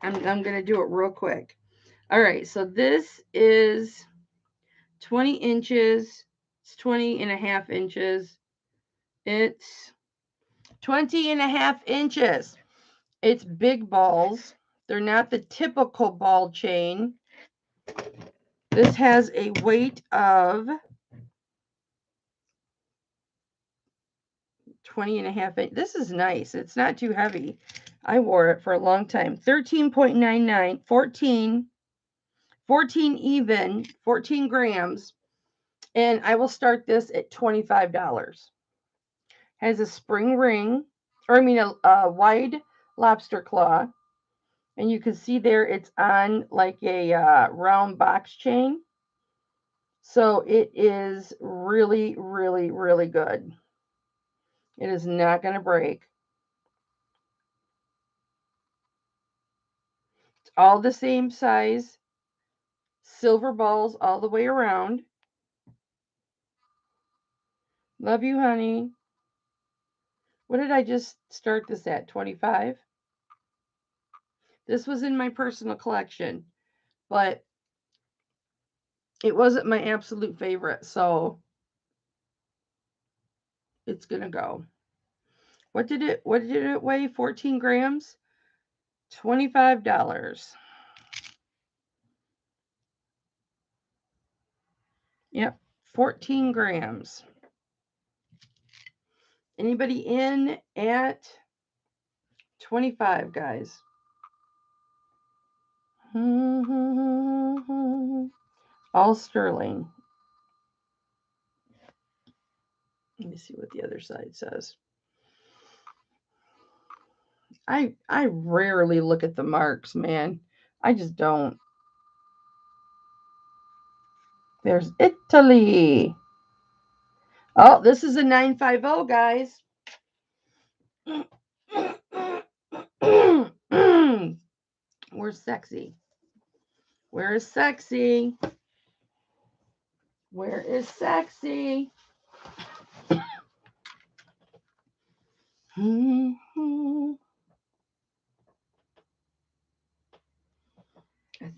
I'm going to do it real quick. All right, so this is 20 inches. It's 20 and a half inches. It's 20 and a half inches. It's big balls. They're not the typical ball chain. This has a weight of 20 and a half inches. This is nice. It's not too heavy. I wore it for a long time. 13.99, 14 even, 14 grams. And I will start this at $25. Has a spring ring, or I mean a wide lobster claw. And you can see there it's on like a round box chain. So it is really, really, really good. It is not going to break. It's all the same size. Silver balls all the way around. Love you, honey. What did I just start this at? 25? This was in my personal collection, but it wasn't my absolute favorite, so it's gonna go. What did it weigh? 14 grams? $25. Yep, 14 grams. Anybody in at 25, guys? All sterling. Let me see what the other side says. I rarely look at the marks, man. I just don't. There's Italy. Oh, this is a 950, guys. Where's sexy? Where is sexy? Where is sexy? I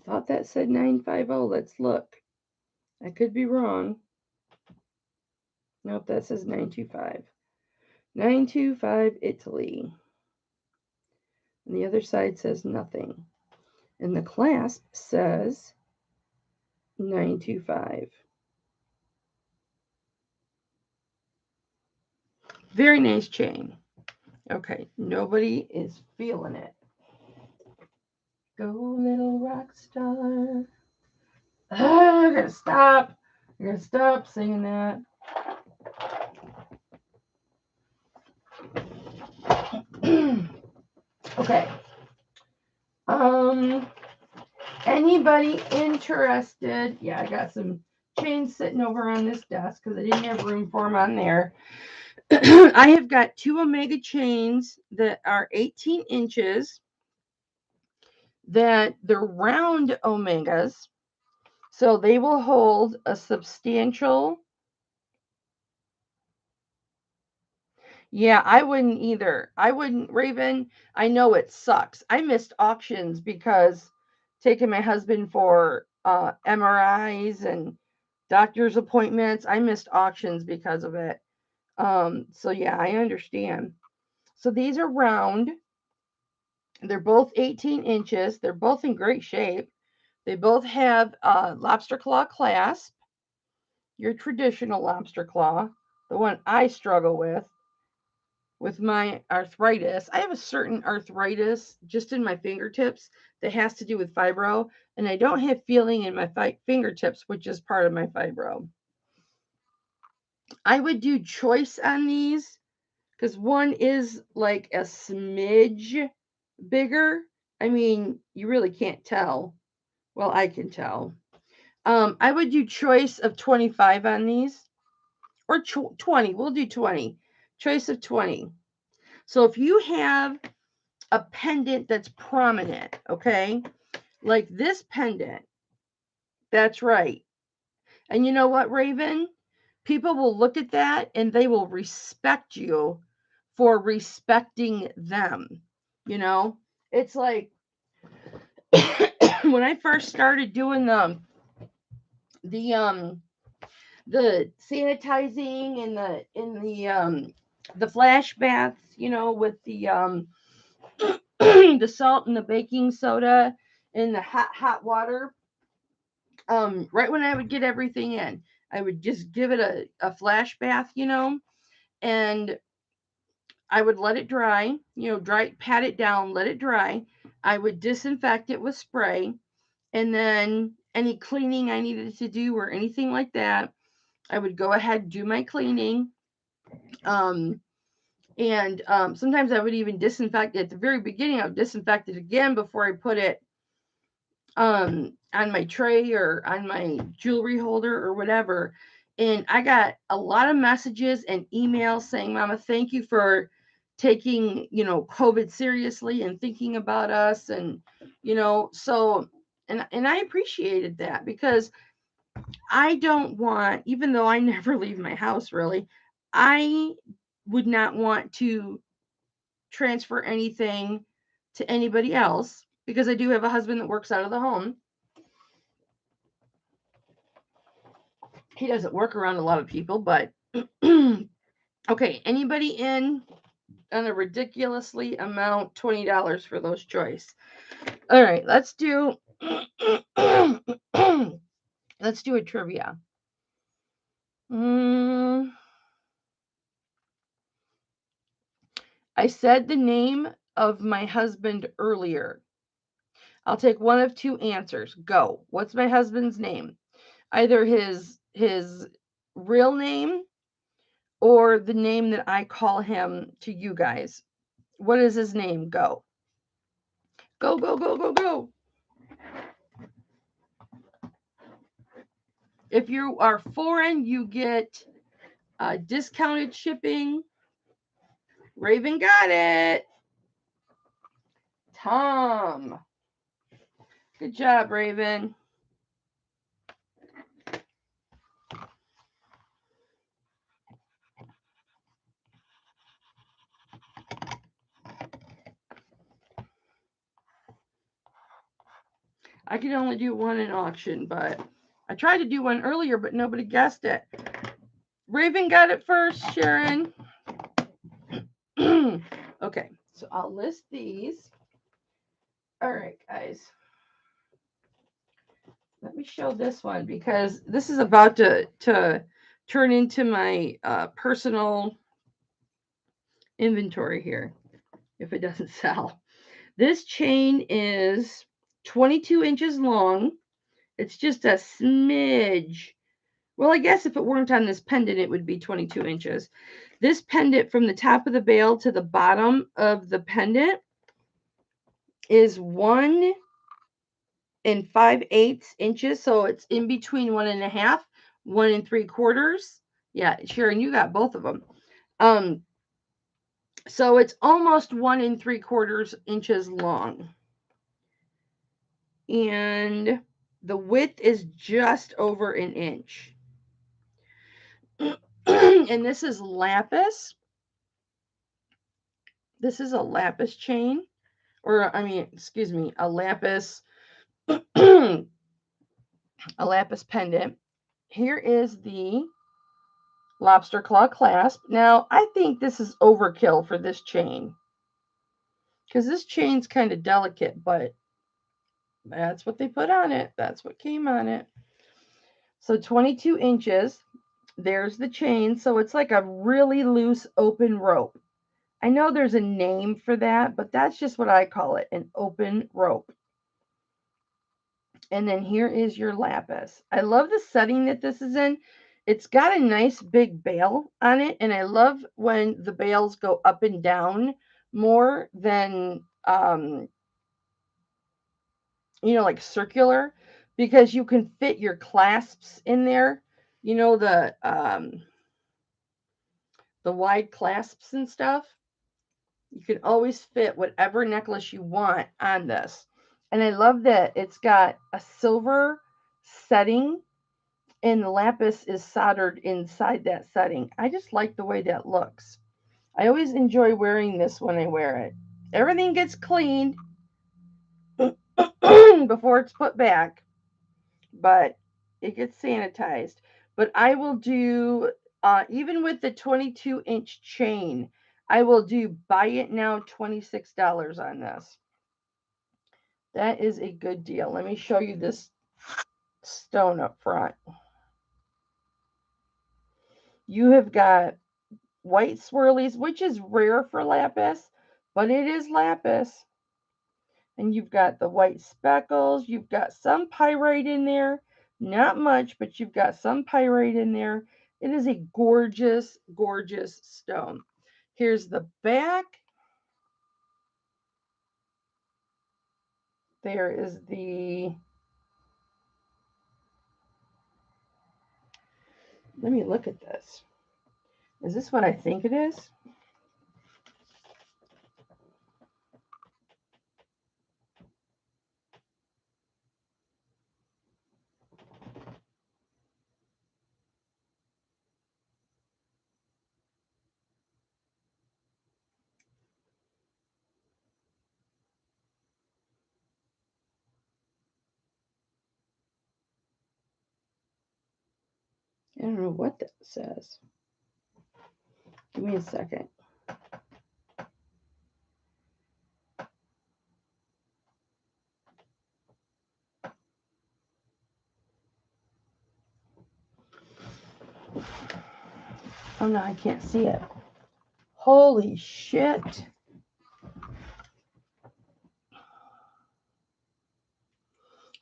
thought that said 950. Let's look. I could be wrong. Nope, that says 925. 925 Italy. And the other side says nothing. And the clasp says 925. Very nice chain. Okay, nobody is feeling it. Go, little rock star. I'm gonna stop. I'm gonna stop singing that. Okay. Anybody interested? Yeah, I got some chains sitting over on this desk because I didn't have room for them on there. I have got 2 Omega chains that are 18 inches, that they're round Omegas, so they will hold a substantial. Yeah, I wouldn't either. I wouldn't, Raven. I know it sucks. I missed auctions because taking my husband for MRIs and doctor's appointments, I missed auctions because of it. So yeah, I understand. So these are round. They're both 18 inches. They're both in great shape. They both have lobster claw clasp, your traditional lobster claw, the one I struggle with my arthritis. I have a certain arthritis just in my fingertips that has to do with fibro, and I don't have feeling in my fingertips, which is part of my fibro. I would do choice on these because one is like a smidge bigger. I mean, you really can't tell. Well, I can tell. I would do choice of 25 on these, or 20. We'll do 20. Choice of 20. So if you have a pendant that's prominent, okay, like this pendant, that's right. And you know what, Raven? People will look at that and they will respect you for respecting them. You know, it's like when I first started doing the the sanitizing and the flash baths, you know, with the the salt and the baking soda and the hot water. Right when I would get everything in, I would just give it a flash bath, you know, and I would let it dry, you know, pat it down, let it dry. I would disinfect it with spray, and then any cleaning I needed to do or anything like that, I would go ahead and do my cleaning. Um, and sometimes I would even disinfect it at the very beginning. I would disinfect it again before I put it on my tray or on my jewelry holder or whatever. And I got a lot of messages and emails saying, Mama, thank you for taking, you know, COVID seriously and thinking about us. And, you know, so, and I appreciated that because I don't want, even though I never leave my house really, I would not want to transfer anything to anybody else because I do have a husband that works out of the home. He doesn't work around a lot of people, but okay, anybody in on a ridiculously amount $20 for those choice. All right, let's do let's do a trivia. I said the name of my husband earlier. I'll take one of 2 answers. Go. What's my husband's name? Either his real name or the name that I call him to you guys. What is his name? Go. Go, go, go, go, go. If you are foreign, you get discounted shipping. Raven got it. Tom. Good job, Raven. I could only do one in auction, but I tried to do one earlier, but nobody guessed it. Raven got it first, Sharon. Okay, so I'll list these. All right, guys. Let me show this one because this is about to turn into my personal inventory here if it doesn't sell. This chain is 22 inches long. It's just a smidge. Well, I guess if it weren't on this pendant, it would be 22 inches. This pendant from the top of the bail to the bottom of the pendant is 1 5/8 inches. So it's in between 1.5, 1 3/4. Yeah, Sharon, you got both of them. So it's almost 1 3/4 inches long. And the width is just over an inch. And this is lapis. This is a lapis chain, or excuse me, a lapis a lapis pendant. Here is the lobster claw clasp. Now, I think this is overkill for this chain, because this chain's kind of delicate, but that's what they put on it. That's what came on it. So 22 inches. There's the chain. So it's like a really loose open rope. I know there's a name for that, but that's just what I call it, an open rope. And then here is your lapis. I love the setting that this is in. It's got a nice big bail on it, and I love when the bails go up and down more than like circular, because you can fit your clasps in there. The wide clasps and stuff. You can always fit whatever necklace you want on this. And I love that it's got a silver setting and the lapis is soldered inside that setting. I just like the way that looks. I always enjoy wearing this when I wear it. Everything gets cleaned before it's put back, but it gets sanitized. But I will do, even with the 22-inch chain, I will do buy it now $26 on this. That is a good deal. Let me show you this stone up front. You have got white swirlies, which is rare for lapis, but it is lapis. And you've got the white speckles. You've got some pyrite in there. Not much, but you've got some pyrite in there. It is a gorgeous, gorgeous stone. Here's the back. There is the... Let me look at this. Is this what I think it is? I don't know what that says. Give me a second. Oh no, I can't see it. Holy shit.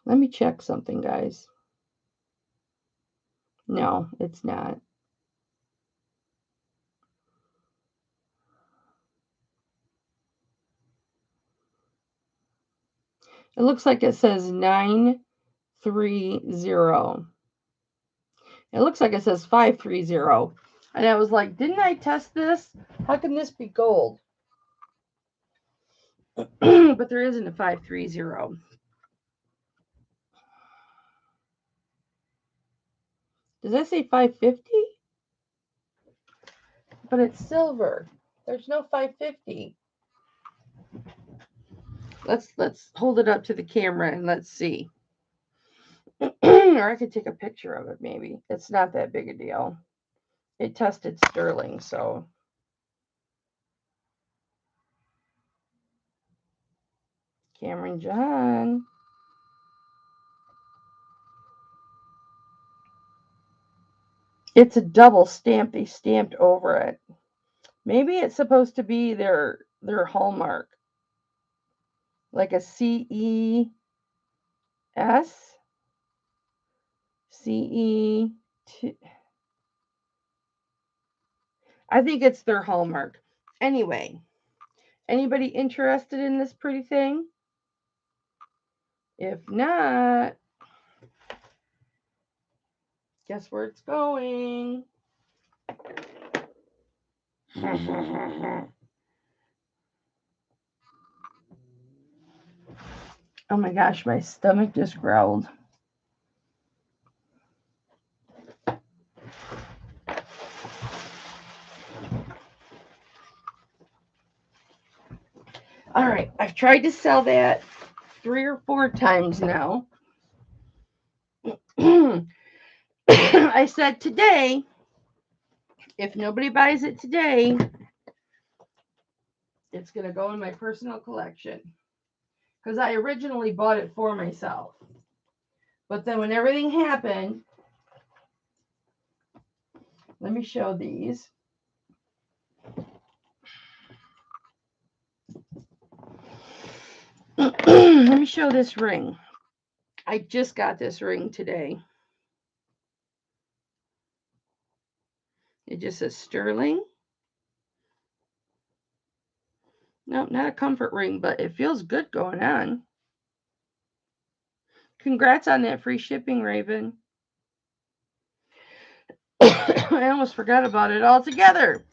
Let me check something, guys. No, it's not. It looks like it says 930. It looks like it says 530. And I was like, didn't I test this? How can this be gold? But there isn't a 530. Does that say 550? But it's silver. There's no 550. Let's hold it up to the camera and let's see. Or I could take a picture of it maybe. It's not that big a deal. It tested sterling, so. Cameron John. It's a double stamp. They stamped over it. Maybe it's supposed to be their hallmark. Like a CES. CE. I think it's their hallmark. Anyway, anybody interested in this pretty thing? If not, guess where it's going? Oh my gosh, my stomach just growled. All right, I've tried to sell that 3 or 4 times now. I said today, if nobody buys it today, it's going to go in my personal collection. Because I originally bought it for myself. But then when everything happened, let me show these. Let me show this ring. I just got this ring today. It just says sterling. Nope, not a comfort ring, but it feels good going on. Congrats on that free shipping, Raven. I almost forgot about it altogether.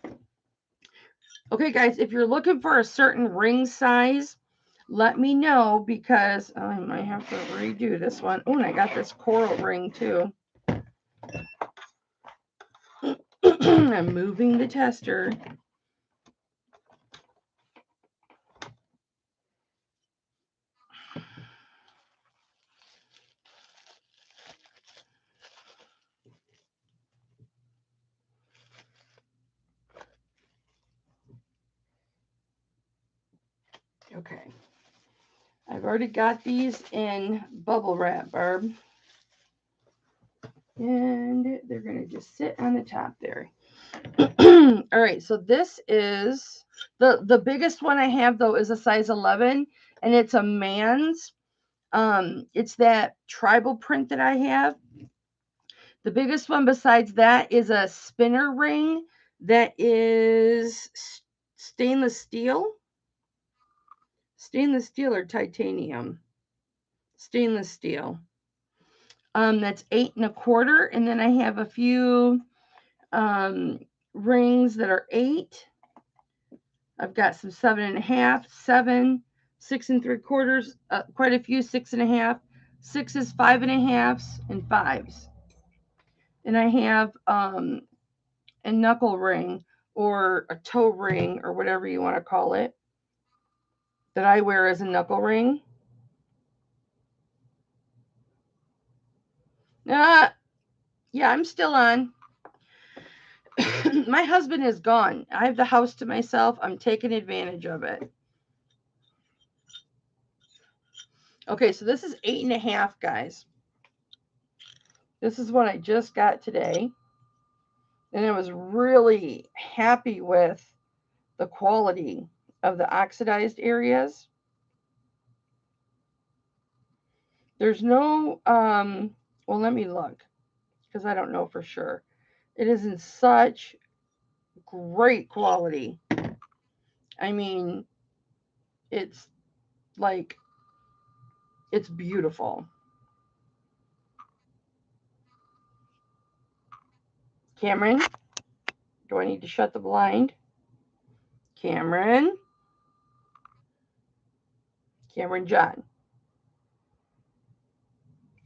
Okay, guys, if you're looking for a certain ring size, let me know because I might have to redo this one. Oh, and I got this coral ring too. I'm moving the tester. Okay. I've already got these in bubble wrap, Barb. And they're going to just sit on the top there. All right, so this is the biggest one I have though is a size 11 and it's a man's. It's that tribal print that I have. The biggest one besides that is a spinner ring that is stainless steel. Stainless steel or titanium? Stainless steel. That's 8 1/4, and then I have a few rings that are 8. I've got some 7 1/2, 7, 6 3/4, quite a few 6 1/2, 6s, 5 1/2, and 5s. And I have a knuckle ring or a toe ring or whatever you want to call it that I wear as a knuckle ring. Yeah, I'm still on. My husband is gone. I have the house to myself. I'm taking advantage of it. Okay, so this is 8 1/2, guys. This is what I just got today. And I was really happy with the quality of the oxidized areas. There's no, well, let me look because I don't know for sure. It is in such great quality. I mean, it's like, it's beautiful. Cameron, do I need to shut the blind? Cameron John.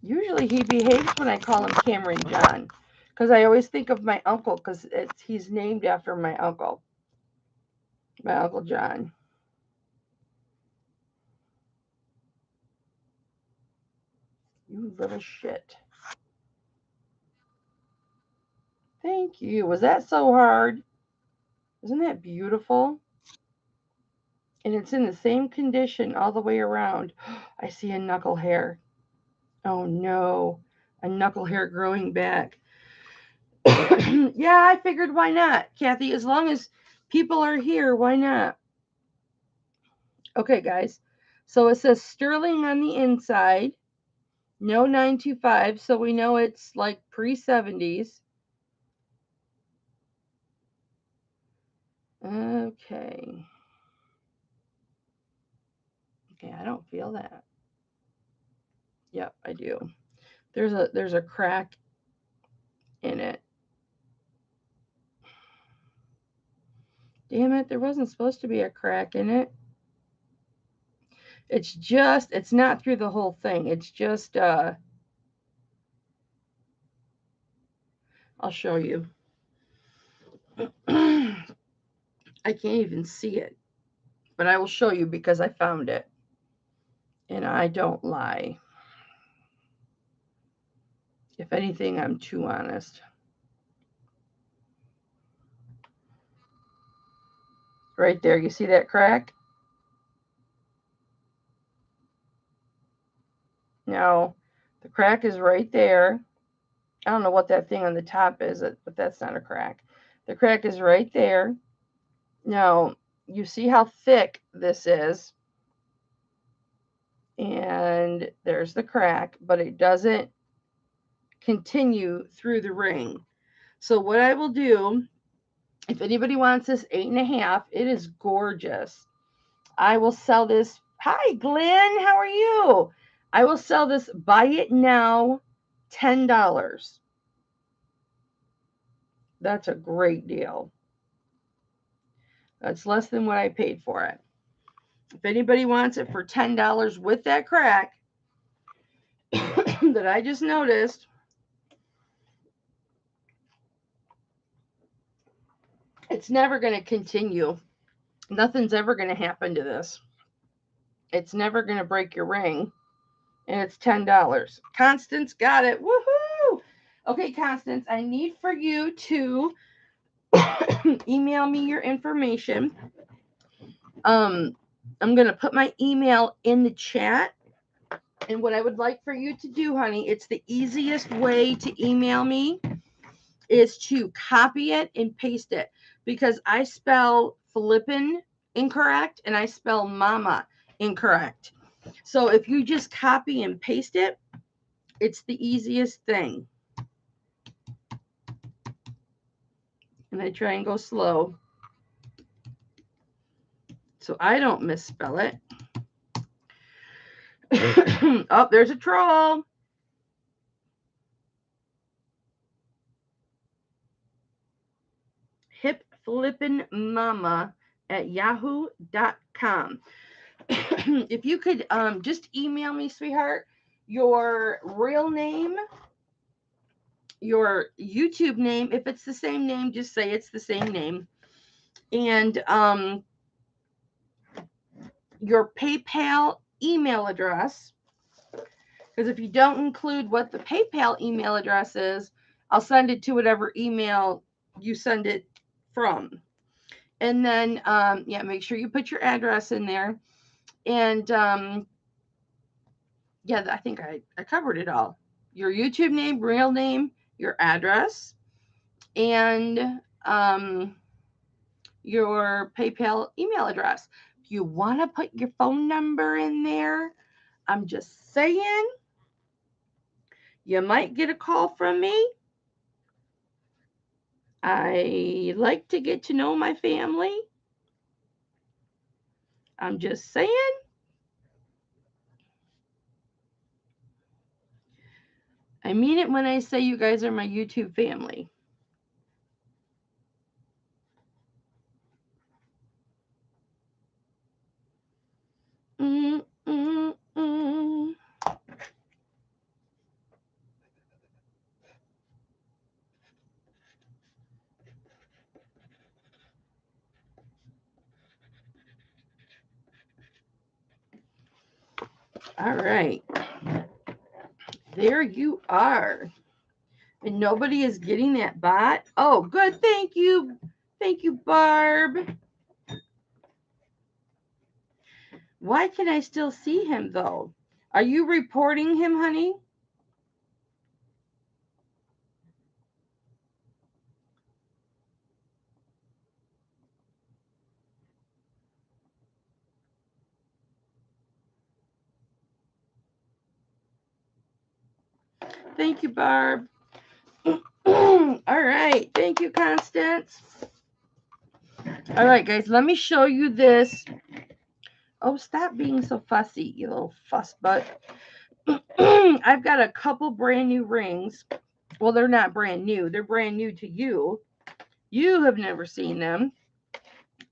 Usually he behaves when I call him Cameron John because I always think of my uncle because he's named after my uncle John. You little shit. Thank you. Was that so hard? Isn't that beautiful? And it's in the same condition all the way around. I see a knuckle hair. Oh no, a knuckle hair growing back. Yeah, I figured why not, Kathy, as long as People are here. Why not? Okay, guys. So it says sterling on the inside. No 925. So we know it's like pre-70s. Okay. Okay, I don't feel that. Yep, I do. There's a crack in it. Damn it, there wasn't supposed to be a crack in it. It's not through the whole thing. It's just I'll show you. I can't even see it. But I will show you because I found it. And I don't lie. If anything, I'm too honest. Right there, you see that crack? Now, the crack is right there. I don't know what that thing on the top is, but that's not a crack. The crack is right there. Now, you see how thick this is. And there's the crack, but it doesn't continue through the ring. So what I will do, if anybody wants this 8.5, it is gorgeous. I will sell this. Hi, Glenn. How are you? I will sell this. Buy it now, $10. That's a great deal. That's less than what I paid for it. If anybody wants it for $10 with that crack that I just noticed, it's never going to continue. Nothing's ever going to happen to this. It's never going to break your ring. And it's $10. Constance got it. Woohoo! Okay, Constance, I need for you to email me your information. I'm going to put my email in the chat. And what I would like for you to do, honey, it's the easiest way to email me is to copy it and paste it, because I spell flippin' incorrect and I spell mama incorrect. So if you just copy and paste it, it's the easiest thing. And I try and go slow so I don't misspell it. Oh, there's a troll. Hipflippinmamma at yahoo.com. If you could just email me, sweetheart, your real name, your YouTube name. If it's the same name, just say it's the same name. And your PayPal email address. Because if you don't include what the PayPal email address is, I'll send it to whatever email you send it from. And then, yeah, make sure you put your address in there. And, yeah, I think I covered it all. Your YouTube name, real name, your address, and your PayPal email address. If you want to put your phone number in there, I'm just saying, you might get a call from me. I like to get to know my family. I'm just saying. I mean it when I say you guys are my YouTube family. All right. There you are. And nobody is getting that bot. Oh, good. Thank you. Thank you, Barb. Why can I still see him, though? Are you reporting him, honey? Thank you, Barb. All right. Thank you, Constance. All right, guys. Let me show you this. Oh, stop being so fussy, you little fuss butt. I've got a couple brand new rings. Well, they're not brand new. They're brand new to you. You have never seen them.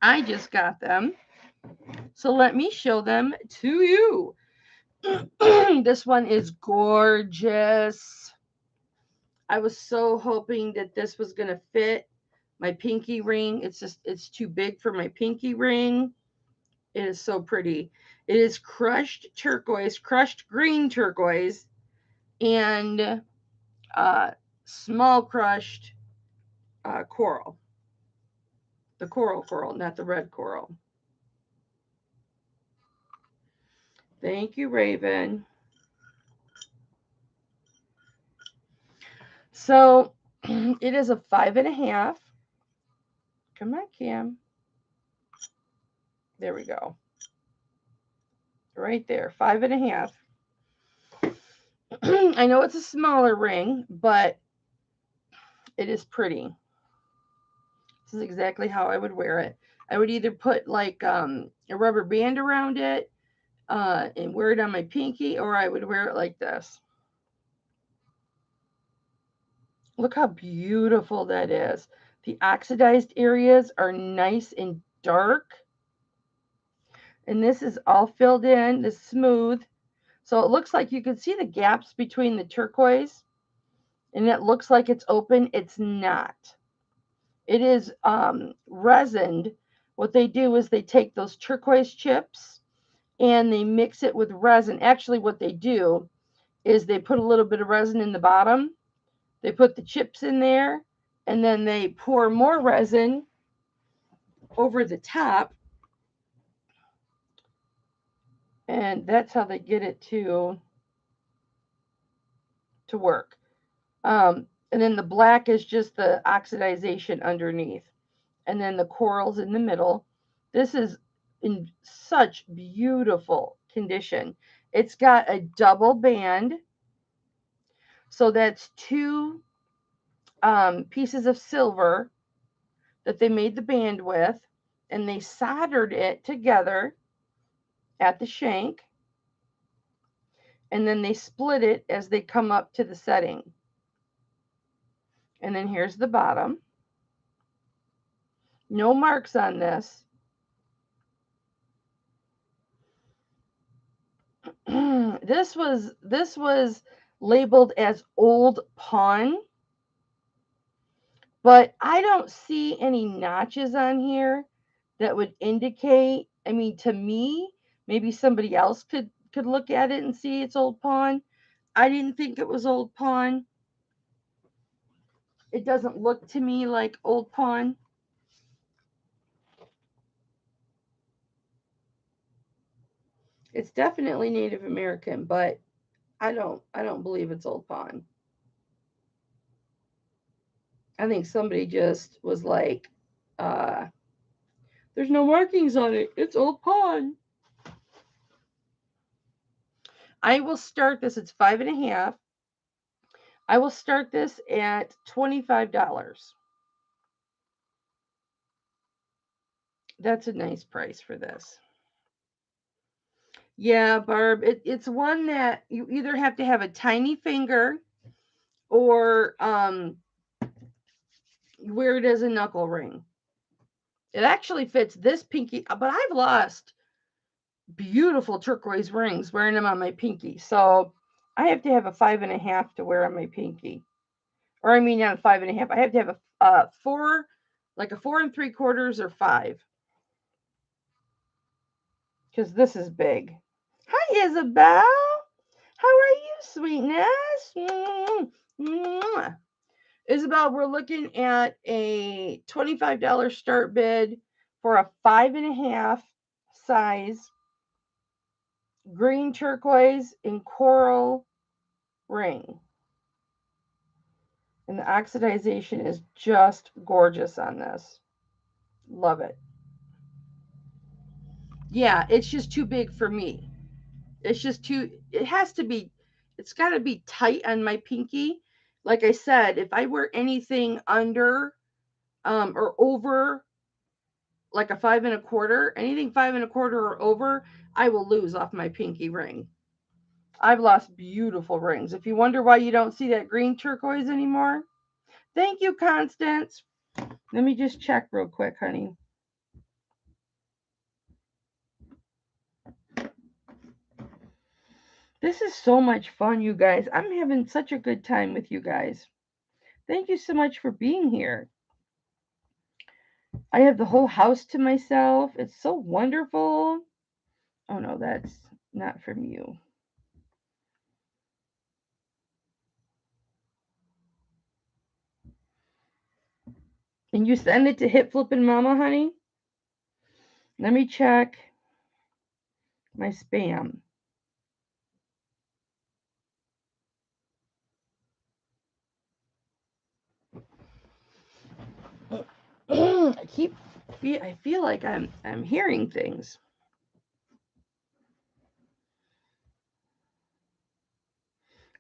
I just got them. So let me show them to you. This one is gorgeous. I was so hoping that this was going to fit my pinky ring. It's too big for my pinky ring. It is so pretty. It is crushed turquoise, crushed green turquoise, and small crushed coral. The coral, not the red coral. Thank you, Raven. So it is a 5.5. Come on, Cam. There we go. Right there, 5.5. I know it's a smaller ring, but it is pretty. This is exactly how I would wear it. I would either put like a rubber band around it and wear it on my pinky, or I would wear it like this. Look how beautiful that is. The oxidized areas are nice and dark. And this is all filled in, this smooth. So it looks like you can see the gaps between the turquoise. And it looks like it's open. It's not. It is resined. What they do is they take those turquoise chips and they mix it with resin. Actually, what they do is they put a little bit of resin in the bottom. They put the chips in there, and then they pour more resin over the top. And that's how they get it to work. And then the black is just the oxidization underneath. And then the corals in the middle. This is in such beautiful condition. It's got a double band. So that's 2 pieces of silver that they made the band with, and they soldered it together at the shank, and then they split it as they come up to the setting. And then here's the bottom. No marks on this. This was labeled as old pawn, but I don't see any notches on here that would indicate, I mean, to me, maybe somebody else could look at it and see it's old pawn. I didn't think it was old pawn. It doesn't look to me like old pawn. It's definitely Native American, but I don't believe it's old pawn. I think somebody just was like, there's no markings on it. It's old pawn. I will start this. It's 5.5. I will start this at $25. That's a nice price for this. Yeah, Barb, it's one that you either have to have a tiny finger or wear it as a knuckle ring. It actually fits this pinky, but I've lost beautiful turquoise rings wearing them on my pinky. So I have to have a 5.5 to wear on my pinky. Or I mean, not a 5.5. I have to have a 4, like a 4 3/4 or 5. Because this is big. Hi, Isabel. How are you, sweetness? Isabel, we're looking at a $25 start bid for a 5.5 size green turquoise and coral ring. And the oxidization is just gorgeous on this. Love it. Yeah, it's just too big for me. It's just too, it has to be, It's got to be tight on my pinky. Like I said, if I wear anything under or over like a 5 1/4, anything 5 1/4 or over, I will lose off my pinky ring. I've lost beautiful rings. If you wonder why you don't see that green turquoise anymore, thank you, Constance. Let me just check real quick, honey. This is so much fun, you guys. I'm having such a good time with you guys. Thank you so much for being here. I have the whole house to myself. It's so wonderful. Oh no, that's not from you. And you send it to Hipflippinmamma, honey? Let me check my spam. I feel like I'm hearing things.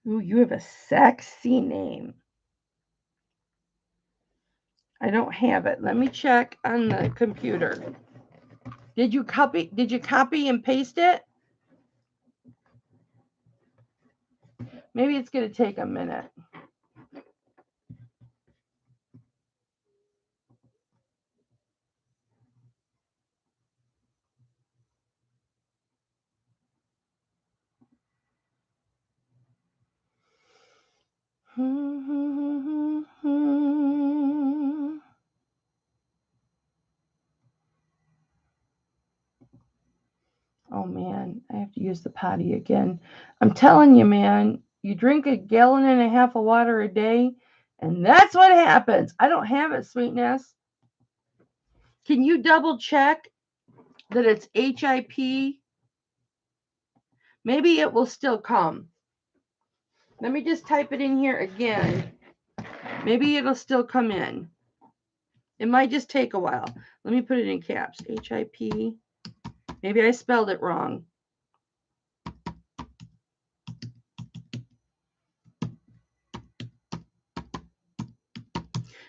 Ooh, you have a sexy name. I don't have it. Let me check on the computer. Did you copy and paste it? Maybe it's going to take a minute. Oh man, I have to use the potty again. I'm telling you, man, you drink 1.5 gallons of water a day, and that's what happens. I don't have it, Sweetness. Can you double check that it's HIP? Maybe it will still come. Let me just type it in here again. Maybe it'll still come in. It might just take a while. Let me put it in caps. HIP. Maybe I spelled it wrong.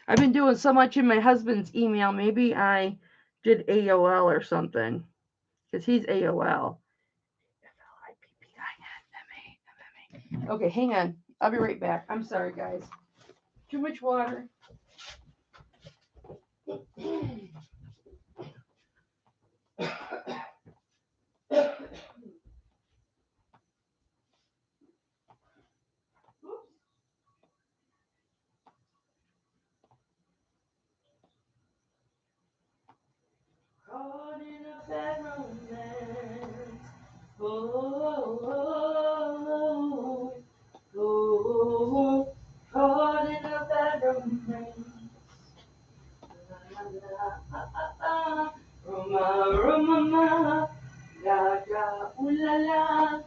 I've been doing so much in my husband's email. Maybe I did AOL or something. Because he's AOL. Okay, hang on. I'll be right back. I'm sorry, guys. Too much water. Caught in a bad romance. Caught in a bad romance. Roma, gaga, ooh la la.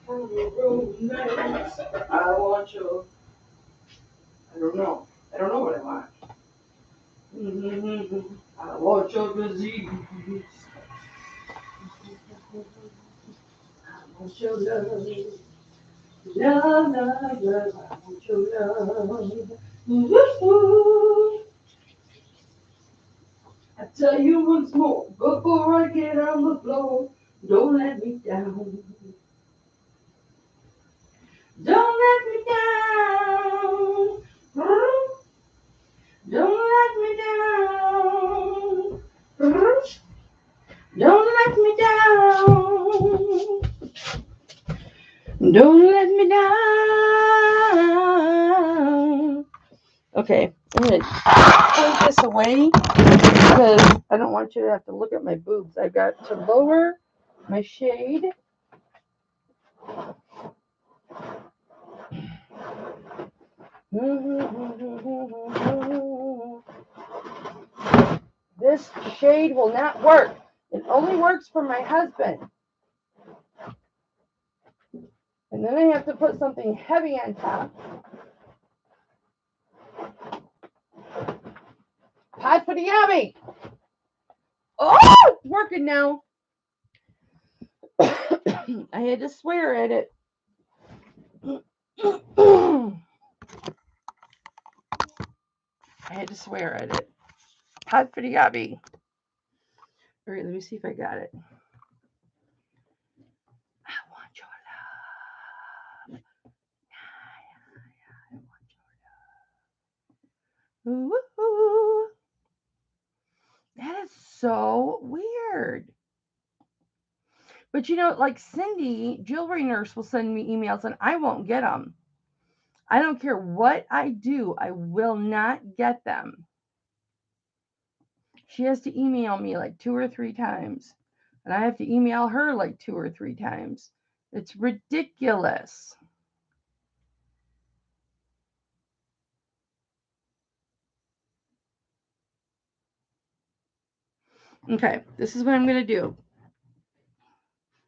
Romance. I want you. I don't know what I want. I want your disease. I want your love. Love, love, love. I want your love. Ooh. I tell you once more, before I get on the floor, don't let me down. Don't let me down. Don't let me down. Don't let me down. Don't let me down. Okay, I'm going to put this away because I don't want you to have to look at my boobs. I've got to lower my shade. This shade will not work. It only works for my husband. And then I have to put something heavy on top. Pot for the yummy. Oh, it's working now. I had to swear at it. to swear at it. Hot for the gobby. All right, let me see if I got it. I want your love. I want your love. Ooh, that is so weird. But you know, like Cindy, Jewelry Nurse, will send me emails and I won't get them. I don't care what I do, I will not get them. She has to email me like 2 or 3 times. And I have to email her like 2 or 3 times. It's ridiculous. Okay, this is what I'm going to do.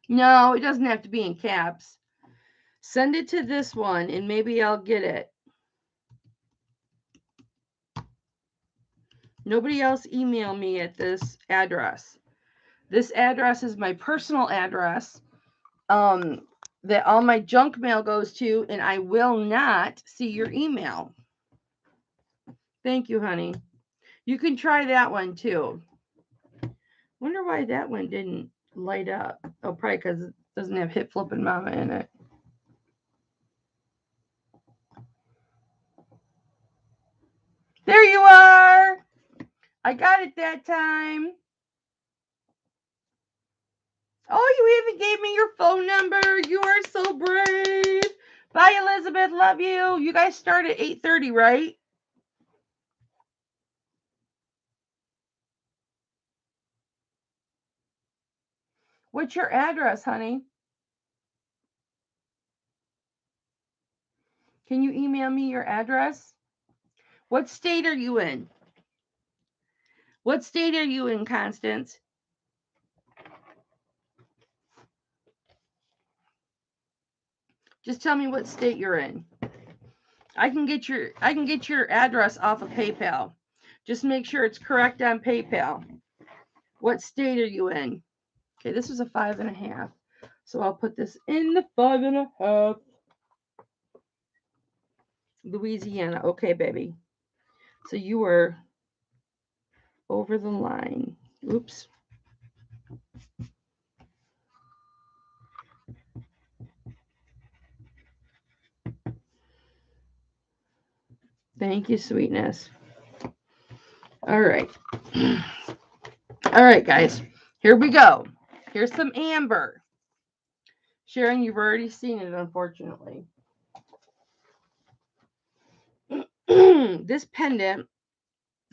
No, it doesn't have to be in caps. Send it to this one and maybe I'll get it. Nobody else email me at this address. This address is my personal address that all my junk mail goes to, and I will not see your email. Thank you, honey. You can try that one too. Wonder why that one didn't light up. Oh, probably because it doesn't have Hipflippinmamma in it. There you are. I got it that time. Oh, you even gave me your phone number. You are so brave. Bye, Elizabeth. Love you. You guys start at 8:30, right? What's your address, honey? Can you email me your address? What state are you in? What state are you in, Constance? Just tell me what state you're in. I can get your address off of PayPal. Just make sure it's correct on PayPal. What state are you in? Okay, this is a 5.5. So I'll put this in the 5.5. Louisiana. Okay, baby. So you were over the line. Oops. Thank you, sweetness. All right. All right, guys. Here we go. Here's some amber. Sharon, you've already seen it, unfortunately. This pendant,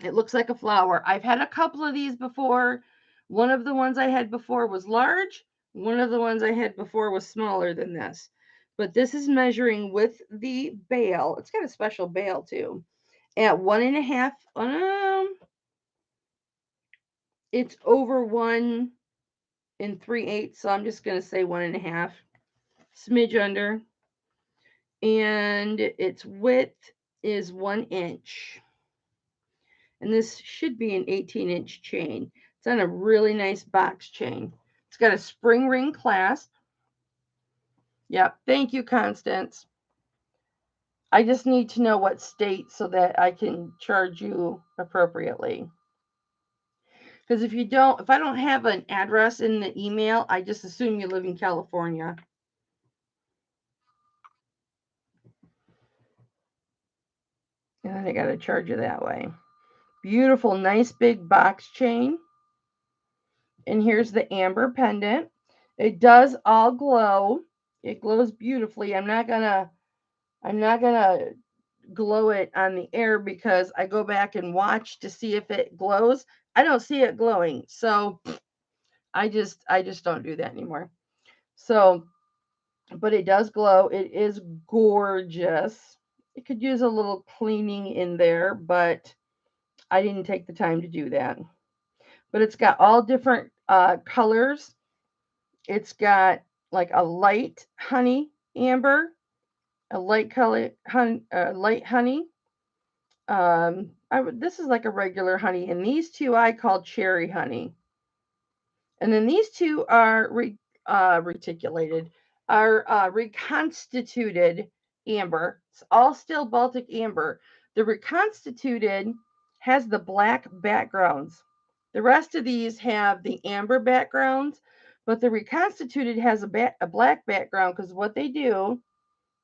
it looks like a flower. I've had a couple of these before. One of the ones I had before was large. One of the ones I had before was smaller than this. But this is measuring with the bail. It's got a special bail too. At 1.5. It's over 1 3/8. So I'm just going to say 1.5. Smidge under. And its width is 1 inch. And this should be an 18-inch chain. It's on a really nice box chain. It's got a spring ring clasp. Yep. Thank you, Constance. I just need to know what state so that I can charge you appropriately. Because if I don't have an address in the email, I just assume you live in California. And then I got to charge you that way. Beautiful, nice big box chain. And here's the amber pendant. It does all glow. It glows beautifully. I'm not gonna glow it on the air because I go back and watch to see if it glows. I don't see it glowing. So I just don't do that anymore. So, but it does glow. It is gorgeous. It could use a little cleaning in there, but I didn't take the time to do that. But it's got all different colors. It's got like a light honey amber, a light color light honey. This is like a regular honey, and these two I call cherry honey. And then these two are reticulated, are reconstituted amber. It's all still Baltic amber. The reconstituted has the black backgrounds. The rest of these have the amber backgrounds, but the reconstituted has a black background because what they do,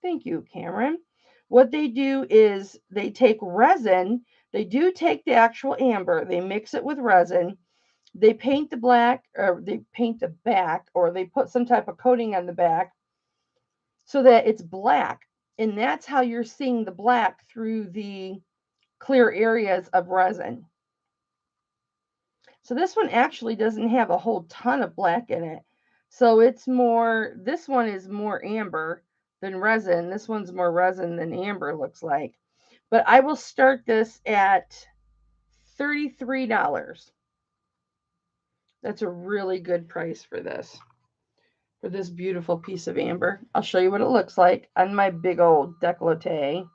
thank you, Cameron. What they do is they take resin. They do take the actual amber, they mix it with resin. They paint the black, or they paint the back, or they put some type of coating on the back so that it's black. And that's how you're seeing the black through the clear areas of resin. So this one actually doesn't have a whole ton of black in it. So it's more, this one is more amber than resin. This one's more resin than amber, looks like. But I will start this at $33. That's a really good price for this beautiful piece of amber. I'll show you what it looks like on my big old décolleté.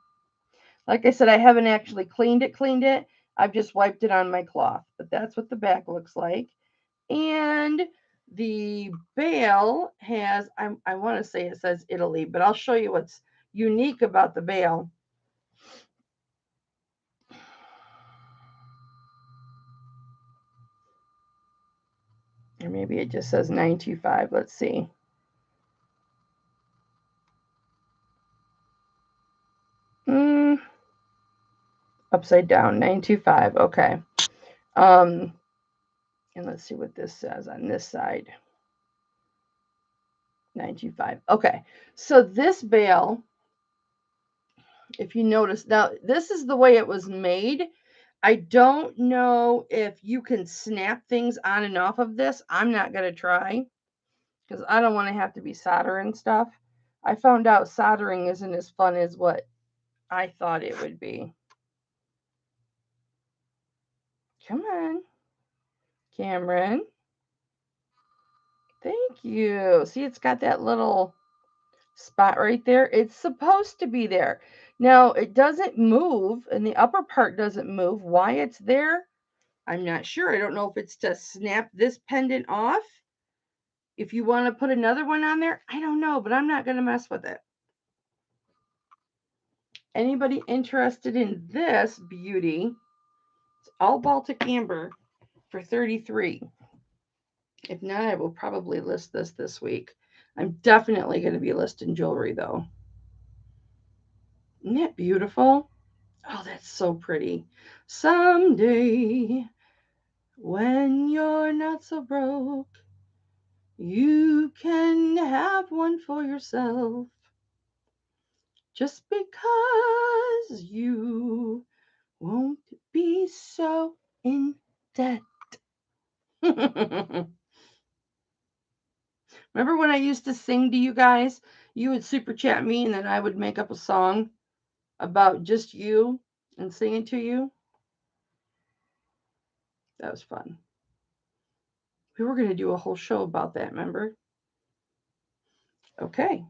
Like I said, I haven't actually cleaned it. I've just wiped it on my cloth, but that's what the back looks like. And the bail has, I want to say it says Italy, but I'll show you what's unique about the bail. Or maybe it just says 925. Let's see. Upside down, 925. Okay. And let's see what this says on this side. 925. Okay. So this bail, if you notice, now this is the way it was made. I don't know if you can snap things on and off of this. I'm not going to try because I don't want to have to be soldering stuff. I found out soldering isn't as fun as what I thought it would be. Come on, Cameron. Thank you. See, it's got that little spot right there. It's supposed to be there. Now, it doesn't move, and the upper part doesn't move. Why it's there, I'm not sure. I don't know if it's to snap this pendant off. If you want to put another one on there, I don't know, but I'm not going to mess with it. Anybody interested in this beauty? It's all Baltic Amber for $33. If not, I will probably list this week. I'm definitely going to be listing jewelry, though. Isn't that beautiful? Oh, that's so pretty. Someday, when you're not so broke, you can have one for yourself. Just because you won't be so in debt. Remember when I used to sing to you guys? You would super chat me and then I would make up a song about just you and sing it to you. That was fun. We were going to do a whole show about that, remember? Okay.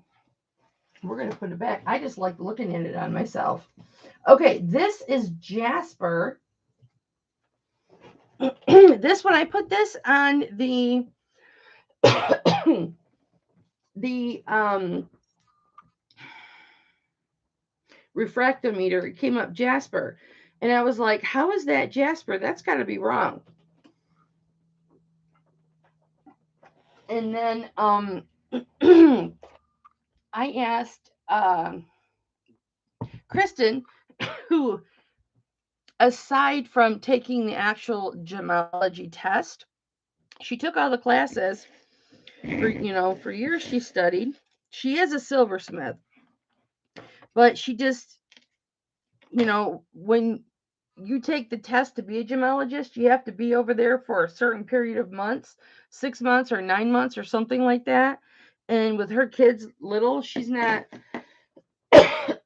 We're going to put it back. I just like looking at it on myself. Okay, this is Jasper. This one, I put this on the refractometer. It came up Jasper. And I was like, how is that Jasper? That's got to be wrong. And then I asked Kristen, who, aside from taking the actual gemology test, she took all the classes for years. She studied. She is a silversmith, but she just, when you take the test to be a gemologist, you have to be over there for a certain period of months, 6 months or 9 months or something like that. And with her kids little, she's not at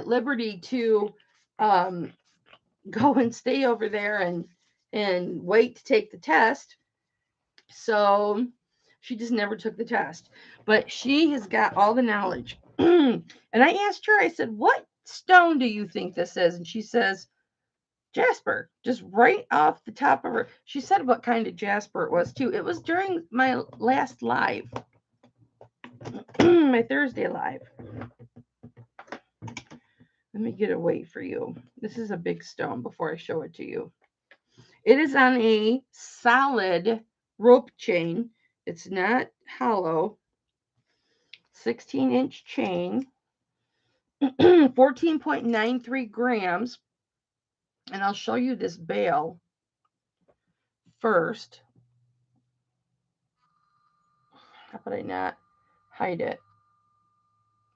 liberty to go and stay over there and wait to take the test. So she just never took the test. But she has got all the knowledge. And I asked her, I said, what stone do you think this is? And she says, Jasper, just right off the top of her. She said what kind of jasper it was, too. It was during my last live, my Thursday live. Let me get a weight for you. This is a big stone before I show it to you. It is on a solid rope chain. It's not hollow. 16-inch chain. 14.93 grams. And I'll show you this bail first. How could I not hide it?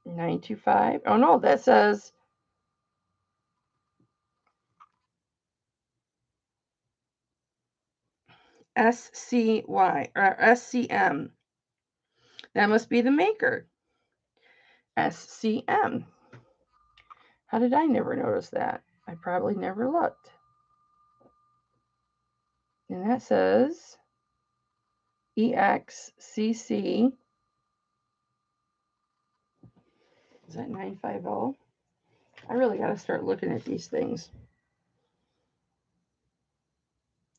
925. Oh no, that says SCY or SCM. That must be the maker. SCM. How did I never notice that? I probably never looked. And that says EXCC. Is that 950? I really got to start looking at these things.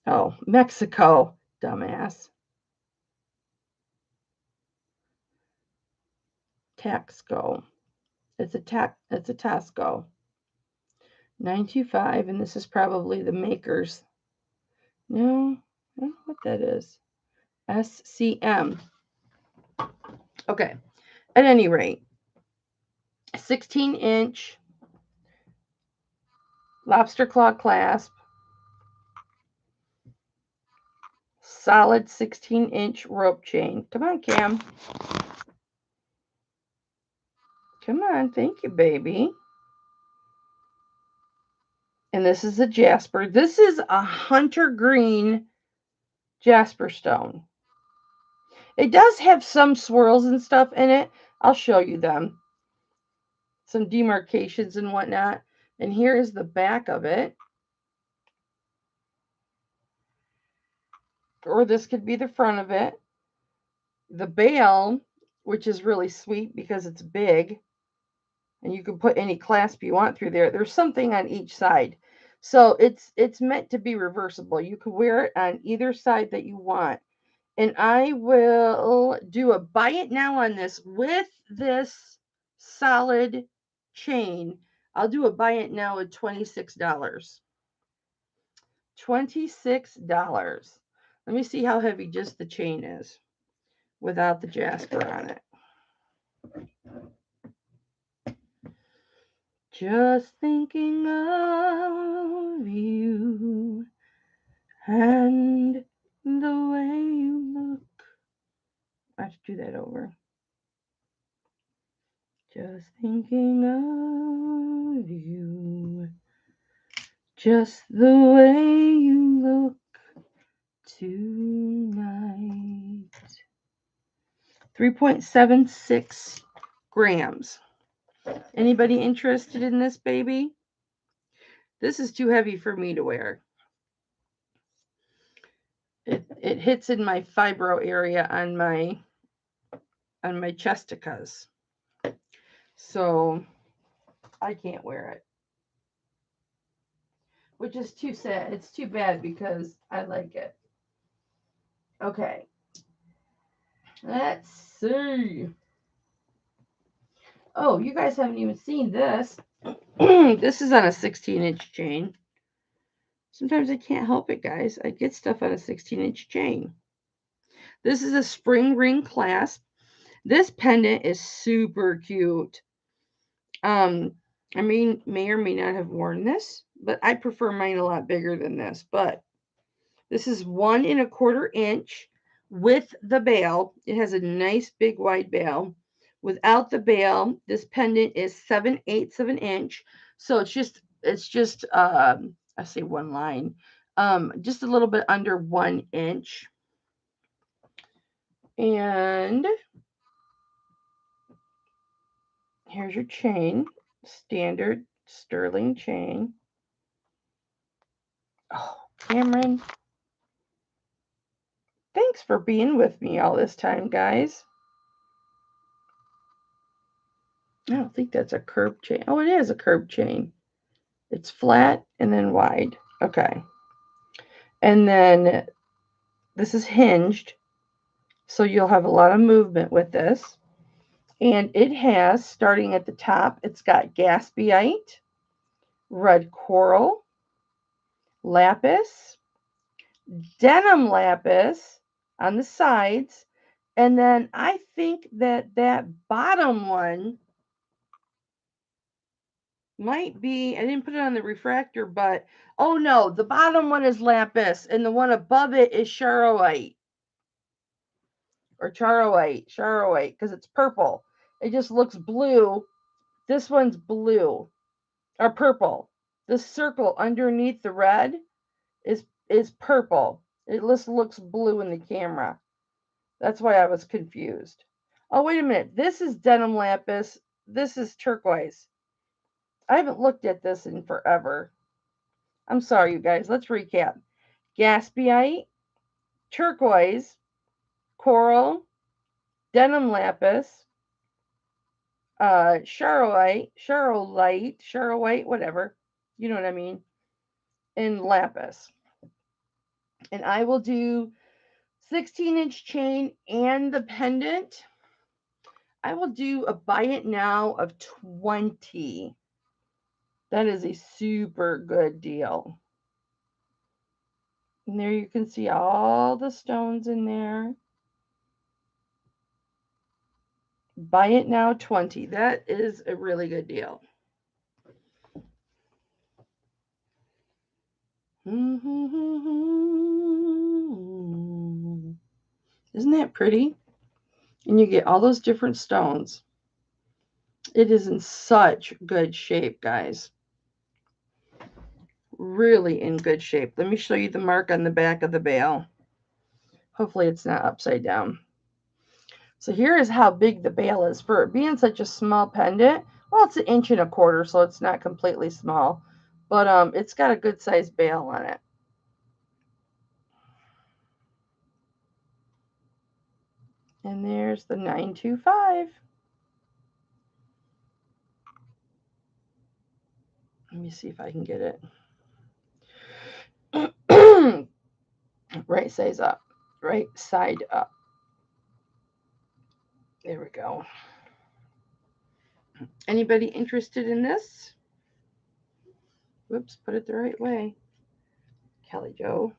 Oh, Mexico, dumbass. Taxco. It's a Tasco. 925, and this is probably the maker's. No, I don't know what that is. SCM. Okay. At any rate, 16-inch lobster claw clasp. Solid 16-inch rope chain. Come on, Cam. Come on. Thank you, baby. And this is a jasper. This is a hunter green jasper stone. It does have some swirls and stuff in it. I'll show you them. Some demarcations and whatnot. And here is the back of it. Or this could be the front of it. The bail, which is really sweet because it's big. And you can put any clasp you want through there. There's something on each side. So it's meant to be reversible. You can wear it on either side that you want. And I will do a buy it now on this with this solid chain. I'll do a buy it now at $26. $26. Let me see how heavy just the chain is without the jasper on it. Just thinking of you and the way you look. I have to do that over. Just thinking of you. Just the way you look tonight. 3.76 grams. Anybody interested in this baby? This is too heavy for me to wear. It hits in my fibro area on my chesticas. So I can't wear it. Which is too sad. It's too bad because I like it. Okay. Let's see. Oh, you guys haven't even seen this. This is on a 16-inch chain. Sometimes I can't help it, guys. I get stuff on a 16-inch chain. This is a spring ring clasp. This pendant is super cute. I may or may not have worn this, but I prefer mine a lot bigger than this. But this is 1 1/4 inch with the bail. It has a nice big wide bail. Without the bail, this pendant is 7/8 of an inch. So it's just I say one line, just a little bit under 1 inch. And here's your chain, standard sterling chain. Oh, Cameron, thanks for being with me all this time, guys. I don't think that's a curved chain. Oh, it is a curved chain. It's flat and then wide. Okay. And then this is hinged, so you'll have a lot of movement with this. And it has, starting at the top, it's got gaspionite. red coral, lapis, denim lapis on the sides, and then I think that bottom one might be, I didn't put it on the refractor, but oh no, the bottom one is lapis and the one above it is charoite or charoite because it's purple. It just looks blue. This one's blue or purple. This circle underneath the red is purple. It just looks blue in the camera. That's why I was confused. Oh, wait a minute. This is denim lapis. This is turquoise. I haven't looked at this in forever. I'm sorry, you guys. Let's recap. Gaspiite, turquoise, coral, denim lapis, charoite, whatever. You know what I mean? And lapis. And I will do 16-inch chain and the pendant. I will do a buy it now of 20. That is a super good deal. And there you can see all the stones in there. Buy it now 20. That is a really good deal. Isn't that pretty? And you get all those different stones. It is in such good shape, guys. Really in good shape. Let me show you the mark on the back of the bail. Hopefully it's not upside down. So here is how big the bail is. For it being such a small pendant, well, it's 1.25 inches, so it's not completely small. But it's got a good sized bail on it. And there's the 925. Let me see if I can get it. Right size up. Right side up. There we go. Anybody interested in this? Whoops, put it the right way. Kelly Joe.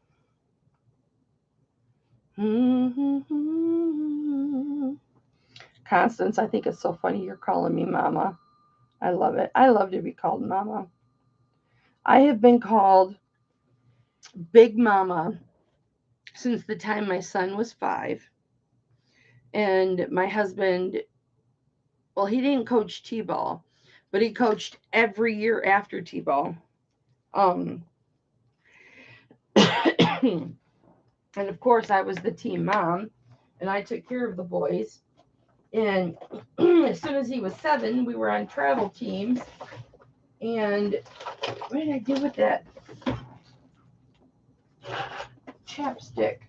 Constance, I think it's so funny you're calling me Mama. I love it. I love to be called Mama. I have been called Big Mama since the time my son was 5. And my husband, well, he didn't coach T-ball, but he coached every year after T-ball. And of course, I was the team mom, and I took care of the boys. And as soon as he was 7, we were on travel teams. And what did I do with that chapstick?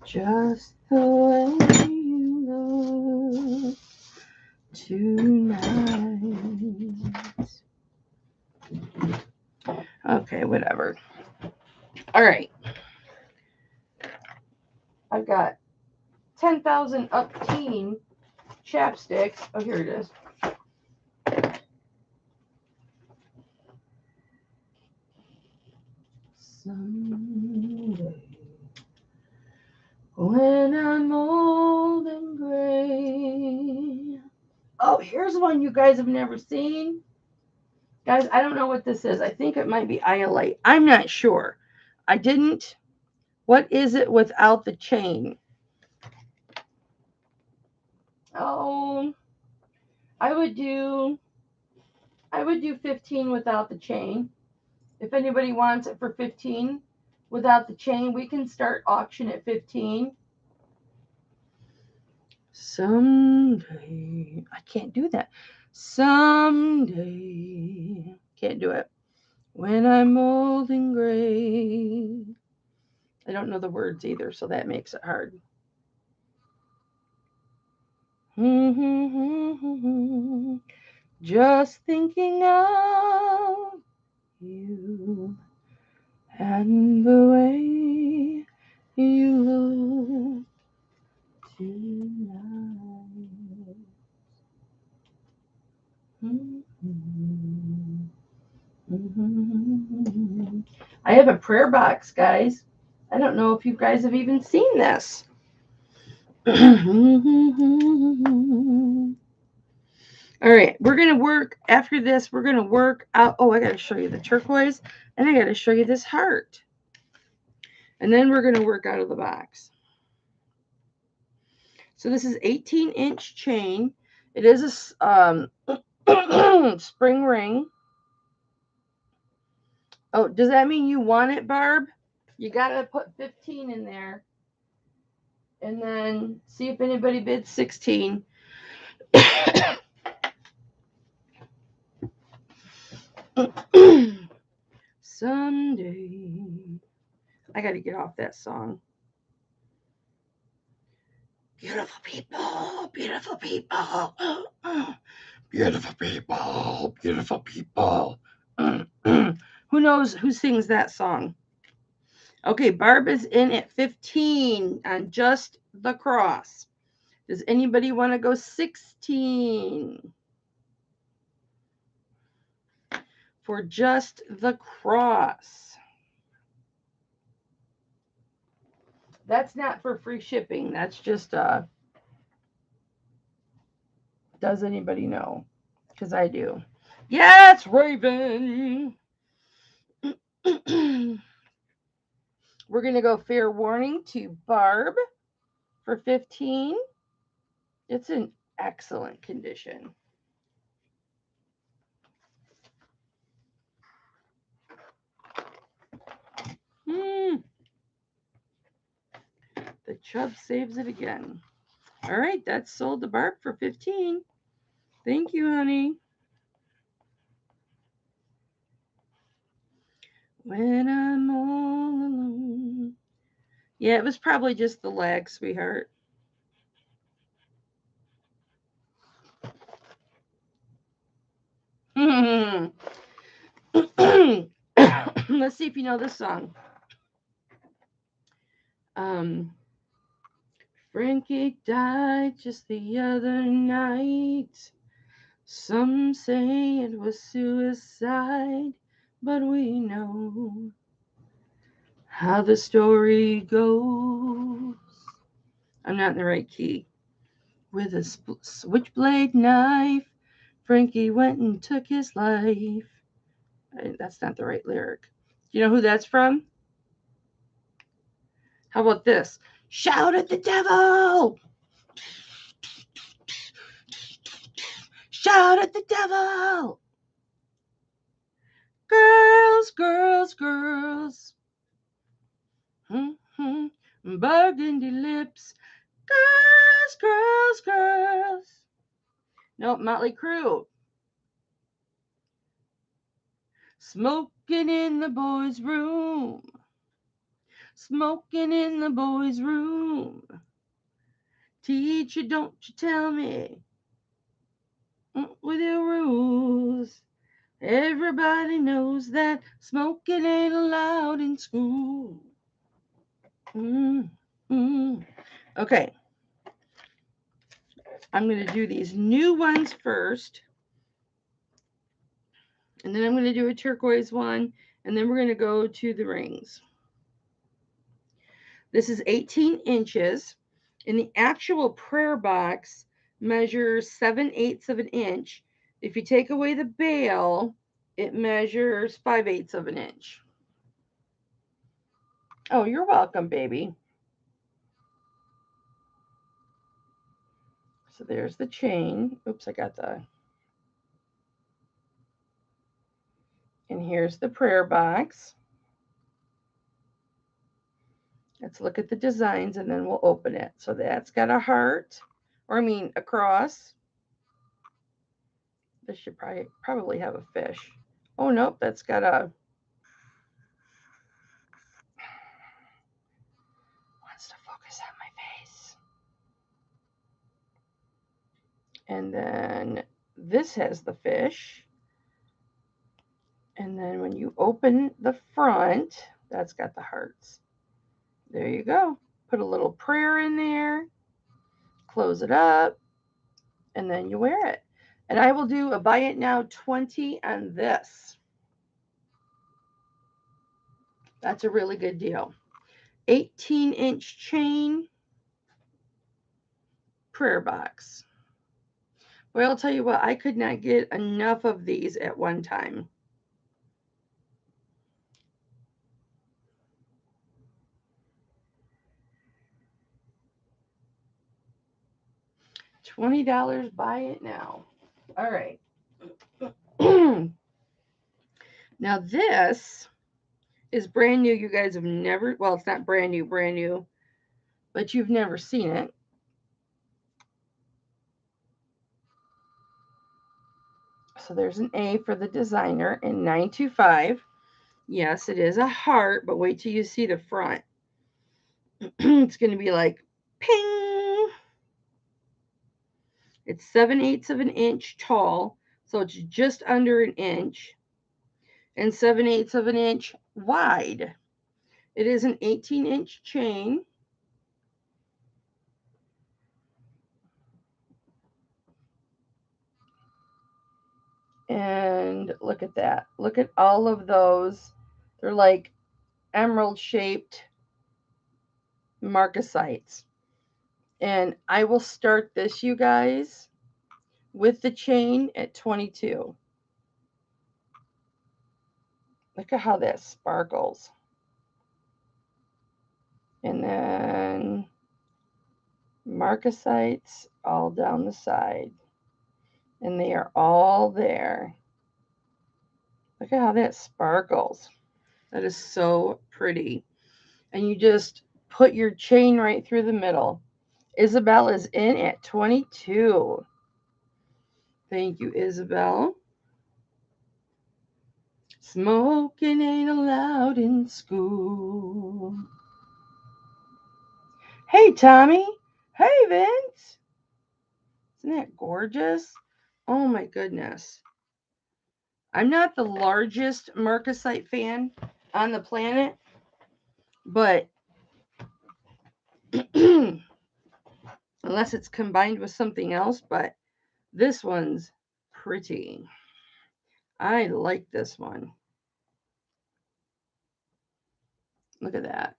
Just the way you look tonight. Okay, whatever. All right. I've got 10,000 up teen chapsticks. Oh, here it is. Someday, when I'm old and gray. Oh, here's one you guys have never seen. Guys, I don't know what this is. I think it might be iolite. I'm not sure. I didn't. What is it without the chain? Oh, I would do 15 without the chain. If anybody wants it for 15 without the chain, we can start auction at 15. Someday, I can't do that. Someday, can't do it. When I'm old and gray. I don't know the words either, so that makes it hard. Just thinking of you and the way you look tonight. I have a prayer box, guys. I don't know if you guys have even seen this. All right, we're going to work, after this, we're going to work out. Oh, I got to show you the turquoise, and I got to show you this heart. And then we're going to work out of the box. So this is 18-inch chain. It is a spring ring. Oh, does that mean you want it, Barb? You got to put 15 in there. And then see if anybody bids 16. Someday. I got to get off that song. Beautiful people, beautiful people, beautiful people, beautiful people. Who knows who sings that song? Okay, Barb is in at 15 on just the cross. Does anybody want to go 16 for just the cross? That's not for free shipping. That's just does anybody know? Because I do. Yes, Raven. We're going to go fair warning to Barb for 15. It's in excellent condition. The chub saves it again. All right, that's sold to Barb for 15. Thank you, honey. When I'm all alone. Yeah, it was probably just the lag, sweetheart. Let's see if you know this song. Frankie died just the other night. Some say it was suicide, but we know how the story goes. I'm not in the right key. With a switchblade knife, Frankie went and took his life. That's not the right lyric. Do you know who that's from? How about this? Shout at the devil! Shout at the devil! Girls, girls, girls. Burgundy lips. Girls, girls, girls. Nope, Motley Crue. Smoking in the boys' room. Smoking in the boys' room. Teacher, don't you tell me with your rules. Everybody knows that smoking ain't allowed in school. Okay. I'm going to do these new ones first. And then I'm going to do a turquoise one. And then we're going to go to the rings. This is 18 inches. And the actual prayer box measures 7/8 of an inch. If you take away the bail, it measures 5/8 of an inch. Oh, you're welcome, baby. So there's the chain. Oops, I got the... And here's the prayer box. Let's look at the designs and then we'll open it. So that's got a heart, or I mean a cross. This should probably have a fish. Oh, nope, that's got a... Wants to focus on my face. And then this has the fish. And then when you open the front, that's got the hearts. There you go. Put a little prayer in there. Close it up. And then you wear it. And I will do a buy it now 20 on this. That's a really good deal. 18-inch chain prayer box. Well, I'll tell you what, I could not get enough of these at one time. $20, buy it now. All right. Now this is brand new. You guys have never, well, it's not brand new, but you've never seen it. So there's an A for the designer in 925. Yes, it is a heart, but wait till you see the front. It's going to be like ping. It's 7/8 of an inch tall, so it's just under an inch, and 7/8 of an inch wide. It is an 18-inch chain. And look at that. Look at all of those. They're like emerald-shaped marcasites. And I will start this, you guys, with the chain at 22. Look at how that sparkles. And then marcasites all down the side. And they are all there. Look at how that sparkles. That is so pretty. And you just put your chain right through the middle. Isabel is in at 22. Thank you, Isabel. Smoking ain't allowed in school. Hey, Tommy. Hey, Vince. Isn't that gorgeous? Oh, my goodness. I'm not the largest marcasite fan on the planet, but unless it's combined with something else, but this one's pretty. I like this one. Look at that.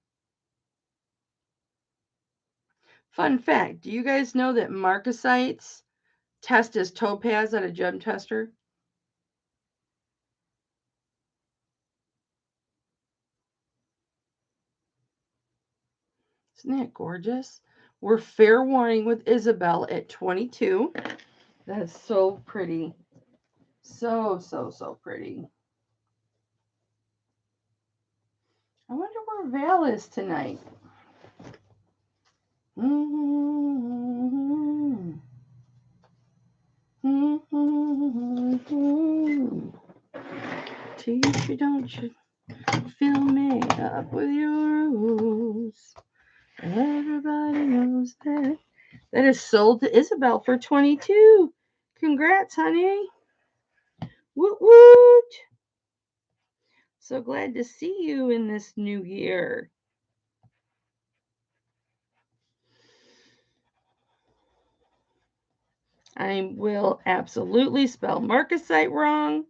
Fun fact, do you guys know that marcasites test as topaz at a gem tester? Isn't that gorgeous? We're fair warning with Isabel at 22. That's so pretty. So, so, so pretty. I wonder where Val is tonight. Teacher, don't you fill me up with your rules. Everybody knows that. That is sold to Isabel for 22. Congrats, honey. Woot woot. So glad to see you in this new year. I will absolutely spell marcasite wrong.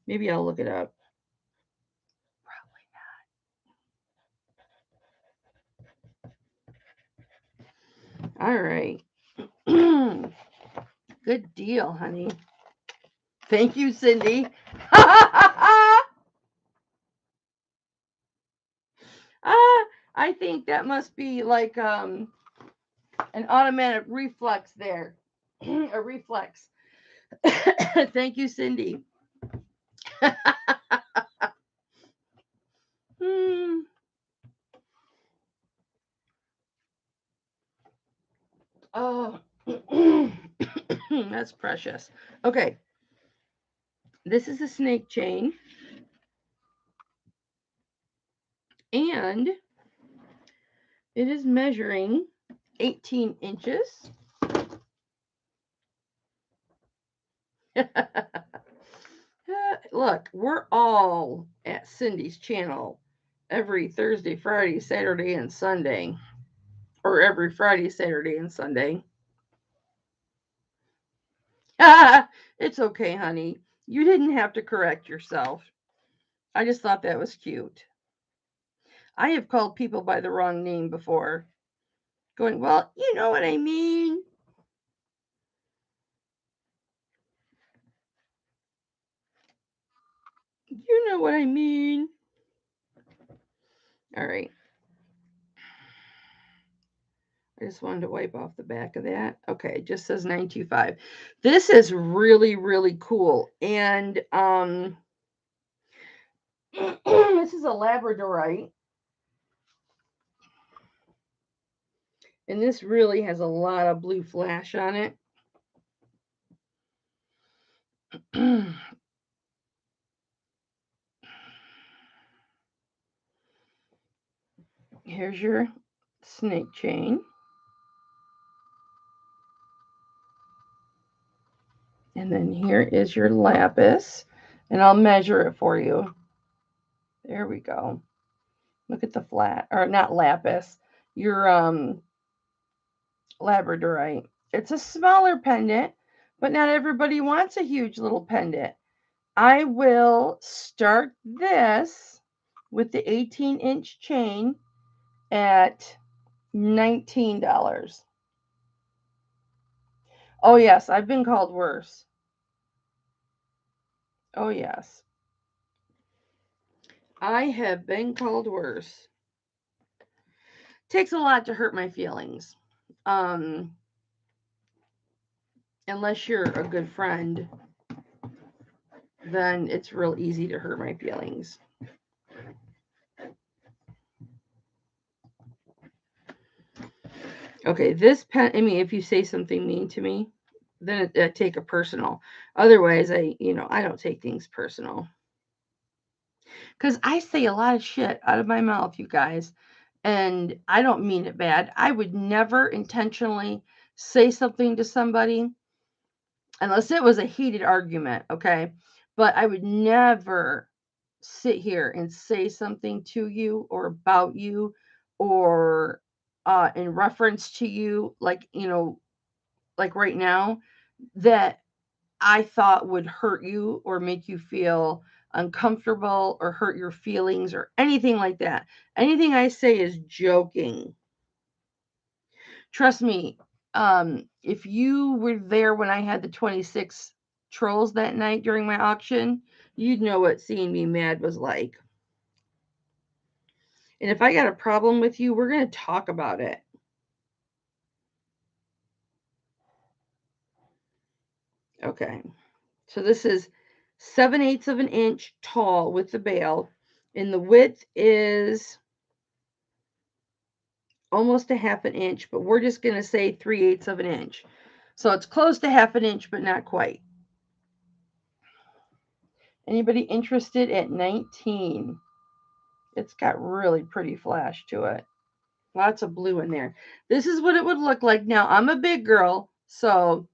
Maybe I'll look it up. Probably not. All right. Good deal, honey. Thank you, Cindy. I think that must be like an automatic reflex there. A reflex. Thank you, Cindy. Oh, that's precious. Okay. This is a snake chain. And it is measuring 18 inches. Look, we're all at Cindy's channel every Thursday, Friday, Saturday, and Sunday. Or every Friday, Saturday, and Sunday. It's okay, honey. You didn't have to correct yourself. I just thought that was cute. I have called people by the wrong name before, going, well, you know what I mean. You know what I mean. All right. I just wanted to wipe off the back of that. Okay, it just says 925. This is really, really cool. And this is a labradorite. And this really has a lot of blue flash on it. Here's your snake chain. And then here is your lapis. And I'll measure it for you. There we go. Look at the flat, or not lapis, your labradorite. It's a smaller pendant, but not everybody wants a huge little pendant. I will start this with the 18-inch chain at $19. Oh, yes, I've been called worse. Oh, yes. I have been called worse. Takes a lot to hurt my feelings. Unless you're a good friend, then it's real easy to hurt my feelings. Okay, this pen, I mean, if you say something mean to me, then I take it personal. Otherwise, I don't take things personal. Because I say a lot of shit out of my mouth, you guys, and I don't mean it bad. I would never intentionally say something to somebody unless it was a heated argument, okay? But I would never sit here and say something to you or about you or in reference to you, like, like right now, that I thought would hurt you or make you feel uncomfortable or hurt your feelings or anything like that. Anything I say is joking. Trust me, if you were there when I had the 26 trolls that night during my auction, you'd know what seeing me mad was like. And if I got a problem with you, we're going to talk about it. Okay. So this is 7/8 of an inch tall with the bail. And the width is almost a half an inch, but we're just going to say 3/8 of an inch. So it's close to half an inch, but not quite. Anybody interested at 19? It's got really pretty flash to it. Lots of blue in there. This is what it would look like. Now, I'm a big girl, so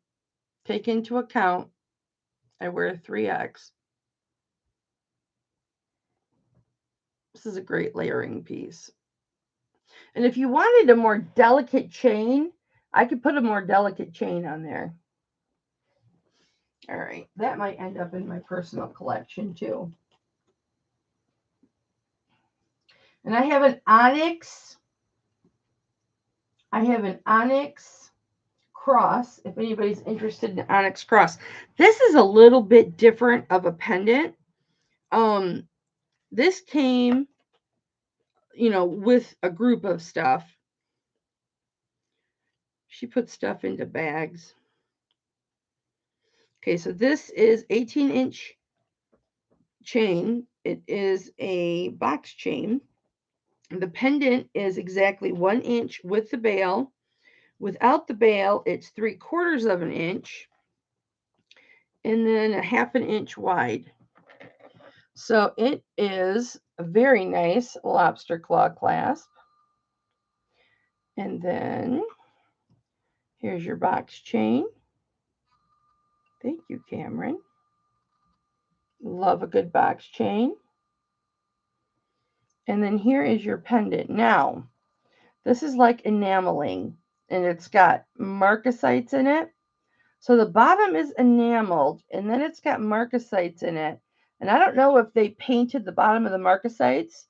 take into account I wear 3X. This is a great layering piece. And if you wanted a more delicate chain, I could put a more delicate chain on there. All right, that might end up in my personal collection too. And I have an onyx. I have an onyx cross, if anybody's interested in onyx cross. This is a little bit different of a pendant. This came, with a group of stuff. She put stuff into bags. Okay, so this is 18-inch chain. It is a box chain. The pendant is exactly 1 inch with the bail. Without the bail, it's 3/4 of an inch and then a half an inch wide. So it is a very nice lobster claw clasp. And then here's your box chain. Thank you, Cameron. Love a good box chain. And then here is your pendant. Now, this is like enameling, and it's got marcasites in it. So the bottom is enameled, and then it's got marcasites in it. And I don't know if they painted the bottom of the marcasites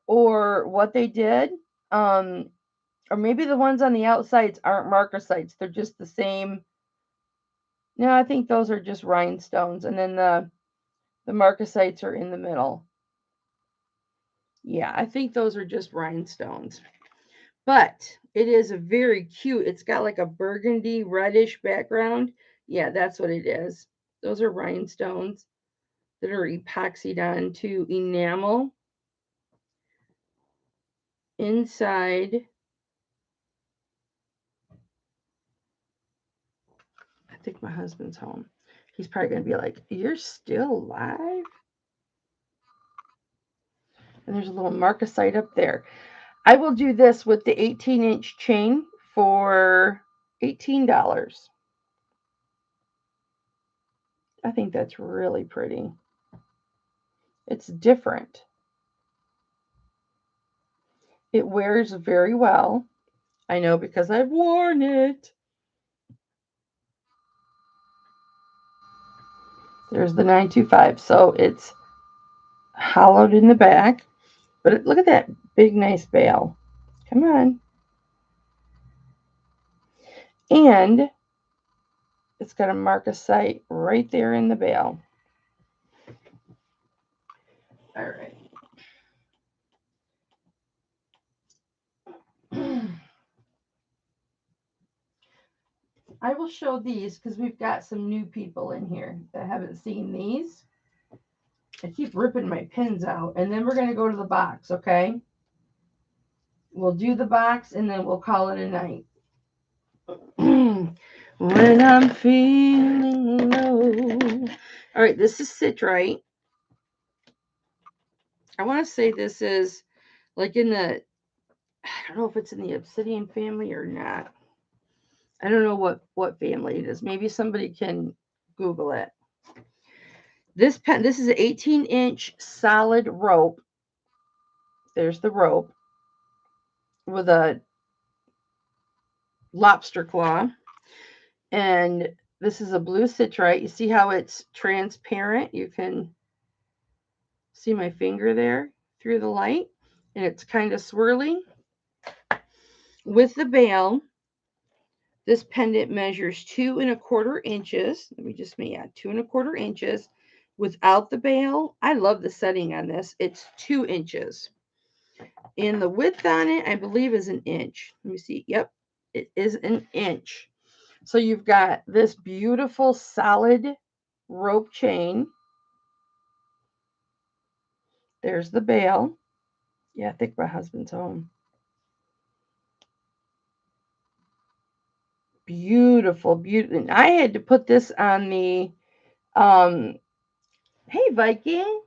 or what they did. Or maybe the ones on the outsides aren't marcasites. They're just the same. No, I think those are just rhinestones. And then the marcasites are in the middle. Yeah, I think those are just rhinestones. But it is very cute. It's got like a burgundy reddish background. Yeah, that's what it is. Those are rhinestones that are epoxied onto enamel inside. I think my husband's home. He's probably going to be like, "You're still alive?" And there's a little marcasite up there. I will do this with the 18-inch chain for $18. I think that's really pretty. It's different. It wears very well. I know because I've worn it. There's the 925. So it's hollowed in the back. But look at that big, nice bail. Come on. And it's got a marcasite right there in the bail. All right. I will show these because we've got some new people in here that haven't seen these. I keep ripping my pins out, and then we're going to go to the box, okay? We'll do the box, and then we'll call it a night. When I'm feeling low. All right, this is citrite. I want to say this is like in the, I don't know if it's in the obsidian family or not. I don't know what family it is. Maybe somebody can Google it. This is an 18-inch solid rope. There's the rope with a lobster claw. And this is a blue citrite. You see how it's transparent? You can see my finger there through the light. And it's kind of swirly. With the bail, this pendant measures 2¼ inches. Let me just make 2¼ inches. Without the bail, I love the setting on this. It's 2 inches. And the width on it, I believe, is an inch. Let me see. Yep, it is an inch. So you've got this beautiful solid rope chain. There's the bail. Yeah, I think my husband's home. Beautiful, beautiful. And I had to put this on the, hey, Viking.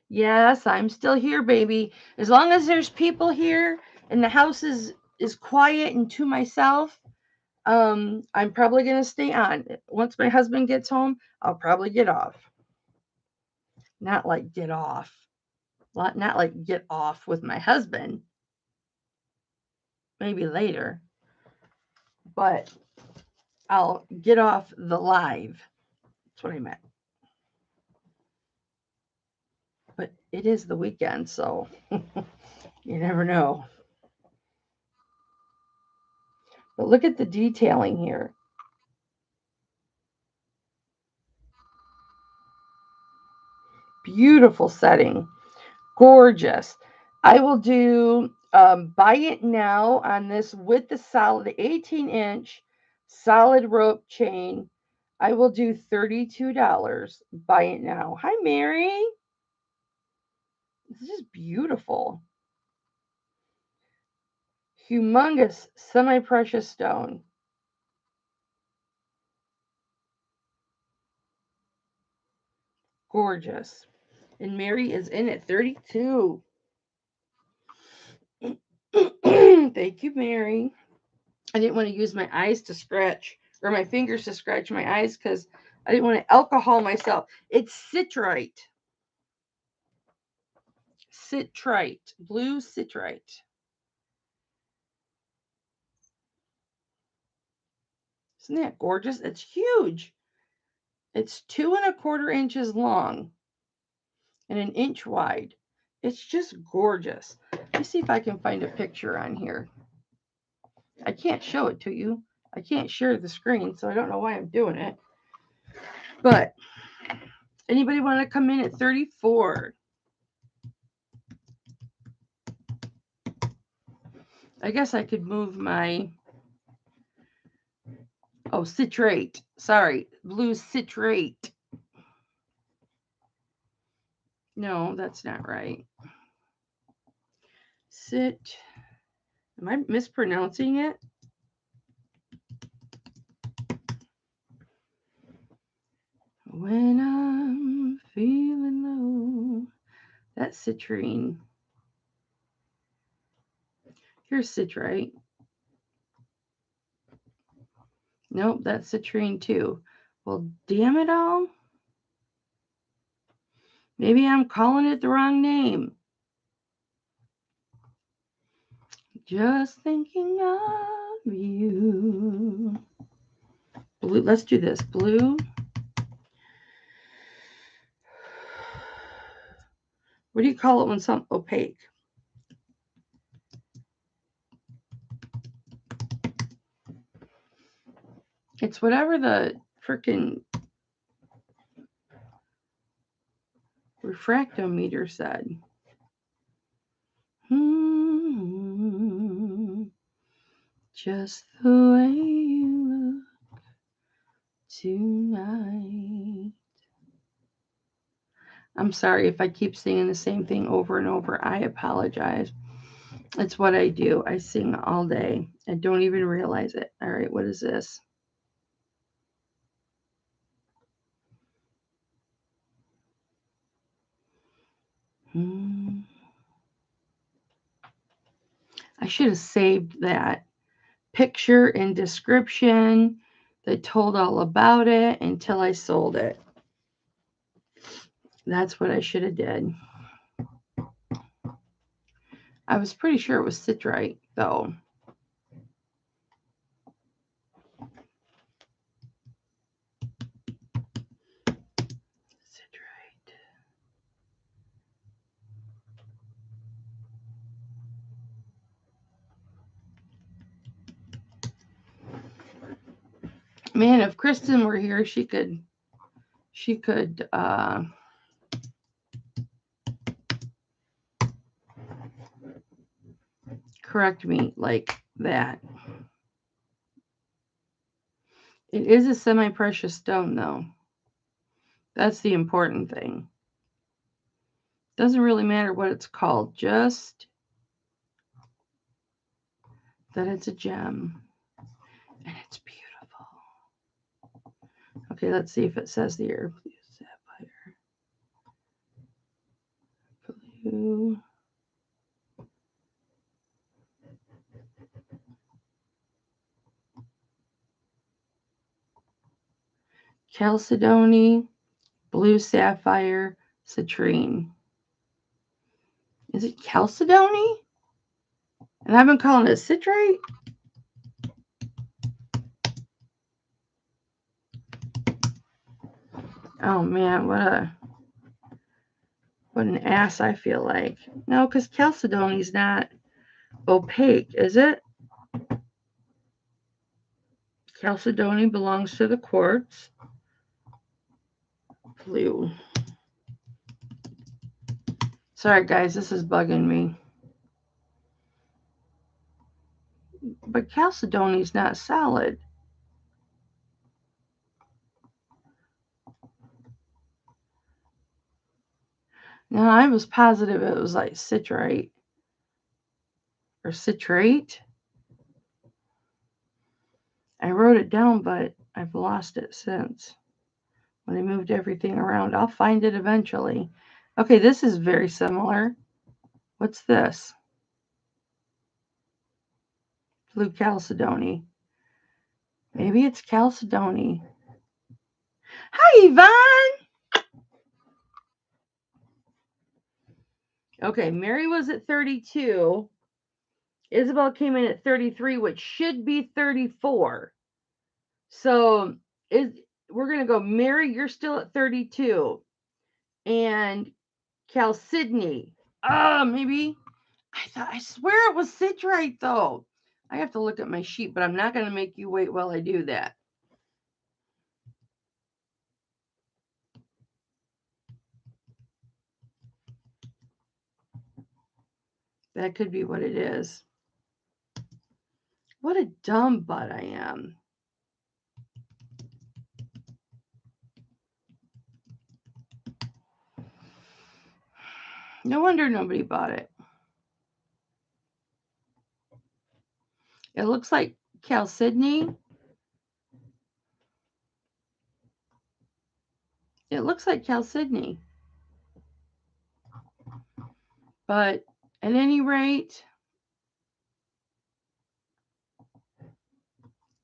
Yes, I'm still here, baby. As long as there's people here and the house is quiet and to myself, I'm probably going to stay on. Once my husband gets home, I'll probably get off. Not like get off. Not like get off with my husband. Maybe later. But I'll get off the live. That's what I meant. But it is the weekend, so you never know. But look at the detailing here. Beautiful setting. Gorgeous. I will do buy it now on this with the solid 18-inch solid rope chain. I will do $32. Buy it now. Hi, Mary. This is beautiful. Humongous semi-precious stone. Gorgeous. And Mary is in at 32. Thank you, Mary. I didn't want to use my eyes to scratch, or my fingers to scratch my eyes, because I didn't want to alcohol myself. It's citrite. Citrite. Blue citrite. Isn't that gorgeous? It's huge. It's 2¼ inches long and an inch wide. It's just gorgeous. Let me see if I can find a picture on here. I can't show it to you. I can't share the screen, so I don't know why I'm doing it. But anybody want to come in at 34? I guess I could move my, citrate. Sorry, blue citrate. No, that's not right. Am I mispronouncing it? When I'm feeling low. That's citrine. Here's citrate. Nope, that's citrine too. Well, damn it all. Maybe I'm calling it the wrong name. Just thinking of you. Blue. Let's do this. Blue. What do you call it when something opaque? It's whatever the freaking refractometer said. Just the way you look tonight. I'm sorry if I keep singing the same thing over and over. I apologize. It's what I do. I sing all day. I don't even realize it. All right, what is this? I should have saved that picture and description that told all about it until I sold it. That's what I should have did. I was pretty sure it was citrate, though. Citrate. Man, if Kristen were here, she could correct me like that. It is a semi-precious stone, though. That's the important thing. Doesn't really matter what it's called, just that it's a gem. And it's beautiful. Okay, let's see if it says here. Sapphire. Blue. Chalcedony, blue sapphire, citrine. Is it chalcedony? And I've been calling it citrate? Oh man, what an ass I feel like. No, because chalcedony's not opaque, is it? Chalcedony belongs to the quartz. Blue. Sorry guys, this is bugging me. But chalcedony's not solid. No, I was positive it was like citrate. Or citrate. I wrote it down, but I've lost it since. When I moved everything around. I'll find it eventually. Okay, this is very similar. What's this? Blue chalcedony. Maybe it's chalcedony. Hi, Yvonne. Okay, Mary was at 32. Isabel came in at 33, which should be 34. So we're going to go, Mary, you're still at 32. And Chalcedony, Maybe. I swear it was citrate though. I have to look at my sheet, but I'm not going to make you wait while I do that. That could be what it is. What a dumb butt I am. No wonder nobody bought it. It looks like chalcedony. It looks like chalcedony. But at any rate,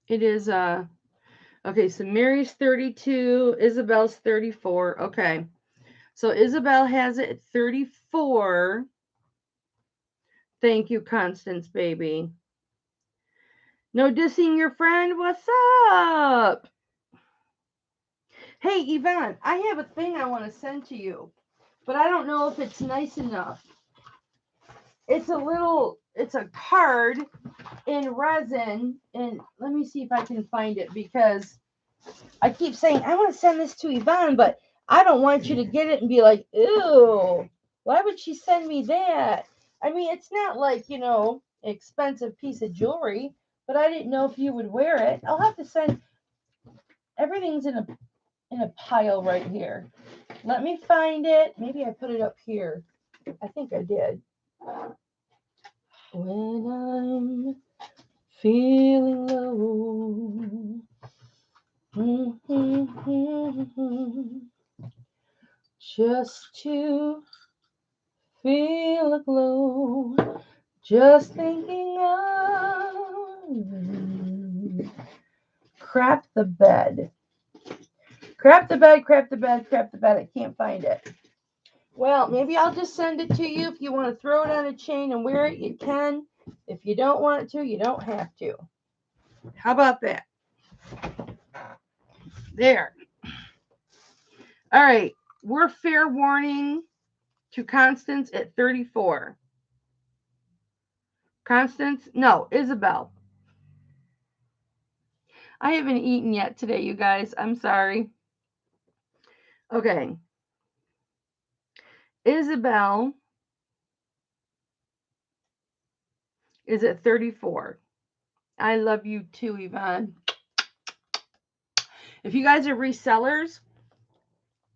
it is okay, so Mary's 32, Isabel's 34. Okay. So Isabel has it at 34. Thank you, Constance, baby. No dissing your friend. What's up? Hey, Yvonne, I have a thing I want to send to you, but I don't know if it's nice enough. It's a card in resin, and let me see if I can find it, because I keep saying, I want to send this to Yvonne, but I don't want you to get it and be like, ew, why would she send me that? I mean, it's not like, expensive piece of jewelry, but I didn't know if you would wear it. I'll have to send, everything's in a pile right here. Let me find it. Maybe I put it up here. I think I did. When I'm feeling low, just to feel a glow, just thinking of crap the bed. Crap the bed, crap the bed, crap the bed. I can't find it. Well, maybe I'll just send it to you. If you want to throw it on a chain and wear it, you can. If you don't want to, you don't have to. How about that? There. All right. We're fair warning to Constance at 34. Constance? No, Isabel. I haven't eaten yet today, you guys. I'm sorry. Okay. Isabel is at 34. I love you too, Yvonne. If you guys are resellers,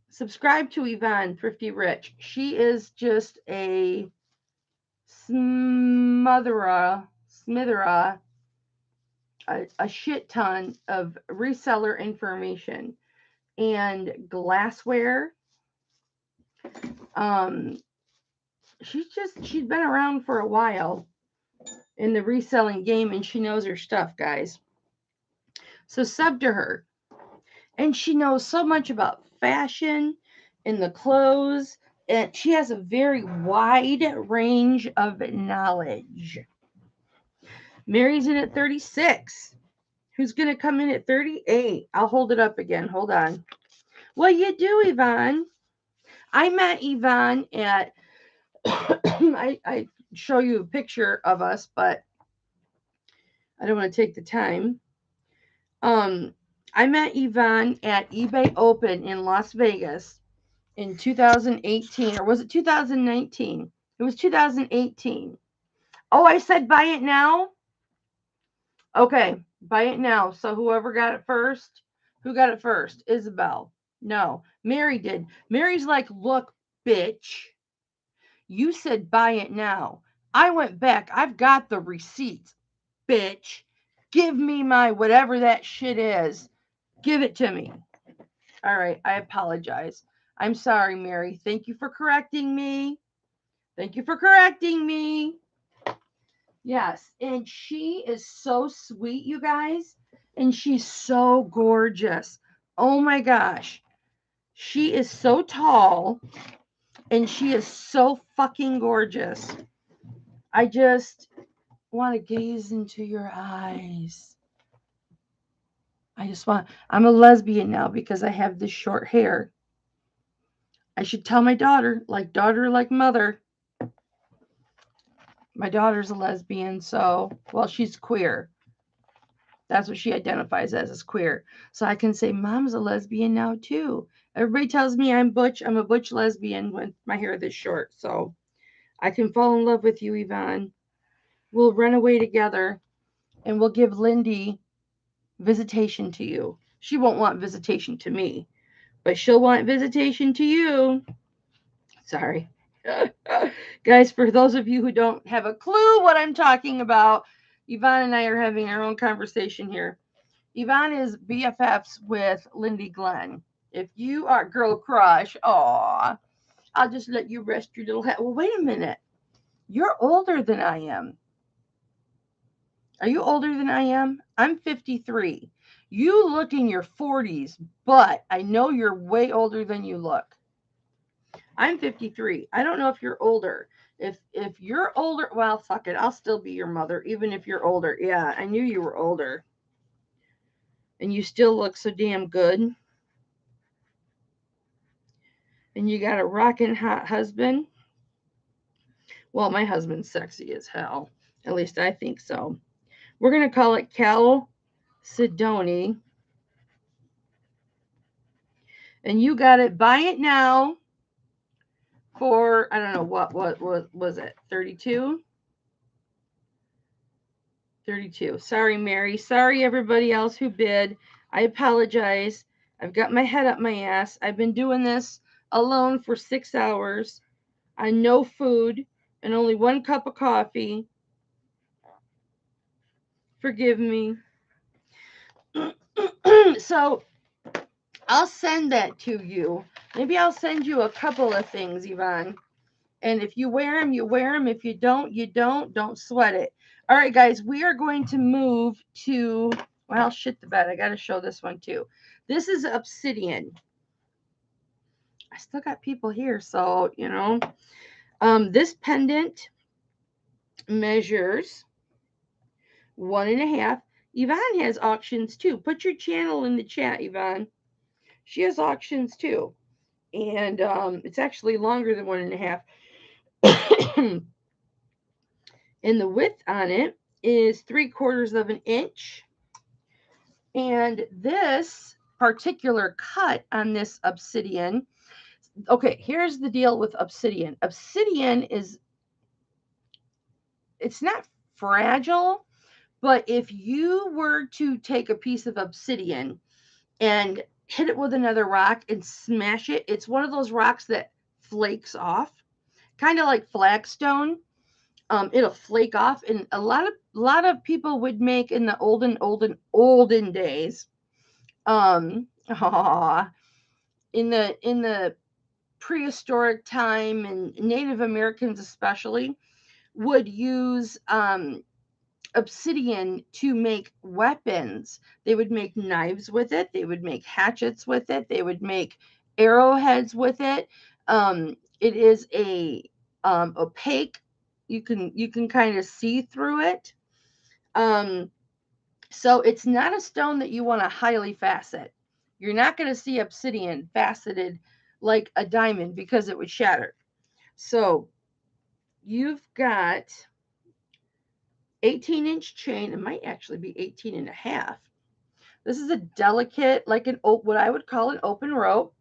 subscribe to Yvonne Thrifty Rich. She is just a smitherer, a shit ton of reseller information and glassware. She's been around for a while in the reselling game, and she knows her stuff, guys. So sub to her. And she knows so much about fashion and the clothes, and she has a very wide range of knowledge. Mary's in at 36. Who's going to come in at 38? I'll hold it up again. Hold on. Well, you do, Yvonne. I met Yvonne at, I show you a picture of us, but I don't want to take the time. I met Yvonne at eBay Open in Las Vegas in 2018, or was it 2019? It was 2018. Oh, I said buy it now? Okay, buy it now. So whoever got it first, who got it first? Isabel. No, Mary did. Mary's like, look, bitch, you said buy it now. I went back. I've got the receipts, bitch. Give me my whatever that shit is. Give it to me. All right, I apologize. I'm sorry, Mary. Thank you for correcting me. Thank you for correcting me. Yes, and she is so sweet, you guys. And she's so gorgeous. Oh my gosh. She is so tall. And she is so fucking gorgeous. I just want to gaze into your eyes. I'm a lesbian now because I have this short hair. I should tell my daughter, like mother. My daughter's a lesbian, so, well, she's queer. That's what she identifies as queer. So I can say, Mom's a lesbian now, too. Everybody tells me I'm butch. I'm a butch lesbian with my hair this short. So I can fall in love with you, Yvonne. We'll run away together and we'll give Lindy visitation to you. She won't want visitation to me, but she'll want visitation to you. Sorry. Guys, for those of you who don't have a clue what I'm talking about, Yvonne and I are having our own conversation here. Yvonne is BFFs with Lindy Glenn. If you are girl crush, aw, I'll just let you rest your little head. Well, wait a minute. You're older than I am. Are you older than I am? I'm 53. You look in your 40s, but I know you're way older than you look. I'm 53. I don't know if you're older. If you're older, well, fuck it. I'll still be your mother, even if you're older. Yeah, I knew you were older. And you still look so damn good. And you got a rockin' hot husband. Well, my husband's sexy as hell. At least I think so. We're going to call it Cal Sidoni. And you got it. Buy it now for, I don't know, what was it? 32? 32. Sorry, Mary. Sorry, everybody else who bid. I apologize. I've got my head up my ass. I've been doing this alone for 6 hours on no food and only 1 cup of coffee. Forgive me. So I'll send that to you. Maybe I'll send you a couple of things, Yvonne. And if you wear them, you wear them. If you don't, you don't. Don't sweat it. All right, guys, we are going to move to, well, shit the bed. I got to show this one too. This is obsidian. I still got people here, so, you know. This pendant measures 1.5. Yvonne has auctions too. Put your channel in the chat, Yvonne. She has auctions too. And it's actually longer than 1.5. And the width on it is 3/4 of an inch. And this particular cut on this obsidian, okay, here's the deal with obsidian. Obsidian is, it's not fragile, but if you were to take a piece of obsidian and hit it with another rock and smash it, it's one of those rocks that flakes off, kind of like flagstone. It'll flake off, and a lot of people would make in the olden days. In the prehistoric time, and Native Americans especially would use obsidian to make weapons. They would make knives with it. They would make hatchets with it. They would make arrowheads with it. It is a opaque. You can kind of see through it. So it's not a stone that you want to highly facet. You're not going to see obsidian faceted like a diamond because it would shatter. So you've got 18-inch chain. It might actually be 18.5. This is a delicate, like what I would call an open rope.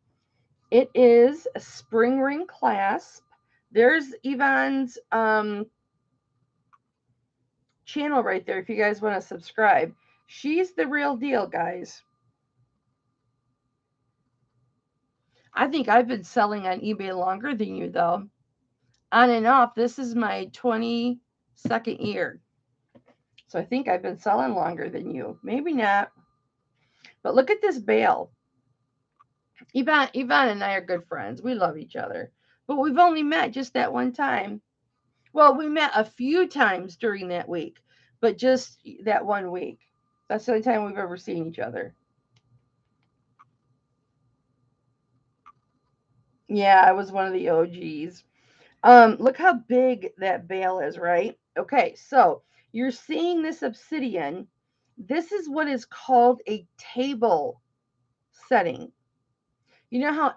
It is a spring ring clasp. There's Yvonne's channel right there if you guys want to subscribe. She's the real deal, guys. I think I've been selling on eBay longer than you, though. On and off, this is my 22nd year. So I think I've been selling longer than you. Maybe not. But look at this bale. Yvonne and I are good friends. We love each other. But we've only met just that one time. Well, we met a few times during that week, but just that one week. That's the only time we've ever seen each other. Yeah, I was one of the OGs. Look how big that bale is, right? Okay, so you're seeing this obsidian. This is what is called a table setting. You know how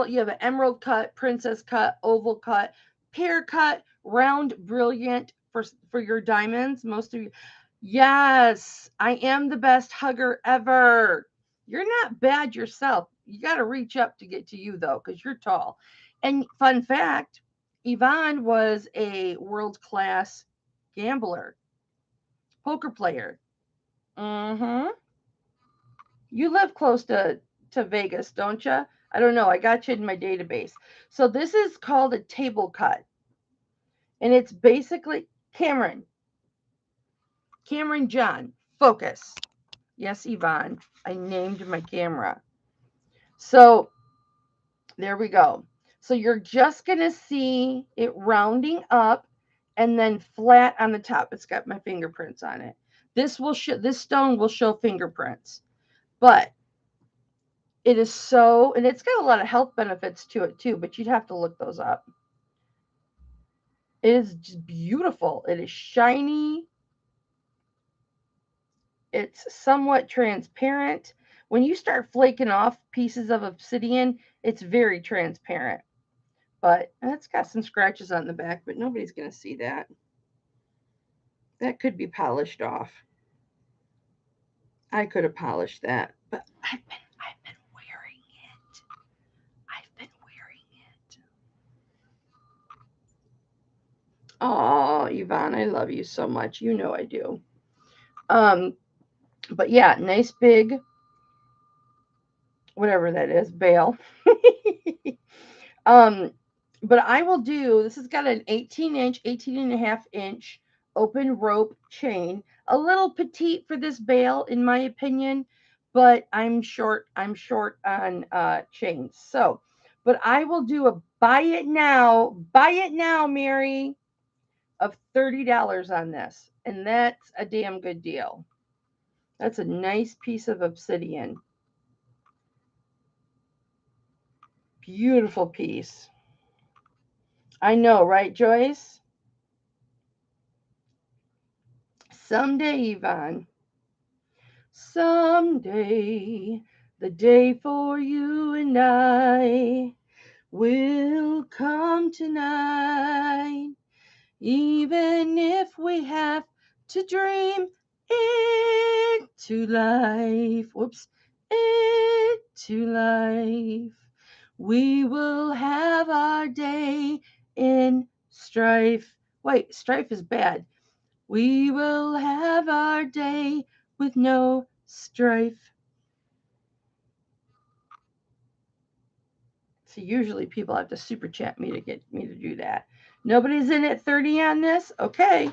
you have an emerald cut, princess cut, oval cut, pear cut, round, brilliant, for your diamonds. Most of you, yes, I am the best hugger ever. You're not bad yourself. You got to reach up to get to you though, because you're tall. And fun fact, Yvonne was a world class gambler, poker player. Mm-hmm. You live close to Vegas, don't you? I don't know. I got you in my database. So this is called a table cut, and it's basically Cameron. Cameron John, focus. Yes, Yvonne. I named my camera. So there we go. So you're just gonna see it rounding up and then flat on the top. It's got my fingerprints on it. This stone will show fingerprints, but it is so, and it's got a lot of health benefits to it too, but you'd have to look those up. It is just beautiful. It is shiny. It's somewhat transparent. When you start flaking off pieces of obsidian, it's very transparent. But it's got some scratches on the back, but nobody's going to see that. That could be polished off. I could have polished that, but I've been wearing it. I've been wearing it. Oh, Yvonne, I love you so much. You know I do. But yeah, nice big, whatever that is, bale. But I will do, this has got an 18-inch, 18.5-inch open rope chain. A little petite for this bale, in my opinion, but I'm short on chains. So, but I will do a buy it now, Mary, of $30 on this. And that's a damn good deal. That's a nice piece of obsidian. Beautiful piece. I know, right, Joyce? Someday, Yvonne. Someday, the day for you and I will come tonight. Even if we have to dream it to life. Whoops. It to life. We will have our day in strife. Wait, strife is bad. We will have our day with no strife. So usually people have to super chat me to get me to do that. Nobody's in at 30 on this? Okay.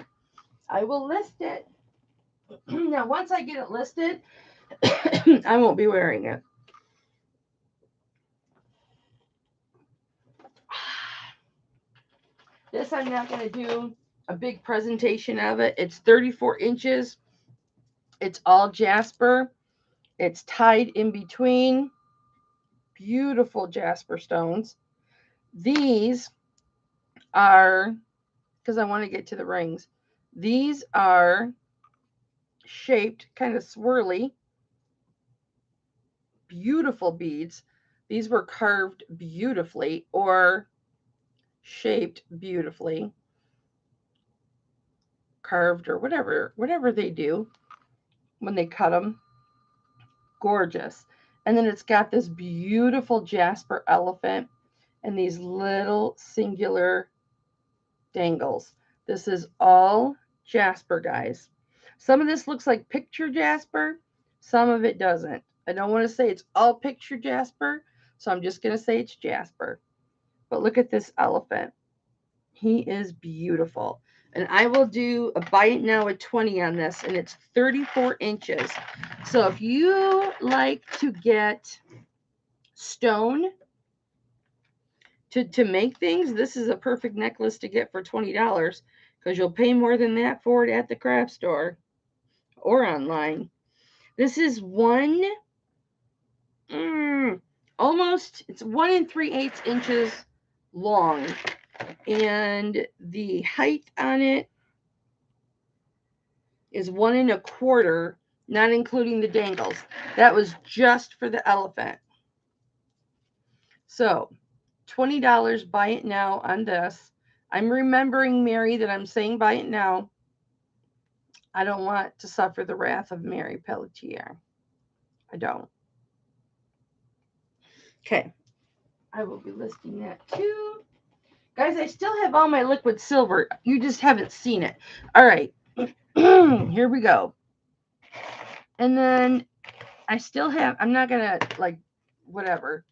I will list it. Now, once I get it listed, I won't be wearing it. This I'm not going to do a big presentation of it. It's 34 inches. It's all jasper. It's tied in between. Beautiful jasper stones. These are, because I want to get to the rings, these are shaped kind of swirly. Beautiful beads. These were carved beautifully or shaped beautifully. Carved or whatever they do when they cut them. Gorgeous. And then it's got this beautiful jasper elephant and these little singular dangles. This is all jasper, guys. Some of this looks like picture jasper. Some of it doesn't. I don't want to say it's all picture jasper, so I'm just going to say it's jasper. But look at this elephant. He is beautiful. And I will do a buy it now at 20 on this, and it's 34 inches. So if you like to get stone to make things, this is a perfect necklace to get for $20 because you'll pay more than that for it at the craft store or online. This is it's 1 3/8 inches long, and the height on it is 1 1/4, not including the dangles. That was just for the elephant. So $20, buy it now on this. I'm remembering, Mary, that I'm saying buy it now. I don't want to suffer the wrath of Mary Pelletier. I don't. Okay. I will be listing that too. Guys, I still have all my liquid silver. You just haven't seen it. All right. Here we go. And then I still have, I'm not going to like, whatever.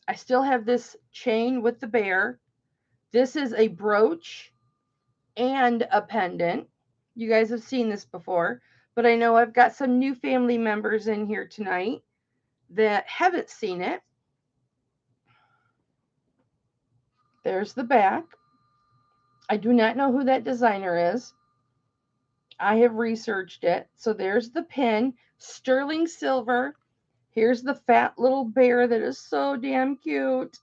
I still have this chain with the bear. This is a brooch and a pendant. You guys have seen this before, but I know I've got some new family members in here tonight that haven't seen it. There's the back. I do not know who that designer is. I have researched it. So there's the pin, sterling silver. Here's the fat little bear that is so damn cute.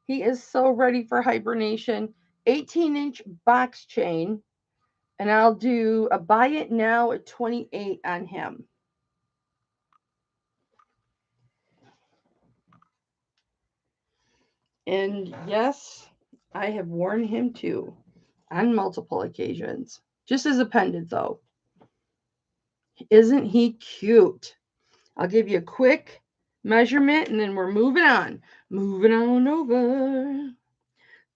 He is so ready for hibernation. 18-inch box chain. And I'll do a buy it now at 28 on him. And yes, I have worn him too on multiple occasions. Just as a pendant though. Isn't he cute? I'll give you a quick measurement and then we're moving on. Moving on over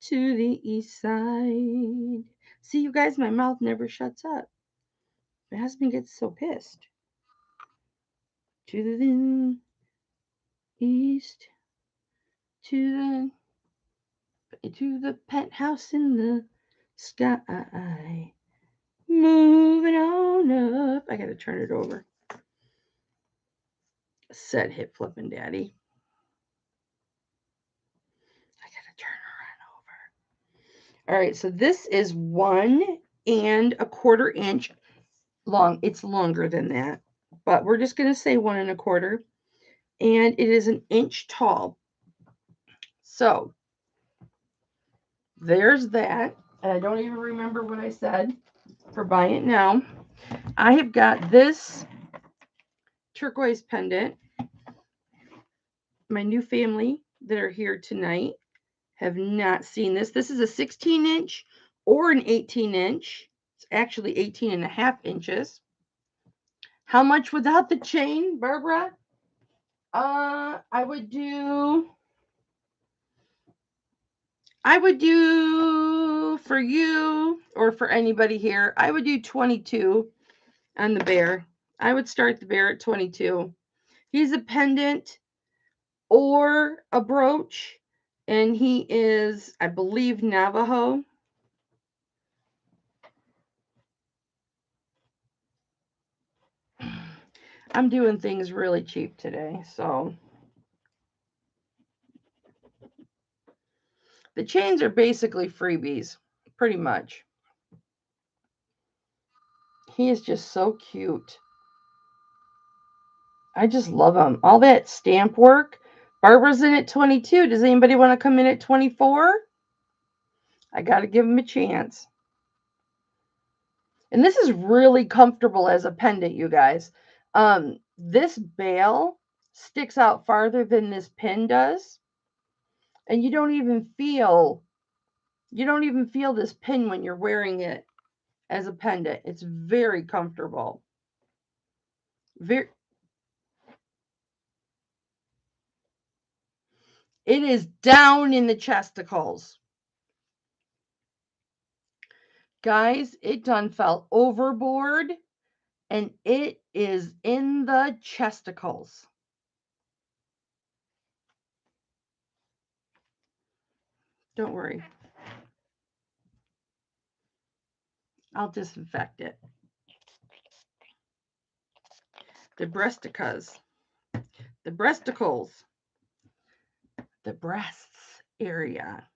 to the east side. See, you guys, my mouth never shuts up. My husband gets so pissed. To the east, to the penthouse in the sky. Moving on up. I gotta turn it over. Said hip flipping daddy. I gotta turn her on over. All right, so this is 1¼ inch long. It's longer than that, but we're just gonna say 1¼ and it is an inch tall. So there's that. And I don't even remember what I said for buy it now. I have got this turquoise pendant. My new family that are here tonight have not seen this. This is a 16-inch or an 18-inch. It's actually 18.5 inches. How much without the chain, Barbara? I would do for you or for anybody here, I would do 22 on the bear. I would start the bear at 22. He's a pendant or a brooch, and he is, I believe, Navajo. I'm doing things really cheap today, so the chains are basically freebies, pretty much. He is just so cute. I just love him. All that stamp work. Barbara's in at 22. Does anybody want to come in at 24? I got to give him a chance. And this is really comfortable as a pendant, you guys. This bail sticks out farther than this pin does. And you don't even feel this pin when you're wearing it as a pendant. It's very comfortable. It is down in the chesticles. Guys, it done fell overboard and it is in the chesticles. Don't worry. I'll disinfect it. The breasticles. The breasticles. The breasts area.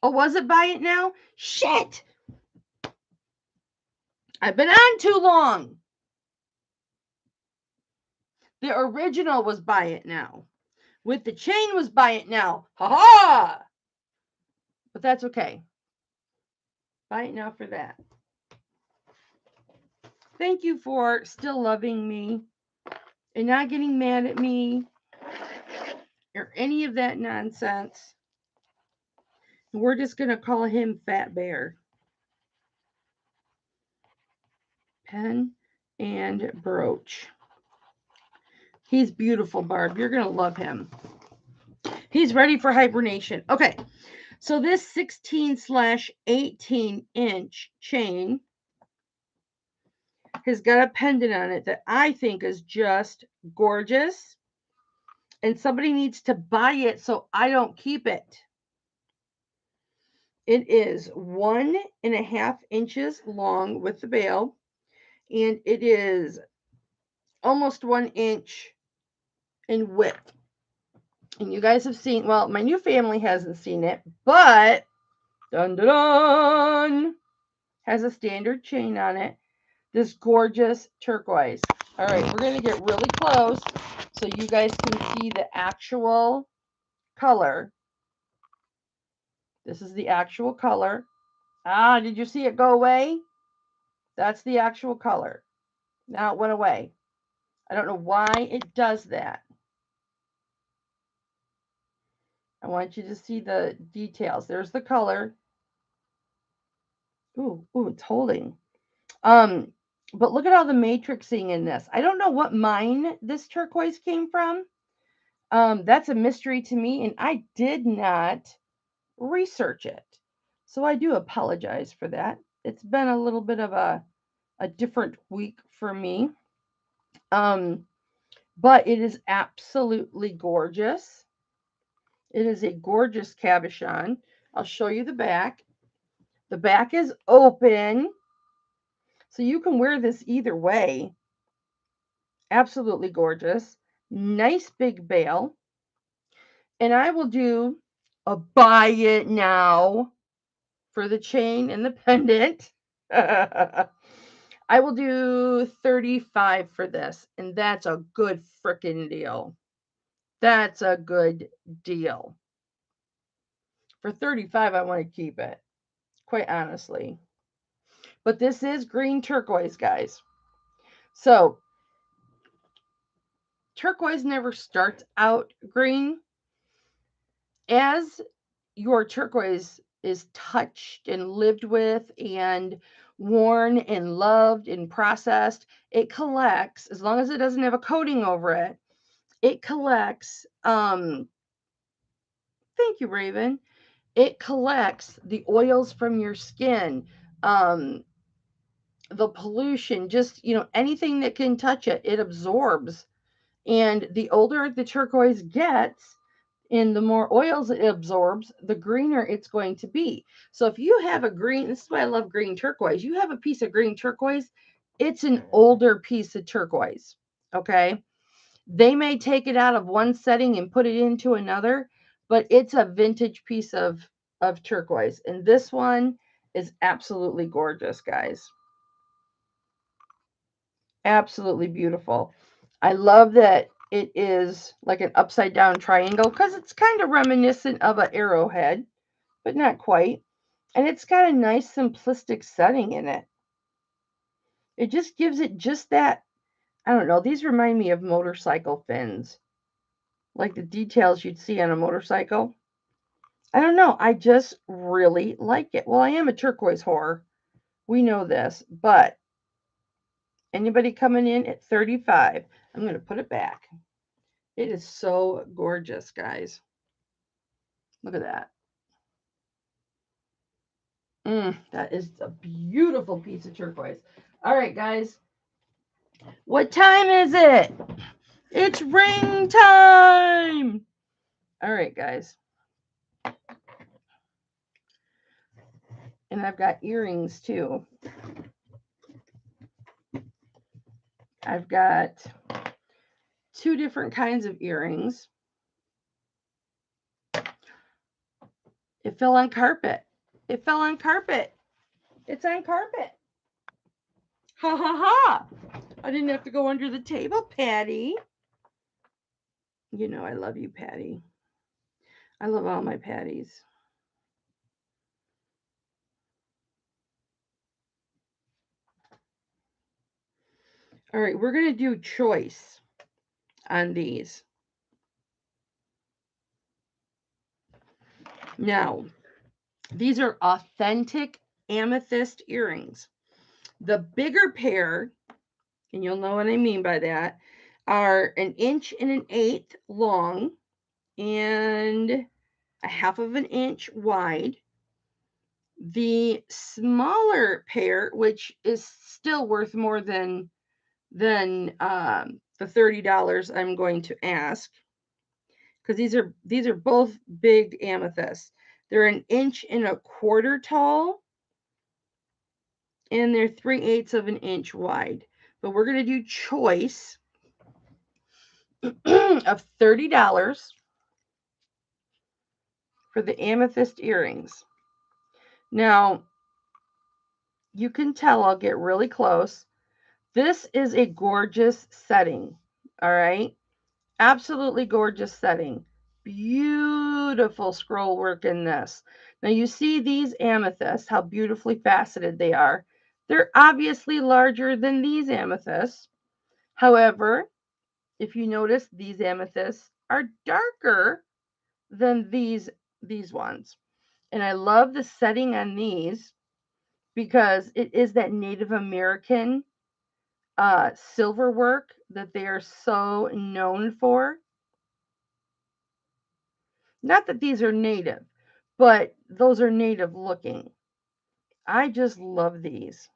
Oh, was it buy it now? Shit! I've been on too long. The original was buy it now. With the chain was buy it now. Ha ha! But that's okay. Buy it now for that. Thank you for still loving me and not getting mad at me or any of that nonsense. We're just going to call him Fat Bear. Pen and brooch. He's beautiful, Barb. You're going to love him. He's ready for hibernation. Okay, so this 16/18 inch chain has got a pendant on it that I think is just gorgeous. And somebody needs to buy it so I don't keep it. It is 1.5 inches long with the bail, and it is almost 1 inch in width. And you guys have seen, well, my new family hasn't seen it, but dun dun dun, has a standard chain on it. This gorgeous turquoise. All right, we're going to get really close so you guys can see the actual color. This is the actual color. Ah, did you see it go away? That's the actual color. Now it went away. I don't know why it does that. I want you to see the details. There's the color. Ooh, it's holding. But look at all the matrixing in this. I don't know what mine this turquoise came from. That's a mystery to me, and I did not research it. So I do apologize for that. It's been a little bit of a different week for me. But it is absolutely gorgeous. It is a gorgeous cabochon. I'll show you the back. The back is open, so you can wear this either way. Absolutely gorgeous. Nice big bail. And I will do a buy it now for the chain and the pendant. I will do $35 for this, and that's a good frickin' deal. That's a good deal. For $35, I want to keep it, quite honestly. But this is green turquoise, guys. So, turquoise never starts out green. As your turquoise is touched and lived with and worn and loved and processed, it collects, as long as it doesn't have a coating over it, it collects, thank you, Raven, it collects the oils from your skin, the pollution, just, anything that can touch it, it absorbs. And the older the turquoise gets, and the more oils it absorbs, the greener it's going to be. So if you have a green, this is why I love green turquoise. You have a piece of green turquoise, it's an older piece of turquoise. Okay. They may take it out of one setting and put it into another, but it's a vintage piece of turquoise. And this one is absolutely gorgeous, guys. Absolutely beautiful. I love that it is like an upside down triangle because it's kind of reminiscent of an arrowhead, but not quite. And it's got a nice simplistic setting in it. It just gives it just that, I don't know, these remind me of motorcycle fins. Like the details you'd see on a motorcycle. I don't know, I just really like it. Well, I am a turquoise whore. We know this, but anybody coming in at 35, I'm going to put it back. It is so gorgeous, guys. Look at that. That is a beautiful piece of turquoise. All right, guys. What time is it? It's ring time. All right, guys. And I've got earrings too. I've got 2 different kinds of earrings. It fell on carpet. It fell on carpet. It's on carpet. Ha ha ha. I didn't have to go under the table, Patty. You know I love you, Patty. I love all my Patties. All right, we're going to do choice on these. Now, These are authentic amethyst earrings. The bigger pair, and you'll know what I mean by that, are 1.125 inches long and 1/2 inch wide. The smaller pair, which is still worth more than the $30 I'm going to ask, because these are both big amethysts. They're 1.25 inches tall and they're 3/8 of an inch wide. But we're going to do choice of $30 for the amethyst earrings. Now, you can tell, I'll get really close. This is a gorgeous setting, all right? Absolutely gorgeous setting. Beautiful scroll work in this. Now you see these amethysts, how beautifully faceted they are. They're obviously larger than these amethysts. However, if you notice, these amethysts are darker than these ones. And I love the setting on these because it is that Native American silver work that they are so known for. Not that these are native, but those are native looking. I just love these.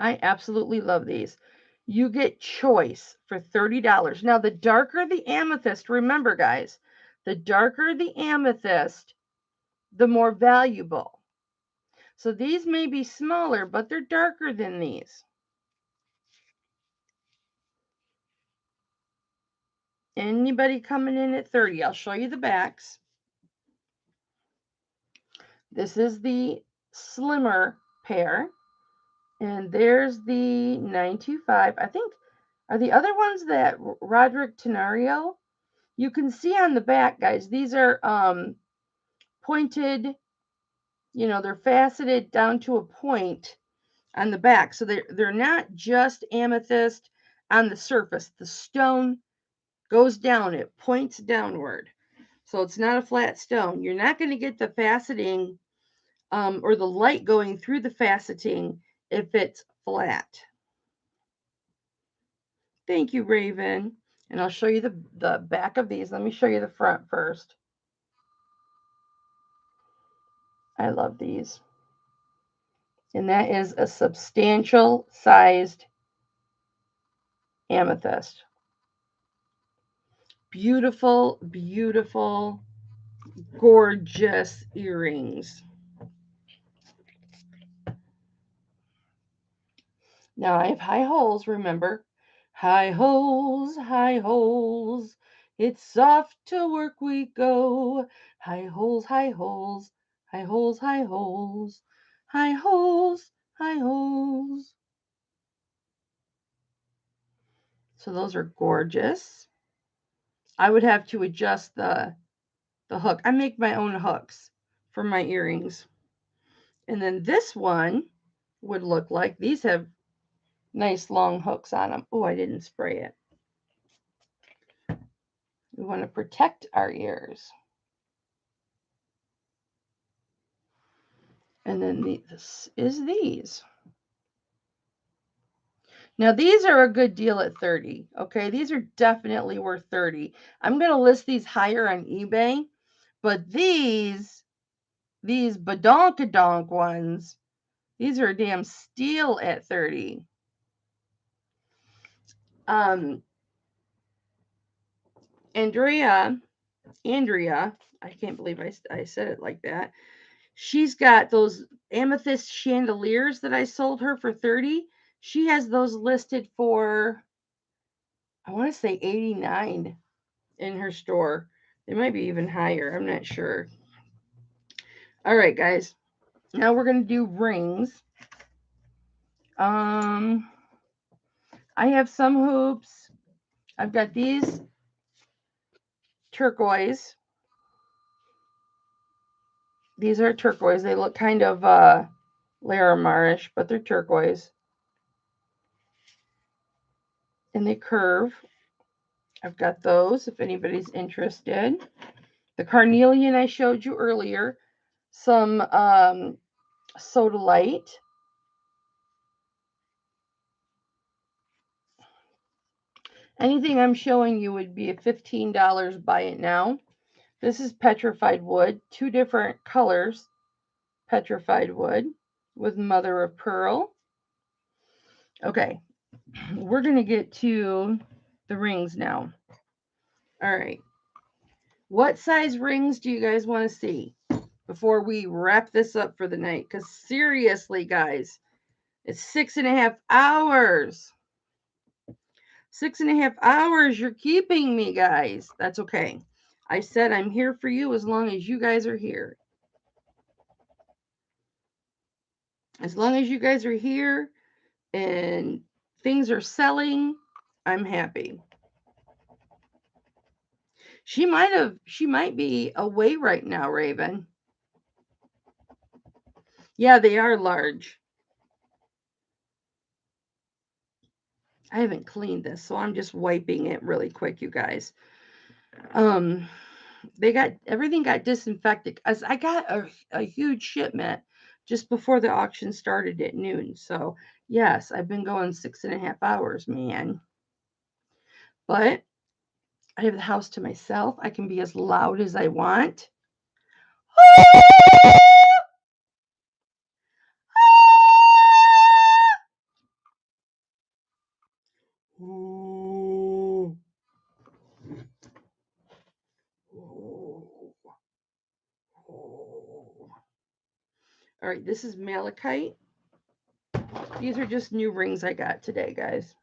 I absolutely love these. You get choice for $30. Now, the darker the amethyst, remember guys, the darker the amethyst, the more valuable. So these may be smaller, but they're darker than these. Anybody coming in at 30? I'll show you the backs. This is the slimmer pair. And there's the 925. I think, are the other ones that Roderick Tenario? You can see on the back, guys, these are pointed, they're faceted down to a point on the back. So they're not just amethyst on the surface. The stone goes down, it points downward. So it's not a flat stone. You're not going to get the faceting or the light going through the faceting if it's flat. Thank you, Raven. And I'll show you the back of these. Let me show you the front first. I love these. And that is a substantial sized amethyst. Beautiful, beautiful, gorgeous earrings. Now I have high holes, remember. High holes, high holes. It's soft to work we go. High holes, high holes, high holes, high holes, high holes, high holes. So those are gorgeous. I would have to adjust the hook. I make my own hooks for my earrings. And then this one would look like, these have nice long hooks on them. Oh, I didn't spray it. We want to protect our ears. And then this is these. Now these are a good deal at 30. Okay, these are definitely worth 30. I'm going to list these higher on eBay, but these badonkadonk ones, these are a damn steal at 30. Andrea, I can't believe I said it like that. She's got those amethyst chandeliers that I sold her for 30. She has those listed for, I want to say 89 in her store. They might be even higher. I'm not sure. All right, guys. Now we're going to do rings. I have some hoops. I've got these turquoise. These are turquoise. They look kind of Larimar-ish, but they're turquoise. And they curve. I've got those if anybody's interested. The carnelian I showed you earlier. Some sodalite. Anything I'm showing you would be a $15 buy it now. This is petrified wood, 2 different colors. Petrified wood with mother of pearl. Okay, we're going to get to the rings now. All right. What size rings do you guys want to see before we wrap this up for the night? Because seriously, guys, it's 6.5 hours. 6.5 hours you're keeping me, guys. That's okay. I said I'm here for you as long as you guys are here. As long as you guys are here and things are selling, I'm happy. She might be away right now, Raven. Yeah, they are large. I haven't cleaned this, so I'm just wiping it really quick, you guys. Everything got disinfected as I got a huge shipment just before the auction started at noon. So yes, I've been going 6.5 hours, man. But I have the house to myself. I can be as loud as I want. All right, this is malachite. These are just new rings I got today, guys.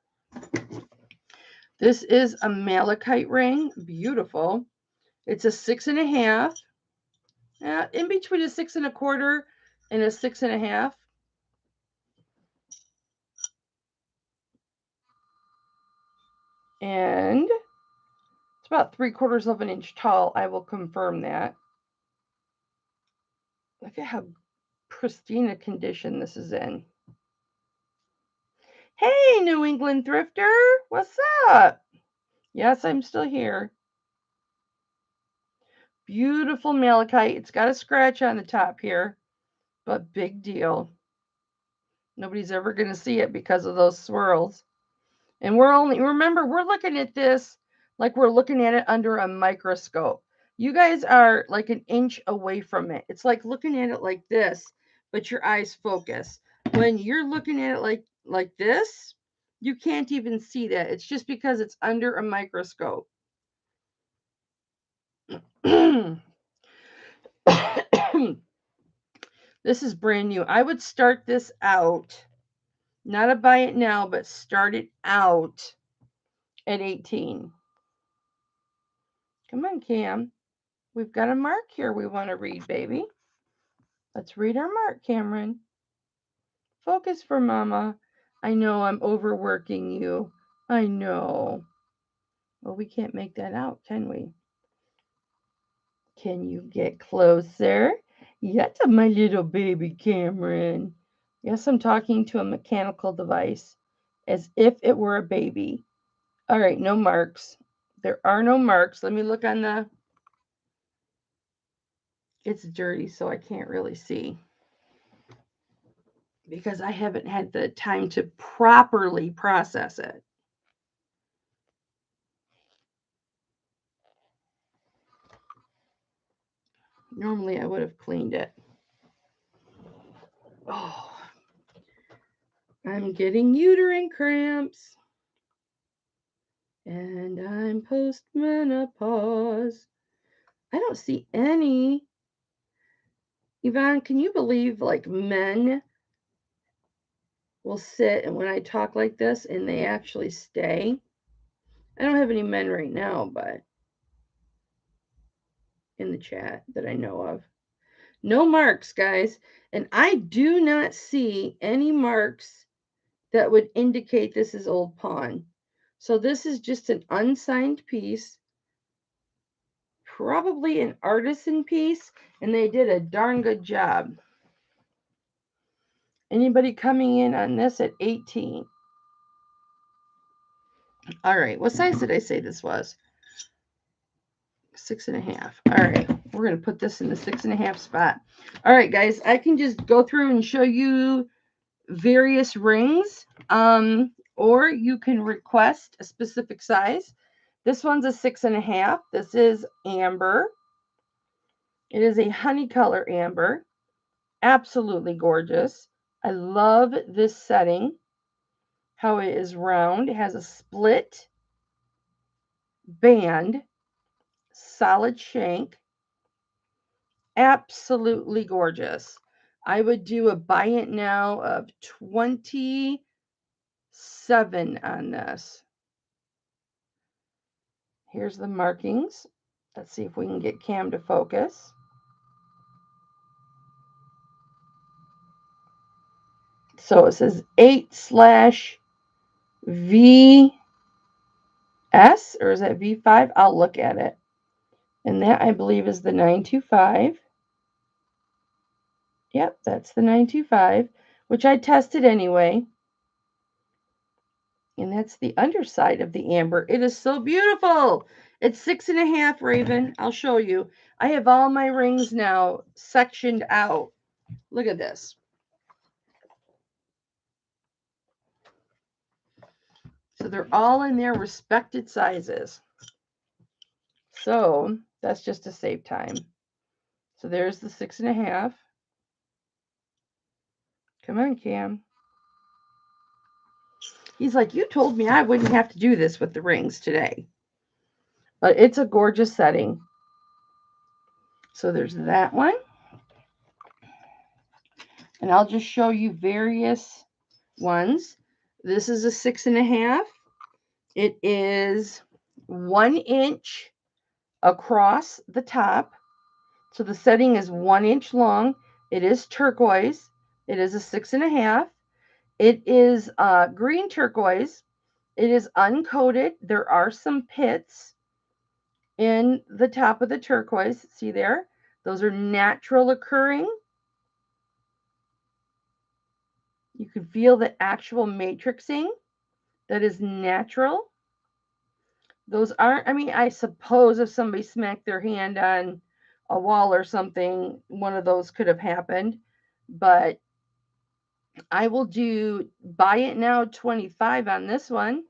This is a malachite ring. Beautiful. It's a 6.5. In between a 6.25 and a 6.5. And it's about 3/4 of an inch tall. I will confirm that. Look at how pristine a condition this is in. Hey, New England thrifter, what's up? Yes, I'm still here. Beautiful malachite. It's got a scratch on the top here, but big deal. Nobody's ever going to see it because of those swirls. And remember, we're looking at this like we're looking at it under a microscope. You guys are like an inch away from it. It's like looking at it like this, but your eyes focus. When you're looking at it like this, you can't even see that. It's just because it's under a microscope. This is brand new. I would start this out, not a buy it now, but start it out at 18. Come on, Cam. We've got a mark here we want to read, baby. Let's read our mark, Cameron. Focus for Mama. I know I'm overworking you. I know. Well, we can't make that out, can we? Can you get closer? Yes, my little baby Cameron. Yes, I'm talking to a mechanical device as if it were a baby. All right, no marks. There are no marks. Let me look on the... It's dirty, so I can't really see, because I haven't had the time to properly process it. Normally I would have cleaned it. Oh, I'm getting uterine cramps. And I'm post-menopause. I don't see any. Yvonne, can you believe like men will sit and when I talk like this and they actually stay? I don't have any men right now, but in the chat that I know of. No marks, guys. And I do not see any marks that would indicate this is old pawn. So this is just an unsigned piece, probably an artisan piece, and they did a darn good job. Anybody coming in on this at 18? All right, what size did I say this was? 6.5. All right, we're going to put this in the 6.5 spot. All right, guys, I can just go through and show you various rings, or you can request a specific size. This one's a 6.5. This is amber. It is a honey color amber. Absolutely gorgeous. I love this setting, how it is round. It has a split band, solid shank. Absolutely gorgeous. I would do a buy it now of 27 on this. Here's the markings. Let's see if we can get Cam to focus. So it says 8/VS, or is that V5? I'll look at it. And that, I believe, is the 925. Yep, that's the 925, which I tested anyway. And that's the underside of the amber. It is so beautiful. It's 6.5, Raven. I'll show you. I have all my rings now sectioned out. Look at this. So they're all in their respected sizes. So that's just to save time. So there's the 6.5. Come on, Cam. He's like, you told me I wouldn't have to do this with the rings today. But it's a gorgeous setting. So there's that one. And I'll just show you various ones. This is a 6.5. It is 1 inch across the top. So the setting is 1 inch long. It is turquoise. It is a 6.5. It is green turquoise. It is uncoated. There are some pits in the top of the turquoise. See there? Those are natural occurring. You can feel the actual matrixing that is natural. Those aren't, I mean, I suppose if somebody smacked their hand on a wall or something, one of those could have happened. But I will do buy it now 25 on this one.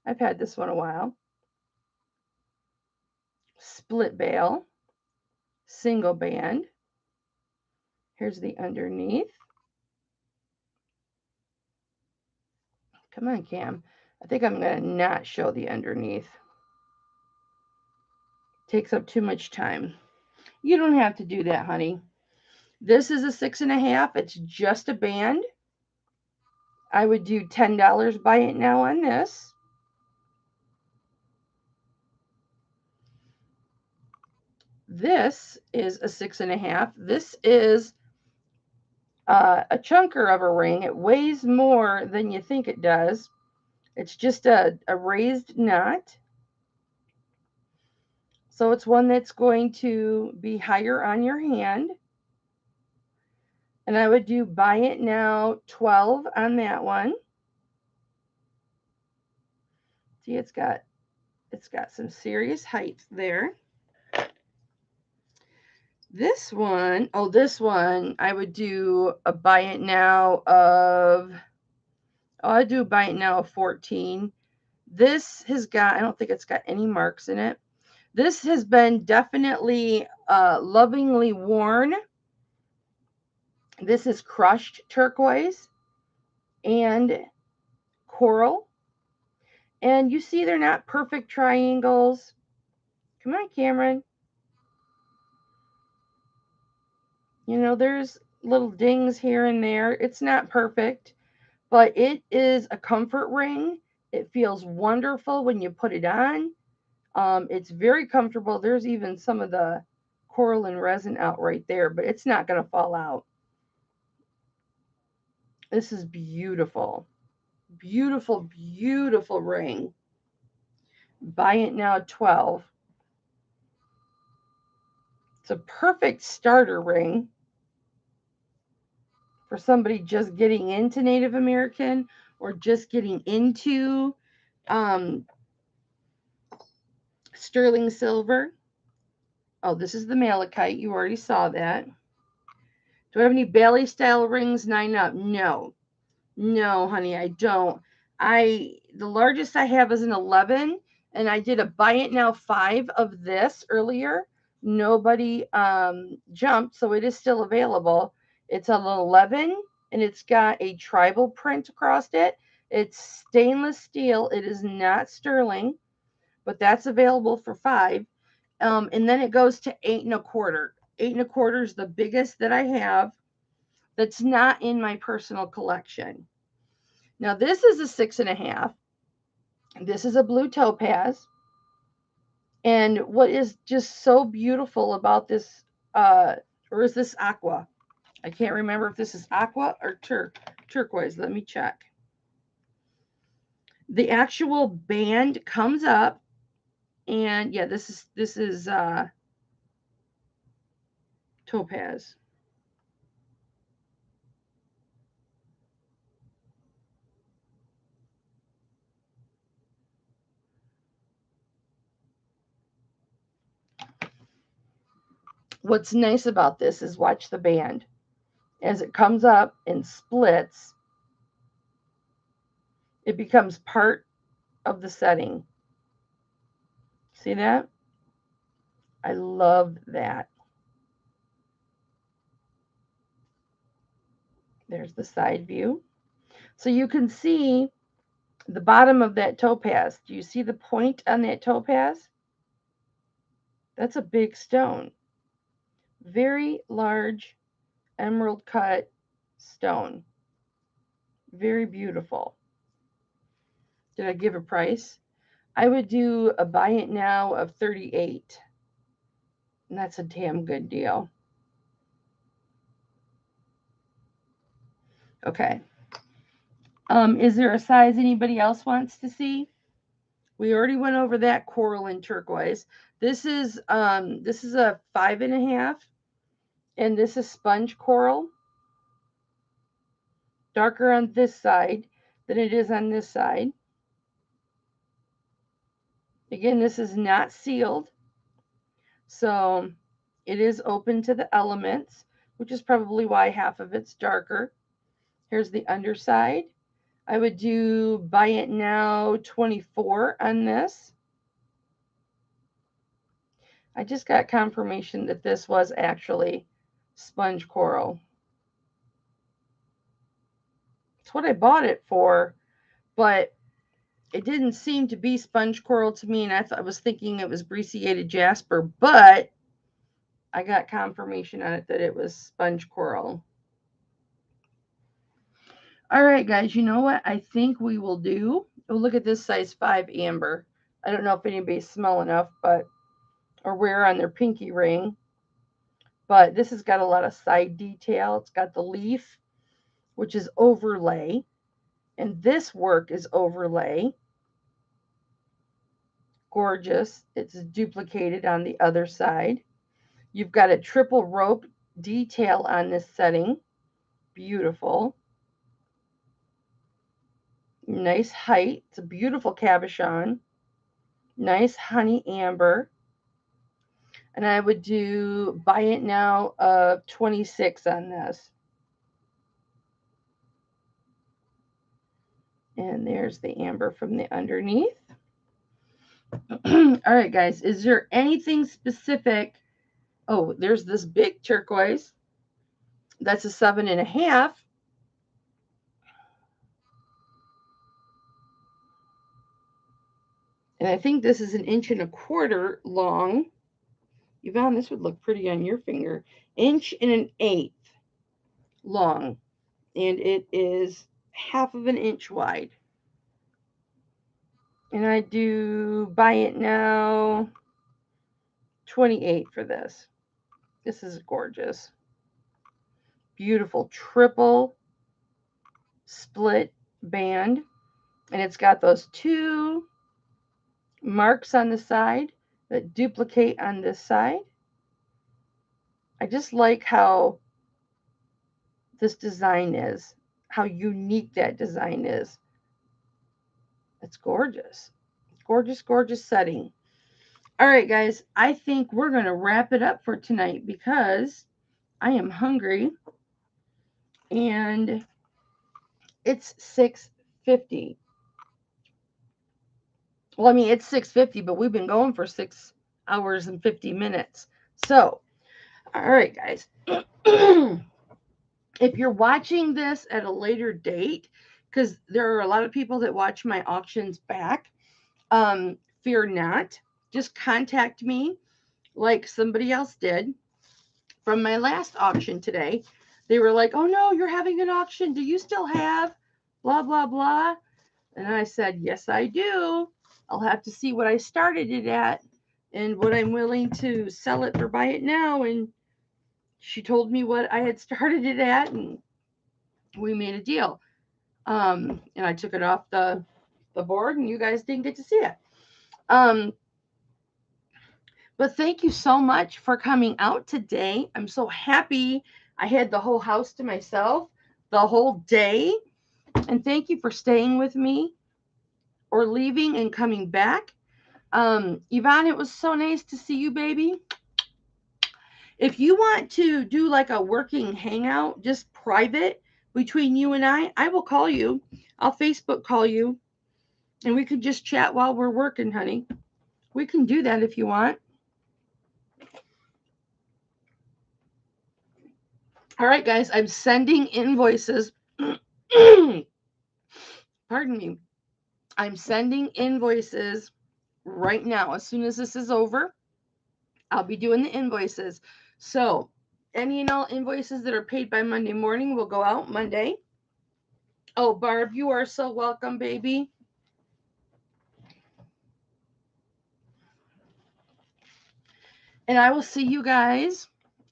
I've had this one a while. Split bail, single band. Here's the underneath. Come on, Cam. I think I'm going to not show the underneath. Takes up too much time. You don't have to do that, honey. This is a 6.5. It's just a band. I would do $10 buy it now on this. This is a 6.5. This is a chunker of a ring. It weighs more than you think it does. It's just a raised knot. So it's one that's going to be higher on your hand. And I would do buy it now 12 on that one. See, it's got some serious height there. This one, I would do a buy it now of, I'd do a buy it now of 14. This has got, I don't think it's got any marks in it. This has been definitely lovingly worn. This is crushed turquoise and coral. And you see they're not perfect triangles. Come on, Cameron. You know, there's little dings here and there. It's not perfect, but it is a comfort ring. It feels wonderful when you put it on. It's very comfortable. There's even some of the coral and resin out right there, but it's not going to fall out. This is beautiful. Beautiful, beautiful ring. Buy it now 12. It's a perfect starter ring for somebody just getting into Native American or just getting into sterling silver. Oh, this is the malachite. You already saw that. Do I have any Bailey style rings 9 up? No. No, honey, I don't. The largest I have is an 11, and I did a buy it now 5 of this earlier. Nobody jumped, so it is still available. It's an 11, and it's got a tribal print across it. It's stainless steel. It is not sterling, but that's available for 5. And then it goes to 8 1/4. 8 1/4 is the biggest that I have. That's not in my personal collection. Now this is a 6 1/2. This is a blue topaz. And what is just so beautiful about this, or is this aqua? I can't remember if this is aqua or turquoise. Let me check. The actual band comes up, and yeah, this is topaz. What's nice about this is watch the band. As it comes up and splits, it becomes part of the setting. See that? I love that. There's the side view. So you can see the bottom of that topaz. Do you see the point on that topaz? That's a big stone. Very large emerald cut stone. Very beautiful. Did I give a price? I would do a buy it now of 38. And that's a damn good deal. Okay. Is there a size anybody else wants to see? We already went over that coral and turquoise. This is a 5 1/2, and this is sponge coral. Darker on this side than it is on this side. Again, this is not sealed, so it is open to the elements, which is probably why half of it's darker. Here's the underside. I would do buy it now 24 on this. I just got confirmation that this was actually sponge coral. It's what I bought it for, but it didn't seem to be sponge coral to me, and I was thinking it was brecciated jasper, but I got confirmation on it that it was sponge coral. All right, guys, you know what I think we will do? Oh, look at this size 5 amber. I don't know if anybody's small enough, or wear on their pinky ring, but this has got a lot of side detail. It's got the leaf, which is overlay, and this work is overlay. Gorgeous. It's duplicated on the other side. You've got a triple rope detail on this setting. Beautiful. Nice height. It's a beautiful cabochon. Nice honey amber. And I would do buy it now of 26 on this. And there's the amber from the underneath. All right, guys. Is there anything specific? Oh, there's this big turquoise. That's a 7 1/2. And I think this is an 1.25 inches long. Yvonne, this would look pretty on your finger. 1 1/8 long. And it is 1/2 inch wide. And I do buy it now 28 for this. This is gorgeous. Beautiful triple split band. And it's got those 2 marks on the side that duplicate on this side. I just like how this design is, how unique that design is. It's gorgeous. Gorgeous, gorgeous setting. All right, guys, I think we're going to wrap it up for tonight because I am hungry and it's 6:50. Well, I mean, it's 6:50, but we've been going for 6 hours and 50 minutes. So, all right, guys. If you're watching this at a later date, because there are a lot of people that watch my auctions back, fear not. Just contact me like somebody else did from my last auction today. They were like, oh no, you're having an auction. Do you still have blah, blah, blah? And I said, yes, I do. I'll have to see what I started it at and what I'm willing to sell it or buy it now. And she told me what I had started it at, and we made a deal. And I took it off the board, and you guys didn't get to see it. But thank you so much for coming out today. I'm so happy I had the whole house to myself the whole day. And thank you for staying with me or leaving and coming back. Yvonne, it was so nice to see you, baby. If you want to do like a working hangout, just private between you and I will call you. I'll Facebook call you and we could just chat while we're working, honey. We can do that if you want. All right, guys, I'm sending invoices. Pardon me. I'm sending invoices right now. As soon as this is over, I'll be doing the invoices. So, any and all invoices that are paid by Monday morning will go out Monday. Oh, Barb, you are so welcome, baby. And I will see you guys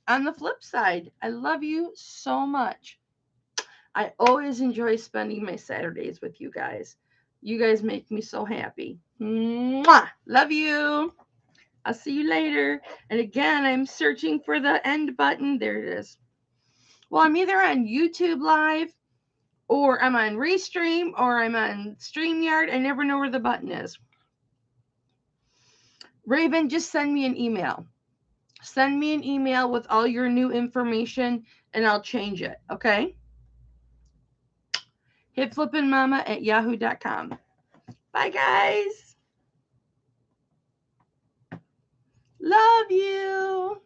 on the flip side. I love you so much. I always enjoy spending my Saturdays with you guys. You guys make me so happy. Mwah! Love you. I'll see you later. And again, I'm searching for the end button. There it is. Well, I'm either on YouTube Live or I'm on Restream or I'm on StreamYard. I never know where the button is. Raven, just send me an email. Send me an email with all your new information and I'll change it, okay? Hipflippinmamma@yahoo.com. Bye, guys. Love you.